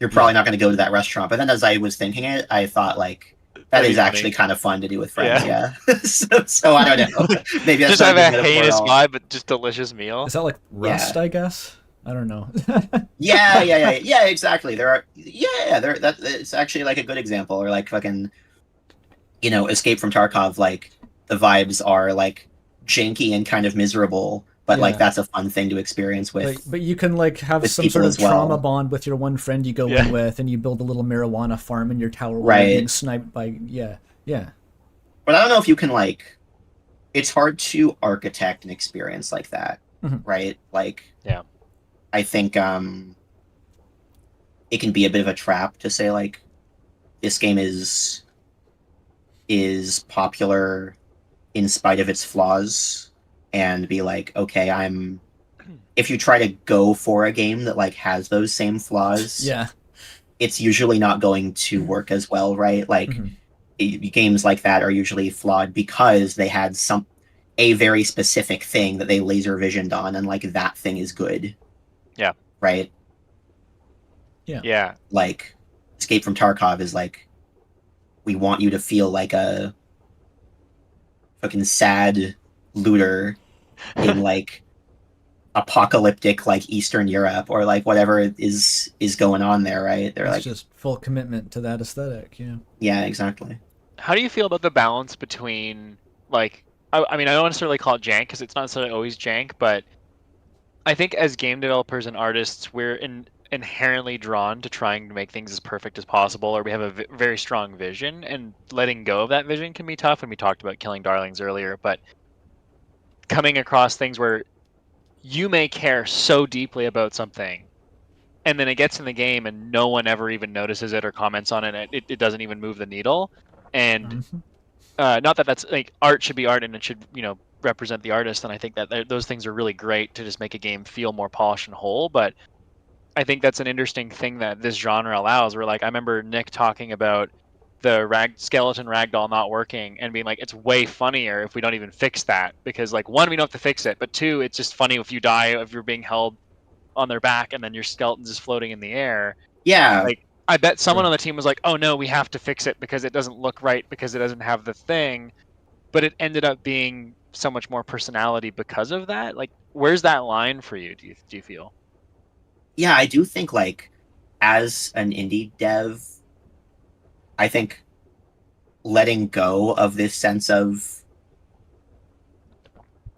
you're probably not going to go to that restaurant. But then as I was thinking it, I thought like that is actually kind of fun to do with friends. Yeah. so I don't know. Maybe that's just have not a good heinous metaphor at all. vibe, but just delicious meal. Is that like Rust? I guess I don't know. Yeah, exactly. There are, it's actually like a good example, or like fucking, Escape from Tarkov. Like the vibes are like janky and kind of miserable, but like that's a fun thing to experience with. But you can like have some sort of trauma bond with your one friend you go in with, and you build a little marijuana farm in your tower while you're being sniped by yeah. But I don't know if you can like. It's hard to architect an experience like that, right? Like I think it can be a bit of a trap to say like this game is popular in spite of its flaws, and be like, okay, if you try to go for a game that like has those same flaws, it's usually not going to work as well, right? Like games like that are usually flawed because they had a very specific thing that they laser visioned on, and like that thing is good. Yeah. Right? Yeah. Like Escape from Tarkov is like, we want you to feel like a fucking sad looter in like apocalyptic like Eastern Europe, or like whatever is going on there, right? They're like just full commitment to that aesthetic. Yeah, exactly. How do you feel about the balance between like I mean, I don't necessarily call it jank because it's not necessarily always jank, but I think as game developers and artists, we're inherently drawn to trying to make things as perfect as possible, or we have a very strong vision, and letting go of that vision can be tough. And we talked about killing darlings earlier, but coming across things where you may care so deeply about something, and then it gets in the game and no one ever even notices it or comments on it, and it doesn't even move the needle. And not that that's like art should be art and it should represent the artist, and I think that those things are really great to just make a game feel more polished and whole. But I think that's an interesting thing that this genre allows, where like I remember Nick talking about the skeleton ragdoll not working and being like, it's way funnier if we don't even fix that, because like one, we don't have to fix it, but two, it's just funny if you die, if you're being held on their back and then your skeleton's just floating in the air. Like I bet someone on the team was like, oh no, we have to fix it because it doesn't look right, because it doesn't have the thing. But it ended up being so much more personality because of that. Like, where's that line for you, do you feel? Yeah, I do think like as an indie dev, I think letting go of this sense of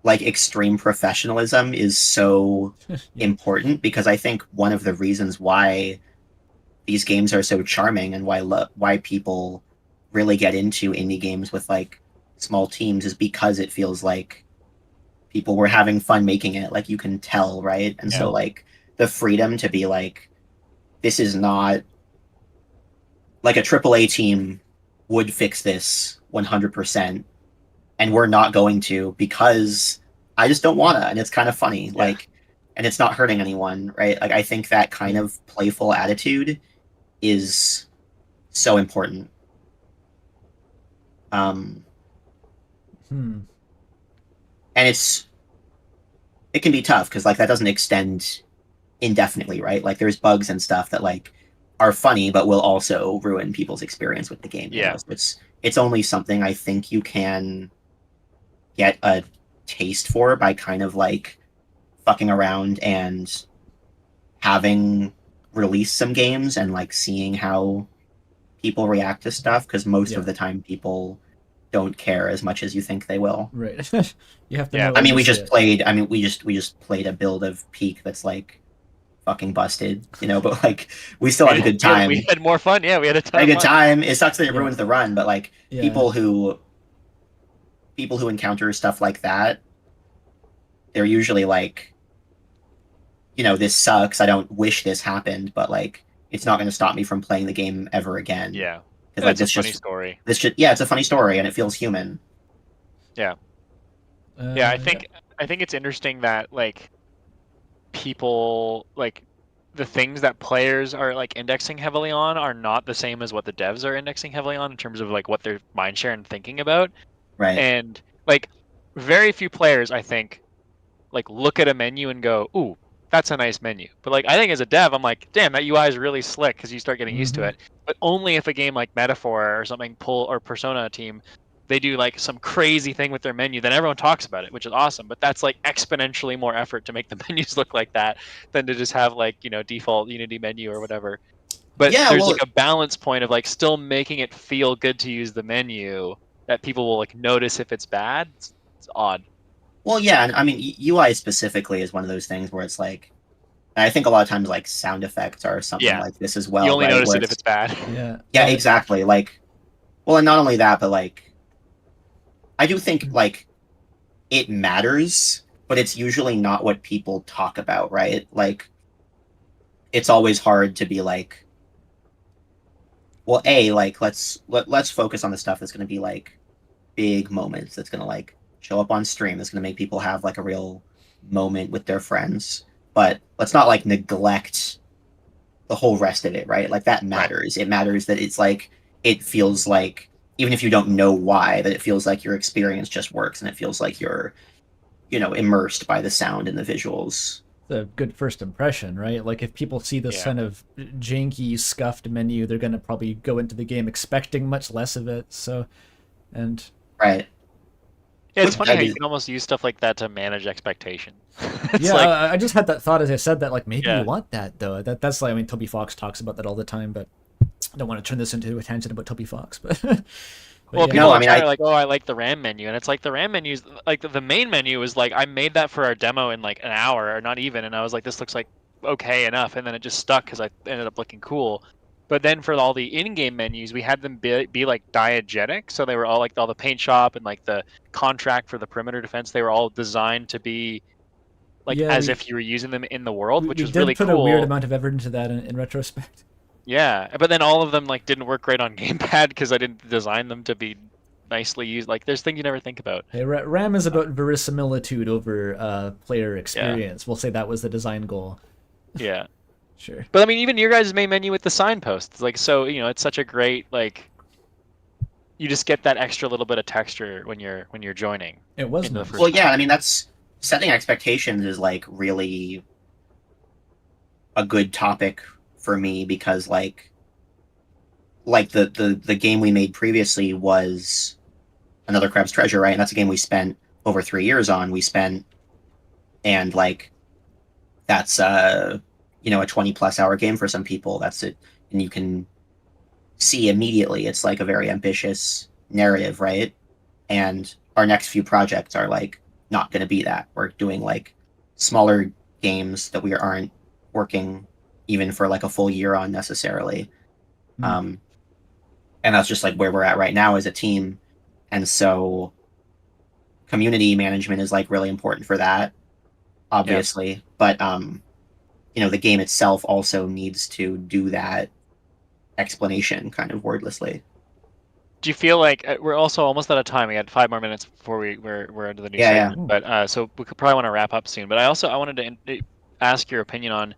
like extreme professionalism is so important, because I think one of the reasons why these games are so charming and why people really get into indie games with like small teams is because it feels like people were having fun making it. Like you can tell, right? And so like the freedom to be like, this is not like a AAA team would fix this 100%, and we're not going to, because I just don't wanna, and it's kind of funny, like, and it's not hurting anyone, right? Like I think that kind of playful attitude is so important. And it can be tough because like that doesn't extend indefinitely, right? Like there's bugs and stuff that like are funny but will also ruin people's experience with the game. So it's only something I think you can get a taste for by kind of like fucking around and having released some games and like seeing how people react to stuff, because most of the time people don't care as much as you think they will. Right. You have to know I mean, when we to just see it. we just played a build of Peak that's like fucking busted, but like we still had a good time. We had more fun. Yeah, we had a ton. A good of fun. time. It sucks that it ruins the run, but like people who encounter stuff like that, they're usually like, this sucks. I don't wish this happened, but like it's not going to stop me from playing the game ever again. Yeah. Like, It's a funny story. It's a funny story, and it feels human. Yeah. I think it's interesting that like people like the things that players are like indexing heavily on are not the same as what the devs are indexing heavily on in terms of like what they're mindshare and thinking about. Right. And like very few players, I think, like look at a menu and go, "Ooh, that's a nice menu." But like I think as a dev, I'm like, "Damn, that UI is really slick," because you start getting used to it. But only if a game like Metaphor or something or Persona team, they do like some crazy thing with their menu, then everyone talks about it, which is awesome. But that's like exponentially more effort to make the menus look like that than to just have like, you know, default Unity menu or whatever. But there's like a balance point of like still making it feel good to use the menu that people will like notice if it's bad. It's odd. Well, yeah, and I mean UI specifically is one of those things where it's like, and I think a lot of times like sound effects are something like this as well. You only right? notice Where it if it's bad. Yeah, exactly. Like, well, and not only that, but like, I do think like it matters, but it's usually not what people talk about, right? Like, it's always hard to be like, well, like let's focus on the stuff that's going to be like big moments, that's going to like show up on stream, that's going to make people have like a real moment with their friends. But let's not like neglect the whole rest of it, right? Like that matters. It matters that it's like it feels like, even if you don't know why, that it feels like your experience just works, and it feels like you're, you know, immersed by the sound and the visuals. The good first impression, right? Like if people see this kind of janky, scuffed menu, they're gonna probably go into the game expecting much less of it. So, and right. Yeah, it's funny how you can almost use stuff like that to manage expectation. I just had that thought as I said that, like maybe you want that though. That's like, I mean, Toby Fox talks about that all the time, but I don't want to turn this into a tangent about Toby Fox. But well, people are like, oh, I like the RAM menu, and it's like the RAM menu is like the main menu is like I made that for our demo in like an hour or not even, and I was like, this looks like okay enough, and then it just stuck because I ended up looking cool. But then for all the in-game menus, we had them be like diegetic, so they were all like all the paint shop and like the contract for the perimeter defense. They were all designed to be like as if you were using them in the world, which was really cool. We did put a weird amount of effort into that in retrospect. Yeah, but then all of them like didn't work great on gamepad because I didn't design them to be nicely used. Like there's things you never think about. Hey, RAM is about verisimilitude over player experience. We'll say that was the design goal. Yeah. Sure. But I mean, even your guys' main menu with the signposts, like, so, you know, it's such a great, like, you just get that extra little bit of texture when you're joining. It was well, yeah. I mean, that's setting expectations is like really a good topic for me because like the game we made previously was Another Crab's Treasure, right? And that's a game we spent over 3 years on. And like that's you know, a 20+ hour game for some people. That's it. And you can see immediately it's like a very ambitious narrative, right? And our next few projects are like not going to be that. We're doing like smaller games that we aren't working even for like a full year on necessarily. And that's just like where we're at right now as a team. And so community management is like really important for that, obviously. But you know, the game itself also needs to do that explanation kind of wordlessly. Do you feel like we're also almost out of time? We had 5 more minutes before we're into the new segment. But so we could probably want to wrap up soon. But I wanted to ask your opinion on,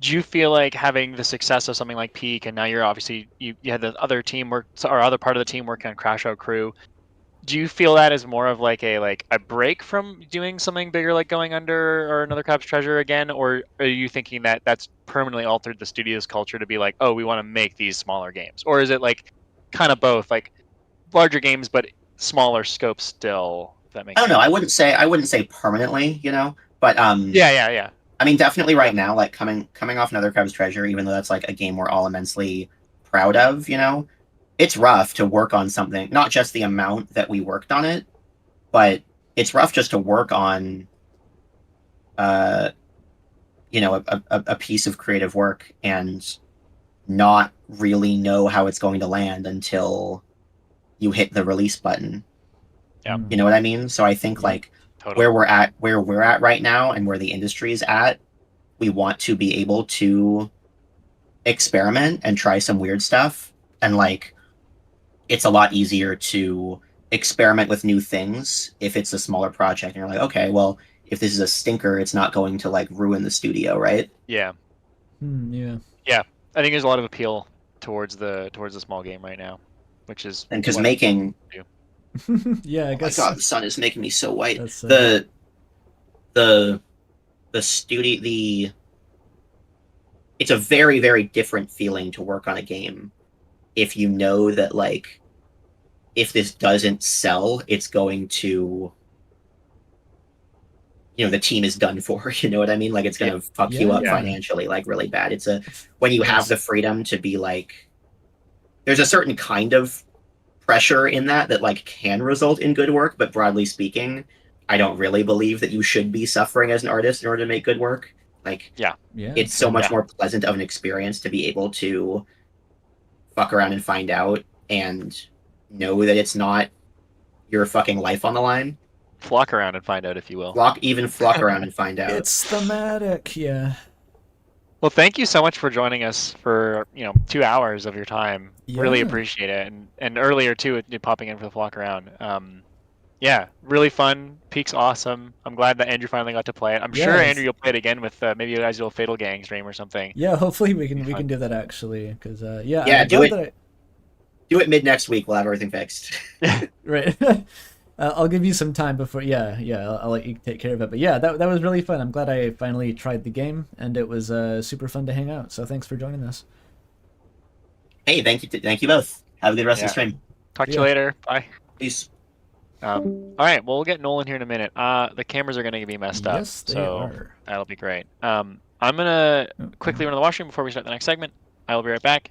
do you feel like having the success of something like Peak, and now you're obviously you had the other team work or other part of the team working on Crash Out Crew, do you feel that is more of like a break from doing something bigger like Going Under or Another Crab's Treasure again, or are you thinking that that's permanently altered the studio's culture to be like, oh, we want to make these smaller games, or is it like kind of both, like larger games but smaller scope still? If that makes sense. I don't know. I wouldn't say permanently, you know, but yeah. I mean, definitely right now, like coming off Another Crab's Treasure, even though that's like a game we're all immensely proud of, you know, it's rough to work on something, not just the amount that we worked on it, but it's rough just to work on, you know, a piece of creative work and not really know how it's going to land until you hit the release button. Yeah. You know what I mean? So I think like where we're at right now and where the industry is at, we want to be able to experiment and try some weird stuff, and like it's a lot easier to experiment with new things if it's a smaller project and you're like, okay, well, if this is a stinker, it's not going to like ruin the studio, right? Yeah. Yeah. Yeah. I think there's a lot of appeal towards the small game right now, which is And because what making I do. Yeah, I oh guess. my god, the sun is making me so white. That's, The studio, it's a very, very different feeling to work on a game if you know that like if this doesn't sell, it's going to, you know, the team is done for. You know what I mean? Like it's gonna fuck you up financially, like really bad. It's a when you have the freedom to be like, there's a certain kind of pressure in that like can result in good work, but broadly speaking, I don't really believe that you should be suffering as an artist in order to make good work. Like, it's so much more pleasant of an experience to be able to fuck around and find out and know that it's not your fucking life on the line. Flock around and find out, if you will. Flock around and find out. It's thematic, yeah. Well, thank you so much for joining us for 2 hours of your time. Really Yeah. appreciate it, and earlier too, popping in for the flock around. Yeah, really fun. Peak's awesome. I'm glad that Andrew finally got to play it. I'm sure Yes. Andrew, you'll play it again with maybe you guys do a Fatal Gang stream or something. Yeah, hopefully we can do that actually, because Yeah, I'm do glad it. that Do it mid next week. We'll have everything fixed. right. I'll give you some time before. I'll let you take care of it. But yeah, that was really fun. I'm glad I finally tried the game, and it was super fun to hang out. So thanks for joining us. Hey, thank you both. Have a good rest of the stream. Talk to you later. Bye. Peace. All right, well, we'll get Noel in here in a minute. The cameras are going to be messed up, Yes, they so are. that'll be great. I'm going to quickly run to the washroom before we start the next segment. I will be right back.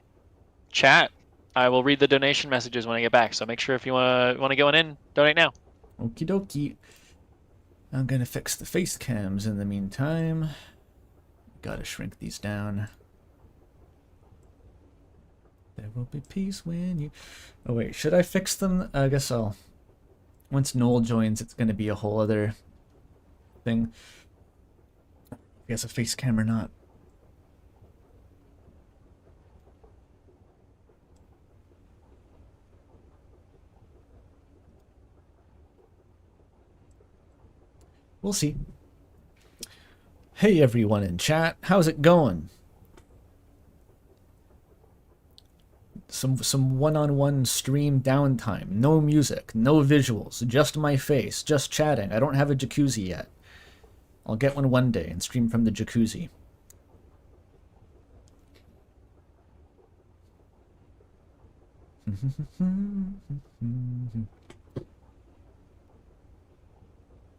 Chat, I will read the donation messages when I get back, so make sure if you want to go in, donate now. Okie dokie. I'm gonna fix the face cams in the meantime. Gotta shrink these down. There will be peace when you... Oh wait, should I fix them? I guess I'll... Once Noel joins, it's gonna be a whole other thing. I guess a face cam or not. We'll see. Hey everyone in chat, how's it going? Some one-on-one stream downtime. No music, no visuals, just my face, just chatting. I don't have a jacuzzi yet. I'll get one day and stream from the jacuzzi.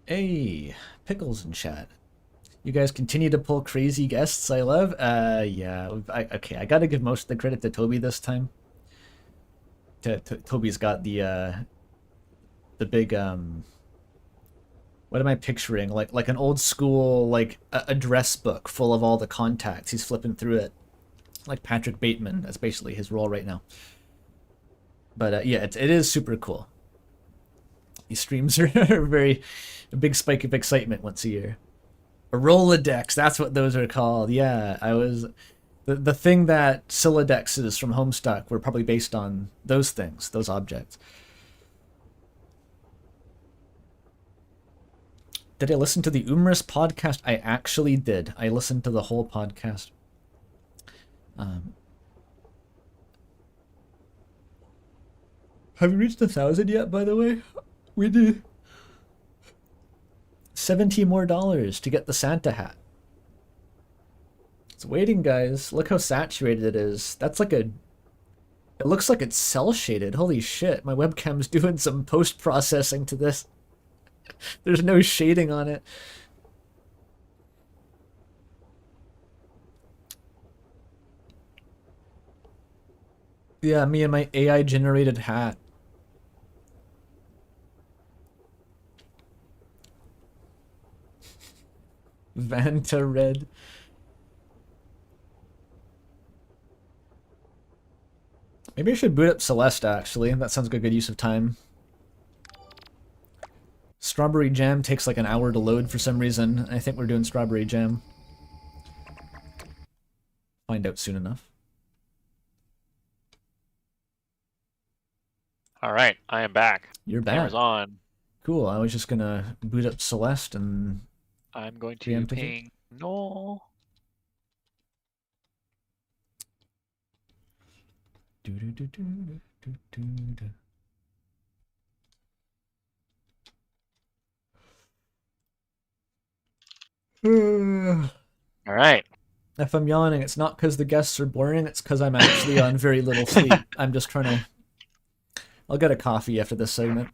Hey, Pickles in chat. You guys continue to pull crazy guests I love. Yeah. Okay, I gotta give most of the credit to Toby this time. Toby's got the big what am I picturing? Like an old school like address book full of all the contacts. He's flipping through it, like Patrick Bateman. That's basically his role right now. But yeah, it is super cool. These streams are a big spike of excitement once a year. A Rolodex, that's what those are called. Yeah, the thing that Silodexes from Homestuck were probably based on those things, those objects. Did I listen to the Umris podcast? I actually did. I listened to the whole podcast. Have we reached 1,000 yet, by the way? We do. $17 more to get the Santa hat. It's waiting, guys. Look how saturated it is. That's like a... It looks like it's cell shaded. Holy shit. My webcam's doing some post-processing to this. There's no shading on it. Yeah, me and my AI-generated hat. Vanta Red. Maybe I should boot up Celeste, actually. That sounds like a good use of time. Strawberry Jam takes like an hour to load for some reason. I think we're doing Strawberry Jam. Find out soon enough. All right, I am back. You're back. Camera's on. Cool. I was just gonna boot up Celeste and. I'm going to preemptively. ping Noel. All right. If I'm yawning, it's not because the guests are boring. It's because I'm actually on very little sleep. I'm just trying to. I'll get a coffee after this segment.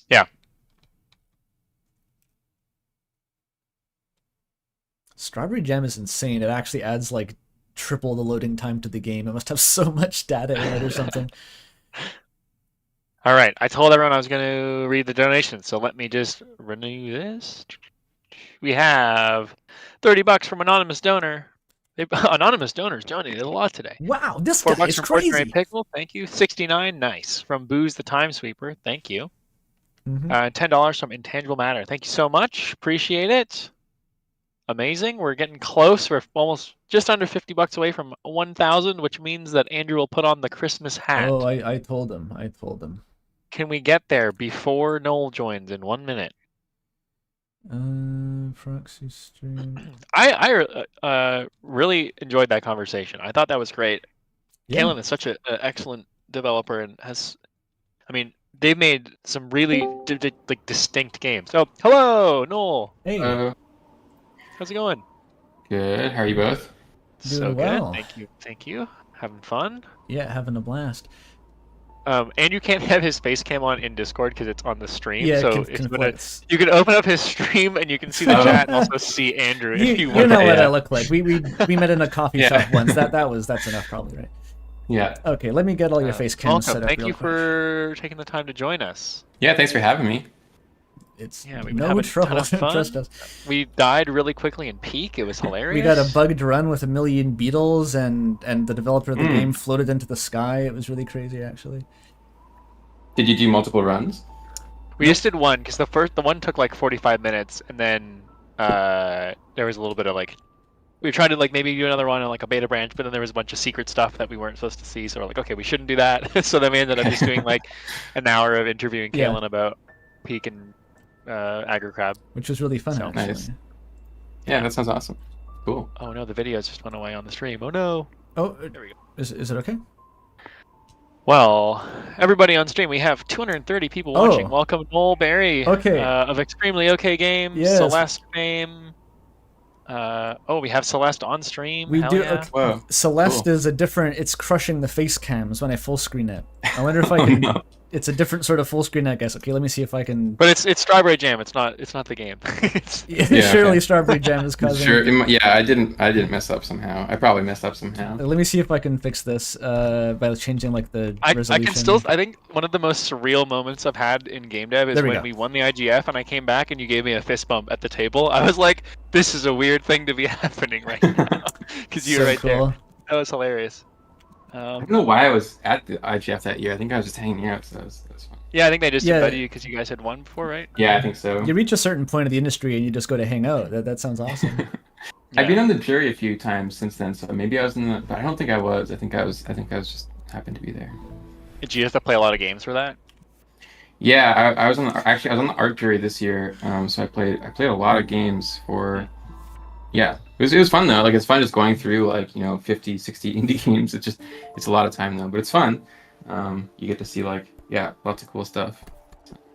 Yeah. Strawberry Jam is insane. It actually adds like triple the loading time to the game. It must have so much data in it or something. All right. I told everyone I was going to read the donations, so let me just renew this. We have $30 from anonymous donor. Anonymous donors donated a lot today. Wow, this $4 guy is from crazy. Ordinary Pickle, thank you. 69, nice. From Booze the Time Sweeper, thank you. $10 from Intangible Matter, thank you so much. Appreciate it. Amazing. We're getting close. We're almost just under $50 away from 1,000, which means that Andrew will put on the Christmas hat. Oh, I told him. I told him. Can we get there before Noel joins in 1 minute? Proxy stream. I really enjoyed that conversation. I thought that was great. Yeah. Peglin is such an excellent developer and has, I mean, they've made some really like distinct games. Oh, hello, Noel. Hey. How's it going? Good. How are you both? So Doing well. good. Thank you. Thank you. Having fun? Yeah, having a blast. Andrew can't have his face cam on in Discord because it's on the stream. Yeah, so it conflicts. you can open up his stream and you can see the chat and also see Andrew. If You want. know what I look like. We met in a coffee shop once. That's enough probably, right? Yeah. Okay, let me get all your face cams Welcome. set up. Thank real you quick. for taking the time to join us. Yeah, thanks for having me. It's Yeah, we've been no having trouble. a ton of fun. Trust us. We died really quickly in Peak. It was hilarious. We got a bugged run with 1 million beetles, and the developer of the game floated into the sky. It was really crazy, actually. Did you do multiple runs? We just did one because the one took like 45 minutes, and then there was a little bit of like we tried to like maybe do another one on like a beta branch, but then there was a bunch of secret stuff that we weren't supposed to see. So we're like, okay, we shouldn't do that. So then we ended up just doing like an hour of interviewing Yeah. Kaylin about Peak and Aggro Crab, which was really fun. Actually. Nice. Yeah, that sounds awesome. Cool. Oh no, the videos just went away on the stream. Oh no. Oh, there we go. Is it okay? Well, everybody on stream, we have 230 people watching. Welcome, Noel Berry of Extremely OK Games, Yes. Celeste fame. We have Celeste on stream. We Hell do. yeah. Okay. Whoa. Celeste Cool. is a different. It's crushing the face cams when I full screen it. I wonder if I can. No. It's a different sort of full screen, I guess. Okay, let me see if I can. But it's Strawberry Jam. It's not the game. Surely okay. Strawberry Jam is causing. Sure. I didn't mess up somehow. I probably messed up somehow. Let me see if I can fix this by changing like the resolution. I can still. I think one of the most surreal moments I've had in game dev is There we when go. we won the IGF and I came back and you gave me a fist bump at the table. I was like, this is a weird thing to be happening right now because you were So right cool. there. That was hilarious. I don't know why I was at the IGF that year. I think I was just hanging out, so that was fun. Yeah, I think they just Yeah. invited you because you guys had won before, right? Yeah, I think so. You reach a certain point of the industry and you just go to hang out. That sounds awesome. I've been on the jury a few times since then, so maybe I was in the. But I don't think I was. I think I was just happened to be there. Did you have to play a lot of games for that? Yeah, I was on the I was on the art jury this year. So I played a lot of games for. Yeah, it was fun though. Like it's fun just going through like 50, 60 indie games. It's a lot of time though, but it's fun. You get to see lots of cool stuff.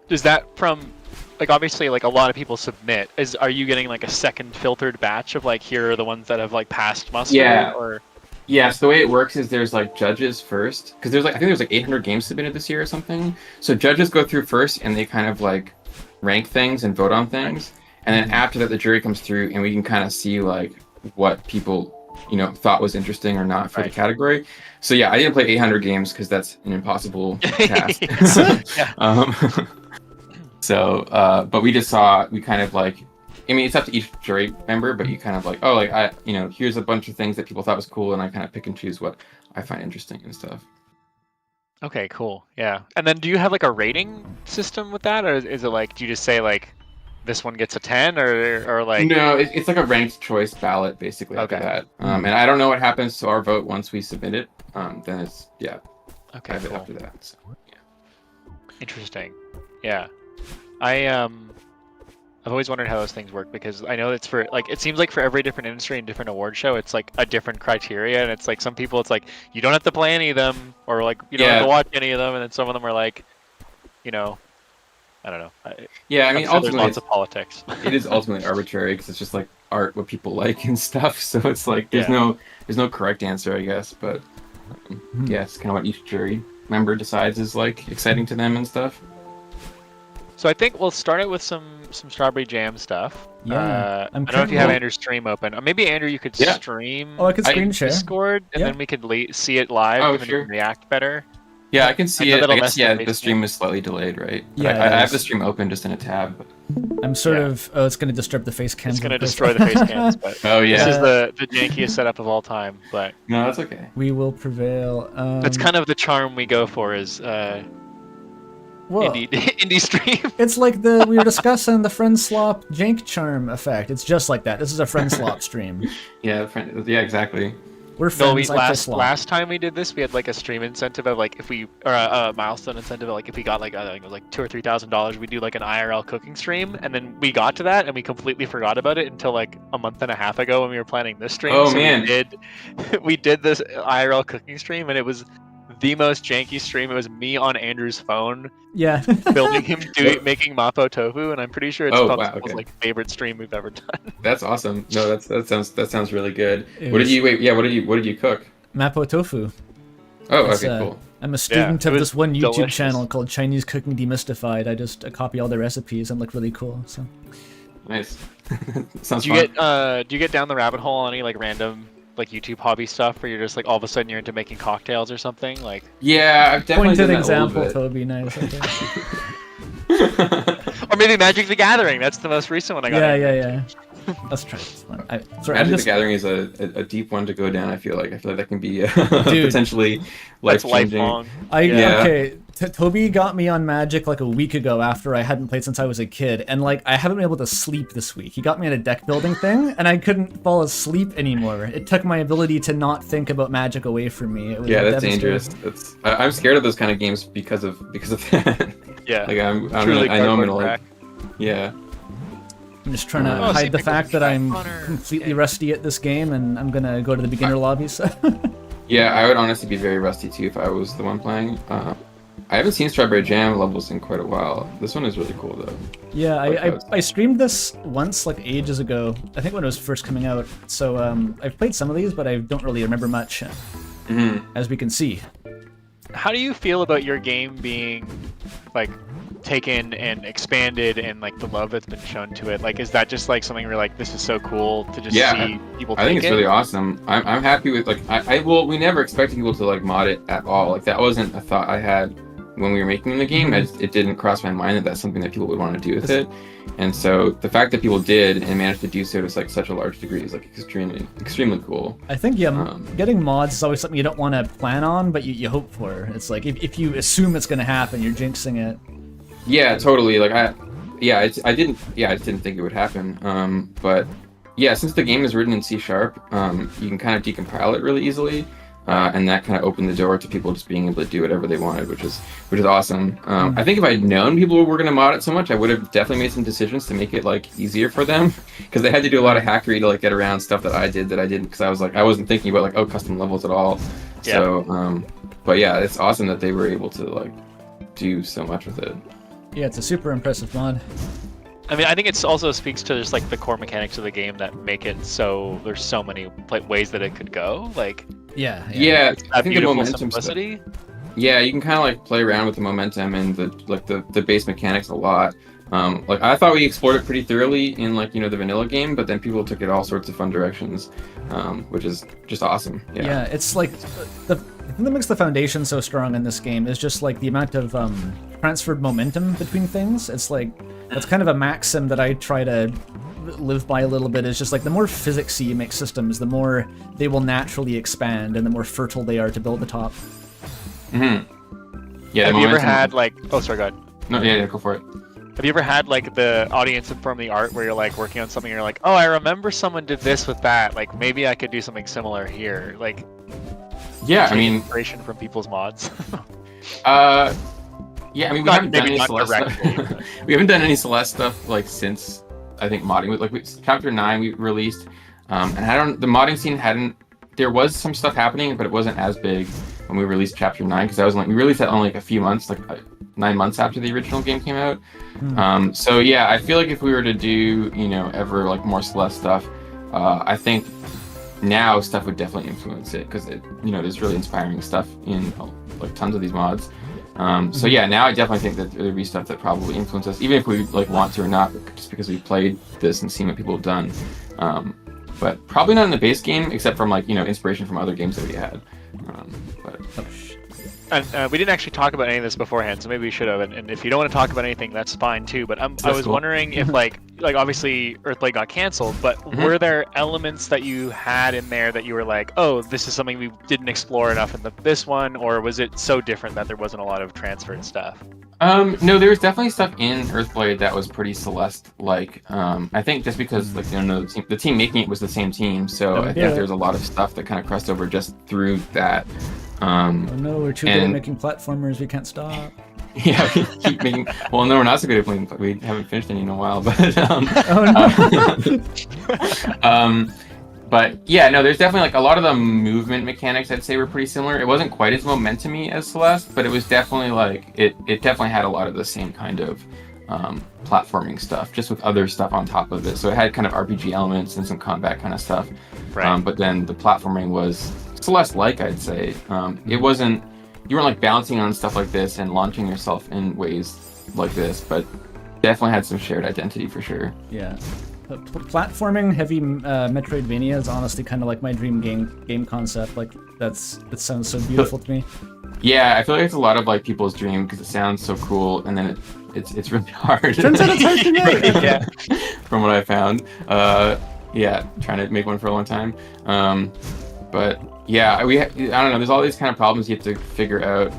Is that from like obviously like a lot of people submit? Are you getting like a second filtered batch of like here are the ones that have like passed muster? Yeah. Or Yeah, so the way it works is there's like judges first, because I think there's like 800 games submitted this year or something. So judges go through first and they kind of like rank things and vote on things, and then after that the jury comes through and we can kind of see like what people thought was interesting or not for the category. So yeah, I didn't play 800 games because that's an impossible task. But we kind of like. I mean, it's up to each jury member, but you kind of like, here's a bunch of things that people thought was cool, and I kind of pick and choose what I find interesting and stuff. Okay, cool. Yeah. And then do you have like a rating system with that, or is it like, do you just say like, this one gets a 10, or like? No, it's like a ranked choice ballot basically after that. And I don't know what happens to our vote once we submit it. Then it's Okay, have it cool. after that. So, yeah. Interesting. Yeah. I've always wondered how those things work because I know it's for like it seems like for every different industry and different award show it's like a different criteria, and it's like some people it's like you don't have to play any of them or like you don't have to watch any of them, and then some of them are like, you know, I don't know. Yeah, I mean, sure there's ultimately, lots of politics. It is ultimately arbitrary because it's just like art, what people like and stuff. So it's like there's no correct answer, I guess. But yeah, it's kind of what each jury member decides is like exciting to them and stuff. So I think we'll start it with some strawberry jam stuff. Yeah, I don't know if you have Andrew's stream open. Maybe Andrew, you could stream. Oh, I could screen share. Discord, and then we could see it live. Oh, and sure. you can react better. Yeah, I can see it. I guess, yeah, the stream is slightly delayed, right? But Yeah, I have the stream open just in a tab. But... I'm sort of. Oh, it's going to disturb the face cams. It's going to destroy the face cams. But oh yeah. This is the jankiest setup of all time. But no, that's okay. We will prevail. That's kind of the charm we go for is indie stream. It's like we were discussing the friend slop jank charm effect. It's just like that. This is a friend slop stream. Yeah, exactly. We're friends. Last time we did this, we had like a stream incentive of like if we or a milestone incentive of like if we got like I think it was like $2,000 or $3,000, we do like an IRL cooking stream, and then we got to that and we completely forgot about it until like a month and a half ago when we were planning this stream. Oh so man, we did this IRL cooking stream, and it was the most janky stream. It was me on Andrew's phone. Yeah. Filming him making mapo tofu, and I'm pretty sure it's probably like favorite stream we've ever done. That's awesome. No, that sounds really good. What did you cook? Mapo tofu. Oh, okay, cool. I'm a student of this one YouTube delicious. channel called Chinese Cooking Demystified. I copy all their recipes and look really cool. So nice. Sounds fun. Do you get down the rabbit hole on any like random like YouTube hobby stuff where you're just like all of a sudden you're into making cocktails or something? Like yeah, I've definitely pointed done that example, Toby. Nice. Okay. Or maybe Magic the Gathering. That's the most recent one I got. Yeah. Let's try this one. Magic the Gathering is a deep one to go down. I feel like that can be potentially life-changing. Okay. Toby got me on Magic like a week ago after I hadn't played since I was a kid, and like I haven't been able to sleep this week. He got me on a deck building thing, and I couldn't fall asleep anymore. It took my ability to not think about Magic away from me. It was that's dangerous. I'm scared of those kind of games because of that. Yeah. Like I know I'm gonna like. Yeah. I'm just trying to hide the fact that I'm completely rusty at this game, and I'm gonna go to the beginner lobby. So. Yeah, I would honestly be very rusty too if I was the one playing. I haven't seen Strawberry Jam levels in quite a while. This one is really cool though. Yeah, I streamed this once like ages ago. I think when it was first coming out. So I've played some of these, but I don't really remember much. As we can see. How do you feel about your game being like taken and expanded and like the love that's been shown to it? Like, is that just like something where like this is so cool to just see people? I think it's really awesome. I'm happy with like we never expected people to like mod it at all. Like that wasn't a thought I had when we were making the game. It didn't cross my mind that that's something that people would want to do with it. And so the fact that people did and managed to do so to like such a large degree is like extremely cool. I think getting mods is always something you don't want to plan on, but you hope for. It's like if you assume it's going to happen, you're jinxing it. Yeah, totally. Like I just didn't think it would happen. But yeah, since the game is written in C#, you can kind of decompile it really easily. And that kind of opened the door to people just being able to do whatever they wanted, which is awesome. I think if I'd known people were going to mod it so much, I would have definitely made some decisions to make it like easier for them, because they had to do a lot of hackery to like get around stuff that I didn't, because I wasn't thinking about like custom levels at all. Yeah. So but yeah, it's awesome that they were able to like do so much with it. Yeah, it's a super impressive mod. I mean, I think it also speaks to just like the core mechanics of the game that make it so there's so many ways that it could go. Like yeah, I think the momentum simplicity. Yeah, you can kind of like play around with the momentum and the base mechanics a lot. Like I thought we explored it pretty thoroughly in like the vanilla game, but then people took it all sorts of fun directions, which is just awesome. Yeah, it's like the thing that makes the foundation so strong in this game is just like the amount of transferred momentum between things. It's like that's kind of a maxim that I try to live by a little bit. Is just like the more physicsy you make systems, the more they will naturally expand and the more fertile they are to build the top. Yeah. Have you ever had like? Oh, sorry, go ahead. No, yeah, go for it. Have you ever had like the audience inform the art where you're like working on something and you're like, oh, I remember someone did this with that. Like maybe I could do something similar here. Like. Yeah, I take mean, inspiration from people's mods. Yeah, I mean, we Not- haven't done maybe any not Celeste directly, stuff. We haven't done any Celeste stuff like since I think modding. Like Chapter 9 we released, and the modding scene hadn't. There was some stuff happening, but it wasn't as big when we released Chapter 9 because we released that only like a few months, like 9 months after the original game came out. So yeah, I feel like if we were to do ever like more Celeste stuff, I think now stuff would definitely influence it because there's really inspiring stuff in like tons of these mods. So yeah, now I definitely think that there'd be stuff that probably influence us, even if we like want to or not, just because we played this and seen what people have done. But probably not in the base game, except from like inspiration from other games that we had. And we didn't actually talk about any of this beforehand, so maybe we should have. And if you don't want to talk about anything, that's fine too. But I was cool. wondering if like obviously Earthblade got canceled, but were there elements that you had in there that you were like, oh, this is something we didn't explore enough in this one, or was it so different that there wasn't a lot of transferred stuff? No, there was definitely stuff in Earthblade that was pretty Celeste-like. I think just because like the team making it was the same team, so I think there's a lot of stuff that kind of crossed over just through that. Oh no, we're too good at making platformers. We can't stop. Yeah, we keep making. Well, no, we're not so good at playing. We haven't finished any in a while, but. But yeah, no, there's definitely like a lot of the movement mechanics I'd say were pretty similar. It wasn't quite as momentum-y as Celeste, but it was definitely like it definitely had a lot of the same kind of platforming stuff, just with other stuff on top of it. So it had kind of RPG elements and some combat kind of stuff. Right. But then the platforming was Celeste-like, I'd say. It wasn't. You weren't like bouncing on stuff like this and launching yourself in ways like this, but definitely had some shared identity for sure. Yeah. Platforming heavy Metroidvania is honestly kind of like my dream game concept. Like it sounds so beautiful to me. Yeah, I feel like it's a lot of like people's dream because it sounds so cool, and then it's really hard. Turns out it's hard to make. Yeah, from what I found. Yeah, trying to make one for a long time. But yeah, I don't know. There's all these kind of problems you have to figure out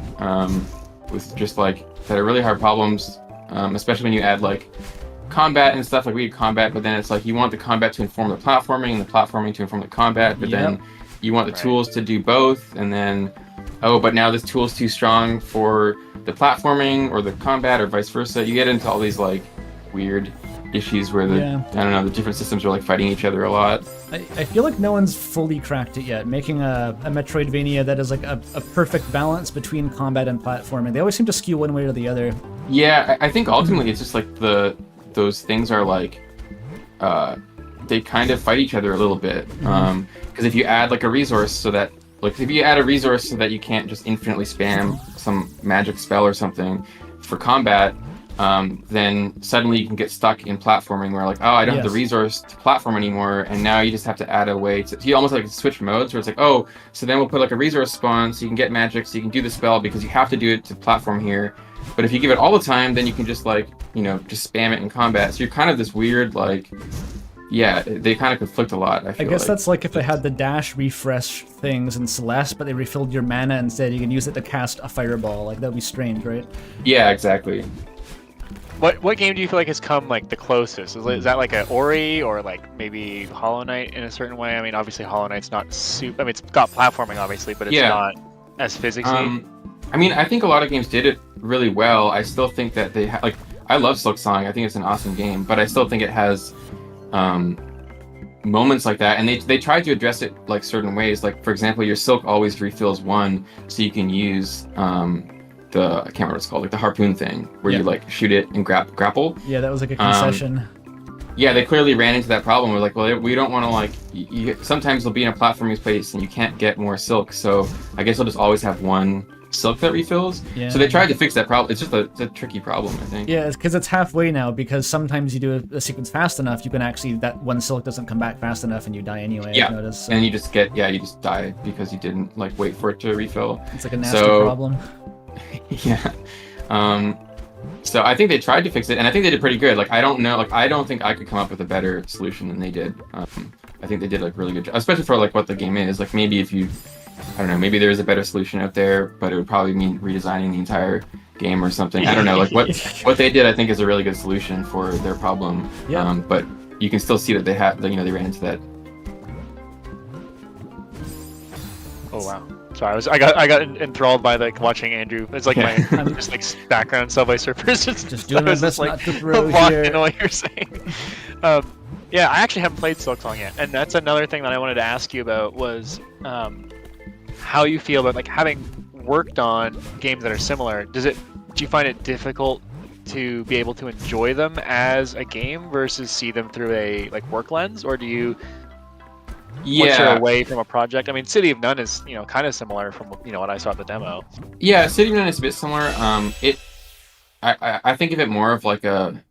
with just like that are really hard problems, especially when you add like combat and stuff. Like we had combat, but then it's like you want the combat to inform the platforming and the platforming to inform the combat, but then you want the tools to do both, and then but now this tool's too strong for the platforming or the combat or vice versa. You get into all these like weird issues where the different systems are like fighting each other a lot. I feel like no one's fully cracked it yet, making a Metroidvania that is like a perfect balance between combat and platforming. They always seem to skew one way or the other. Yeah, I think ultimately it's just like those things are like they kind of fight each other a little bit. Because if you add like a resource so that you can't just infinitely spam some magic spell or something for combat, then suddenly you can get stuck in platforming where like, oh, I don't have the resource to platform anymore, and now you just have to add a way to you almost like switch modes where it's like, oh, so then we'll put like a resource spawn so you can get magic, so you can do the spell because you have to do it to platform here. But if you give it all the time, then you can just like, just spam it in combat. So you're kind of this weird like, they kind of conflict a lot. I guess that's like if they had the dash refresh things in Celeste, but they refilled your mana instead. You can use it to cast a fireball. Like that'd be strange, right? Yeah, exactly. What game do you feel like has come like the closest? Is that like an Ori or like maybe Hollow Knight in a certain way? I mean, obviously Hollow Knight's not super. I mean, it's got platforming obviously, but it's not as physicsy. I mean, I think a lot of games did it really well. I still think that they like. I love Silk Song. I think it's an awesome game, but I still think it has moments like that, and they tried to address it like certain ways. Like for example, your Silk always refills one, so you can use I can't remember what it's called, like the harpoon thing, where you like shoot it and grapple. Yeah, that was like a concession. Yeah, they clearly ran into that problem. We're like, well, we don't want to like. Sometimes they'll be in a platforming space and you can't get more Silk, so I guess they'll just always have one Silk that refills. Yeah. So they tried to fix that problem. It's just it's a tricky problem, I think. Yeah, because it's halfway now, because sometimes you do a sequence fast enough, you can actually, that one Silk doesn't come back fast enough and you die anyway, yeah. I've noticed. So. And you just die because you didn't like wait for it to refill. It's like a nasty problem. Yeah. So I think they tried to fix it, and I think they did pretty good. Like I don't think I could come up with a better solution than they did. I think they did like really good job, especially for like what the game is. Like maybe if you, I don't know, maybe there is a better solution out there, but it would probably mean redesigning the entire game or something. I don't know. Like what they did, I think is a really good solution for their problem. Yeah. But you can still see that they have, they ran into that. Oh wow. Sorry, I got enthralled by like watching Andrew. It's like my just like background Subway Surfers. Just doing my best not to throw locked here. into what you're saying. Yeah, I actually haven't played Silksong yet, and that's another thing that I wanted to ask you about was how you feel about like having worked on games that are similar. Do you find it difficult to be able to enjoy them as a game versus see them through a like work lens, or do you? Once you're away from a project, I mean, City of None is kind of similar from what I saw at the demo. Yeah, City of None is a bit similar. I think of it more of like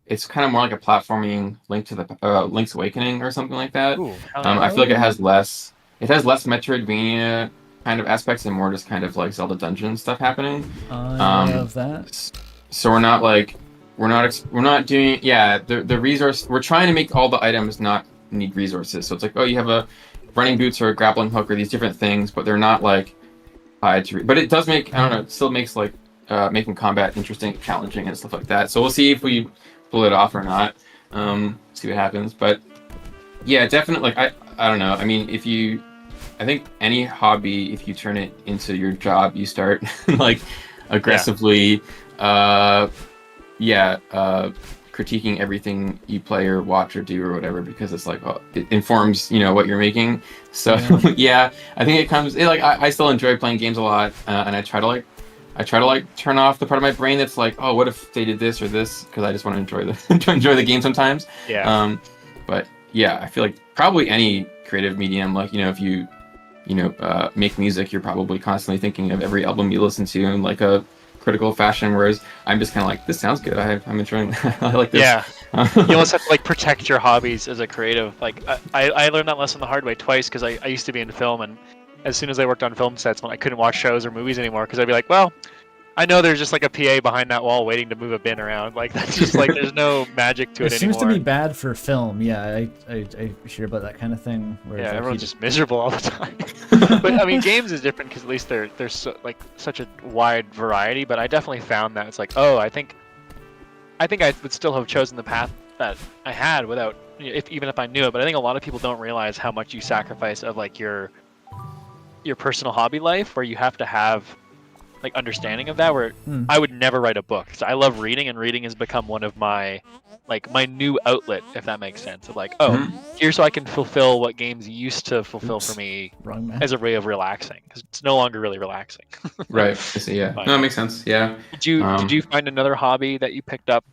it's kind of more like a platforming Link to the Link's Awakening or something like that. Ooh, I feel like it has less Metroidvania kind of aspects and more just kind of like Zelda dungeon stuff happening. I love that. So we're not doing the resource. We're trying to make all the items not need resources. So it's like, oh, you have a running boots or a grappling hook or these different things, but they're not like tied to. But it does make it still makes like making combat interesting, challenging, and stuff like that. So we'll see if we pull it off or not. See what happens. But yeah, definitely. Like I don't know. I mean, I think any hobby, if you turn it into your job, you start like aggressively, critiquing everything you play or watch or do or whatever, because it's like it informs what you're making. So I think it comes. I still enjoy playing games a lot, and I try to turn off the part of my brain that's like, oh, what if they did this or this, because I just want to enjoy the game sometimes. Yeah. But yeah, I feel like probably any creative medium, like if you make music, you're probably constantly thinking of every album you listen to in like a critical fashion, whereas I'm just kind of like, this sounds good, I'm enjoying I like this. Yeah. You almost have to like protect your hobbies as a creative. Like I learned that lesson the hard way twice, because I used to be in film, and as soon as I worked on film sets, when I couldn't watch shows or movies anymore, because I'd be like, well, I know there's just like a PA behind that wall waiting to move a bin around. Like that's just like there's no magic to it anymore. It seems to be bad for film. Yeah, I hear about that kind of thing. Where yeah, like everyone's just miserable all the time. But I mean, games is different because at least there's like such a wide variety. But I definitely found that it's like, oh, I think I would still have chosen the path that I had without, even if I knew it. But I think a lot of people don't realize how much you sacrifice of like your personal hobby life, where you have to have like understanding of that, where I would never write a book. So I love reading, and reading has become one of my new outlet, if that makes sense. Of like, here's so I can fulfill what games used to fulfill for me as a way of relaxing, because it's no longer really relaxing. Right. I see. Yeah. No, it makes sense. Yeah. Did you find another hobby that you picked up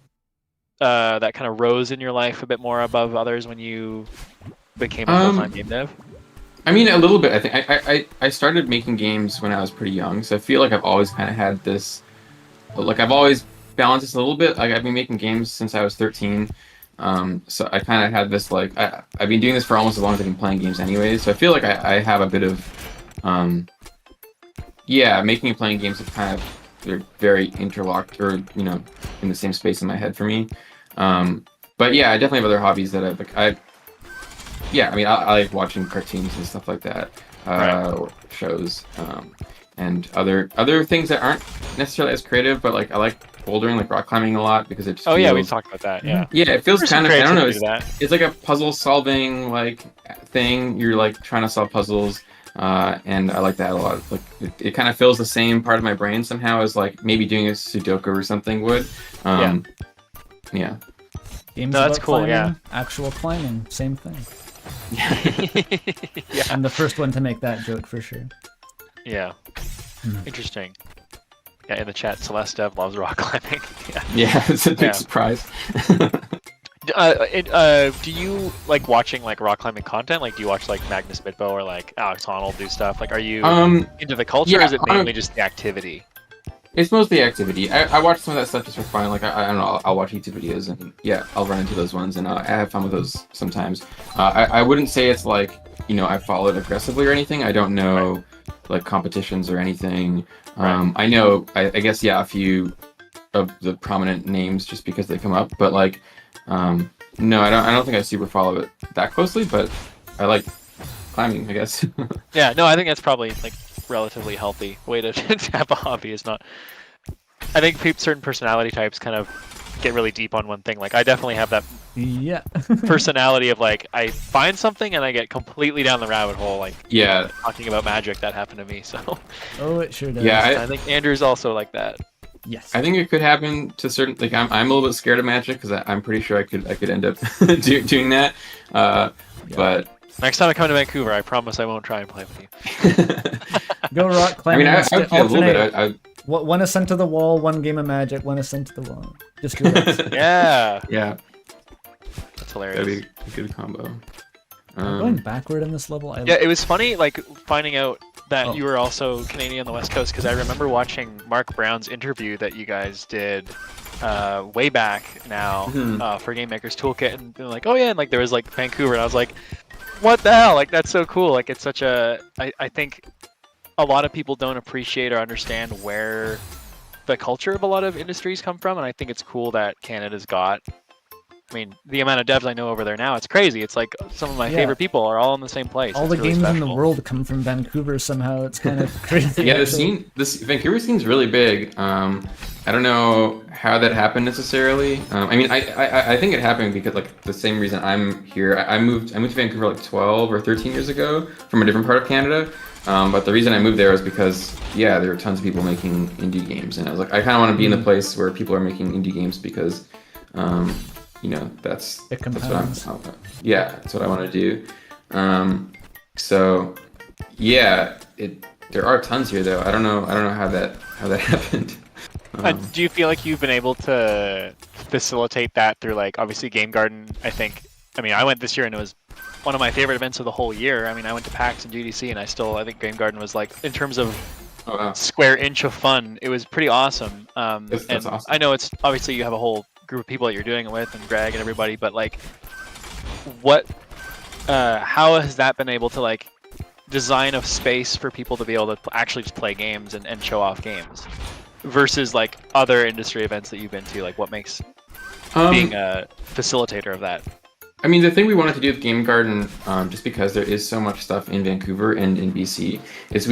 that kind of rose in your life a bit more above others when you became a full-time game dev? I mean, a little bit. I think I started making games when I was pretty young, so I feel like I've always kind of had this, like I've always balanced this a little bit. Like I've been making games since I was 13, so I kind of had this like I've been doing this for almost as long as I've been playing games anyways. So I feel like I have a bit of, making and playing games have kind of, they're very interlocked, or in the same space in my head for me. But yeah, I definitely have other hobbies that I like watching cartoons and stuff like that, or shows, and other things that aren't necessarily as creative, but like I like bouldering, like rock climbing a lot, because it just feels, we talked about that. Yeah, it feels kind of, I don't know, it's like a puzzle solving like thing. You're like trying to solve puzzles, and I like that a lot. Like it kind of fills the same part of my brain somehow as like maybe doing a Sudoku or something would. Yeah. Games that's about cool. climbing, Yeah. Actual climbing, same thing. Yeah. I'm the first one to make that joke for sure. Yeah. Interesting. Yeah, in the chat, Celeste Dev loves rock climbing. Yeah, it's a big surprise. Do you like watching like rock climbing content? Like, do you watch like Magnus Midbow or like Alex Honnold do stuff? Like, are you into the culture, or is it mainly just the activity? It's mostly activity. I watch some of that stuff just for fun. Like I don't know, I'll watch YouTube videos, and I'll run into those ones, and I have fun with those sometimes. I wouldn't say it's like I follow it aggressively or anything. I don't know like competitions or anything. I know I guess a few of the prominent names just because they come up, but like no, I don't think I super follow it that closely, but I like climbing, I guess. Yeah, no, I think that's probably like relatively healthy way to have a hobby. Is not I think certain personality types kind of get really deep on one thing. Like I definitely have that personality of like I find something and I get completely down the rabbit hole. Like talking about magic, that happened to me. So it sure does. Yeah, I think Andrew's also like that. Yes. I think it could happen to certain. Like I'm a little bit scared of magic because I'm pretty sure I could end up doing that. But next time I come to Vancouver, I promise I won't try and play with you. Go rock climbing. I would play a little bit. One ascent to the wall, one game of magic, one ascent to the wall. Just do it. Yeah. That's hilarious. That'd be a good combo. I'm going backward in this level. Yeah, it was funny, like finding out that you were also Canadian on the West Coast, because I remember watching Mark Brown's interview that you guys did way back now for Game Maker's Toolkit, and they're like, oh yeah, and like there was like Vancouver, and I was like, what the hell? Like that's so cool. Like it's such a, I think a lot of people don't appreciate or understand where the culture of a lot of industries come from, and I think it's cool that Canada's got. I mean, the amount of devs I know over there now, it's crazy. It's like some of my favorite people are all in the same place. All it's the really games in special. the world come from Vancouver somehow. It's kind of crazy. Yeah, this Vancouver scene's really big. I don't know how that happened necessarily. I mean, I think it happened because like the same reason I'm here. I moved to Vancouver like 12 or 13 years ago from a different part of Canada. But the reason I moved there was because there were tons of people making indie games, and I was like, I kind of want to be in the place where people are making indie games because. That's what that's what I want to do. There are tons here though. I don't know how that happened. Do you feel like you've been able to facilitate that through like obviously Game Garden? I mean, I went this year and it was one of my favorite events of the whole year. I mean, I went to PAX and GDC, and I think Game Garden was like, in terms of square inch of fun, it was pretty awesome. That's awesome. I know it's obviously you have a whole group of people that you're doing it with, and Greg and everybody, but like how has that been able to like design a space for people to be able to actually just play games and show off games versus like other industry events that you've been to? Like what makes being a facilitator of that? I mean, the thing we wanted to do with Game Garden, just because there is so much stuff in Vancouver and in BC, is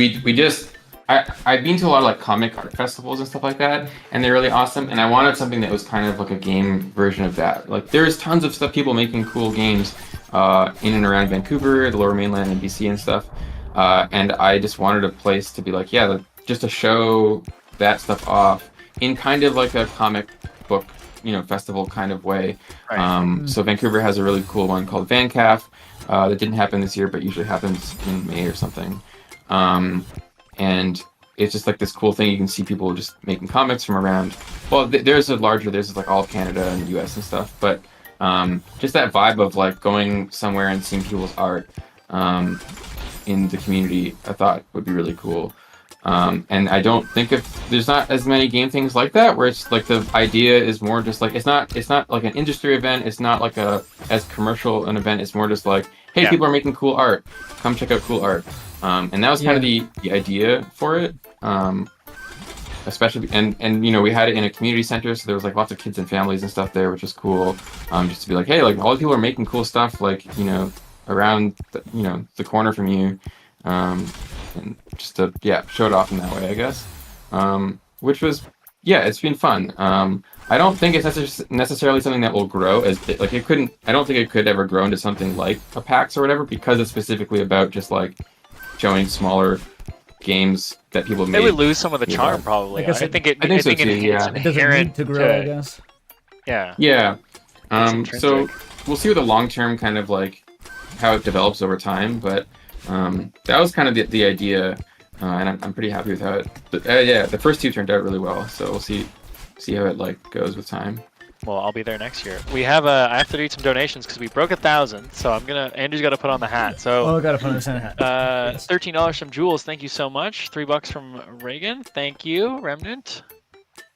I've been to a lot of like comic art festivals and stuff like that, and they're really awesome. And I wanted something that was kind of like a game version of that. Like there's tons of stuff, people making cool games in and around Vancouver, the Lower Mainland, and BC and stuff. And I just wanted a place to be like, just to show that stuff off in kind of like a comic book, festival kind of way. Right. So Vancouver has a really cool one called VanCaf that didn't happen this year, but usually happens in May or something. And it's just like this cool thing. You can see people just making comics from around. Well, there's like all of Canada and US and stuff. But just that vibe of like going somewhere and seeing people's art in the community, I thought would be really cool. And I don't think there's not as many game things like that, where it's like the idea is more just like it's not like an industry event. It's not like as commercial an event. It's more just like, hey, people are making cool art. Come check out cool art. And that was kind of the idea for it. Especially and we had it in a community center, so there was like lots of kids and families and stuff there, which was cool. Just to be like, hey, like all the people are making cool stuff, like around the corner from you, and just to show it off in that way, I guess. Which was it's been fun. I don't think it's necessarily something that will grow like it couldn't. I don't think it could ever grow into something like a PAX or whatever, because it's specifically about just like showing smaller games that people made. It would lose some of the charm, probably. I think it so too, it's it doesn't need to grow, I guess. Yeah. So we'll see with the long term kind of like how it develops over time, but that was kind of the idea, and I'm pretty happy with how it. But, the first two turned out really well, so we'll see how it like goes with time. Well, I'll be there next year. We have I have to do some donations because we broke 1,000, so Andrew's got to put on the hat. So I got to put on the Santa hat. $13 from Jules, thank you so much. $3 from Reagan, thank you. Remnant,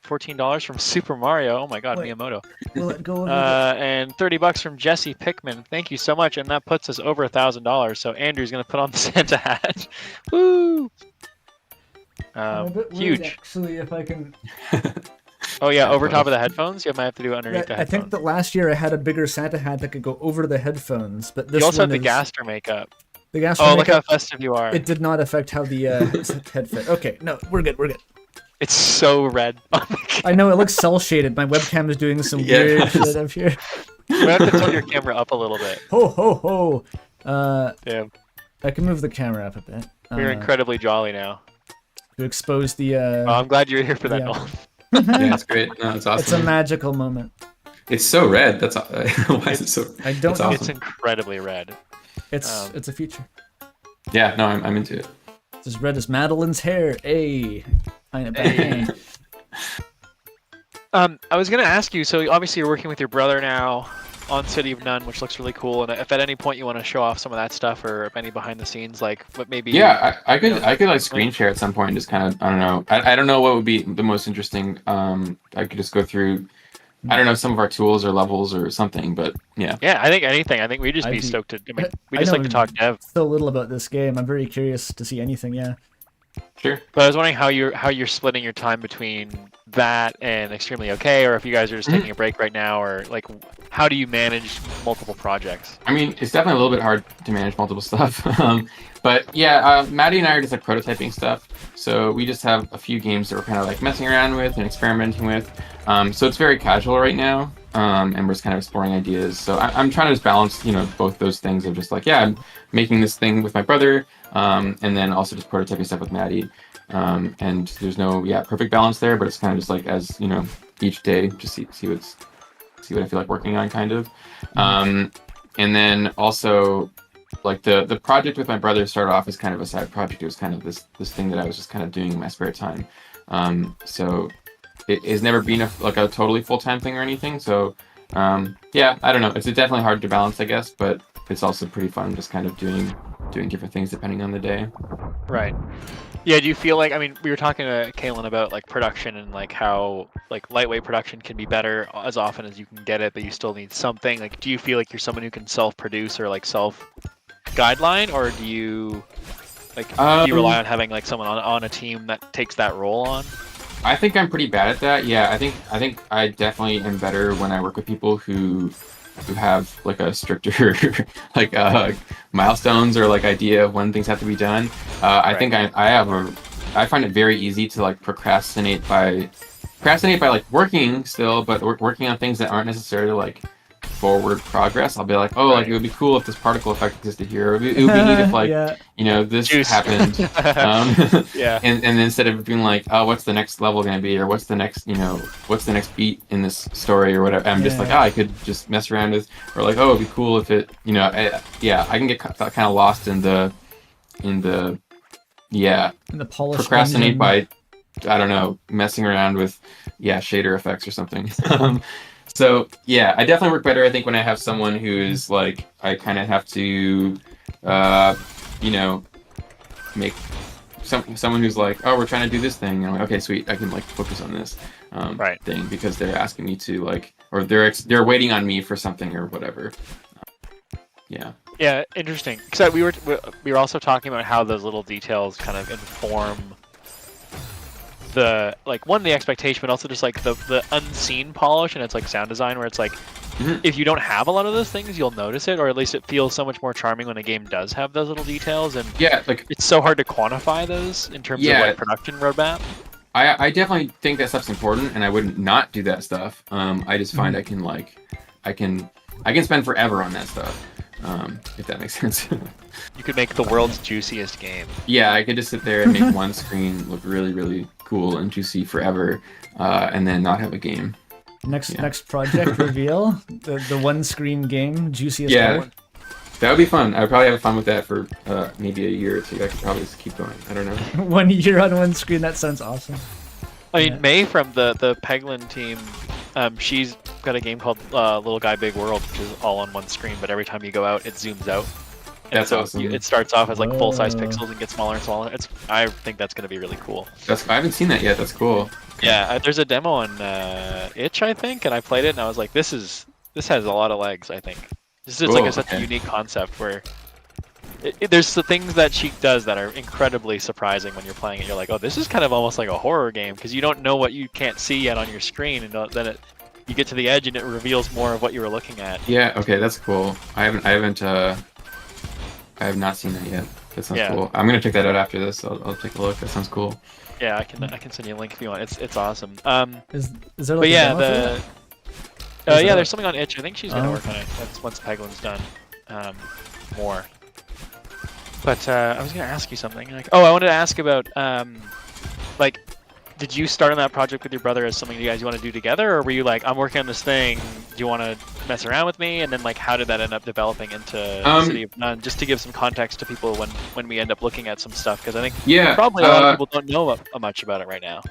$14 from Super Mario. Oh my God, Miyamoto. Will it go? And $30 from Jesse Pickman. Thank you so much, and that puts us over $1,000. So Andrew's gonna put on the Santa hat. Woo! Huge. Rude, actually, if I can. Oh yeah, over top of the headphones. You might have to do it underneath the headphones. I think that last year I had a bigger Santa hat that could go over the headphones, but this you also one have the Gaster makeup. The Gaster makeup. Look how festive you are. It did not affect how the head fit. Okay, no, we're good. It's so red. I know it looks cell shaded. My webcam is doing some weird shit up here. You have to tilt your camera up a little bit. Ho ho ho! Damn. I can move the camera up a bit. We're incredibly jolly now. To expose the. Oh, I'm glad you're here for that, yeah. Noel. Yeah, it's great. No, it's awesome. It's a magical moment. It's so red. That's why is it so? I don't know. Awesome. It's incredibly red. It's a feature. Yeah, no, I'm into it. It's as red as Madeline's hair. Hey. I was gonna ask you. So obviously you're working with your brother now on City of None, which looks really cool. And if at any point you want to show off some of that stuff or any behind the scenes, like what maybe. Yeah, I could like screen share at some point. And just kind of I don't know. I don't know what would be the most interesting. I could just go through. I don't know, some of our tools or levels or something, but yeah. Yeah, I think anything. I think we'd just be stoked to. I mean, we just like to talk dev. So little about this game. I'm very curious to see anything. Yeah. Sure. But I was wondering how you're splitting your time between that and Extremely Okay, or if you guys are just taking a break right now, or like how do you manage multiple projects? I mean, it's definitely a little bit hard to manage multiple stuff. But yeah, Maddie and I are just like prototyping stuff. So we just have a few games that we're kind of like messing around with and experimenting with. So it's very casual right now. And we're just kind of exploring ideas. So I'm trying to just balance, both those things of just like, yeah, I'm making this thing with my brother, and then also just prototyping stuff with Maddie. And there's no, perfect balance there, but it's kind of just like as, each day, just see what I feel like working on kind of. And then also like the project with my brother started off as kind of a side project. It was kind of this thing that I was just kind of doing in my spare time. So it has never been a totally full-time thing or anything. So yeah, I don't know. It's definitely hard to balance, I guess, but it's also pretty fun just kind of doing different things depending on the day. Right. Yeah, do you feel like, I mean, we were talking to Kaylin about like production and like how like lightweight production can be better as often as you can get it, but you still need something. Like, do you feel like you're someone who can self-produce or like self-guideline, or do you do you rely on having like someone on a team that takes that role on? I think I'm pretty bad at that. Yeah, I think I definitely am better when I work with people who have like a stricter like milestones or like idea of when things have to be done. I think I find it very easy to like procrastinate by like working still, but working on things that aren't necessarily like forward progress. I'll be like, oh, like it would be cool if this particle effect existed here. It would be neat if like this happened. Yeah. And then instead of being like, oh, what's the next level gonna be, or what's the next beat in this story or whatever, I'm just like, oh, I could just mess around with, or like, oh, it'd be cool if it, I can get kind of lost in the polish procrastinate engine. by, I don't know, messing around with shader effects or something. So yeah, I definitely work better, I think, when I have someone who is like, I kind of have to, make someone who's like, oh, we're trying to do this thing. And I'm like, okay, sweet, I can like focus on this thing because they're asking me to like, or they're waiting on me for something or whatever. Yeah. Yeah, interesting. Because we were also talking about how those little details kind of inform the the expectation, but also just like the unseen polish, and it's like sound design, where it's like if you don't have a lot of those things, you'll notice it, or at least it feels so much more charming when a game does have those little details. And like it's so hard to quantify those in terms of like production roadmap. I definitely think that stuff's important, and I wouldn't not do that stuff. I just find I can spend forever on that stuff. If that makes sense. You could make the world's juiciest game. Yeah, I could just sit there and make one screen look really, really cool and juicy forever, and then not have a game. Next project reveal, the one screen game, juiciest ever. That would be fun. I would probably have fun with that for maybe a year or two. I could probably just keep going. I don't know. 1 year on one screen, that sounds awesome. I mean, May from the Peglin team, she's got a game called Little Guy Big World, which is all on one screen, but every time you go out, it zooms out. And that's awesome. It starts off as like full-size pixels and gets smaller and smaller. I think that's going to be really cool. I haven't seen that yet. That's cool. Yeah, there's a demo on Itch, I think, and I played it, and I was like, this has a lot of legs, I think. This is like such a unique concept where there's the things that she does that are incredibly surprising when you're playing it. You're like, oh, this is kind of almost like a horror game, because you don't know what you can't see yet on your screen, and then you get to the edge and it reveals more of what you were looking at. Yeah, okay, that's cool. I have not seen that yet. That sounds Yeah. cool. I'm gonna check that out after this. I'll take a look. That sounds cool. Yeah, I can send you a link if you want. It's awesome. Is there like But a yeah, demo for that? yeah, there- there's something on itch. I think she's gonna Oh, work okay. on it. That's once Peglin's done. More. But I was gonna ask you something. Like, I wanted to ask about like, did you start on that project with your brother as something you guys want to do together, or were you like, I'm working on this thing, do you want to mess around with me? And then like, how did that end up developing into City of None? Just to give some context to people when we end up looking at some stuff, because I think probably a lot of people don't know much about it right now.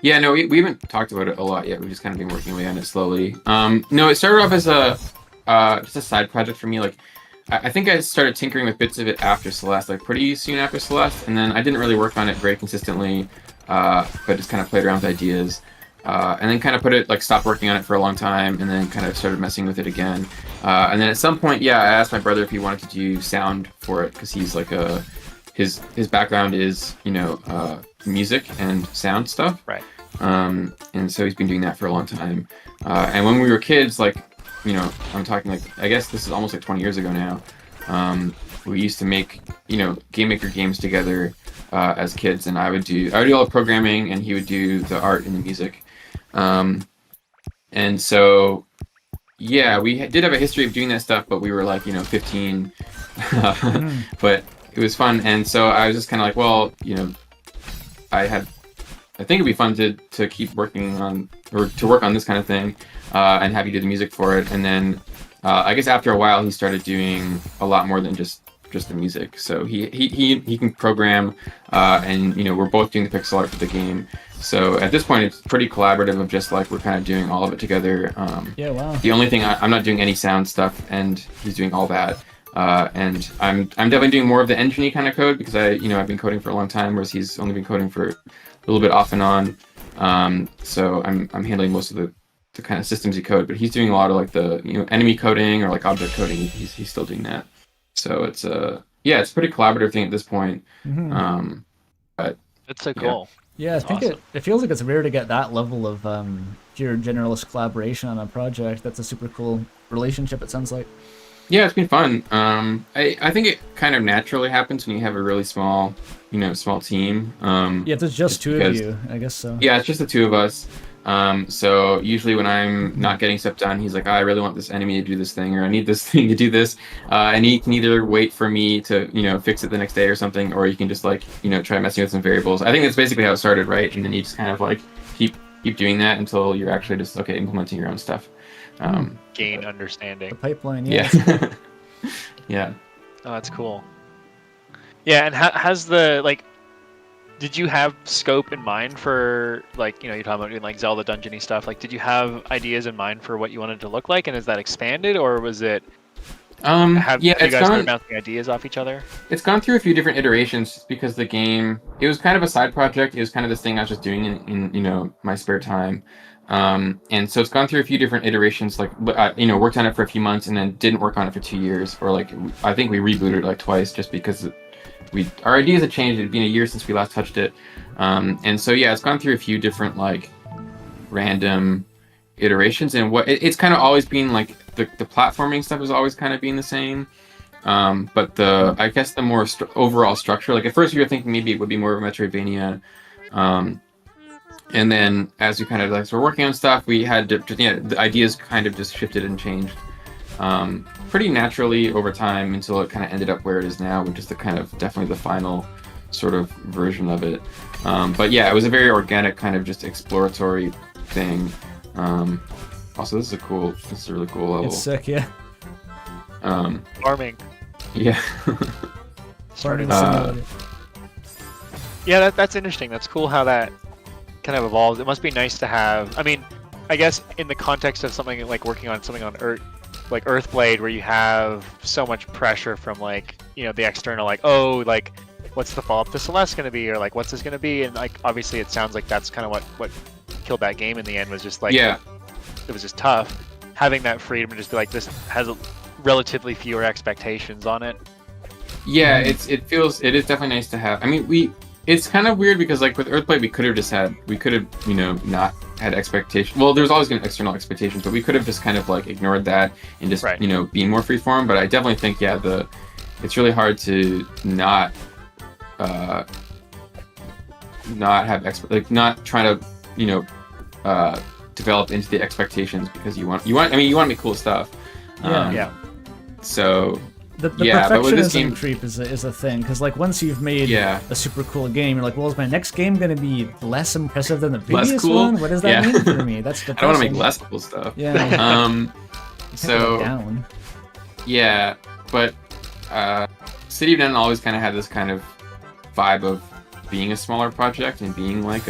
Yeah, no, we haven't talked about it a lot yet. We've just kind of been working away on it slowly. No, it started off as just a side project for me. Like, I think I started tinkering with bits of it after Celeste, like pretty soon after Celeste, and then I didn't really work on it very consistently, but just kind of played around with ideas, and then kind of stopped working on it for a long time, and then kind of started messing with it again. And then at some point, I asked my brother if he wanted to do sound for it, because he's like his background is, music and sound stuff. Right. And so he's been doing that for a long time. And when we were kids, like, I'm talking like, I guess this is almost like 20 years ago now. We used to make, Game Maker games together as kids, and I would do all the programming, and he would do the art and the music. And so, yeah, we did have a history of doing that stuff, but we were like, 15. But it was fun, and so I was just kind of like, well, I think it'd be fun to keep working on, or to work on this kind of thing, and have you do the music for it. And then I guess after a while he started doing a lot more than just the music. So he can program, and we're both doing the pixel art for the game. So at this point it's pretty collaborative of just like we're kind of doing all of it together. Yeah, wow. The only thing I'm not doing any sound stuff, and he's doing all that. And I'm definitely doing more of the engine-y kind of code, because I've been coding for a long time, whereas he's only been coding for a little bit off and on. So I'm handling most of the kind of systems-y code, but he's doing a lot of like the enemy coding or like object coding. He's still doing that. So it's it's a pretty collaborative thing at this point. Mhm. But That's so cool. Yeah, I think Awesome. it feels like it's rare to get that level of pure generalist collaboration on a project. That's a super cool relationship, it sounds like. Yeah, it's been fun. I think it kind of naturally happens when you have a really small team. Yeah, if there's just two of because- you, I guess so. Yeah, it's just the two of us. So usually when I'm not getting stuff done, he's like, I really want this enemy to do this thing, or I need this thing to do this. And he can either wait for me to, fix it the next day or something, or you can just like, try messing with some variables. I think that's basically how it started, right? And then you just kind of like keep doing that until you're actually just, implementing your own stuff. Gain understanding. The pipeline, yeah. Yeah. Yeah. Oh, that's cool. Yeah, and has the did you have scope in mind for you're talking about doing like Zelda dungeony stuff? Like, did you have ideas in mind for what you wanted to look like, and is that expanded, or was it? Have you guys started bouncing ideas off each other? It's gone through a few different iterations, just because the game, it was kind of a side project. It was kind of this thing I was just doing in my spare time. And so it's gone through a few different iterations, worked on it for a few months and then didn't work on it for 2 years, or I think we rebooted it twice just because our ideas had changed. It had been a year since we last touched it. And so, yeah, it's gone through a few different random iterations, and it's kind of always been the platforming stuff has always kind of been the same. But I guess the more overall structure, at first we were thinking maybe it would be more of a Metroidvania. And then as we kind of we're working on stuff, we had the ideas kind of just shifted and changed pretty naturally over time until it kind of ended up where it is now, which is definitely the final sort of version of it. But yeah, it was a very organic kind of just exploratory thing. Also, this is a really cool level. It's sick, yeah. Farming. Yeah. Farming simulator. Yeah, that's interesting. That's cool how that kind of evolves. It must be nice to have. I mean, I guess in the context of something like working on something on Earth, like Earthblade, where you have so much pressure from the external, what's the follow-up to Celeste going to be, or what's this going to be, and obviously it sounds like that's kind of what killed that game in the end, was just yeah, it was just tough having that freedom to just be this has relatively fewer expectations on it. Yeah, it is definitely nice to have. I mean, it's kind of weird because with Earthblade we could have not had expectations. Well, there's always been external expectations, but we could have just kind of ignored that and just being more freeform. But I definitely think it's really hard to not not have not trying to develop into the expectations because you want to make cool stuff. Yeah. So the but with this perfectionism game, creep is a thing, because like once you've made Yeah. a super cool game, you're like, well, is my next game going to be less impressive than the previous less cool. one? What does that Yeah. mean for me? That's I don't want to depressing. make less cool stuff. Yeah. So down. yeah, but City of None always kind of had this kind of vibe of being a smaller project and being like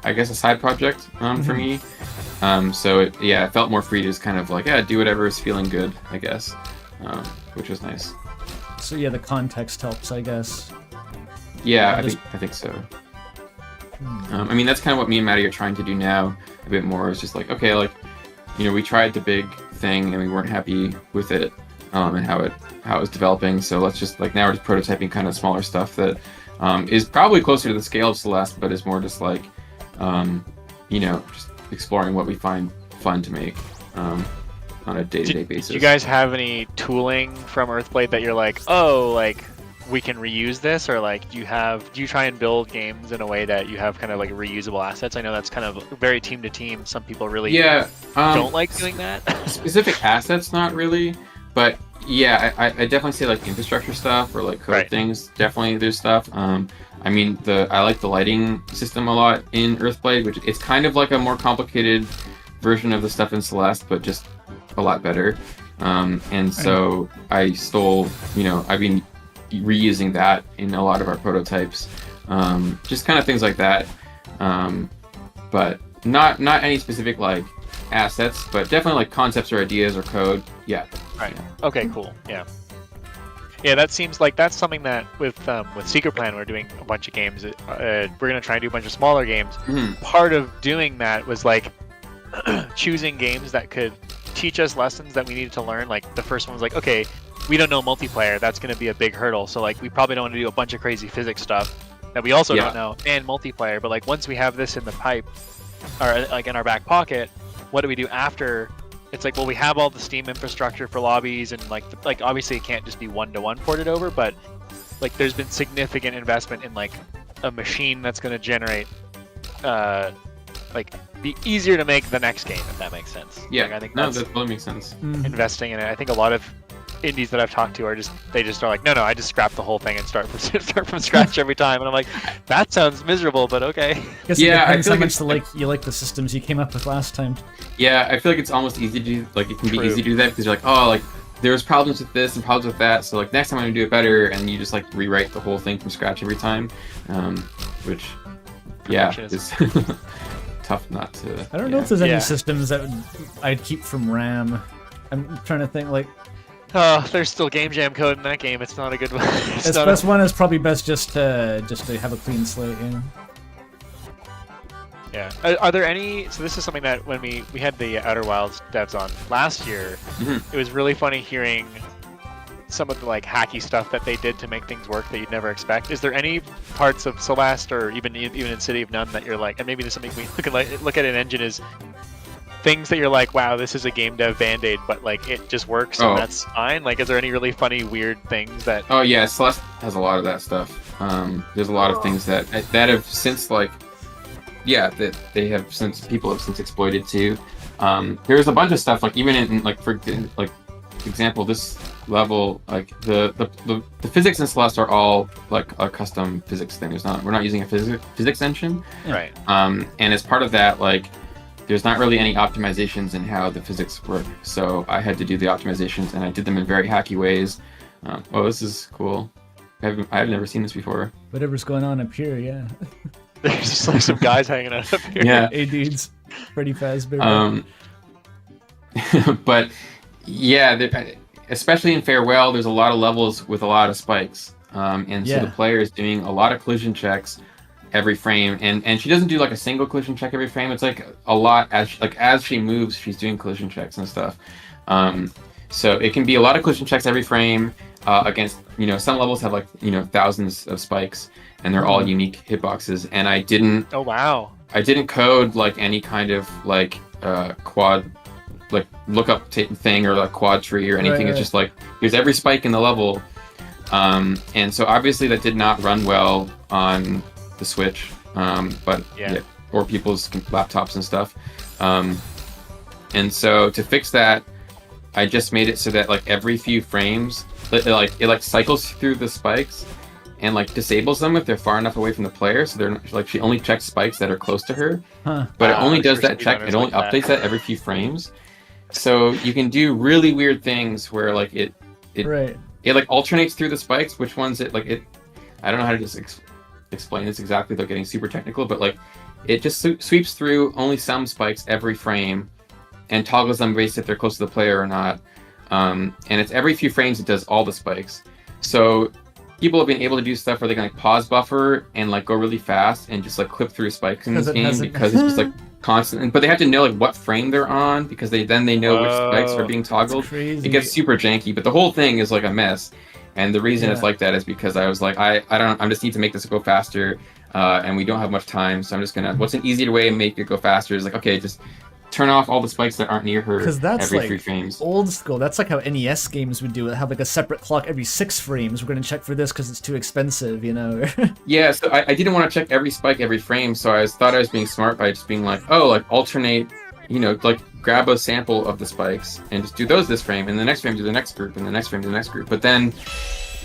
I guess a side project for me. So it felt more free to just kind of like do whatever is feeling good, I guess, which was nice. So yeah, the context helps, I guess. Yeah, I think so. I mean, that's kind of what me and Maddie are trying to do now a bit more. It's just like, okay, like, we tried the big thing and we weren't happy with it and how it was developing. So let's just like now we're just prototyping kind of smaller stuff that is probably closer to the scale of Celeste, but is more just like, just exploring what we find fun to make on a day-to-day basis. Do you guys have any tooling from Earthblade that you're like, oh, like we can reuse this, or like do you try and build games in a way that you have kind of like reusable assets? I know that's kind of very team to team. Some people really don't like doing that. Specific assets, not really, but yeah, I definitely say like infrastructure stuff or like code things. Definitely there's stuff. I mean, I like the lighting system a lot in Earthblade, which it's kind of like a more complicated version of the stuff in Celeste, but just a lot better. And so I stole, I've been reusing that in a lot of our prototypes, just kind of things like that. But not any specific like assets, but definitely like concepts or ideas or code. Yeah. Right. Okay. Cool. Yeah. Yeah, that seems like that's something that with Secret Plan we're doing a bunch of games. We're gonna try and do a bunch of smaller games. Part of doing that was like choosing games that could teach us lessons that we needed to learn. Like the first one was like, okay, we don't know multiplayer. That's gonna be a big hurdle. So like we probably don't want to do a bunch of crazy physics stuff that we also don't know and multiplayer. But like once we have this in the pipe or like in our back pocket, what do we do after? It's like, well, we have all the Steam infrastructure for lobbies and like obviously it can't just be one-to-one ported over, but like there's been significant investment in like a machine that's going to generate be easier to make the next game, if that makes sense. Yeah, like, I think that totally makes sense. Investing in it. I think a lot of indies that I've talked to are just like, no, I just scrap the whole thing and start from scratch every time, and I'm like, that sounds miserable, but okay. I guess it depends how much you like the systems you came up with last time. Yeah, I feel like it's almost easy to do. Like it can be easy to do that because you're like, oh, like there's problems with this and problems with that, so like next time I'm gonna do it better, and you just like rewrite the whole thing from scratch every time, which is tough not to. I don't know if there's any systems that I'd keep from RAM. I'm trying to think like. Oh, there's still game jam code in that game. It's not a good one. This one is probably best just to have a clean slate. Yeah. Are there any? So this is something that when we had the Outer Wilds devs on last year, it was really funny hearing some of the like hacky stuff that they did to make things work that you'd never expect. Is there any parts of Celeste or even in City of None that you're like, and maybe this will make me look at an engine as things that you're like, wow, this is a game dev band-aid, but like it just works and that's fine? Like, is there any really funny, weird things that... Oh yeah, Celeste has a lot of that stuff. There's a lot of things that have since like, that they have since people have since exploited too. There's a bunch of stuff like even in like for like example this level, like the physics in Celeste are all like a custom physics thing. We're not using a physics engine. Right. And as part of that, like there's not really any optimizations in how the physics work. So I had to do the optimizations, and I did them in very hacky ways. Oh, this is cool. I've never seen this before. Whatever's going on up here, yeah. There's just like some guys hanging out up here. Yeah. Hey dudes, Freddy Fazbear. But yeah, especially in Farewell, there's a lot of levels with a lot of spikes. And so the player is doing a lot of collision checks every frame, and she doesn't do like a single collision check every frame. It's like a lot as she moves, she's doing collision checks and stuff. So it can be a lot of collision checks every frame against some levels have like thousands of spikes, and they're all unique hitboxes. And I didn't. Oh wow. I didn't code like any kind of like quad like lookup thing or like quad tree or anything. It's just like here's every spike in the level. And so obviously that did not run well on the Switch, but or people's laptops and stuff. And so to fix that, I just made it so that like every few frames, it cycles through the spikes and like disables them if they're far enough away from the player. So they're like, she only checks spikes that are close to her, but it only does that check. It only updates that every few frames. So you can do really weird things where like it like alternates through the spikes, which ones I don't know how to just explain this exactly without getting super technical, but like it just sweeps through only some spikes every frame and toggles them based if they're close to the player or not. And it's every few frames it does all the spikes. So people have been able to do stuff where they can like pause buffer and like go really fast and just like clip through spikes in this game because it's just like constant. But they have to know like what frame they're on because they know which spikes are being toggled. It gets super janky, but the whole thing is like a mess. And the reason it's like that is because I was like, I just need to make this go faster, and we don't have much time, so I'm just gonna. What's an easier way to make it go faster is like, okay, just turn off all the spikes that aren't near her every 3 frames. Old school. That's like how NES games would do it. Have like a separate clock every 6 frames. We're gonna check for this because it's too expensive, you know. Yeah, so I didn't want to check every spike every frame, so I thought I was being smart by just being like, oh, like alternate, you know, like grab a sample of the spikes and just do those this frame, and the next frame do the next group, and the next frame do the next group. But then,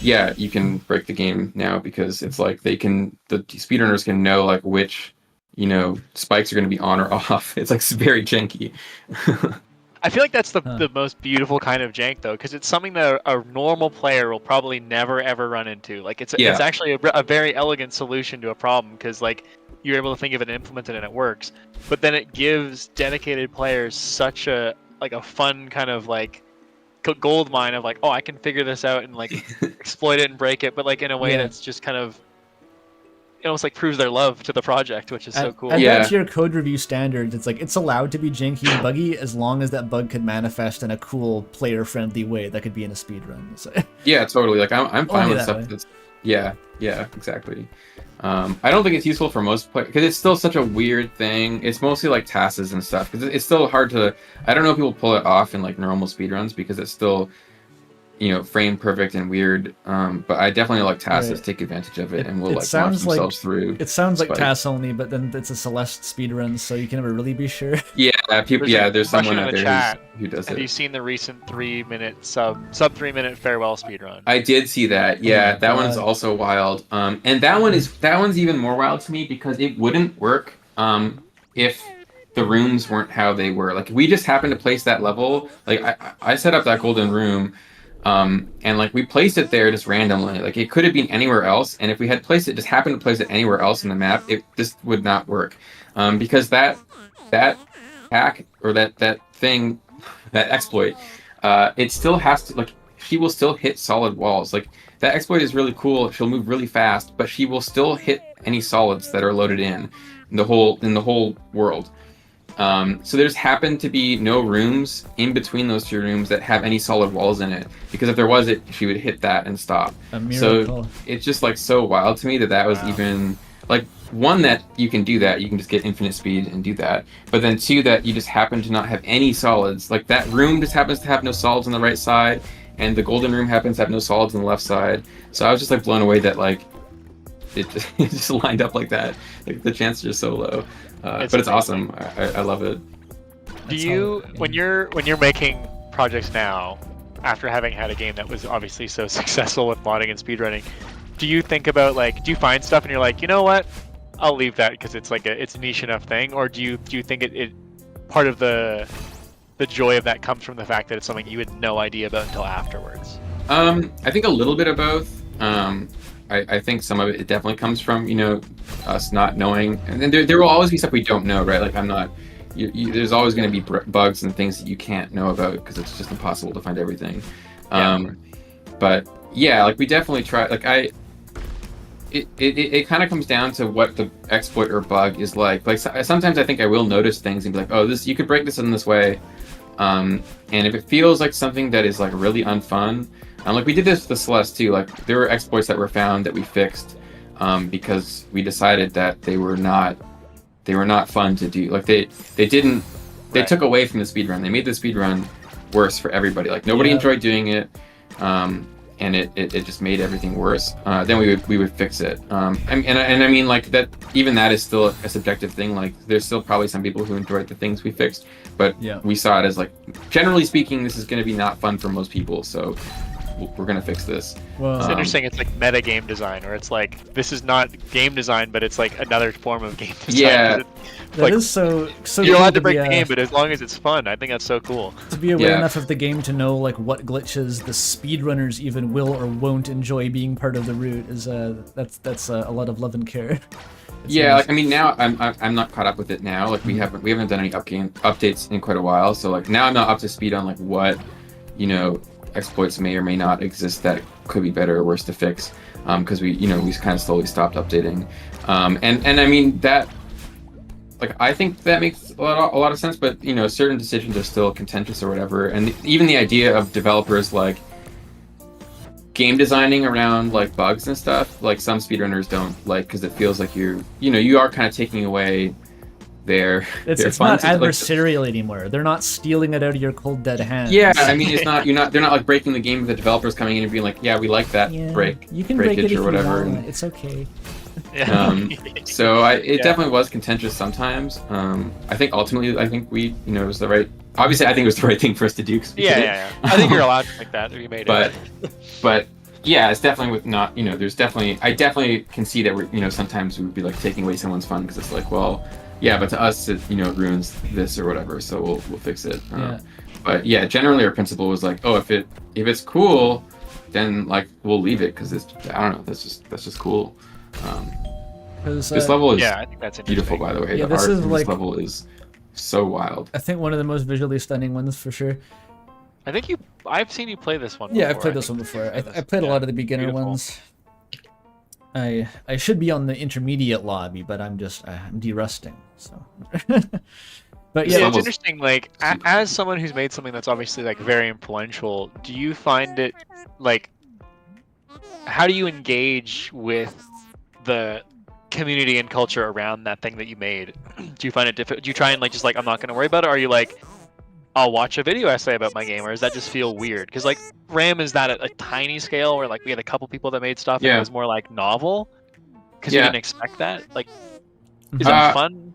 yeah, you can break the game now because it's like the speedrunners can know like which, you know, spikes are going to be on or off. It's like very janky. I feel like that's the most beautiful kind of jank though, because it's something that a normal player will probably never ever run into. Like it's actually a very elegant solution to a problem because like you're able to think of it and implement it and it works. But then it gives dedicated players such a fun kind of like gold mine of like, oh, I can figure this out and like exploit it and break it, but like in a way that's just kind of it almost like proves their love to the project, which is so cool. And that's your code review standards. It's like it's allowed to be janky and buggy as long as that bug could manifest in a cool player-friendly way that could be in a speedrun. So. Yeah, totally. Like I'm fine with stuff that's yeah, exactly. I don't think it's useful for most players because it's still such a weird thing. It's mostly like tasks and stuff because it's still hard to. I don't know if people pull it off in like normal speedruns because it's still, you know, frame perfect and weird. But I definitely like tasks that take advantage of it and will like launch themselves through. It sounds like tasks only, but then it's a Celeste speedrun, so you can never really be sure. Yeah, people. There's someone out there who does it. Have you seen the recent 3-minute sub 3-minute farewell speedrun? I did see that. Yeah, that one's also wild. And that one's even more wild to me because it wouldn't work if the rooms weren't how they were. Like we just happened to place that level. Like I set up that golden room. And like we placed it there just randomly. Like it could have been anywhere else, and if we had placed it, just happened to place it anywhere else in the map, it just would not work. Because that hack or that thing, that exploit, it still has to like she will still hit solid walls. Like that exploit is really cool. She'll move really fast, but she will still hit any solids that are loaded in the whole world. So there's happened to be no rooms in between those 2 rooms that have any solid walls in it, because if there was she would hit that and stop. So it's just like so wild to me that was even like one that you can do that, you can just get infinite speed and do that, but then 2 that you just happen to not have any solids. Like that room just happens to have no solids on the right side, and the golden room happens to have no solids on the left side. So I was just like blown away that like it just lined up like that. Like the chances are so low. But it's awesome. I love it. Do you, when you're making projects now, after having had a game that was obviously so successful with modding and speedrunning, do you think about like, do you find stuff and you're like, you know what, I'll leave that because it's like it's a niche enough thing, or do you think it part of the joy of that comes from the fact that it's something you had no idea about until afterwards? I think a little bit of both. I think some of it definitely comes from, you know, us not knowing, and then there will always be stuff we don't know, right? Like I'm not, there's always going to be bugs and things that you can't know about because it's just impossible to find everything. But yeah, like we definitely try. Like it kind of comes down to what the exploit or bug is like. Like sometimes I think I will notice things and be like, oh, you could break this in this way, and if it feels like something that is like really unfun. Like we did this with the Celeste too. Like there were exploits that were found that we fixed because we decided that they were not fun to do. Like they took away from the speedrun. They made the speedrun worse for everybody. Like nobody enjoyed doing it. and it just made everything worse, then we would fix it. And I mean, like, that, even that is still a subjective thing. Like, there's still probably some people who enjoyed the things we fixed, but we saw it as, like, generally speaking, this is going to be not fun for most people, so we're going to fix this. Well, it's interesting. It's like meta game design, or it's like, this is not game design, but it's like another form of game design. Yeah. That is so you're allowed to cool break be, the game, but as long as it's fun, I think that's so cool. To be aware enough of the game to know like what glitches the speedrunners even will or won't enjoy being part of the route is that's a lot of love and care. Yeah, like, I mean, now I'm not caught up with it now. Like, we haven't done any updates in quite a while, so like now I'm not up to speed on like what, you know, exploits may or may not exist that could be better or worse to fix, because we kind of slowly stopped updating, and I mean that. Like, I think that makes a lot of sense, but, you know, certain decisions are still contentious or whatever. And even the idea of developers, like, game designing around, like, bugs and stuff, like, some speedrunners don't like, because it feels like you are kind of taking away their it's fun. not adversarial anymore. They're not stealing it out of your cold dead hands. Yeah, I mean, it's not, they're not, like, breaking the game with the developers coming in and being like, yeah, we like that you can break it breakage if or whatever. You want. It's okay. So it definitely was contentious sometimes. I think ultimately, it was the right. Obviously, I think it was the right thing for us to do. Yeah. I think you're allowed to think that if you made it. But yeah, it's definitely with not. There's definitely. I definitely can see that we're. Sometimes we would be like taking away someone's fun because it's like, well, yeah, but to us, it ruins this or whatever. So we'll fix it. But yeah, generally our principle was like, oh, if it's cool, then like we'll leave it because it's. I don't know. That's just cool. This level is I think that's beautiful, by the way. Yeah, the art in like, this level is so wild. I think one of the most visually stunning ones for sure. I think I've seen you play this one. Yeah, I've played this one before. I played a lot of the beginner ones. I should be on the intermediate lobby, but I'm derusting. So. But yeah, it's interesting. Like, as someone who's made something that's obviously like very influential, do you find it like? How do you engage with the community and culture around that thing that you made? Do you find it difficult? Do you try and like just like I'm not going to worry about it? Or are you like, I'll watch a video essay about my game, or does that just feel weird? Because like RAM is that at a tiny scale where like we had a couple people that made stuff and it was more like novel because you didn't expect that. Like, is that fun?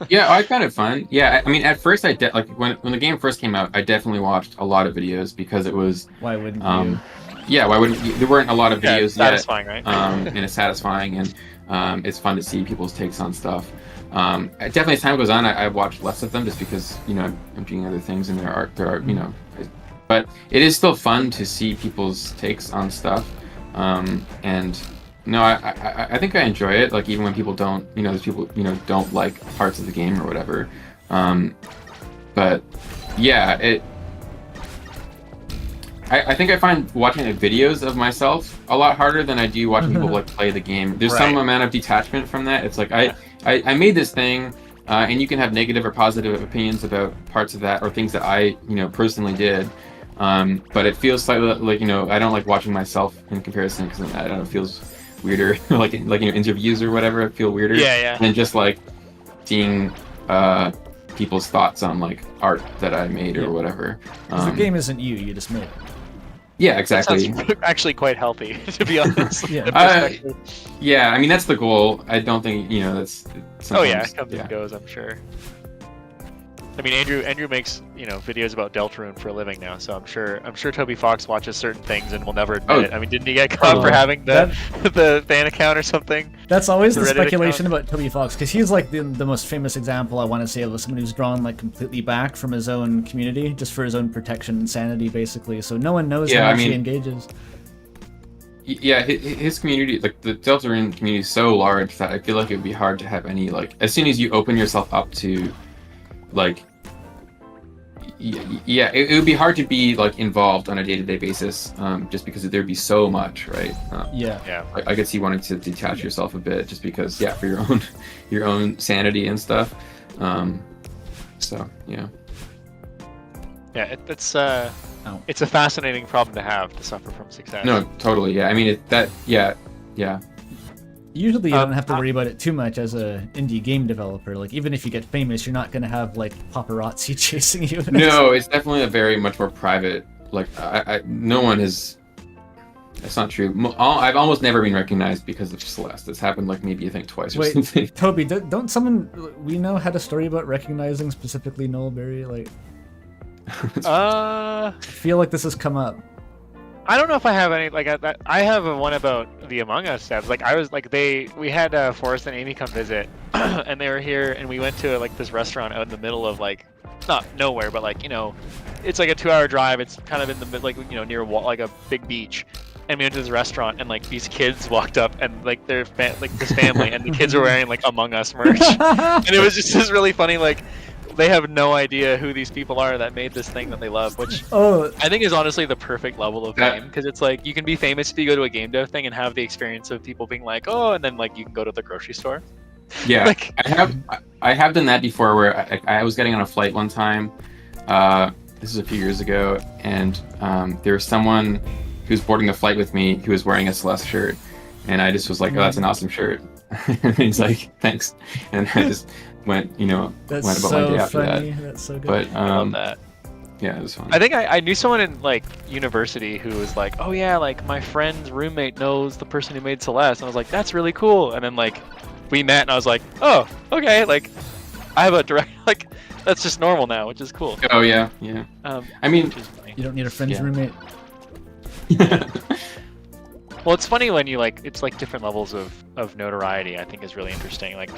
Yeah, I found it fun. Yeah, I mean, at first when the game first came out, I definitely watched a lot of videos because it was. Why wouldn't you? Yeah, why wouldn't you? There weren't a lot of videos it's satisfying, right? And it's satisfying, and it's fun to see people's takes on stuff. Definitely, as time goes on, I watch less of them just because I'm doing other things, and there are but it is still fun to see people's takes on stuff. And no, I think I enjoy it. Like, even when people don't, there's people don't like parts of the game or whatever. But yeah, I think I find watching the videos of myself a lot harder than I do watching people like play the game. There's some amount of detachment from that. It's like I made this thing, and you can have negative or positive opinions about parts of that or things that I personally did. But it feels slightly like I don't like watching myself in comparison because I don't know, it feels weirder. like interviews or whatever feel weirder. Yeah. Than just like seeing people's thoughts on like art that I made or whatever. The game isn't you just made it. Yeah, exactly. That sounds actually quite healthy, to be honest. Yeah, I mean that's the goal. I don't think that's. Oh yeah, it comes and goes, I'm sure. I mean, Andrew makes videos about Deltarune for a living now, so I'm sure Toby Fox watches certain things and will never admit it. I mean, didn't he get caught for having the fan account or something? That's always the speculation about Toby Fox, because he's like the most famous example I want to say of someone who's drawn like completely back from his own community just for his own protection and sanity, basically. So no one knows how much he engages. Yeah, his community, like the Deltarune community, is so large that I feel like it would be hard to have any like. As soon as you open yourself up to like, yeah, it would be hard to be like involved on a day-to-day basis, just because there'd be so much, right? Yeah. I could see wanting to detach yourself a bit, just because, for your own sanity and stuff. So yeah. Yeah, it's a fascinating problem to have, to suffer from success. No, totally. Yeah, I mean yeah. Usually you don't have to worry about it too much as a indie game developer. Like, even if you get famous, you're not going to have like paparazzi chasing you. No, it's definitely a very much more private. Like, no one has. That's not true. I've almost never been recognized because of Celeste. It's happened like maybe I think twice or Wait, something. Toby, don't someone we know had a story about recognizing specifically Noel Berry? Like, I feel like this has come up. I don't know if I have any, like, I have one about the Among Us devs. Like, I was, like, we had Forrest and Amy come visit, and they were here, and we went to, like, this restaurant out in the middle of, like, not nowhere, but, like, you know, it's, like, a 2-hour drive. It's kind of in the, like, you know, near a wall, like, a big beach. And we went to this restaurant, and, like, these kids walked up, and, like, this family, and the kids were wearing, like, Among Us merch. And it was just this really funny, like, they have no idea who these people are that made this thing that they love, which I think is honestly the perfect level of fame, because it's like you can be famous if you go to a game dev thing and have the experience of people being like, oh, and then like you can go to the grocery store. Yeah, like, I have done that before, where I was getting on a flight one time. This is a few years ago, and there was someone who was boarding the flight with me who was wearing a Celeste shirt, and I just was like, oh, that's an awesome shirt. And he's like, thanks, and I just went about my day after that. That's so good. But I love that. Yeah, it was fun. I think I knew someone in like university who was like, oh yeah, like my friend's roommate knows the person who made Celeste, and I was like, that's really cool. And then like we met, and I was like, oh, okay, like I have a direct, like that's just normal now, which is cool. Oh yeah. I mean, you don't need a friend's roommate. Well, it's funny when you like, it's like different levels of notoriety. I think is really interesting. Like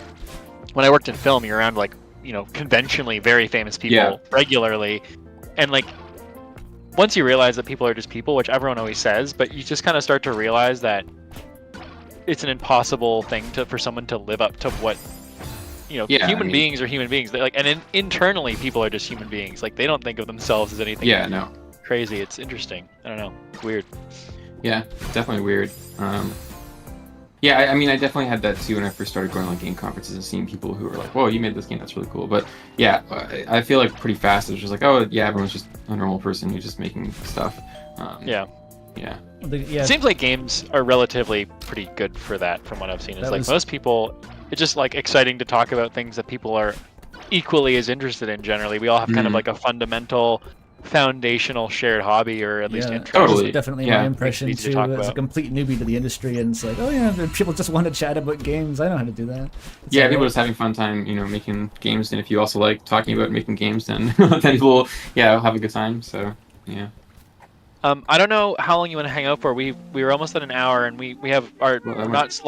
when I worked in film, you're around like, you know, conventionally very famous people regularly, and like once you realize that people are just people, which everyone always says, but you just kind of start to realize that it's an impossible thing for someone to live up to what, you know, human beings are human beings. They're like, and internally people are just human beings. Like they don't think of themselves as anything crazy. It's interesting. I don't know. It's weird. Yeah, definitely weird. Yeah, I mean, I definitely had that too when I first started going to like game conferences and seeing people who were like, "Whoa, you made this game? That's really cool." But yeah, I feel like pretty fast it was just like, "Oh, yeah, everyone's just a normal person who's just making stuff." Yeah. It seems like games are relatively pretty good for that, from what I've seen. It's like most people, it's just like exciting to talk about things that people are equally as interested in. Generally, we all have kind of like a fundamental, foundational shared hobby, or at least interest. Totally. Definitely my impression too, as a complete newbie to the industry, and it's like, oh yeah, people just want to chat about games. I know how to do that. It's people are just having fun time, you know, making games, and if you also like talking about making games, then people have a good time. So yeah. I don't know how long you want to hang out for. We were almost at an hour, and we have our next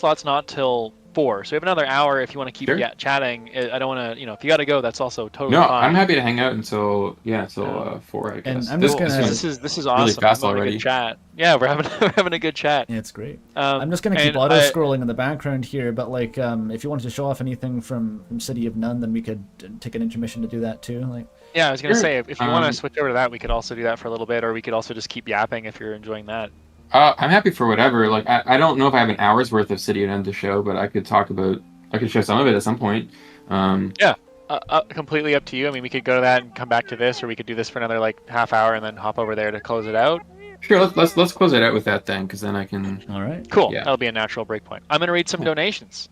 slot's not till 4, so we have another hour if you want to keep chatting. I don't want to, you know, if you got to go, that's also totally fine. I'm happy to hang out until 4, I guess. And I'm just gonna. This is awesome. Really fast I'm having already. a good chat. Yeah, we're having a good chat. Yeah, it's great. I'm just gonna keep auto scrolling in the background here, but like, if you wanted to show off anything from City of None, then we could take an intermission to do that too. Like. Yeah, I was gonna say, if you want to switch over to that, we could also do that for a little bit, or we could also just keep yapping if you're enjoying that. I'm happy for whatever. Like, I don't know if I have an hour's worth of City of None to show, but I could show some of it at some point. Completely up to you. I mean, we could go to that and come back to this, or we could do this for another like half hour and then hop over there to close it out. Sure, let's close it out with that then, because then I can. All right. Cool. Yeah. That'll be a natural break point. I'm gonna read some donations.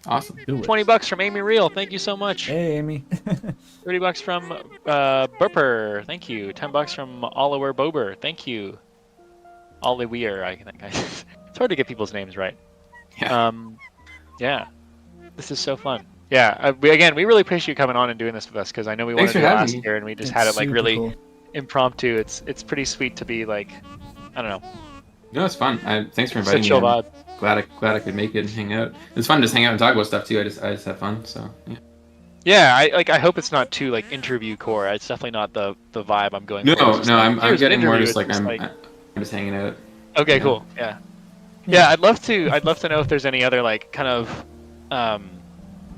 Awesome. $20 from Amy Real. Thank you so much. Hey, Amy. $30 from Burper. Thank you. $10 from Oliver Bober. Thank you. Olivier, I think. It's hard to get people's names right. Yeah. Yeah. This is so fun. Yeah. We really appreciate you coming on and doing this with us, because I know we wanted to do it last year, and we just had it like really cool. Impromptu. It's pretty sweet to be like, I don't know. No, it's fun. Thanks for inviting me. Chill vibe. Glad I could make it and hang out. It's fun to just hang out and talk about stuff too. I just have fun. So yeah. Yeah, I hope it's not too like interview core. It's definitely not the vibe I'm going for. No, I'm getting more just like I'm just hanging out. Okay, cool. Yeah. I'd love to know if there's any other like kind of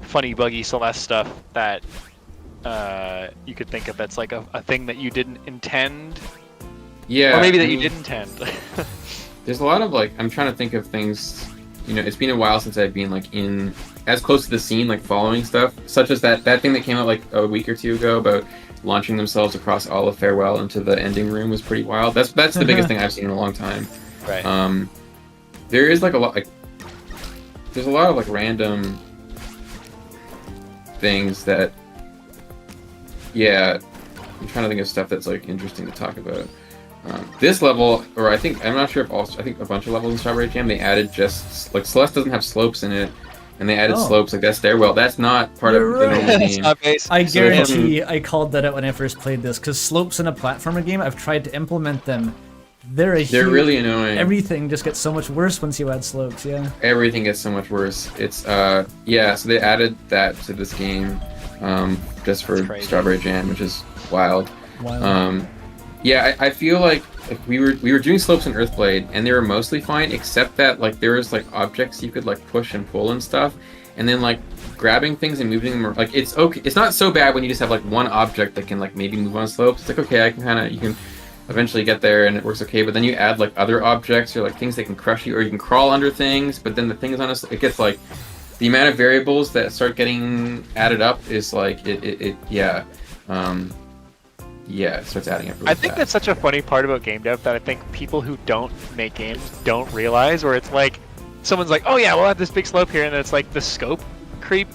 funny buggy Celeste stuff that you could think of that's like a thing that you didn't intend. Yeah. Or maybe that you did intend. There's a lot of like, I'm trying to think of things, you know, it's been a while since I've been like in as close to the scene, like following stuff, such as that thing that came out like a week or two ago about launching themselves across all of Farewell into the ending room was pretty wild. That's the biggest thing I've seen in a long time. Right. There is like a lot, like, there's a lot of like random things that, I'm trying to think of stuff that's like interesting to talk about. This level, or I'm not sure if I think a bunch of levels in Strawberry Jam, they added just, like, Celeste doesn't have slopes in it, and they added slopes, like that stairwell. That's not part of the normal game. I guarantee I called that out when I first played this, because slopes in a platformer game, I've tried to implement them. They're really annoying. Everything just gets so much worse once you add slopes, yeah. Everything gets so much worse. It's, yeah, so they added that to this game, just for Strawberry Jam, which is wild. Yeah, I feel like we were doing slopes in Earthblade, and they were mostly fine, except that like there was like objects you could like push and pull and stuff, and then like grabbing things and moving them. Like it's okay, it's not so bad when you just have like one object that can like maybe move on slopes. It's like okay, you can eventually get there and it works okay. But then you add like other objects or like things that can crush you, or you can crawl under things. But then the thing is on it gets like the amount of variables that start getting added up is like yeah, it starts adding up really I think that's such a funny part about game dev that I think people who don't make games don't realize, where it's like, someone's like, oh yeah, we'll have this big slope here, and then it's like the scope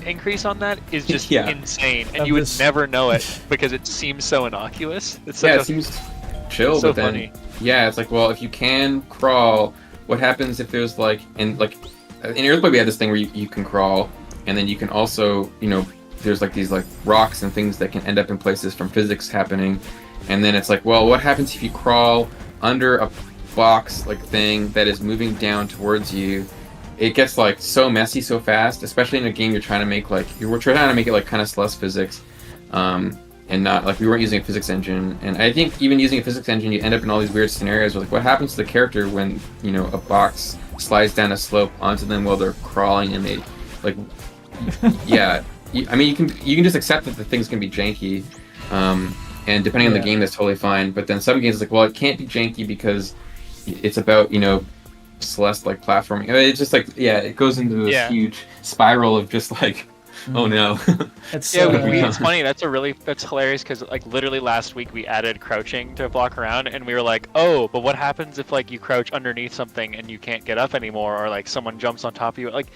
increase on that is just insane, and you would never know it because it seems so innocuous. It's it seems chill, so but then, funny. Yeah, it's like, well, if you can crawl, what happens if there's like, in Earthblade we had this thing where you can crawl, and then you can also, there's like these like rocks and things that can end up in places from physics happening, and then it's like, well, what happens if you crawl under a box like thing that is moving down towards you? It gets like so messy so fast, especially in a game you're trying to make like we're trying to make it like kind of Celeste physics, and not like we weren't using a physics engine. And I think even using a physics engine, you end up in all these weird scenarios where like what happens to the character when a box slides down a slope onto them while they're crawling, and they like yeah. I mean, you can just accept that the things can be janky, and depending on the game, that's totally fine. But then some games, it's like, well, it can't be janky because it's about Celeste like platforming. I mean, it's just like it goes into this huge spiral of just like, oh no. It's funny. That's hilarious because like literally last week we added crouching to block around, and we were like, oh, but what happens if like you crouch underneath something and you can't get up anymore, or like someone jumps on top of you, like.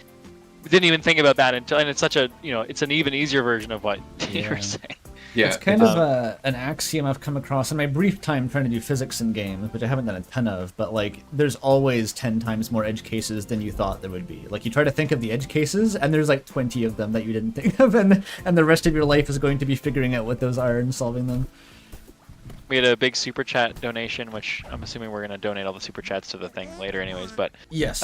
We didn't even think about that until, and it's such a, it's an even easier version of what you were saying. Yeah, it's kind of an axiom I've come across in my brief time trying to do physics in games, which I haven't done a ton of, but like, there's always 10 times more edge cases than you thought there would be. Like, you try to think of the edge cases, and there's like 20 of them that you didn't think of, and the rest of your life is going to be figuring out what those are and solving them. We had a big super chat donation, which I'm assuming we're going to donate all the super chats to the thing later anyways, but... Yes.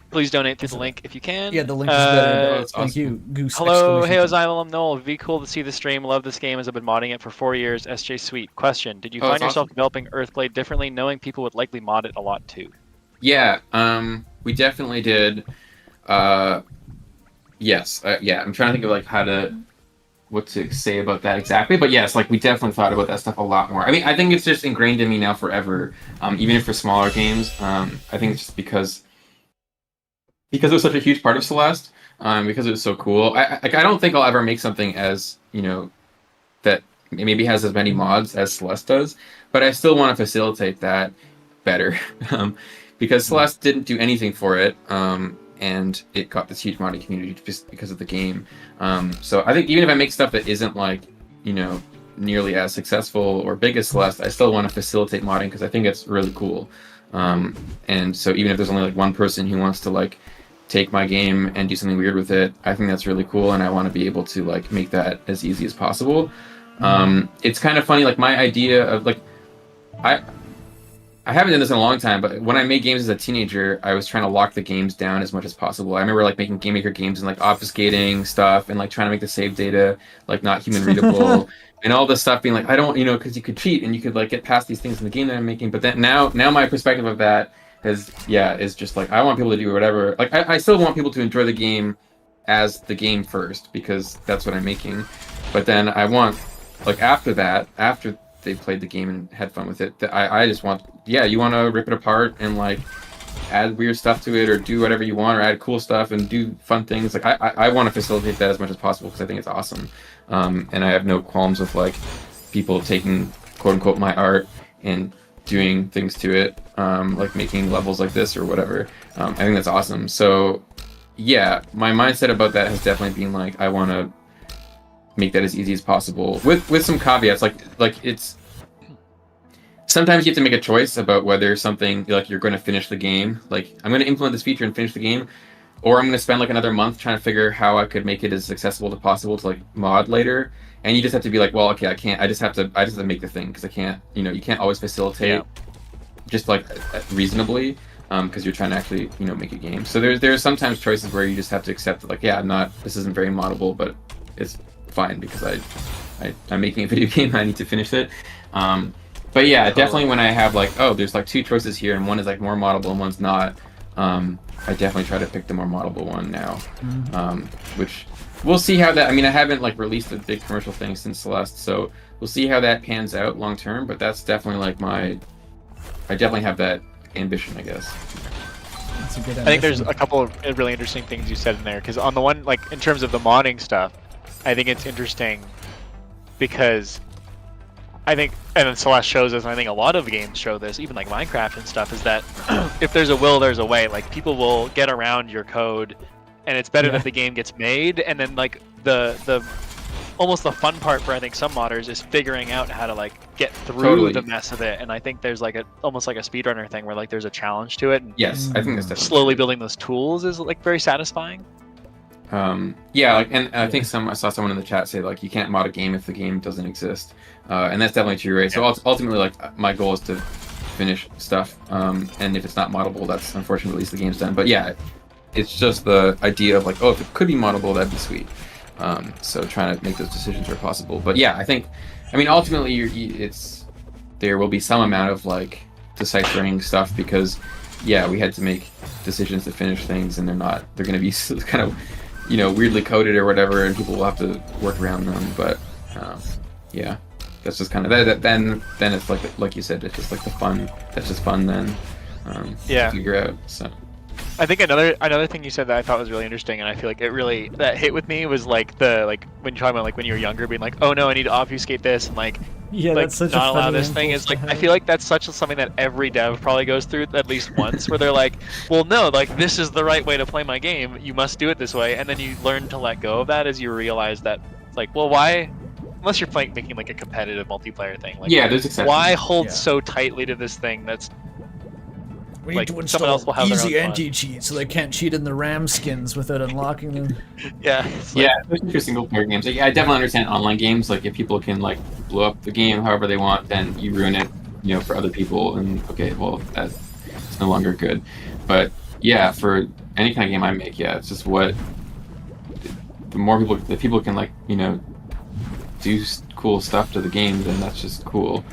Please donate through the link if you can. Yeah, the link is better. Thank you, Goose. Hello, hey, Xylem, Noel. It'd be cool to see the stream. Love this game as I've been modding it for 4 years. SJ Sweet. Question: did you find yourself developing Earthblade differently, knowing people would likely mod it a lot too? Yeah, we definitely did. Yes, yeah. I'm trying to think of like what to say about that exactly, but yes, like we definitely thought about that stuff a lot more. I mean, I think it's just ingrained in me now forever. Even if for smaller games, I think it's just because it was such a huge part of Celeste, because it was so cool. I don't think I'll ever make something as, that maybe has as many mods as Celeste does, but I still want to facilitate that better, because Celeste didn't do anything for it, and it got this huge modding community just because of the game. So I think even if I make stuff that isn't like, nearly as successful or big as Celeste, I still want to facilitate modding because I think it's really cool. And so even if there's only like one person who wants to like take my game and do something weird with it, I think that's really cool, and I want to be able to like make that as easy as possible. It's kind of funny, like my idea of like I haven't done this in a long time, but when I made games as a teenager, I was trying to lock the games down as much as possible. I remember like making Game Maker games and like obfuscating stuff and like trying to make the save data like not human readable and all this stuff being like, I don't, because you could cheat and you could like get past these things in the game that I'm making. But then now my perspective of that is just like, I want people to do whatever. Like I still want people to enjoy the game as the game first, because that's what I'm making. But then I want, like after they played the game and had fun with it, I just want, you want to rip it apart and like add weird stuff to it or do whatever you want or add cool stuff and do fun things. Like I want to facilitate that as much as possible because I think it's awesome. And I have no qualms with like people taking quote unquote my art and doing things to it, like making levels like this or whatever. I think that's awesome. So yeah, my mindset about that has definitely been like, I want to make that as easy as possible with some caveats. Like it's, sometimes you have to make a choice about whether something like you're going to finish the game. Like I'm going to implement this feature and finish the game, or I'm going to spend like another month trying to figure how I could make it as accessible as possible to like mod later. And you just have to be like, well, okay, I can't. I just have to make the thing because I can't. You know, you can't always facilitate just like reasonably because you're trying to actually make a game. So there's sometimes choices where you just have to accept that, like, yeah, this isn't very moddable, but it's fine because I'm making a video game. I need to finish it. But yeah, definitely when I have like, oh, there's like two choices here and one is like more moddable and one's not, I definitely try to pick the more moddable one now, which we'll see how that, I haven't like released a big commercial thing since Celeste, so we'll see how that pans out long term, but that's definitely like I definitely have that ambition, I guess. That's a good ambition. I think there's a couple of really interesting things you said in there, because on the one, like in terms of the modding stuff, I think it's interesting because I think, and then Celeste shows us, and I think a lot of games show this, even like Minecraft and stuff, is that if there's a will, there's a way. Like people will get around your code, and it's better that the game gets made. And then like the almost the fun part for I think some modders is figuring out how to like get through the mess of it. And I think there's like almost like a speedrunner thing where like there's a challenge to it. And yes, I think that's definitely slowly building those tools is like very satisfying. Yeah, like, and I think I saw someone in the chat say like you can't mod a game if the game doesn't exist, and that's definitely true, right? So ultimately, like my goal is to finish stuff, and if it's not moddable, that's unfortunately at least the game's done. But yeah, it's just the idea of like, oh, if it could be moddable, that'd be sweet. So trying to make those decisions where possible. But yeah, I think, ultimately, there will be some amount of like deciphering stuff because yeah, we had to make decisions to finish things, and they're going to be kind of weirdly coded or whatever, and people will have to work around them. But yeah, that's just kind of that. Then it's like you said, it's just like the fun. That's just fun then. To figure out. So I think another thing you said that I thought was really interesting, and I feel like it really that hit with me was like when you're talking about like when you were younger, being like, oh no, I need to obfuscate this, and like that's such not a allow this thing. Is like I feel like that's something that every dev probably goes through at least once, where they're like, well no, like this is the right way to play my game. You must do it this way, and then you learn to let go of that as you realize that like, well, why? Unless you're making like a competitive multiplayer thing, like yeah, there's exceptions. Why hold so tightly to this thing that's we need to install easy anti-cheat so they can't cheat in the RAM skins without unlocking them. Yeah. Especially for single player games. Like, I definitely understand online games. Like if people can like blow up the game however they want, then you ruin it, for other people. And okay, well that's no longer good. But yeah, for any kind of game I make, it's just what the more people can like do cool stuff to the game, then that's just cool.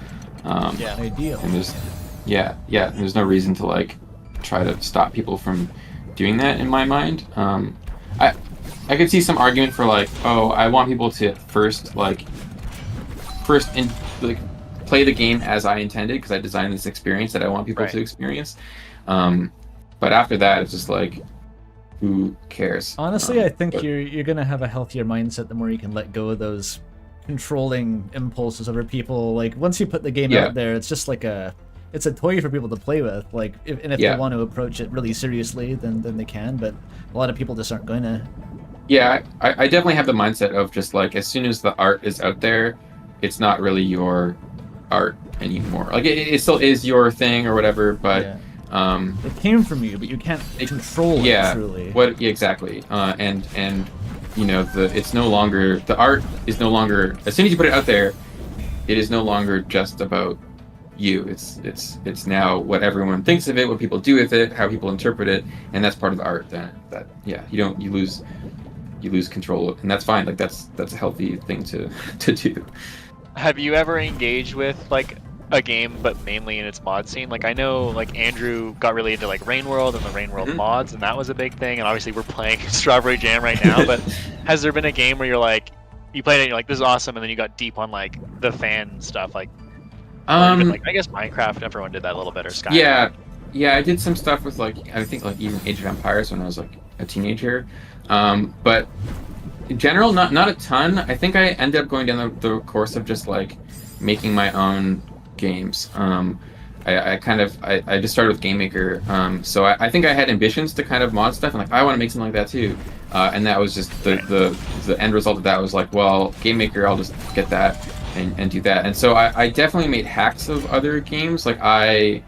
Ideal. And there's no reason to like try to stop people from doing that in my mind. I could see some argument for like, oh, I want people to first play the game as I intended because I designed this experience that I want people to experience. But after that, it's just like, who cares? Honestly, I think you're gonna have a healthier mindset the more you can let go of those controlling impulses over people. Like once you put the game out there, it's just like it's a toy for people to play with. Like, if they want to approach it really seriously, then they can. But a lot of people just aren't going to. Yeah, I definitely have the mindset of just like as soon as the art is out there, it's not really your art anymore. Like it still is your thing or whatever, but it came from you, but you can't control it truly. Exactly. And it's no longer, the art is no longer, as soon as you put it out there, it is no longer just about you. It's now what everyone thinks of it, what people do with it, how people interpret it, and that's part of the art. You lose control, and that's fine. Like that's a healthy thing to do. Have you ever engaged with like a game, but mainly in its mod scene? Like I know like Andrew got really into like Rain World and the Rain World mods, and that was a big thing. And obviously we're playing Strawberry Jam right now. But has there been a game where you played it and you're like, this is awesome, and then you got deep on like the fan stuff, like? Like I guess Minecraft, everyone did that a little bit, or Skyrim. Yeah, I did some stuff with like I think like even Age of Empires when I was like a teenager, but in general not a ton. I think I ended up going down the course of just like making my own games. I just started with GameMaker, so I think I had ambitions to kind of mod stuff, and like I want to make something like that too, and that was just the end result of that was like, well, GameMaker, I'll just get that. and do that. And so I definitely made hacks of other games. Like I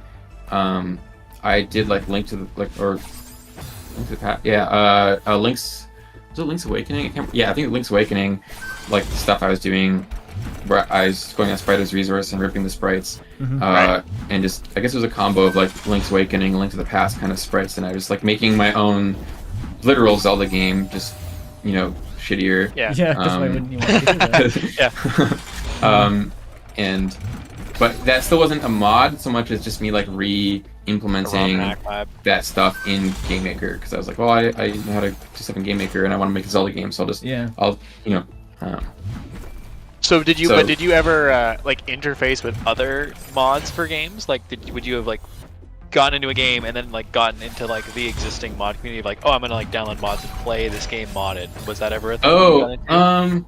did like Link to the Past. Yeah, Link's was it Link's Awakening? I think Link's Awakening, like the stuff I was doing, where I was going on Spider's Resource and ripping the sprites, and just I guess it was a combo of like Link's Awakening, Link to the Past kind of sprites, and I was like making my own literal Zelda game, just shittier. Yeah. That's why wouldn't you want to do that? But that still wasn't a mod so much as just me like re-implementing that stuff in GameMaker, because I was like, well, I know how to do stuff in GameMaker and I want to make a Zelda game, so So did you ever like interface with other mods for games? Like would you have like gotten into a game and then like gotten into like the existing mod community of like, oh, I'm gonna like download mods and play this game modded? Was that ever a thing?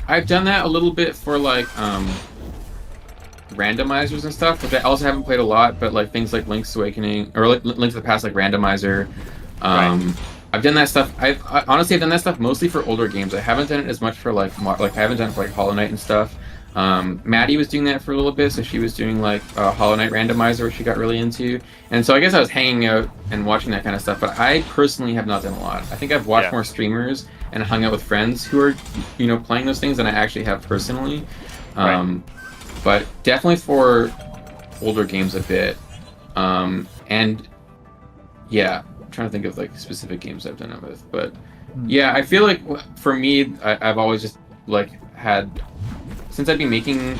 I've done that a little bit for like randomizers and stuff, which I also haven't played a lot, but like things like Link's Awakening or like Link to the Past, like randomizer. I've done that stuff. I've honestly done that stuff mostly for older games. I haven't done it as much for like I haven't done it for like Hollow Knight and stuff. Maddie was doing that for a little bit, so she was doing like a Hollow Knight randomizer, which she got really into, and so I guess I was hanging out and watching that kind of stuff. But I personally have not done a lot. I think I've watched more streamers and hung out with friends who are playing those things than I actually have personally. But definitely for older games a bit, and yeah, I'm trying to think of like specific games I've done it with. But yeah, I feel like for me, I've always just like had, since I've been making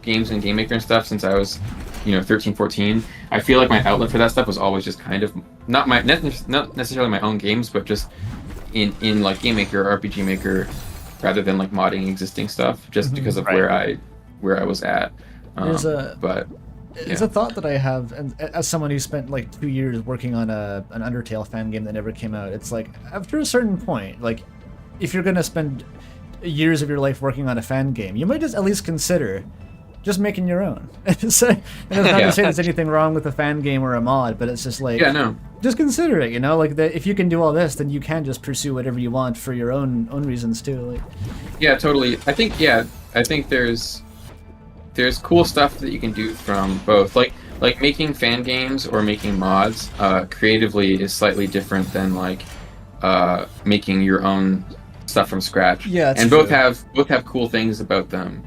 games in GameMaker and stuff since I was 13, 14. I feel like my outlet for that stuff was always just kind of not necessarily my own games, but just in like GameMaker or RPG Maker, rather than like modding existing stuff, just because of where I was at. It's a thought that I have, and as someone who spent like 2 years working on an Undertale fan game that never came out, it's like after a certain point, like if you're gonna spend years of your life working on a fan game, you might just at least consider just making your own. And it's not to say there's anything wrong with a fan game or a mod, but it's just like, just consider it, like that if you can do all this, then you can just pursue whatever you want for your own reasons too. Like, yeah, totally. I think there's cool stuff that you can do from both. Like making fan games or making mods creatively is slightly different than like making your own stuff from scratch. Yeah, and both have cool things about them.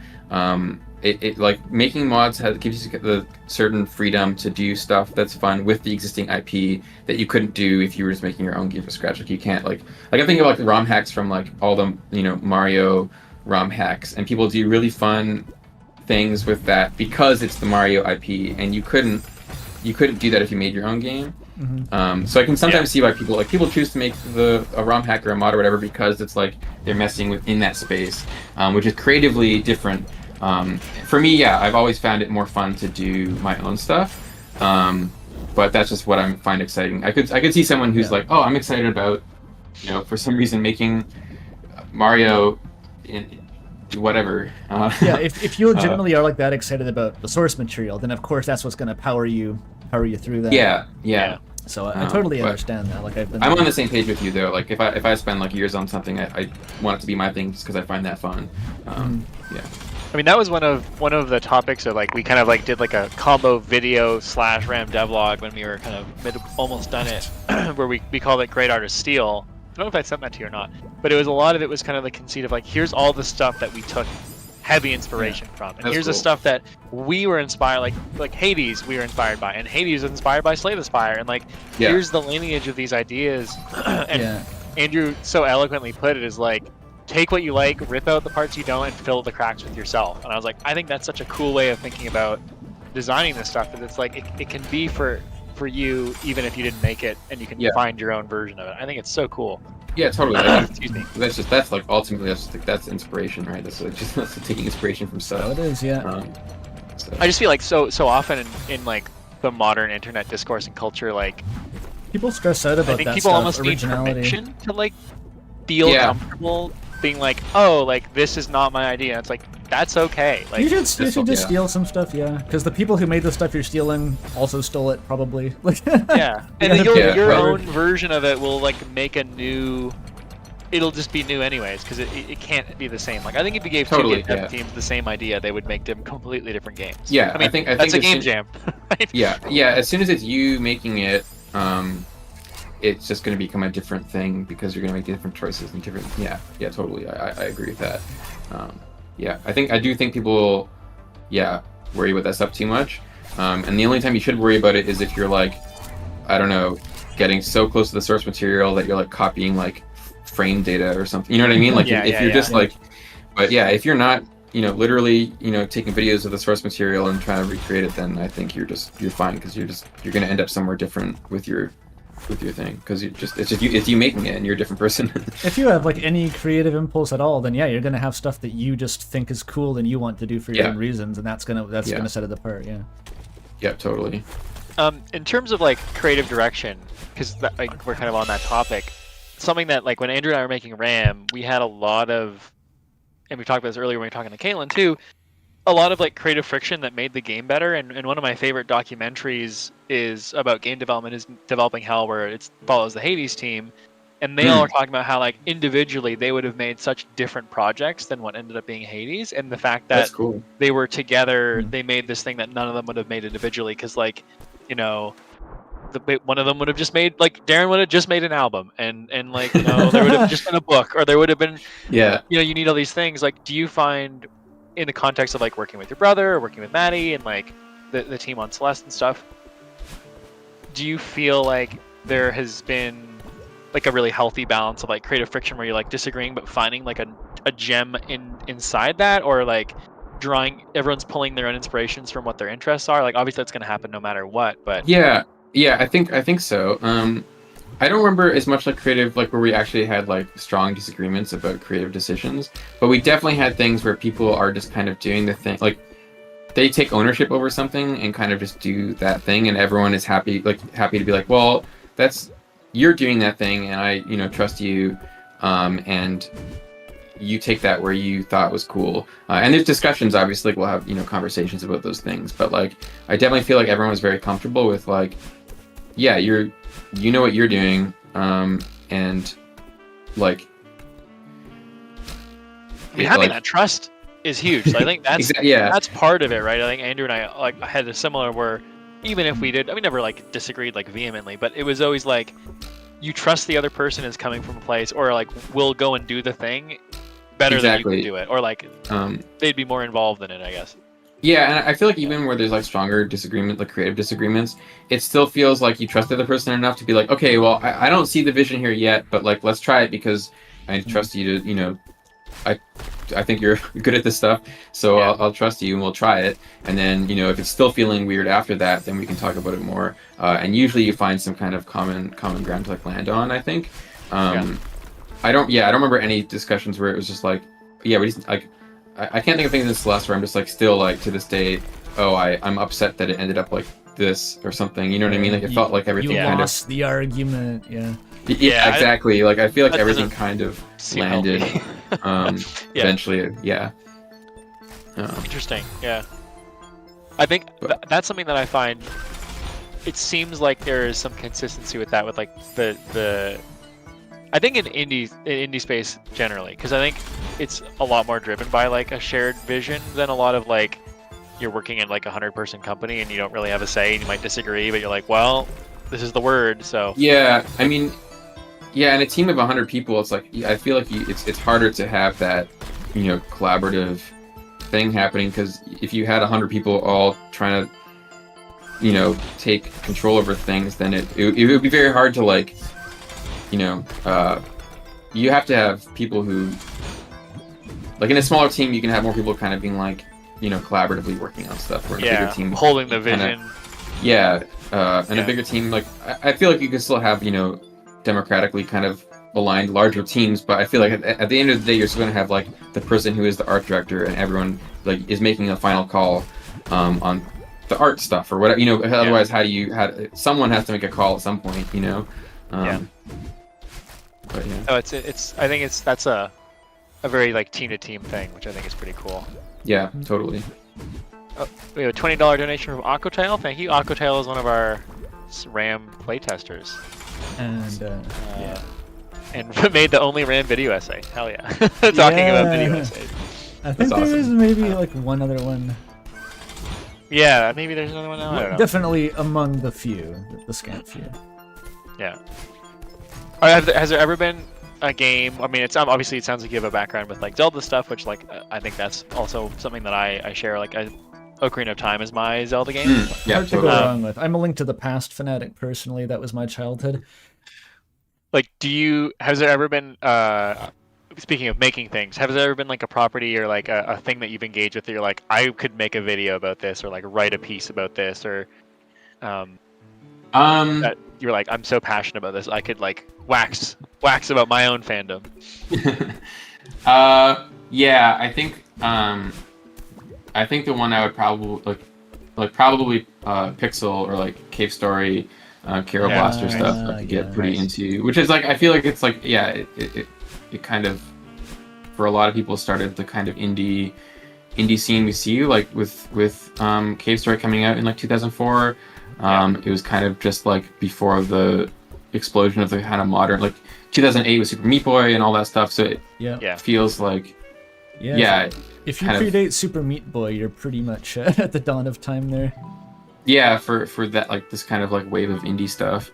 It like making mods gives you the certain freedom to do stuff that's fun with the existing IP that you couldn't do if you were just making your own game from scratch. Like you can't like I think of like the ROM hacks from like all the Mario ROM hacks, and people do really fun things with that because it's the Mario IP, and you couldn't do that if you made your own game. So I can sometimes see why people choose to make a ROM hack or a mod or whatever, because it's like they're messing within that space, which is creatively different. For me, I've always found it more fun to do my own stuff, but that's just what I find exciting. I could see someone who's like, oh, I'm excited about for some reason making Mario in whatever. If you legitimately are like that excited about the source material, then of course that's what's going to power you through that. Yeah. So I totally understand that. Like I'm on the same page with you though. Like if I spend like years on something, I want it to be my thing just because I find that fun. Yeah. I mean, that was one of the topics of like we kind of like did like a combo video / RAM devlog when we were kind of almost done it, where we called it Great Artist Steal. I don't know if I sent that to you or not, but a lot of it was kind of the conceit of like, here's all the stuff that we took heavy inspiration from, and here's the stuff that we were inspired, like Hades we were inspired by, and Hades was inspired by Slay the Spire, and like here's the lineage of these ideas. And Andrew so eloquently put it as like, take what you like, rip out the parts you don't, and fill the cracks with yourself. And I was like, I think that's such a cool way of thinking about designing this stuff, that it's like it can be for you even if you didn't make it, and you can find your own version of it. I think it's so cool. Yeah, totally. Excuse me. That's like ultimately that's inspiration, right? That's taking inspiration from stuff. Oh, it is, yeah. I just feel like so often in like the modern internet discourse and culture, like people stress out about I think that people stuff, almost need originality. permission to like feel comfortable being like, oh, like this is not my idea. It's like, that's okay. Like you should just steal some stuff, because the people who made the stuff you're stealing also stole it, probably. Like and your own version of it will like make a new. it'll just be new anyways, because it can't be the same. Like I think if you gave Totally, two game teams the same idea, they would make them completely different games. Yeah, I mean, I think that's a game as jam. Right? Yeah. As soon as it's you making it, it's just going to become a different thing because you're going to make different choices and different. Yeah, totally. I agree with that. I do think people will, worry about that stuff too much. And the only time you should worry about it is if you're like, I don't know, getting so close to the source material that you're like copying like frame data or something. You know what I mean? Like if you're just like, but if you're not, literally, taking videos of the source material and trying to recreate it, then I think you're fine because you're going to end up somewhere different with your thing because it's you making it and you're a different person. If you have like any creative impulse at all, then you're gonna have stuff that you just think is cool and you want to do for your own reasons, and that's gonna set it apart. Yeah, totally. In terms of like creative direction, because like we're kind of on that topic, something that like when Andrew and I were making RAM, we had a lot of, and we talked about this earlier when we were talking to Caitlin too, a lot of like creative friction that made the game better. And one of my favorite documentaries is about game development is Developing Hell, where it follows the Hades team, and they all are talking about how like individually they would have made such different projects than what ended up being Hades, and the fact that they were together, they made this thing that none of them would have made individually, because like, one of them would have just made, like Darren would have just made an album, and like, there would have just been a book, or there would have been, you need all these things. Like, do you find in the context of like working with your brother or working with Maddie and like the team on Celeste and stuff, do you feel like there has been like a really healthy balance of like creative friction where you're like disagreeing but finding like a gem inside that, or like everyone's pulling their own inspirations from what their interests are? Like obviously that's going to happen no matter what, but I think so. I don't remember as much like creative, like where we actually had like strong disagreements about creative decisions, but we definitely had things where people are just kind of doing the thing, like they take ownership over something and kind of just do that thing, and everyone is happy to be like, well, you're doing that thing, and I trust you, and you take that where you thought was cool. And there's discussions, obviously, like we'll have conversations about those things, but like I definitely feel like everyone was very comfortable with like, you know what you're doing, and like having that trust is huge. So I think that's that's part of it, right? I think Andrew and I like had a similar where even if we never like disagreed like vehemently, but it was always like you trust the other person is coming from a place, or like will go and do the thing better than you can do it, or like they'd be more involved in it, I guess. Yeah, and I feel like even where there's like stronger disagreement, like creative disagreements, it still feels like you trust the other person enough to be like, okay, well, I don't see the vision here yet, but like let's try it because I trust you to, I think you're good at this stuff, so I'll trust you and we'll try it. And then if it's still feeling weird after that, then we can talk about it more. And usually you find some kind of common ground to like land on, I think. I don't remember any discussions where it was just like, we just like. I can't think of things in Celeste where I'm just like still like to this day, I'm upset that it ended up like this or something. You know what I mean? Like it felt like everything kind lost of the argument. Yeah, exactly. Like I feel like everything kind of landed eventually. Interesting. Yeah. I think that's something that I find. It seems like there is some consistency with that, with like the. I think in indie space generally, because I think it's a lot more driven by like a shared vision than a lot of like you're working in like a 100-person company and you don't really have a say and you might disagree, but you're like, well, this is the word, so. Yeah, I mean, in a team of 100 people, it's like I feel like it's harder to have that collaborative thing happening, because if you had 100 people all trying to take control over things, then it would be very hard to like. You have to have people who, like in a smaller team, you can have more people kind of being like, collaboratively working on stuff. Where in a bigger team, holding the vision. And a bigger team, like I feel like you can still have, democratically kind of aligned larger teams, but I feel like at the end of the day, you're still going to have like the person who is the art director, and everyone like is making a final call on the art stuff or whatever. Otherwise, someone has to make a call at some point. But, I think that's a very like team to team thing, which I think is pretty cool. Yeah, totally. We have a $20 donation from Aquatail. Thank you. Aquatail is one of our RAM playtesters. And and made the only ran video essay. Hell yeah. Talking about video essays. I think That's there is awesome. maybe like one other one. Yeah, maybe there's another one now. I don't know. Definitely among the few, the scant few. Yeah. Has there ever been a game? I mean, it's obviously it sounds like you have a background with like Zelda stuff, which like I think that's also something that I share. Like Ocarina of Time is my Zelda game. Yeah, Hard to go totally. wrong with. I'm a Link to the Past fanatic personally. That was my childhood. Like, has there ever been speaking of making things, has there ever been like a property or like a thing that you've engaged with that you're like, I could make a video about this or like write a piece about this or that you're like, I'm so passionate about this, I could like wax about my own fandom? Yeah, I think the one I would probably probably Pixel or like Cave Story, Kero Blaster stuff I could get pretty into, which is like, I feel like it's like, yeah, it kind of, for a lot of people, started the kind of indie scene we see, like with Cave Story coming out in like 2004. It was kind of just like before the explosion of the kind of modern, like 2008 with Super Meat Boy and all that stuff. So it feels like, If you predate Super Meat Boy, you're pretty much at the dawn of time there. Yeah, for that, like this kind of like wave of indie stuff.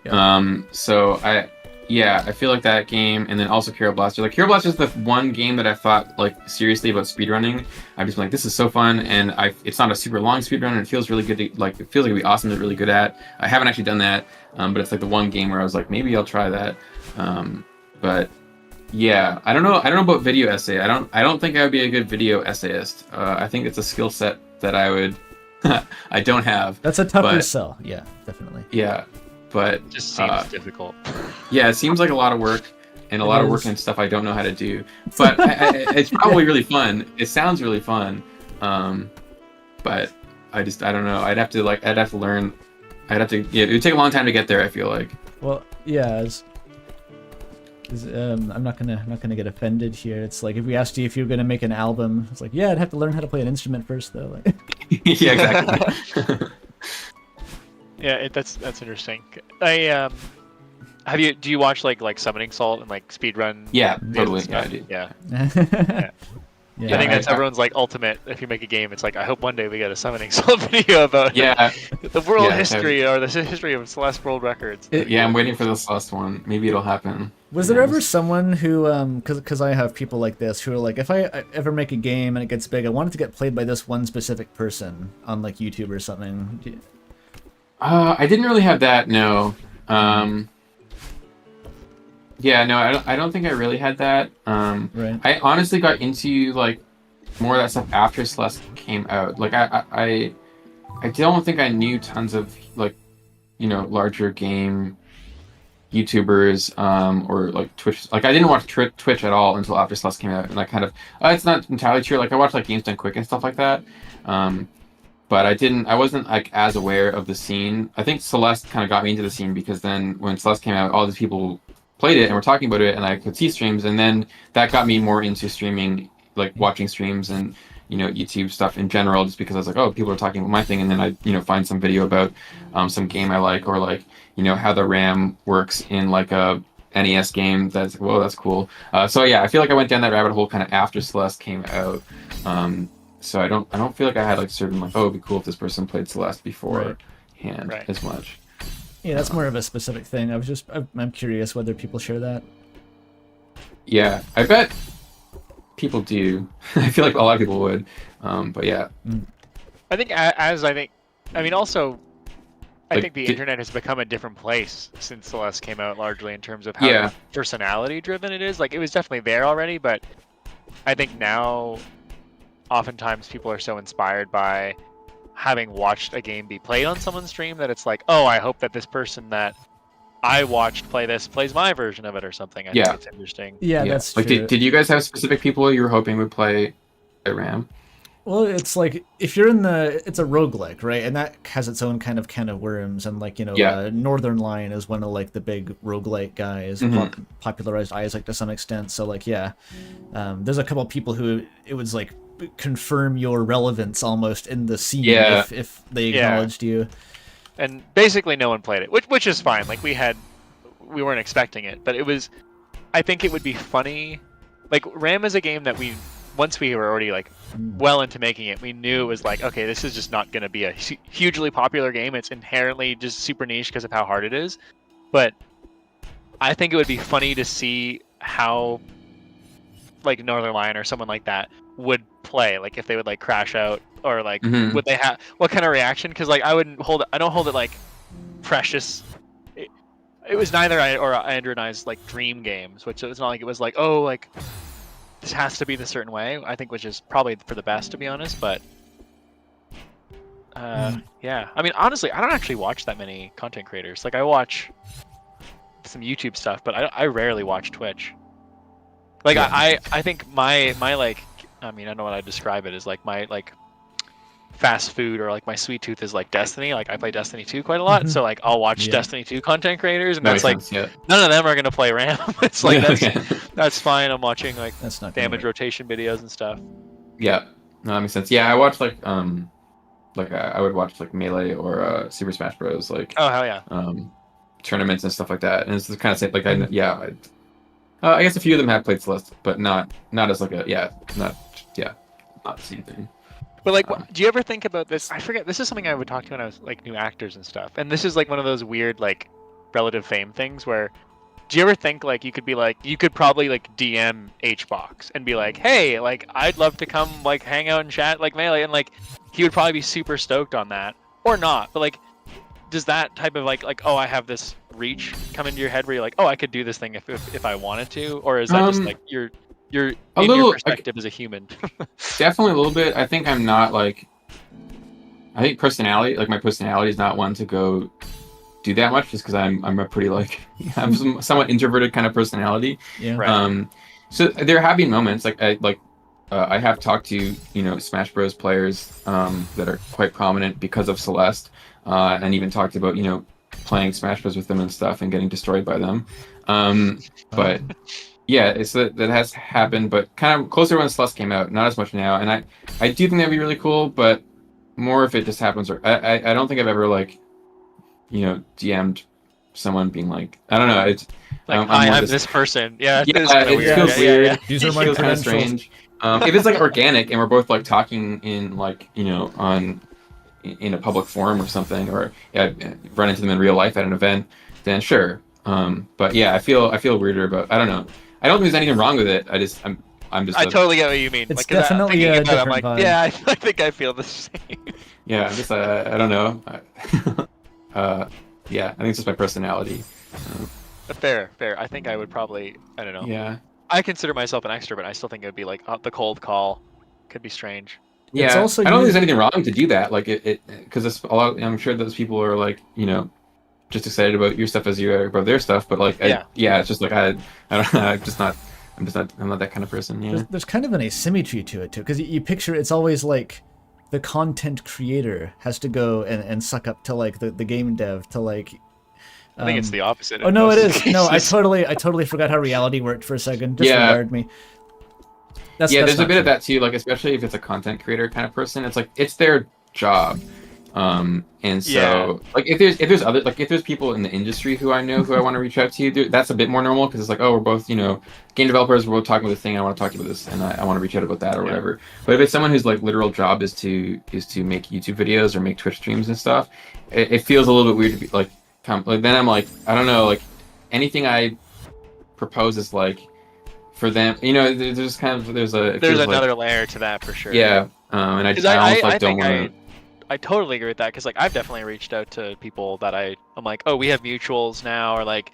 So I feel like that game, and then also Kero Blaster. Like Kero Blaster is the one game that I thought like seriously about speedrunning. I've just been like, this is so fun, and it's not a super long speedrun, and it feels really good to, like, it feels like it'd be awesome to be really good at. I haven't actually done that, but it's like the one game where I was like, maybe I'll try that. But yeah, I don't know about video essay. I don't think I would be a good video essayist. I think it's a skill set that I don't have. That's a tougher sell. Yeah, definitely. Yeah, but it just seems difficult. Yeah, it seems like a lot of work, and a lot of work and stuff I don't know how to do. But it's probably really fun. It sounds really fun. But I don't know. I'd have to learn. It would take a long time to get there, I feel like. Well, yeah. I'm not gonna get offended here. It's like if we asked you if you were gonna make an album, it's like, yeah, I'd have to learn how to play an instrument first, though. Like... Yeah, exactly. Yeah, that's interesting. Do you watch like Summoning Salt and like speedrun? Yeah, totally. Yeah, I do. Yeah. Yeah. I think that's everyone's like ultimate. If you make a game, it's like, I hope one day we get a Summoning Salt video about the world history or the history of Celeste World Records. I'm waiting for the Celeste one. Maybe it'll happen. Was there ever someone who, because I have people like this who are like, if I ever make a game and it gets big, I want it to get played by this one specific person on like YouTube or something? I didn't really have that. No. Yeah, no, I don't think I really had that. Right. I honestly got into like more of that stuff after Celeste came out. Like I don't think I knew tons of like, larger game YouTubers or like Twitch. Like I didn't watch Twitch at all until after Celeste came out, and I kind of it's not entirely true. Like I watched like Games Done Quick and stuff like that. But I wasn't like as aware of the scene. I think Celeste kind of got me into the scene because then when Celeste came out, all these people played it and were talking about it, and I could see streams, and then that got me more into streaming, like watching streams and YouTube stuff in general, just because I was like, oh, people are talking about my thing, and then I find some video about some game I like, or like how the RAM works in like a NES game. That's whoa, that's cool. So yeah, I feel like I went down that rabbit hole kind of after Celeste came out. So I don't feel like I had like certain like, oh, it'd be cool if this person played Celeste beforehand as much. Yeah, that's more of a specific thing. I'm curious whether people share that. Yeah, I bet people do. I feel like a lot of people would. But yeah. I think also, I think the internet has become a different place since Celeste came out, largely in terms of how personality driven it is. Like it was definitely there already, but I think now oftentimes people are so inspired by having watched a game be played on someone's stream that it's like, oh, I hope that this person that I watched play this plays my version of it or something. I think it's interesting. Yeah, that's true. Like, did you guys have specific people you were hoping would play a RAM? Well, it's like if you're it's a roguelike, right? And that has its own kind of can of worms, and like Northern Lion is one of like the big roguelike guys, popularized Isaac to some extent. So like there's a couple of people who it was like confirm your relevance almost in the scene if they acknowledged you. And basically no one played it, which is fine. Like we weren't expecting it, but it was I think it would be funny. Like Ram is a game that once we were already like well into making it, we knew it was like, okay, this is just not going to be a hugely popular game. It's inherently just super niche because of how hard it is. But I think it would be funny to see how like Northern Lion or someone like that would play, like if they would like crash out or like would they have what kind of reaction? Because like I don't hold it like precious. It was neither Andrew and I's like dream games, which it's not like it was like, oh, like this has to be the certain way. I think which is probably for the best, to be honest. But yeah, I mean, honestly, I don't actually watch that many content creators. Like I watch some YouTube stuff, but I rarely watch Twitch. Like I think my like, I mean, I don't know what I'd describe it as, like my like fast food or like my sweet tooth is like Destiny. Like I play Destiny 2 quite a lot, so like I'll watch Destiny 2 content creators, and that's like none of them are gonna play RAM. It's like that's fine. I'm watching like damage rotation videos and stuff. Yeah, no, that makes sense. Yeah, I watch like I would watch like Melee or Super Smash Bros. Like oh hell yeah, tournaments and stuff like that. And it's the kind of same like I guess a few of them have played Celeste, but not as like not the same thing. But like, do you ever think about this? I forget. This is something I would talk to when I was like new actors and stuff. And this is like one of those weird like relative fame things where, do you ever think like you could probably like DM HBox and be like, hey, like I'd love to come like hang out and chat like Melee, and like he would probably be super stoked on that, or not. But like, does that type of like oh, I have this reach come into your head where you're like, oh, I could do this thing if I wanted to, or is that just like your perspective as a human? Definitely a little bit. I think I'm not like, I think personality, like my personality is not one to go do that much, just because I'm a pretty like I'm somewhat introverted kind of personality. Yeah. Right. So there have been moments like I have talked to Smash Bros players that are quite prominent because of Celeste, and even talked about playing Smash Bros with them and stuff and getting destroyed by them. But yeah, it's that has happened, but kind of closer when Celeste came out, not as much now. And I do think that'd be really cool, but more if it just happens. Or I don't think I've ever like DM'd someone being like, I don't know, it's like I'm this person. Yeah, it feels weird. Yeah. These are my feels kind of strange. If it's like organic and we're both like talking in like in a public forum or something, or run into them in real life at an event, then sure. But yeah, I feel weirder about. I don't know. I don't think there's anything wrong with it. I'm just. I totally get what you mean. It's like, definitely a different I'm like, vibe. yeah, I think I feel the same. Yeah, I'm just. I don't know. Yeah, I think it's just my personality. Fair. I think I would probably. I don't know. Yeah. I consider myself an extrovert. I still think it would be like the cold call could be strange. Yeah, It's also I don't think there's anything wrong to do that. Like because a lot. I'm sure those people are like just excited about your stuff as you are about their stuff. But like, it's just like I don't know. I'm not that kind of person. Yeah. There's kind of an asymmetry to it too, because you picture it's always like the content creator has to go and suck up to like the game dev to like. I think it's the opposite. Oh no, it is. No, I totally forgot how reality worked for a second. Disregard me. There's a bit of that too. Like especially if it's a content creator kind of person, it's like it's their job. And so like if there's people in the industry who I know who I want to reach out to, that's a bit more normal because it's like, oh, we're both game developers, we're both talking about this thing, I want to talk to you about this, and I want to reach out about that or whatever. But if it's someone whose like literal job is to make YouTube videos or make Twitch streams and stuff, it feels a little bit weird to be like then I'm like, I don't know, like anything I propose is like for them, there's kind of there's another layer to that for sure. Yeah, and I don't want to. I totally agree with that because like I've definitely reached out to people that I'm like, oh, we have mutuals now, or like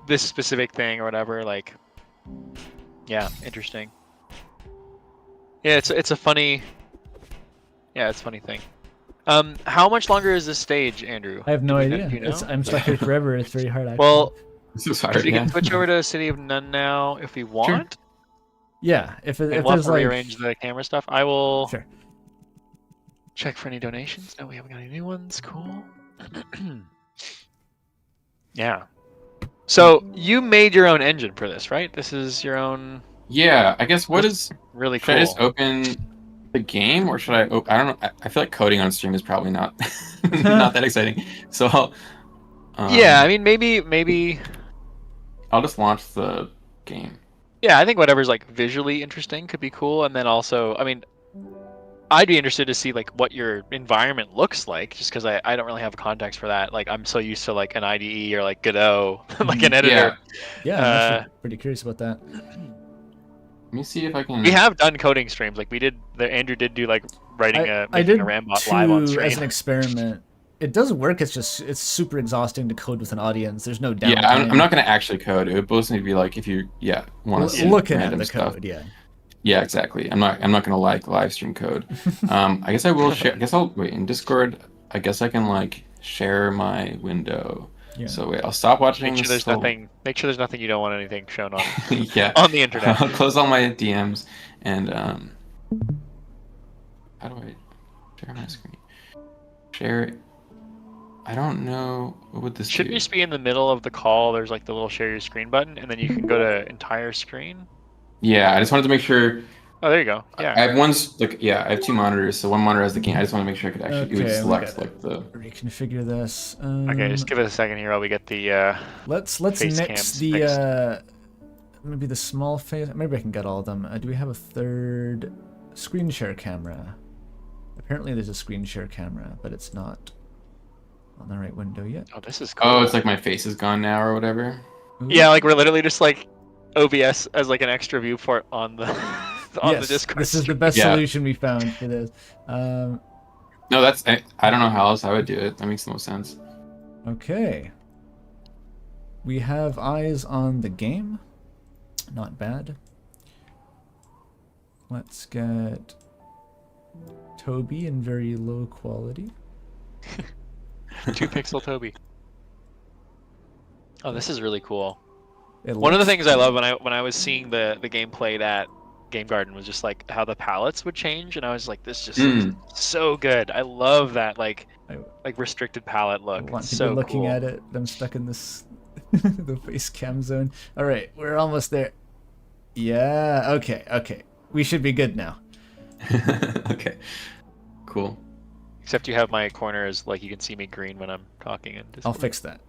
this specific thing or whatever. Like, yeah, interesting. Yeah, it's a funny thing. How much longer is this stage, Andrew? I have no idea. I'm stuck here forever. It's very hard. Actually. Well, this is hard. We can switch over to City of None now if we want. Sure. Yeah, if we'll there's have to like rearrange the camera stuff, I will. Sure. Check for any donations. No, we haven't got any new ones. Cool. Yeah. So you made your own engine for this, right? This is your own. Yeah, I guess what is really cool. Should I just open the game, or should I? I don't know. I feel like coding on stream is probably not not that exciting. So yeah, I mean maybe I'll just launch the game. Yeah, I think whatever's like visually interesting could be cool, and then also, I mean, I'd be interested to see like what your environment looks like, just because I don't really have context for that. Like I'm so used to like an IDE or like Godot, like an editor. Yeah, I'm actually pretty curious about that. Let me see if I can. We have done coding streams. Like we did. Andrew did do like writing I did a Rambot live on stream as an experiment. It does work. It's super exhausting to code with an audience. There's no downtime. Yeah, I'm not going to actually code. It would mostly be like if you want to look at random the stuff. code. Yeah. Yeah, exactly. I'm not going to like live stream code. I guess I will share. I guess I'll wait in Discord. I guess I can like share my window. Yeah. So wait, I'll stop watching. Make sure there's nothing. Make sure there's nothing you don't want anything shown on. Yeah. On the internet. I'll close all my DMs and how do I share my screen? Share it. I don't know what would this should do? just be in the middle of the call. There's like the little share your screen button, and then you can go to entire screen. Yeah, I just wanted to make sure. Oh, there you go. Yeah. I have I have two monitors, so one monitor has the game. I just want to make sure I could actually it would select like the reconfigure this. Okay, just give it a second here while we get the let's face nix cams the fixed. maybe the small face. Maybe I can get all of them. Do we have a third screen share camera? Apparently there's a screen share camera, but it's not on the right window yet. Oh, this is cool. Oh, it's like my face is gone now or whatever. Ooh. Yeah, like we're literally just like OBS as like an extra viewport on the the Discord. This is the best solution we found for this. No, that's I don't know how else I would do it. That makes the most sense. Okay. We have eyes on the game. Not bad. Let's get Toby in very low quality. 2-pixel Toby. Oh, this is really cool. It One of the looks things I love when I was seeing the game played at Game Garden was just like how the palettes would change, and I was like, this just looks so good. I love that like restricted palette look. I want It's to so be looking cool. at it. I'm stuck in this the face cam zone. All right, we're almost there. Yeah. Okay. We should be good now. Okay. Cool. Except you have my corner as like you can see me green when I'm talking. In Discord. I'll fix that.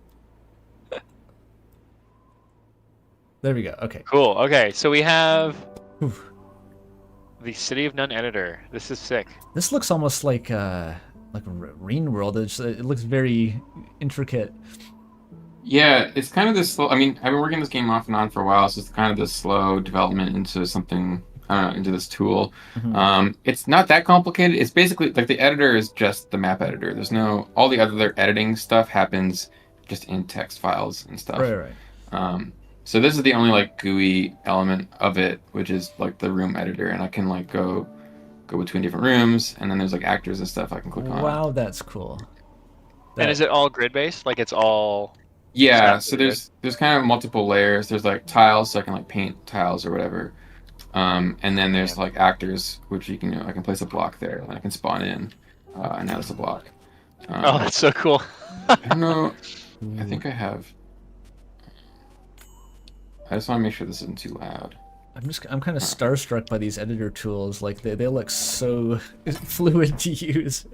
There we go. Okay. Cool. Okay, so we have the City of None editor. This is sick. This looks almost like Rain World. It looks very intricate. Yeah, it's kind of this slow. I mean, I've been working this game off and on for a while, so it's kind of this slow development into something. I don't know, into this tool. Mm-hmm. It's not that complicated. It's basically like the editor is just the map editor. There's no all the other editing stuff happens just in text files and stuff. Right. So this is the only like GUI element of it, which is like the room editor, and I can like go between different rooms, and then there's like actors and stuff I can click on. Wow, that's cool. And is it all grid based? Like it's all. Yeah. So there's kind of multiple layers. There's like tiles, so I can like paint tiles or whatever. And then there's like actors, which you can I can place a block there, and I can spawn in. And now there's a block. Oh, that's so cool. I don't know. I think I have. I just want to make sure this isn't too loud. I'm kind of starstruck by these editor tools. Like they look so fluid to use.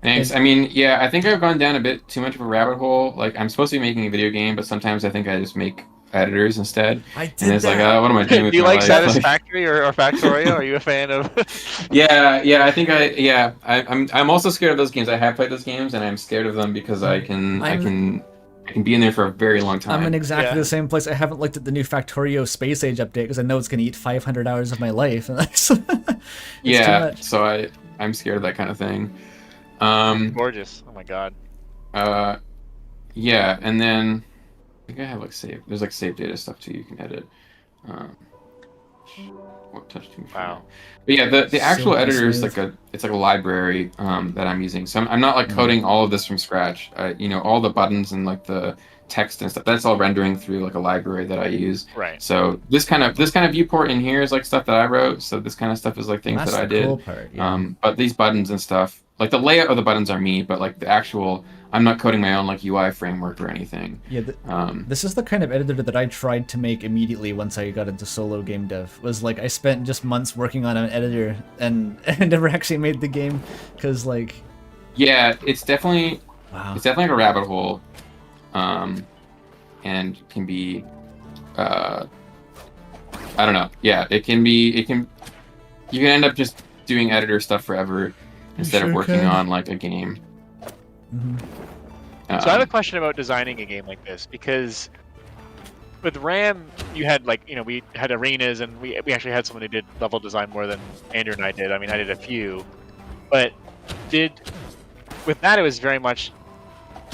Thanks. I mean, yeah, I think I've gone down a bit too much of a rabbit hole. Like I'm supposed to be making a video game, but sometimes I think I just make editors instead. I did and it's that. like, what am I doing with Do you my like life? Satisfactory or Factorio? Are you a fan of? Yeah. I think I'm also scared of those games. I have played those games, and I'm scared of them because I can be in there for a very long time. I'm in exactly the same place. I haven't looked at the new Factorio Space Age update because I know it's going to eat 500 hours of my life. And that's yeah, so I'm scared of that kind of thing. Gorgeous. Oh my god. Yeah, and then I think I have like save. There's like save data stuff too. You can edit. What touch too much? Wow. But yeah, the actual So editor is smooth. like a library that I'm using. So I'm not like coding all of this from scratch. All the buttons and like the text and stuff. That's all rendering through like a library that I use. Right. So this kind of viewport in here is like stuff that I wrote. So this kind of stuff is like things That's that I the did. cool part, yeah. But these buttons and stuff, like the layout of the buttons are me, but like the actual, I'm not coding my own like UI framework or anything. Yeah, this is the kind of editor that I tried to make immediately once I got into solo game dev. Was like I spent just months working on an editor and never actually made the game because like. Yeah, it's definitely Wow. It's definitely like a rabbit hole, and can be I don't know. Yeah, you can end up just doing editor stuff forever instead of working on like a game. So I have a question about designing a game like this, because with RAM, you had like, we had arenas, and we actually had someone who did level design more than Andrew and I did. I mean, I did a few, but with that, it was very much,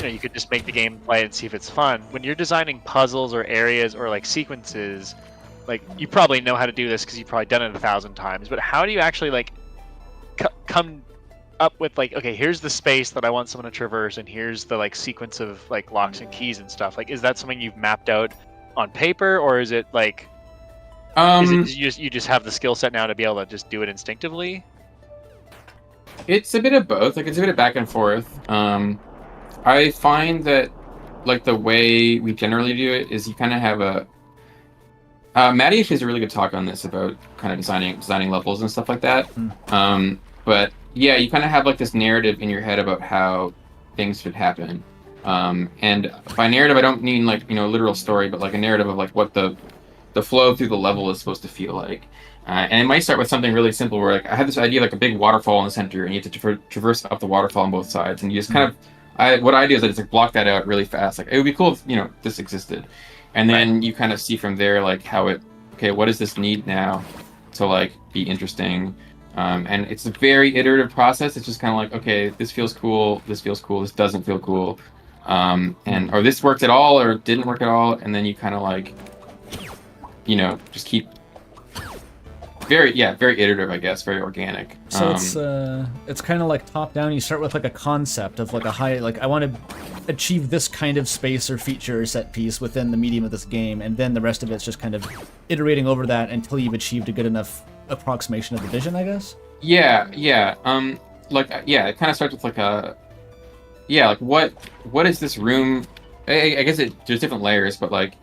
you could just make the game, play it, and see if it's fun. When you're designing puzzles or areas or like sequences, like you probably know how to do this because you've probably done it 1,000 times. But how do you actually like come up with like, okay, here's the space that I want someone to traverse, and here's the like sequence of like locks and keys and stuff? Like, is that something you've mapped out on paper, or is it like, you just have the skill set now to be able to just do it instinctively? It's a bit of both. Like, it's a bit of back and forth. I find that like the way we generally do it is you kind of have a Maddie actually has a really good talk on this about kind of designing levels and stuff like that. But yeah, you kind of have like this narrative in your head about how things should happen. And by narrative, I don't mean like, literal story, but like a narrative of like what the flow through the level is supposed to feel like. And it might start with something really simple where like I have this idea of like a big waterfall in the center, and you have to traverse up the waterfall on both sides, and you just kind of what I do is I just like block that out really fast. Like, it would be cool if this existed, and then you kind of see from there like how what does this need now to like be interesting, and it's a very iterative process. It's just kind of like, okay, this feels cool, this doesn't feel cool, and or this worked at all or didn't work at all, and then you kind of like just keep very iterative, I guess, very organic. So it's kind of like top down. You start with like a concept of like I want to achieve this kind of space or feature or set piece within the medium of this game, and then the rest of it's just kind of iterating over that until you've achieved a good enough approximation of the vision, I guess. Yeah. It kind of starts with like what is this room? I guess there's different layers, but like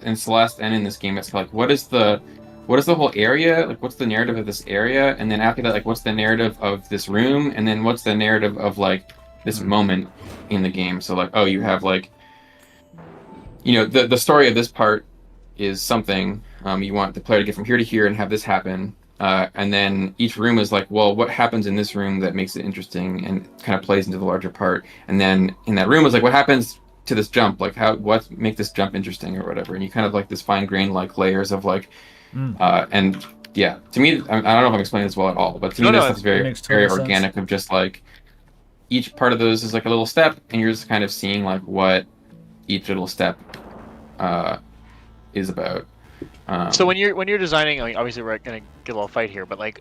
in Celeste and in this game, it's like what is the whole area? Like, what's the narrative of this area? And then after that, like, what's the narrative of this room? And then what's the narrative of, like, this moment in the game? So, like, oh, you have, like, the story of this part is something. You want the player to get from here to here and have this happen. And then each room is like, well, what happens in this room that makes it interesting and kind of plays into the larger part? And then in that room is like, what happens to this jump? Like, what make this jump interesting or whatever? And you kind of, like, this fine-grained, like, layers of, like, and yeah, to me, I don't know if I'm explaining this well at all, but to me, this is very organic of just like each part of those is like a little step, and you're just kind of seeing like what each little step is about. So when you're designing, like, obviously we're gonna get a little fight here, but like,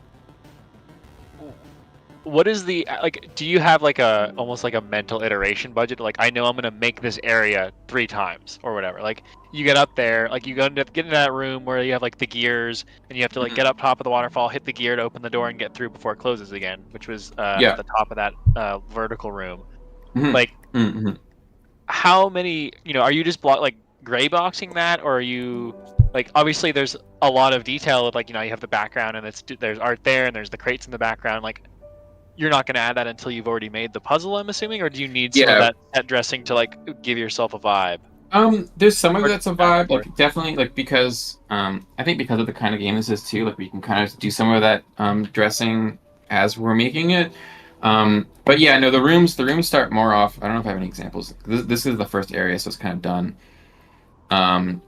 what is the do you have like almost like a mental iteration budget? Like, I know I'm gonna make this area 3 times or whatever. Like, you get up there, like you get into that room where you have like the gears, and you have to like get up top of the waterfall, hit the gear to open the door and get through before it closes again, which was at the top of that vertical room. Like, how many? Are you just gray boxing that, or are you like, obviously there's a lot of detail of like, you have the background and there's art there and there's the crates in the background, like. You're not going to add that until you've already made the puzzle, I'm assuming, or do you need some of that set dressing to like give yourself a vibe? There's some of that's a vibe, like definitely, like because I think because of the kind of game this is too, like we can kind of do some of that dressing as we're making it. But yeah, no, the rooms start more off. I don't know if I have any examples. This is the first area, so it's kind of done.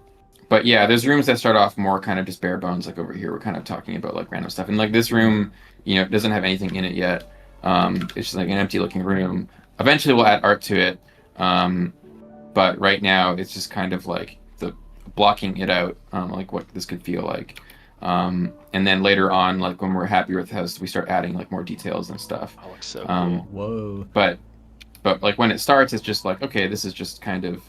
But yeah, there's rooms that start off more kind of just bare bones, like over here we're kind of talking about like random stuff, and like this room, doesn't have anything in it yet. It's just like an empty looking room. Eventually we'll add art to it, but right now it's just kind of like the blocking it out, like what this could feel like, and then later on, like when we're happier with this, we start adding like more details and stuff. Oh, looks so cool. Whoa. But like when it starts, it's just like, okay, this is just kind of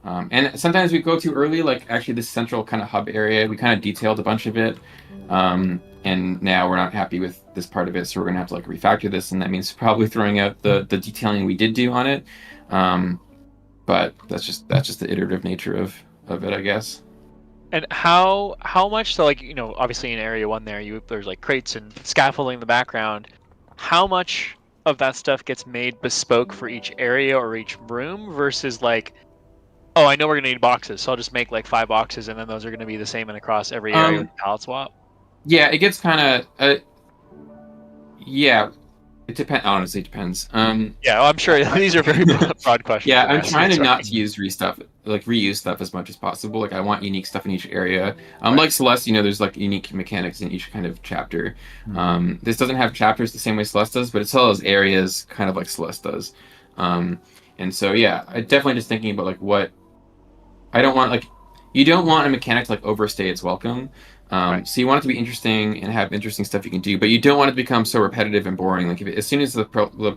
and sometimes we go too early, like actually this central kind of hub area, we kind of detailed a bunch of it, and now we're not happy with this part of it, so we're gonna have to like refactor this, and that means probably throwing out the detailing we did do on it. But that's just the iterative nature of it, I guess. And how much, so like, obviously in area 1 there's like crates and scaffolding in the background. How much of that stuff gets made bespoke for each area or each room versus like Oh, I know we're gonna need boxes, so I'll just make like 5 boxes, and then those are gonna be the same and across every area with pallet swap. Yeah, it gets kind of. Yeah, it depends. Honestly, it depends. Yeah, well, I'm sure these are very broad questions. Yeah, I'm to trying to answer. not to use reuse stuff as much as possible. Like I want unique stuff in each area. Like Celeste, there's like unique mechanics in each kind of chapter. This doesn't have chapters the same way Celeste does, but it still has areas kind of like Celeste does. And so yeah, I definitely just thinking about like what I don't want. Like you don't want a mechanic to like overstay its welcome. So you want it to be interesting and have interesting stuff you can do, but you don't want it to become so repetitive and boring. Like as soon as the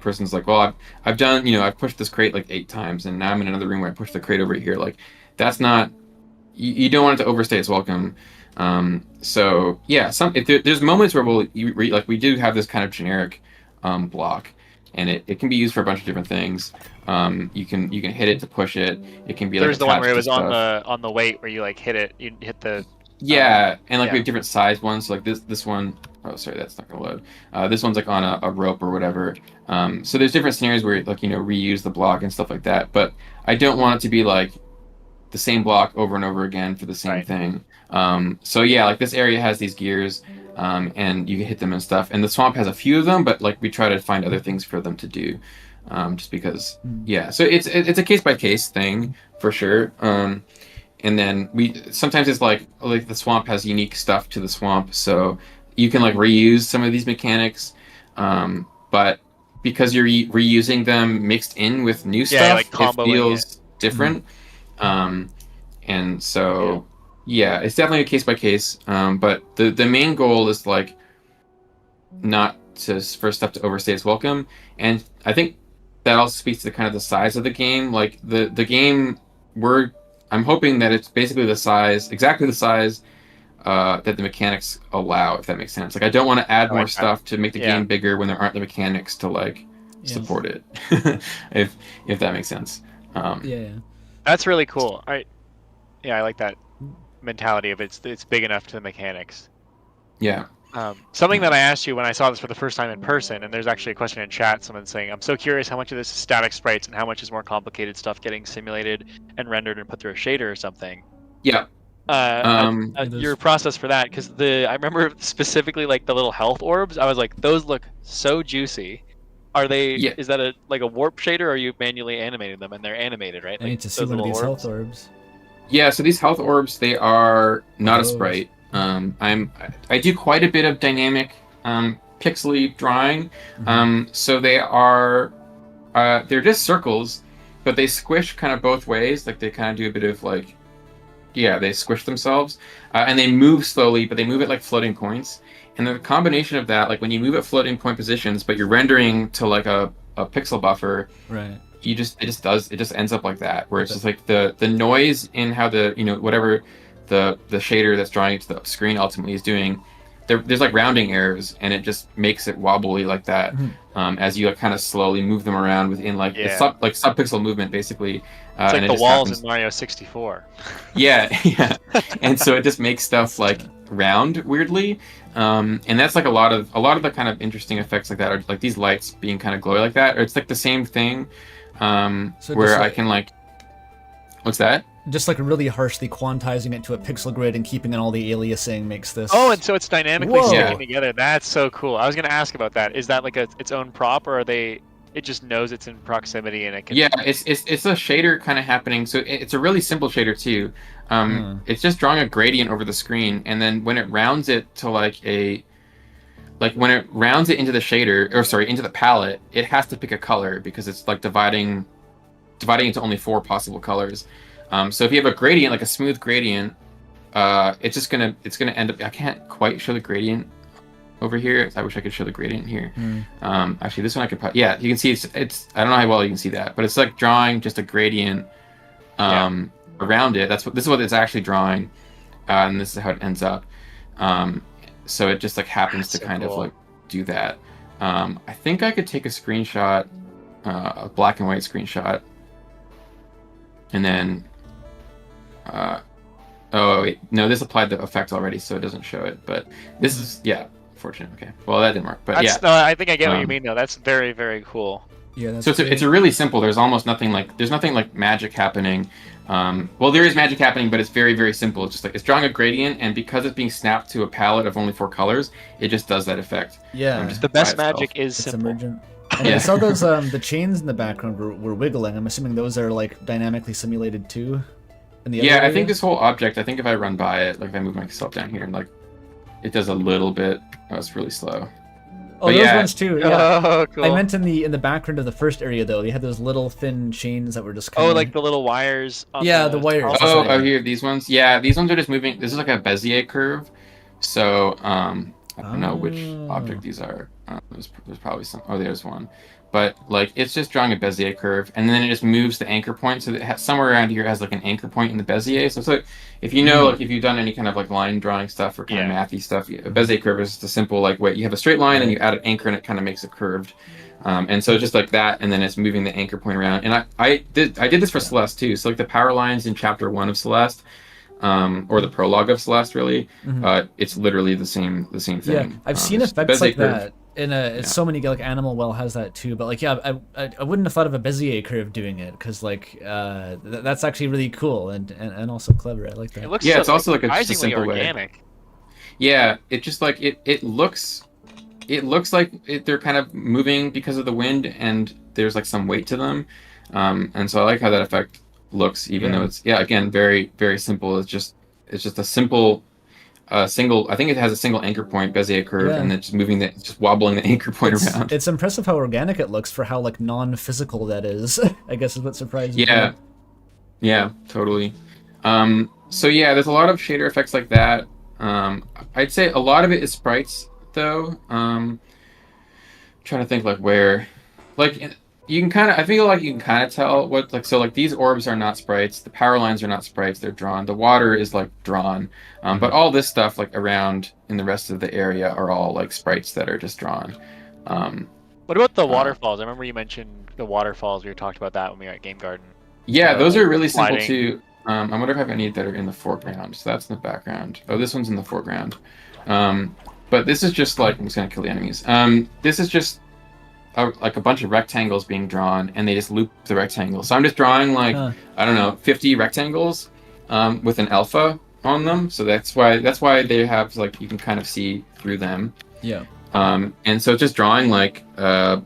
person's like, well, I've done, I've pushed this crate like 8 times, and now I'm in another room where I pushed the crate over here. Like that's not, you don't want it to overstay its welcome. So yeah, there's moments where we do have this kind of generic block, and it can be used for a bunch of different things. You can hit it to push it. It can be like There's the one where it was on the weight where you like hit it, you hit the. Yeah, and like we have different size ones. So like this one, oh sorry, that's not gonna load. This one's like on a rope or whatever. So there's different scenarios where like reuse the block and stuff like that. But I don't want it to be like the same block over and over again for the same thing. So yeah, like this area has these gears, and you can hit them and stuff. And the swamp has a few of them, but like we try to find other things for them to do, just because. Yeah, so it's a case by case thing for sure. And then sometimes it's like the swamp has unique stuff to the swamp, so you can like reuse some of these mechanics, but because you're reusing them mixed in with new stuff, it feels different. And so yeah, it's definitely a case by case. But the main goal is like not for stuff to overstay its welcome, and I think that also speaks to kind of the size of the game. Like the game I'm hoping that it's basically exactly the size that the mechanics allow, if that makes sense. Like I don't want to add more stuff to make the game bigger when there aren't the mechanics to like support it. if that makes sense. Yeah. That's really cool. I like that mentality of it's big enough to the mechanics. Yeah. Something that I asked you when I saw this for the first time in person, and there's actually a question in chat, someone saying, I'm so curious how much of this is static sprites and how much is more complicated stuff getting simulated and rendered and put through a shader or something. Yeah. Your process for that, because I remember specifically like the little health orbs, I was like, those look so juicy. Are they, is that a warp shader, or are you manually animating them? And they're animated, right? I need to see one of these health orbs. Yeah, so these health orbs, they are not a sprite. I do quite a bit of dynamic pixely drawing. So they're just circles, but they squish kind of both ways. Like they kind of do a bit of like, they squish themselves, and they move slowly, but they move at like floating points. And the combination of that, like when you move at floating point positions, but you're rendering to like a pixel buffer, right? It just ends up like that, where it's just like the noise in how the whatever the shader that's drawing it to the screen ultimately is doing, there's like rounding errors, and it just makes it wobbly like that, as you like kind of slowly move them around within like sub-pixel movement basically. It's like and the walls in Mario 64. Yeah. And so it just makes stuff like round weirdly, and that's like a lot of the kind of interesting effects like that are like these lights being kind of glowy like that, or it's like the same thing, where I can like, what's that? Just like really harshly quantizing it to a pixel grid and keeping in all the aliasing makes this. Oh, and so it's dynamically sticking together. That's so cool. I was going to ask about that. Is that like its own prop, or are they? It just knows it's in proximity and it can. Yeah, it's a shader kind of happening. So it's a really simple shader too. It's just drawing a gradient over the screen, and then when it rounds it to when it rounds it into the shader, into the palette, it has to pick a color because it's like dividing into only 4 possible colors. So if you have a gradient, like a smooth gradient, it's gonna end up. I can't quite show the gradient over here. I wish I could show the gradient here. Actually, this one I could. Yeah, you can see it's. I don't know how well you can see that, but it's like drawing just a gradient around it. This is what it's actually drawing, and this is how it ends up. So it just like happens to kind of like do that. I think I could take a screenshot, a black and white screenshot, and then. Oh wait, no, this applied the effect already, so it doesn't show it. But this is fortunate. Okay, well that didn't work, but no, I think I get what you mean though. That's very, very cool. Yeah. So it's a really simple. There's almost nothing like magic happening. Well, there is magic happening, but it's very, very simple. It's just like it's drawing a gradient, and because it's being snapped to a palette of only 4 colors, it just does that effect. Yeah. Just The by best itself. magic is It's simple. emergent. And I saw those the chains in the background were wiggling. I'm assuming those are like dynamically simulated too. In the other Yeah, I area? think this whole object. I think if I run by it, like if I move myself down here, and like it does a little bit. Oh, it's really slow. Oh, But those yeah. ones too. Yeah. Oh, cool. I meant in the background of the first area though. They had those little thin chains that were just. Oh, like the little wires. On Yeah, the wires. Oh, here, these ones. Yeah, these ones are just moving. This is like a Bezier curve. So, I don't know which object these are. There's probably some. Oh, there's one. But like, it's just drawing a Bezier curve, and then it just moves the anchor point. So that somewhere around here it has like an anchor point in the Bezier. So it's like, if you know, like if you've done any kind of like line drawing stuff or kind of mathy stuff, a Bezier curve is just a simple like way you have a straight line and you add an anchor and it kind of makes it curved. And so it's just like that, and then it's moving the anchor point around. And I did this for Celeste too. So like the power lines in Chapter 1 of Celeste, or the prologue of Celeste, really, it's literally the same thing. Yeah, I've seen It's the effects like Bezier curve. that. So many like Animal Well has that too, but like I wouldn't have thought of a Bezier curve doing it because like that's actually really cool and also clever. I like that. It looks it's also like just a surprisingly simple organic. way. Yeah, it just like it looks like they're kind of moving because of the wind, and there's like some weight to them, and so I like how that effect looks, even though it's again very, very simple. It's just a simple single. I think it has a single anchor point Bezier curve, and it's moving it's just wobbling the anchor point around. It's impressive how organic it looks for how like non-physical that is. I guess is what surprised me. Yeah, totally. So yeah, there's a lot of shader effects like that. I'd say a lot of it is sprites though. Trying to think like where, like you can kind of, I feel like you can kind of tell what, like, so like these orbs are not sprites, the power lines are not sprites, they're drawn. The water is like drawn, but all this stuff like around in the rest of the area are all like sprites that are just drawn. What about the waterfalls? I remember you mentioned the waterfalls. We talked about that when we were at Game Garden. Yeah, those are really simple sliding. too. I wonder if I have any that are in the foreground. So that's in the background. Oh, this one's in the foreground. But this is just like, I'm just gonna kill the enemies. This is just like a bunch of rectangles being drawn, and they just loop the rectangle. So I'm just drawing like I don't know, 50 rectangles with an alpha on them. So that's why they have like, you can kind of see through them. Yeah. And so it's just drawing like a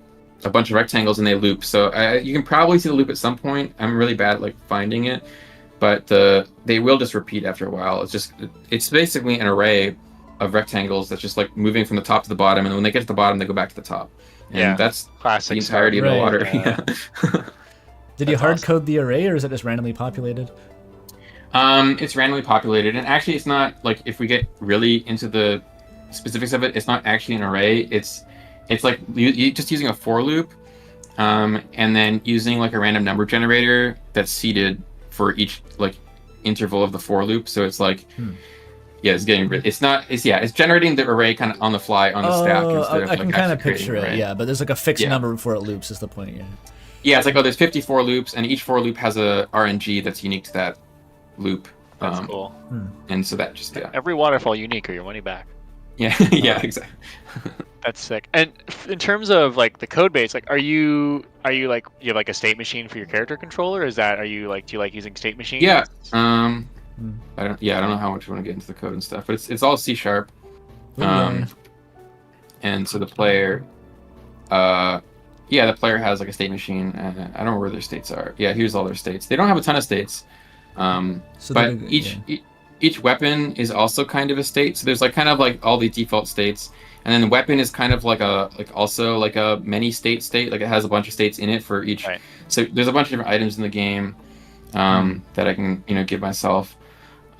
bunch of rectangles, and they loop. So you can probably see the loop at some point. I'm really bad at like finding it, but they will just repeat after a while. It's basically an array of rectangles that's just like moving from the top to the bottom, and when they get to the bottom, they go back to the top. And that's classic the entirety of the water. Did you hard code the array, or is it just randomly populated? It's randomly populated, and actually it's not like, if we get really into the specifics of it, it's not actually an array. It's like you just using a for loop, and then using like a random number generator that's seeded for each like interval of the for loop. So it's like it's generating the array kind of on the fly on the stack instead of I can like kind of actually picture creating an it, array. but there's like a fixed number before it loops is the point. Yeah, it's like, oh, there's 54 loops, and each for loop has a RNG that's unique to that loop. That's cool. And so that just Every waterfall unique, or your money back. Yeah, exactly. That's sick. And in terms of like the code base, like, are you like, you have like a state machine for your character controller? Do you like using state machines? Yeah. I don't know how much you want to get into the code and stuff, but it's all C#. And so the player, the player has like a state machine. I don't know where their states are. Yeah, here's all their states. They don't have a ton of states, but each weapon is also kind of a state. So there's like kind of like all the default states, and then the weapon is kind of like also like a many state. Like it has a bunch of states in it for each. Right. So there's a bunch of different items in the game that I can give myself.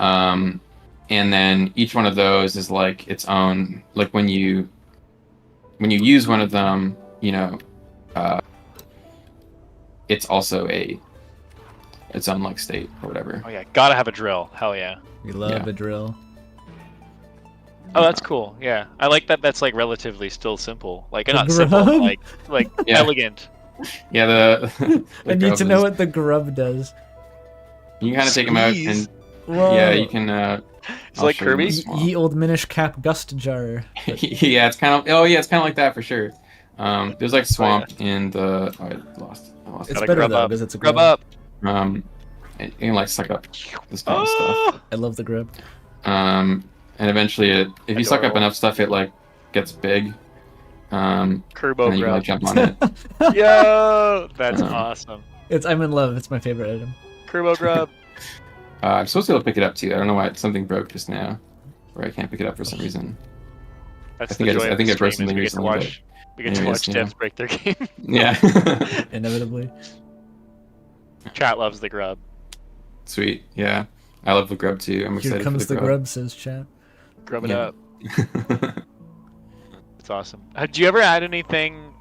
And then each one of those is like its own, like when you use one of them, it's also its own like state or whatever. Oh yeah, gotta have a drill. Hell yeah. We love a drill. Oh, that's cool. Yeah, I like that. That's like relatively still simple. Like not grub? simple, like elegant. Yeah, the I need to know what the grub does. You can kind of take them out, and you can. It's like Kirby. Ye old Minish cap gust jar. Yeah, it's kind of. Oh yeah, it's kind of like that for sure. There's like swamp in the. Oh, I lost. It's better though because it's a grub up. it can like suck up this kind of stuff. I love the grub. And eventually, if you suck up Adorable. enough stuff, it like gets big. Turbo and then you can, grub. like, jump on it. Yo, that's awesome. I'm in love. It's my favorite item. Turbo grub. I'm supposed to be able to pick it up too. I don't know why something broke just now, where I can't pick it up for some reason. That's I think the joy I of think the I broke stream, is something we get to recently. watch. We get to watch anyways, devs break their game. Yeah. Inevitably. Chat loves the grub. Sweet. Yeah. I love the grub too. I'm excited Here comes for the grub, says chat. Grub it Yeah. up. It's awesome. Do you ever add anything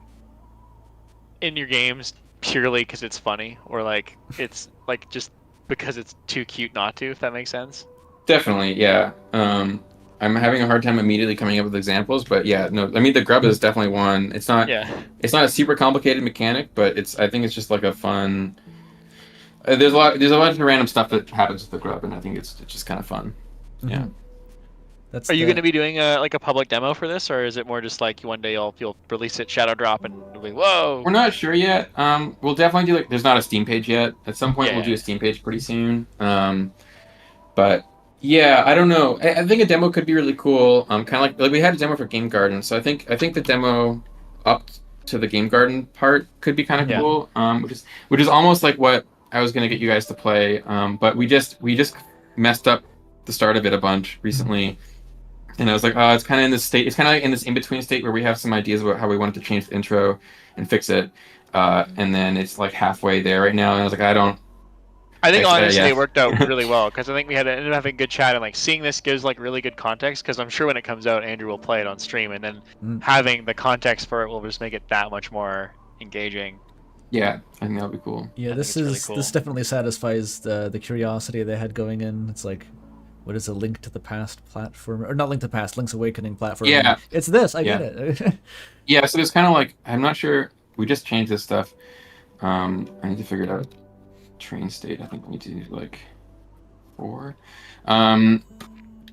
in your games purely because it's funny, or like it's like just because it's too cute not to? If that makes sense. Definitely, yeah. I'm having a hard time immediately coming up with examples, but yeah, no. I mean, the grub is definitely one. It's not. Yeah. It's not a super complicated mechanic, but I think it's just like a fun. There's a lot of random stuff that happens with the grub, and I think it's just kind of fun. Yeah. That's Are you going to be doing like a public demo for this, or is it more just like one day you'll release it, shadow drop, and it'll be whoa? We're not sure yet. We'll definitely do there's not a Steam page yet. At some point, Yeah. we'll do a Steam page pretty soon. But yeah, I don't know. I think a demo could be really cool. Kind of like we had a demo for Game Garden, so I think the demo up to the Game Garden part could be kind of cool. Which is almost like what I was gonna get you guys to play. But we just messed up the start of it a bunch recently. And I was like, oh, it's kind of in this state. It's kind of like in this in-between state where we have some ideas about how we wanted to change the intro and fix it. And then it's like halfway there right now. And I was like, I think honestly yeah. it worked out really well, because I think we ended up having a good chat, and like seeing this gives like really good context, because I'm sure when it comes out, Andrew will play it on stream, and then having the context for it will just make it that much more engaging. Yeah, I think that would be cool. Yeah, this really is cool. this definitely satisfies the curiosity they had going in. It's like, what is a Link to the Past platform, or not Link to the Past, Link's Awakening platform? Yeah, it's this. I yeah. get it. Yeah, so there's kind of like, I'm not sure. We just changed this stuff. I need to figure it out. Train state. I think we need to do like 4.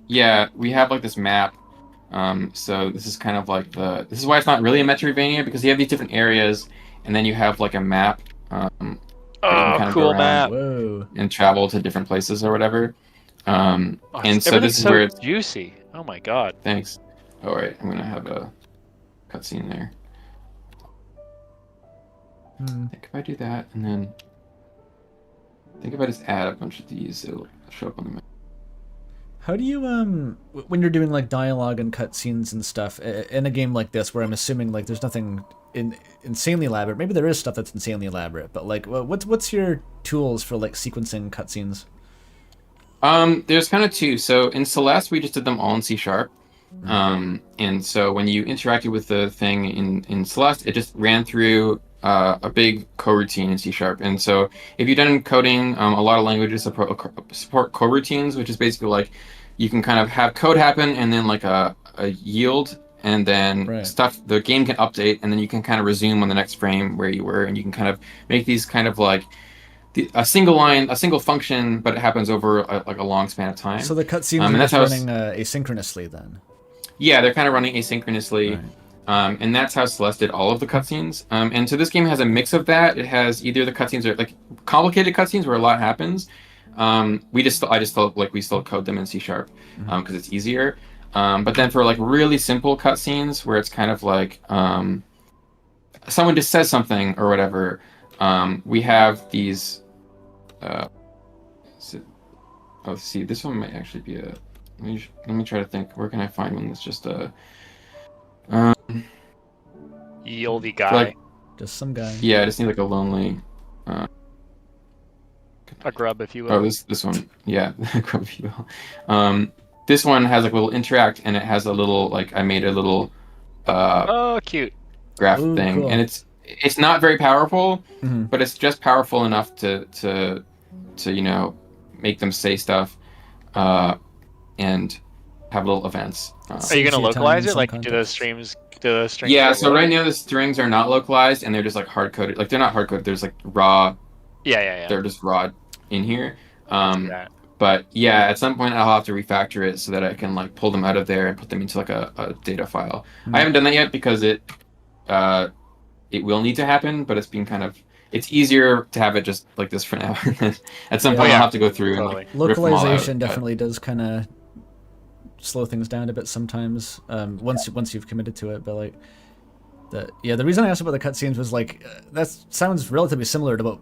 Yeah, we have like this map. So this is kind of like this is why it's not really a Metroidvania, because you have these different areas, and then you have like a map. That you can kind of cool go map. around and travel to different places or whatever. And so this Everything's is so where it's juicy. Oh my god. Thanks. All right, I'm gonna have a cutscene there. I think if I do that, and then I think if I just add a bunch of these, it'll show up on the map. How do you when you're doing like dialogue and cutscenes and stuff in a game like this, where I'm assuming like there's nothing insanely elaborate. Maybe there is stuff that's insanely elaborate, but like, what's your tools for like sequencing cutscenes? There's kind of 2. So in Celeste, we just did them all in C#. And so when you interacted with the thing in Celeste, it just ran through a big coroutine in C#. And so if you've done coding, a lot of languages support coroutines, which is basically like you can kind of have code happen and then like a yield, and then the game can update, and then you can kind of resume on the next frame where you were, and you can kind of make these kind of like a single line, a single function, but it happens over like a long span of time. So the cutscenes are just running asynchronously then? Yeah, they're kind of running asynchronously. Right. And that's how Celeste did all of the cutscenes. And so this game has a mix of that. It has either the cutscenes are like complicated cutscenes where a lot happens. I just felt like we still code them in C# because it's easier. But then for like really simple cutscenes where it's kind of like someone just says something or whatever, we have these. See, this one might actually be a. Let me try to think. Where can I find one that's just a. Yieldy guy. Like, just some guy. Yeah, I just need like a lonely. A grub, if you will. Oh, this one. Yeah, grub, if you will. This one has like a little interact, and it has a little like I made a little. Oh, cute. Graph thing, cool. And it's not very powerful, but it's just powerful enough to make them say stuff, and have little events. Are you gonna localize it? Like, do the strings? Yeah. So right now the strings are not localized, and they're just like hard coded. Like they're not hard coded. There's like raw. Yeah. They're just raw in here. But yeah, at some point I'll have to refactor it so that I can like pull them out of there and put them into like a data file. I haven't done that yet because it will need to happen, but it's been kind of it's easier to have it just like this for now. At some point, I'll have to go through and like rip them all out, localization but- definitely does kind of slow things down a bit sometimes. Once you've committed to it, but like. The reason I asked about the cutscenes was like that sounds relatively similar to what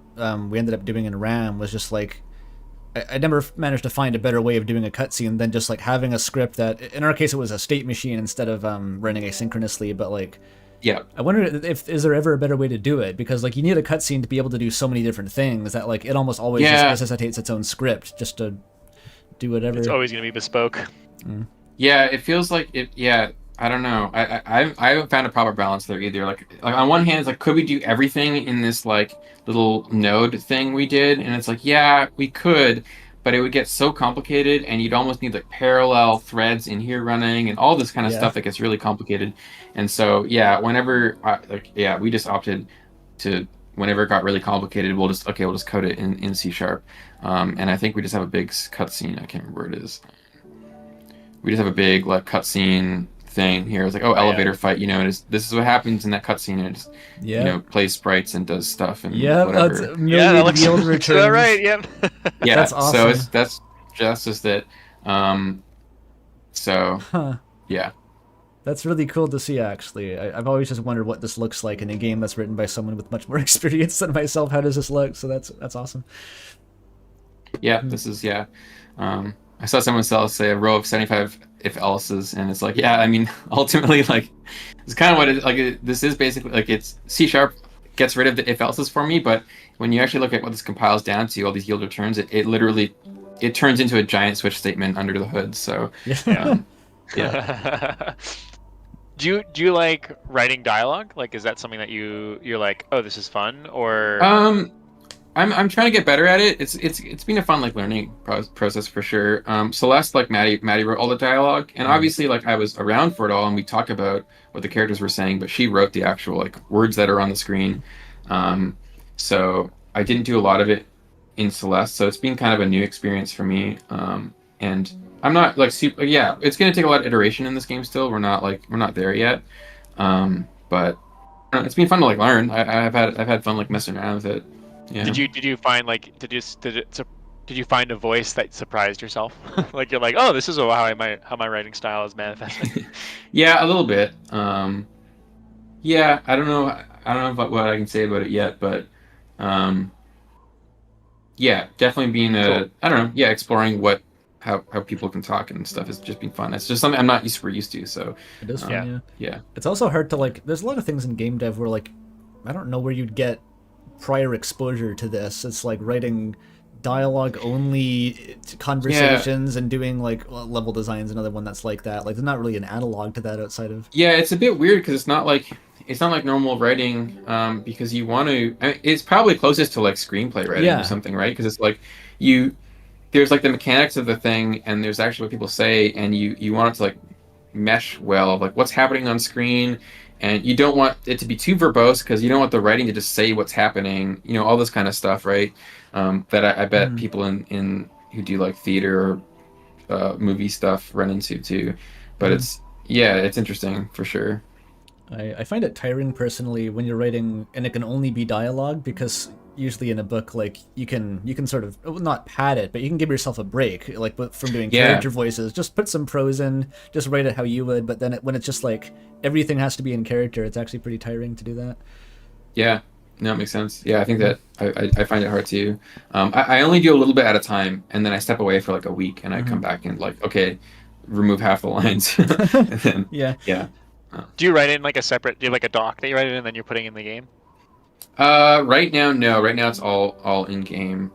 we ended up doing in RAM. Was just like I never managed to find a better way of doing a cutscene than just like having a script that, in our case, it was a state machine instead of running asynchronously. But like, yeah, I wonder if is there ever a better way to do it, because like you need a cutscene to be able to do so many different things that like it almost always just necessitates its own script just to do whatever. It's always going to be bespoke. Yeah, it feels like it. Yeah. I don't know. I haven't found a proper balance there either. Like on one hand, it's like, could we do everything in this like little node thing we did? And it's like, yeah, we could, but it would get so complicated, and you'd almost need like parallel threads in here running and all this kind of stuff that gets really complicated. And so yeah, whenever we just opted to, whenever it got really complicated, we'll just code it in C#. And I think we just have a big cutscene. I can't remember where it is. We just have a big like cutscene thing here. It's like, elevator fight, you know, and this is what happens in that cutscene, and it just you know, plays sprites and does stuff and whatever. That looks yield returns. All right, yep. Yeah, that's awesome. So that's just it. Yeah. That's really cool to see, actually. I've always just wondered what this looks like in a game that's written by someone with much more experience than myself. How does this look? So that's awesome. Yeah, this is I saw someone say a row of 75 if-else's, and it's like, yeah, I mean, ultimately, like, it's kind of what this is basically, like, it's C# gets rid of the if-else's for me, but when you actually look at what this compiles down to, all these yield returns, it literally, it turns into a giant switch statement under the hood, so, yeah. Do you like writing dialogue? Like, is that something that you're like, oh, this is fun, or... I'm trying to get better at it. It's been a fun like learning process for sure. Celeste, like Maddie wrote all the dialogue, and obviously like I was around for it all, and we talked about what the characters were saying, but she wrote the actual like words that are on the screen. So I didn't do a lot of it in Celeste, so it's been kind of a new experience for me. And I'm not like super. Yeah, it's gonna take a lot of iteration in this game still. We're not there yet. But it's been fun to like learn. I've had fun like messing around with it. Yeah. Did you find like did you find a voice that surprised yourself? Like you're like, oh, this is how my writing style is manifesting. Yeah, a little bit. Yeah, I don't know about what I can say about it yet, but yeah, definitely being cool. I don't know, yeah, exploring how people can talk and stuff has just been fun. It's just something I'm not super used to, so it is fun. Yeah. It's also hard to like. There's a lot of things in game dev where like, I don't know where you'd get prior exposure to this. It's like writing dialogue only conversations and doing like level design's another one that's like that. Like there's not really an analog to that outside of. Yeah, it's a bit weird because it's not like normal writing, because you want to. I mean, it's probably closest to like screenplay writing or something, right? Because it's like there's like the mechanics of the thing, and there's actually what people say, and you want it to like mesh well of like what's happening on screen. And you don't want it to be too verbose because you don't want the writing to just say what's happening, you know, all this kind of stuff, right? That I bet people in who do like theater or movie stuff run into too. But it's interesting for sure. I find it tiring personally when you're writing and it can only be dialogue, because usually in a book like you can sort of not pad it, but you can give yourself a break like from doing character voices. Just put some prose in, just write it how you would. But then when it's just like everything has to be in character, it's actually pretty tiring to do that. Yeah, no, it makes sense. Yeah, I think that I find it hard too. I only do a little bit at a time, and then I step away for like a week, and I come back and like, okay, remove half the lines. And then, yeah. Do you write in like a separate? Do you have like a doc that you write it in and then you're putting in the game? Right now, no. Right now, it's all in game,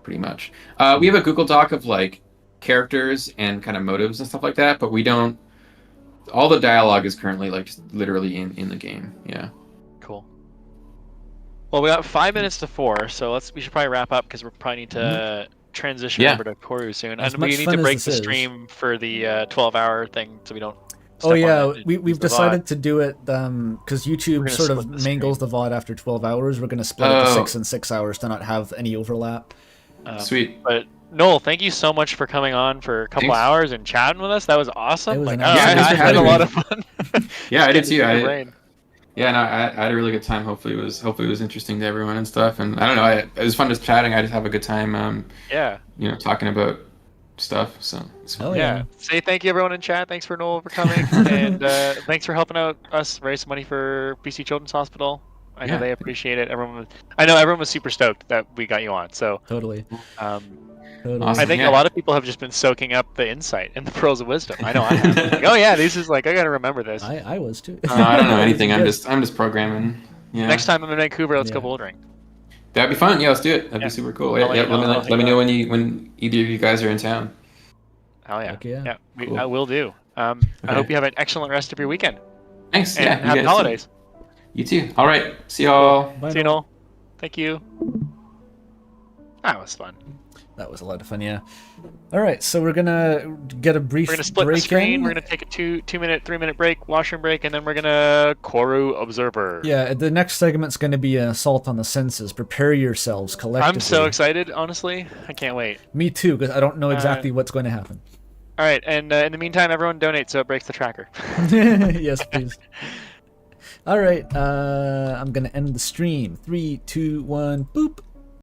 pretty much. We have a Google Doc of like characters and kind of motives and stuff like that, but we don't. All the dialogue is currently like just literally in the game. Yeah. Cool. Well, we got 5 minutes to 4, so we should probably wrap up because we probably need to transition over to Corru soon, and we need to break the stream for the 12-hour thing so we don't. Oh yeah, we've decided to do it because YouTube sort of mangles the VOD after 12 hours. We're going to split it to 6 and 6 hours to not have any overlap. Sweet. But Noel, thank you so much for coming on for a couple hours and chatting with us. That was awesome. It was I had a lot of fun. Yeah, I did too. Yeah, no, I had a really good time. Hopefully it was interesting to everyone and stuff. And I don't know, it was fun just chatting. I just have a good time. Yeah. You know, talking about stuff. So it's fun. Yeah. Say thank you everyone in chat. Thanks for Noel for coming, and thanks for helping out us raise some money for BC Children's Hospital. I know Yeah. they appreciate it. I know everyone was super stoked that we got you on. So Totally. I Awesome, think yeah. a lot of people have just been soaking up the insight and the pearls of wisdom. I know I have. Like, oh yeah, this is like I gotta remember this. I was too. I don't know anything. I'm just programming. Yeah. Next time I'm in Vancouver, let's go bouldering. That'd be fun. Yeah, let's do it. That'd Yeah. be super cool. I'll Yeah, let you know. let me know when either of you guys are in town. Oh yeah. Heck yeah. Cool. I will do. I hope you have an excellent rest of your weekend. Thanks. And Yeah. you happy guys too. holidays. You too. All right. See y'all. Bye, See you, Noel. Noel. Thank you. That was fun. That was a lot of fun, yeah. All right, so we're gonna get a brief We're gonna split break the screen. in. We're gonna take a 3-minute break, washroom break, and then we're gonna corru.observer. Yeah, the next segment's gonna be an assault on the senses. Prepare yourselves collectively. I'm so excited, honestly. I can't wait. Me too, because I don't know exactly what's going to happen. All right, and in the meantime, everyone donate so it breaks the tracker. Yes, please. All right, I'm gonna end the stream. 3, 2, 1, boop.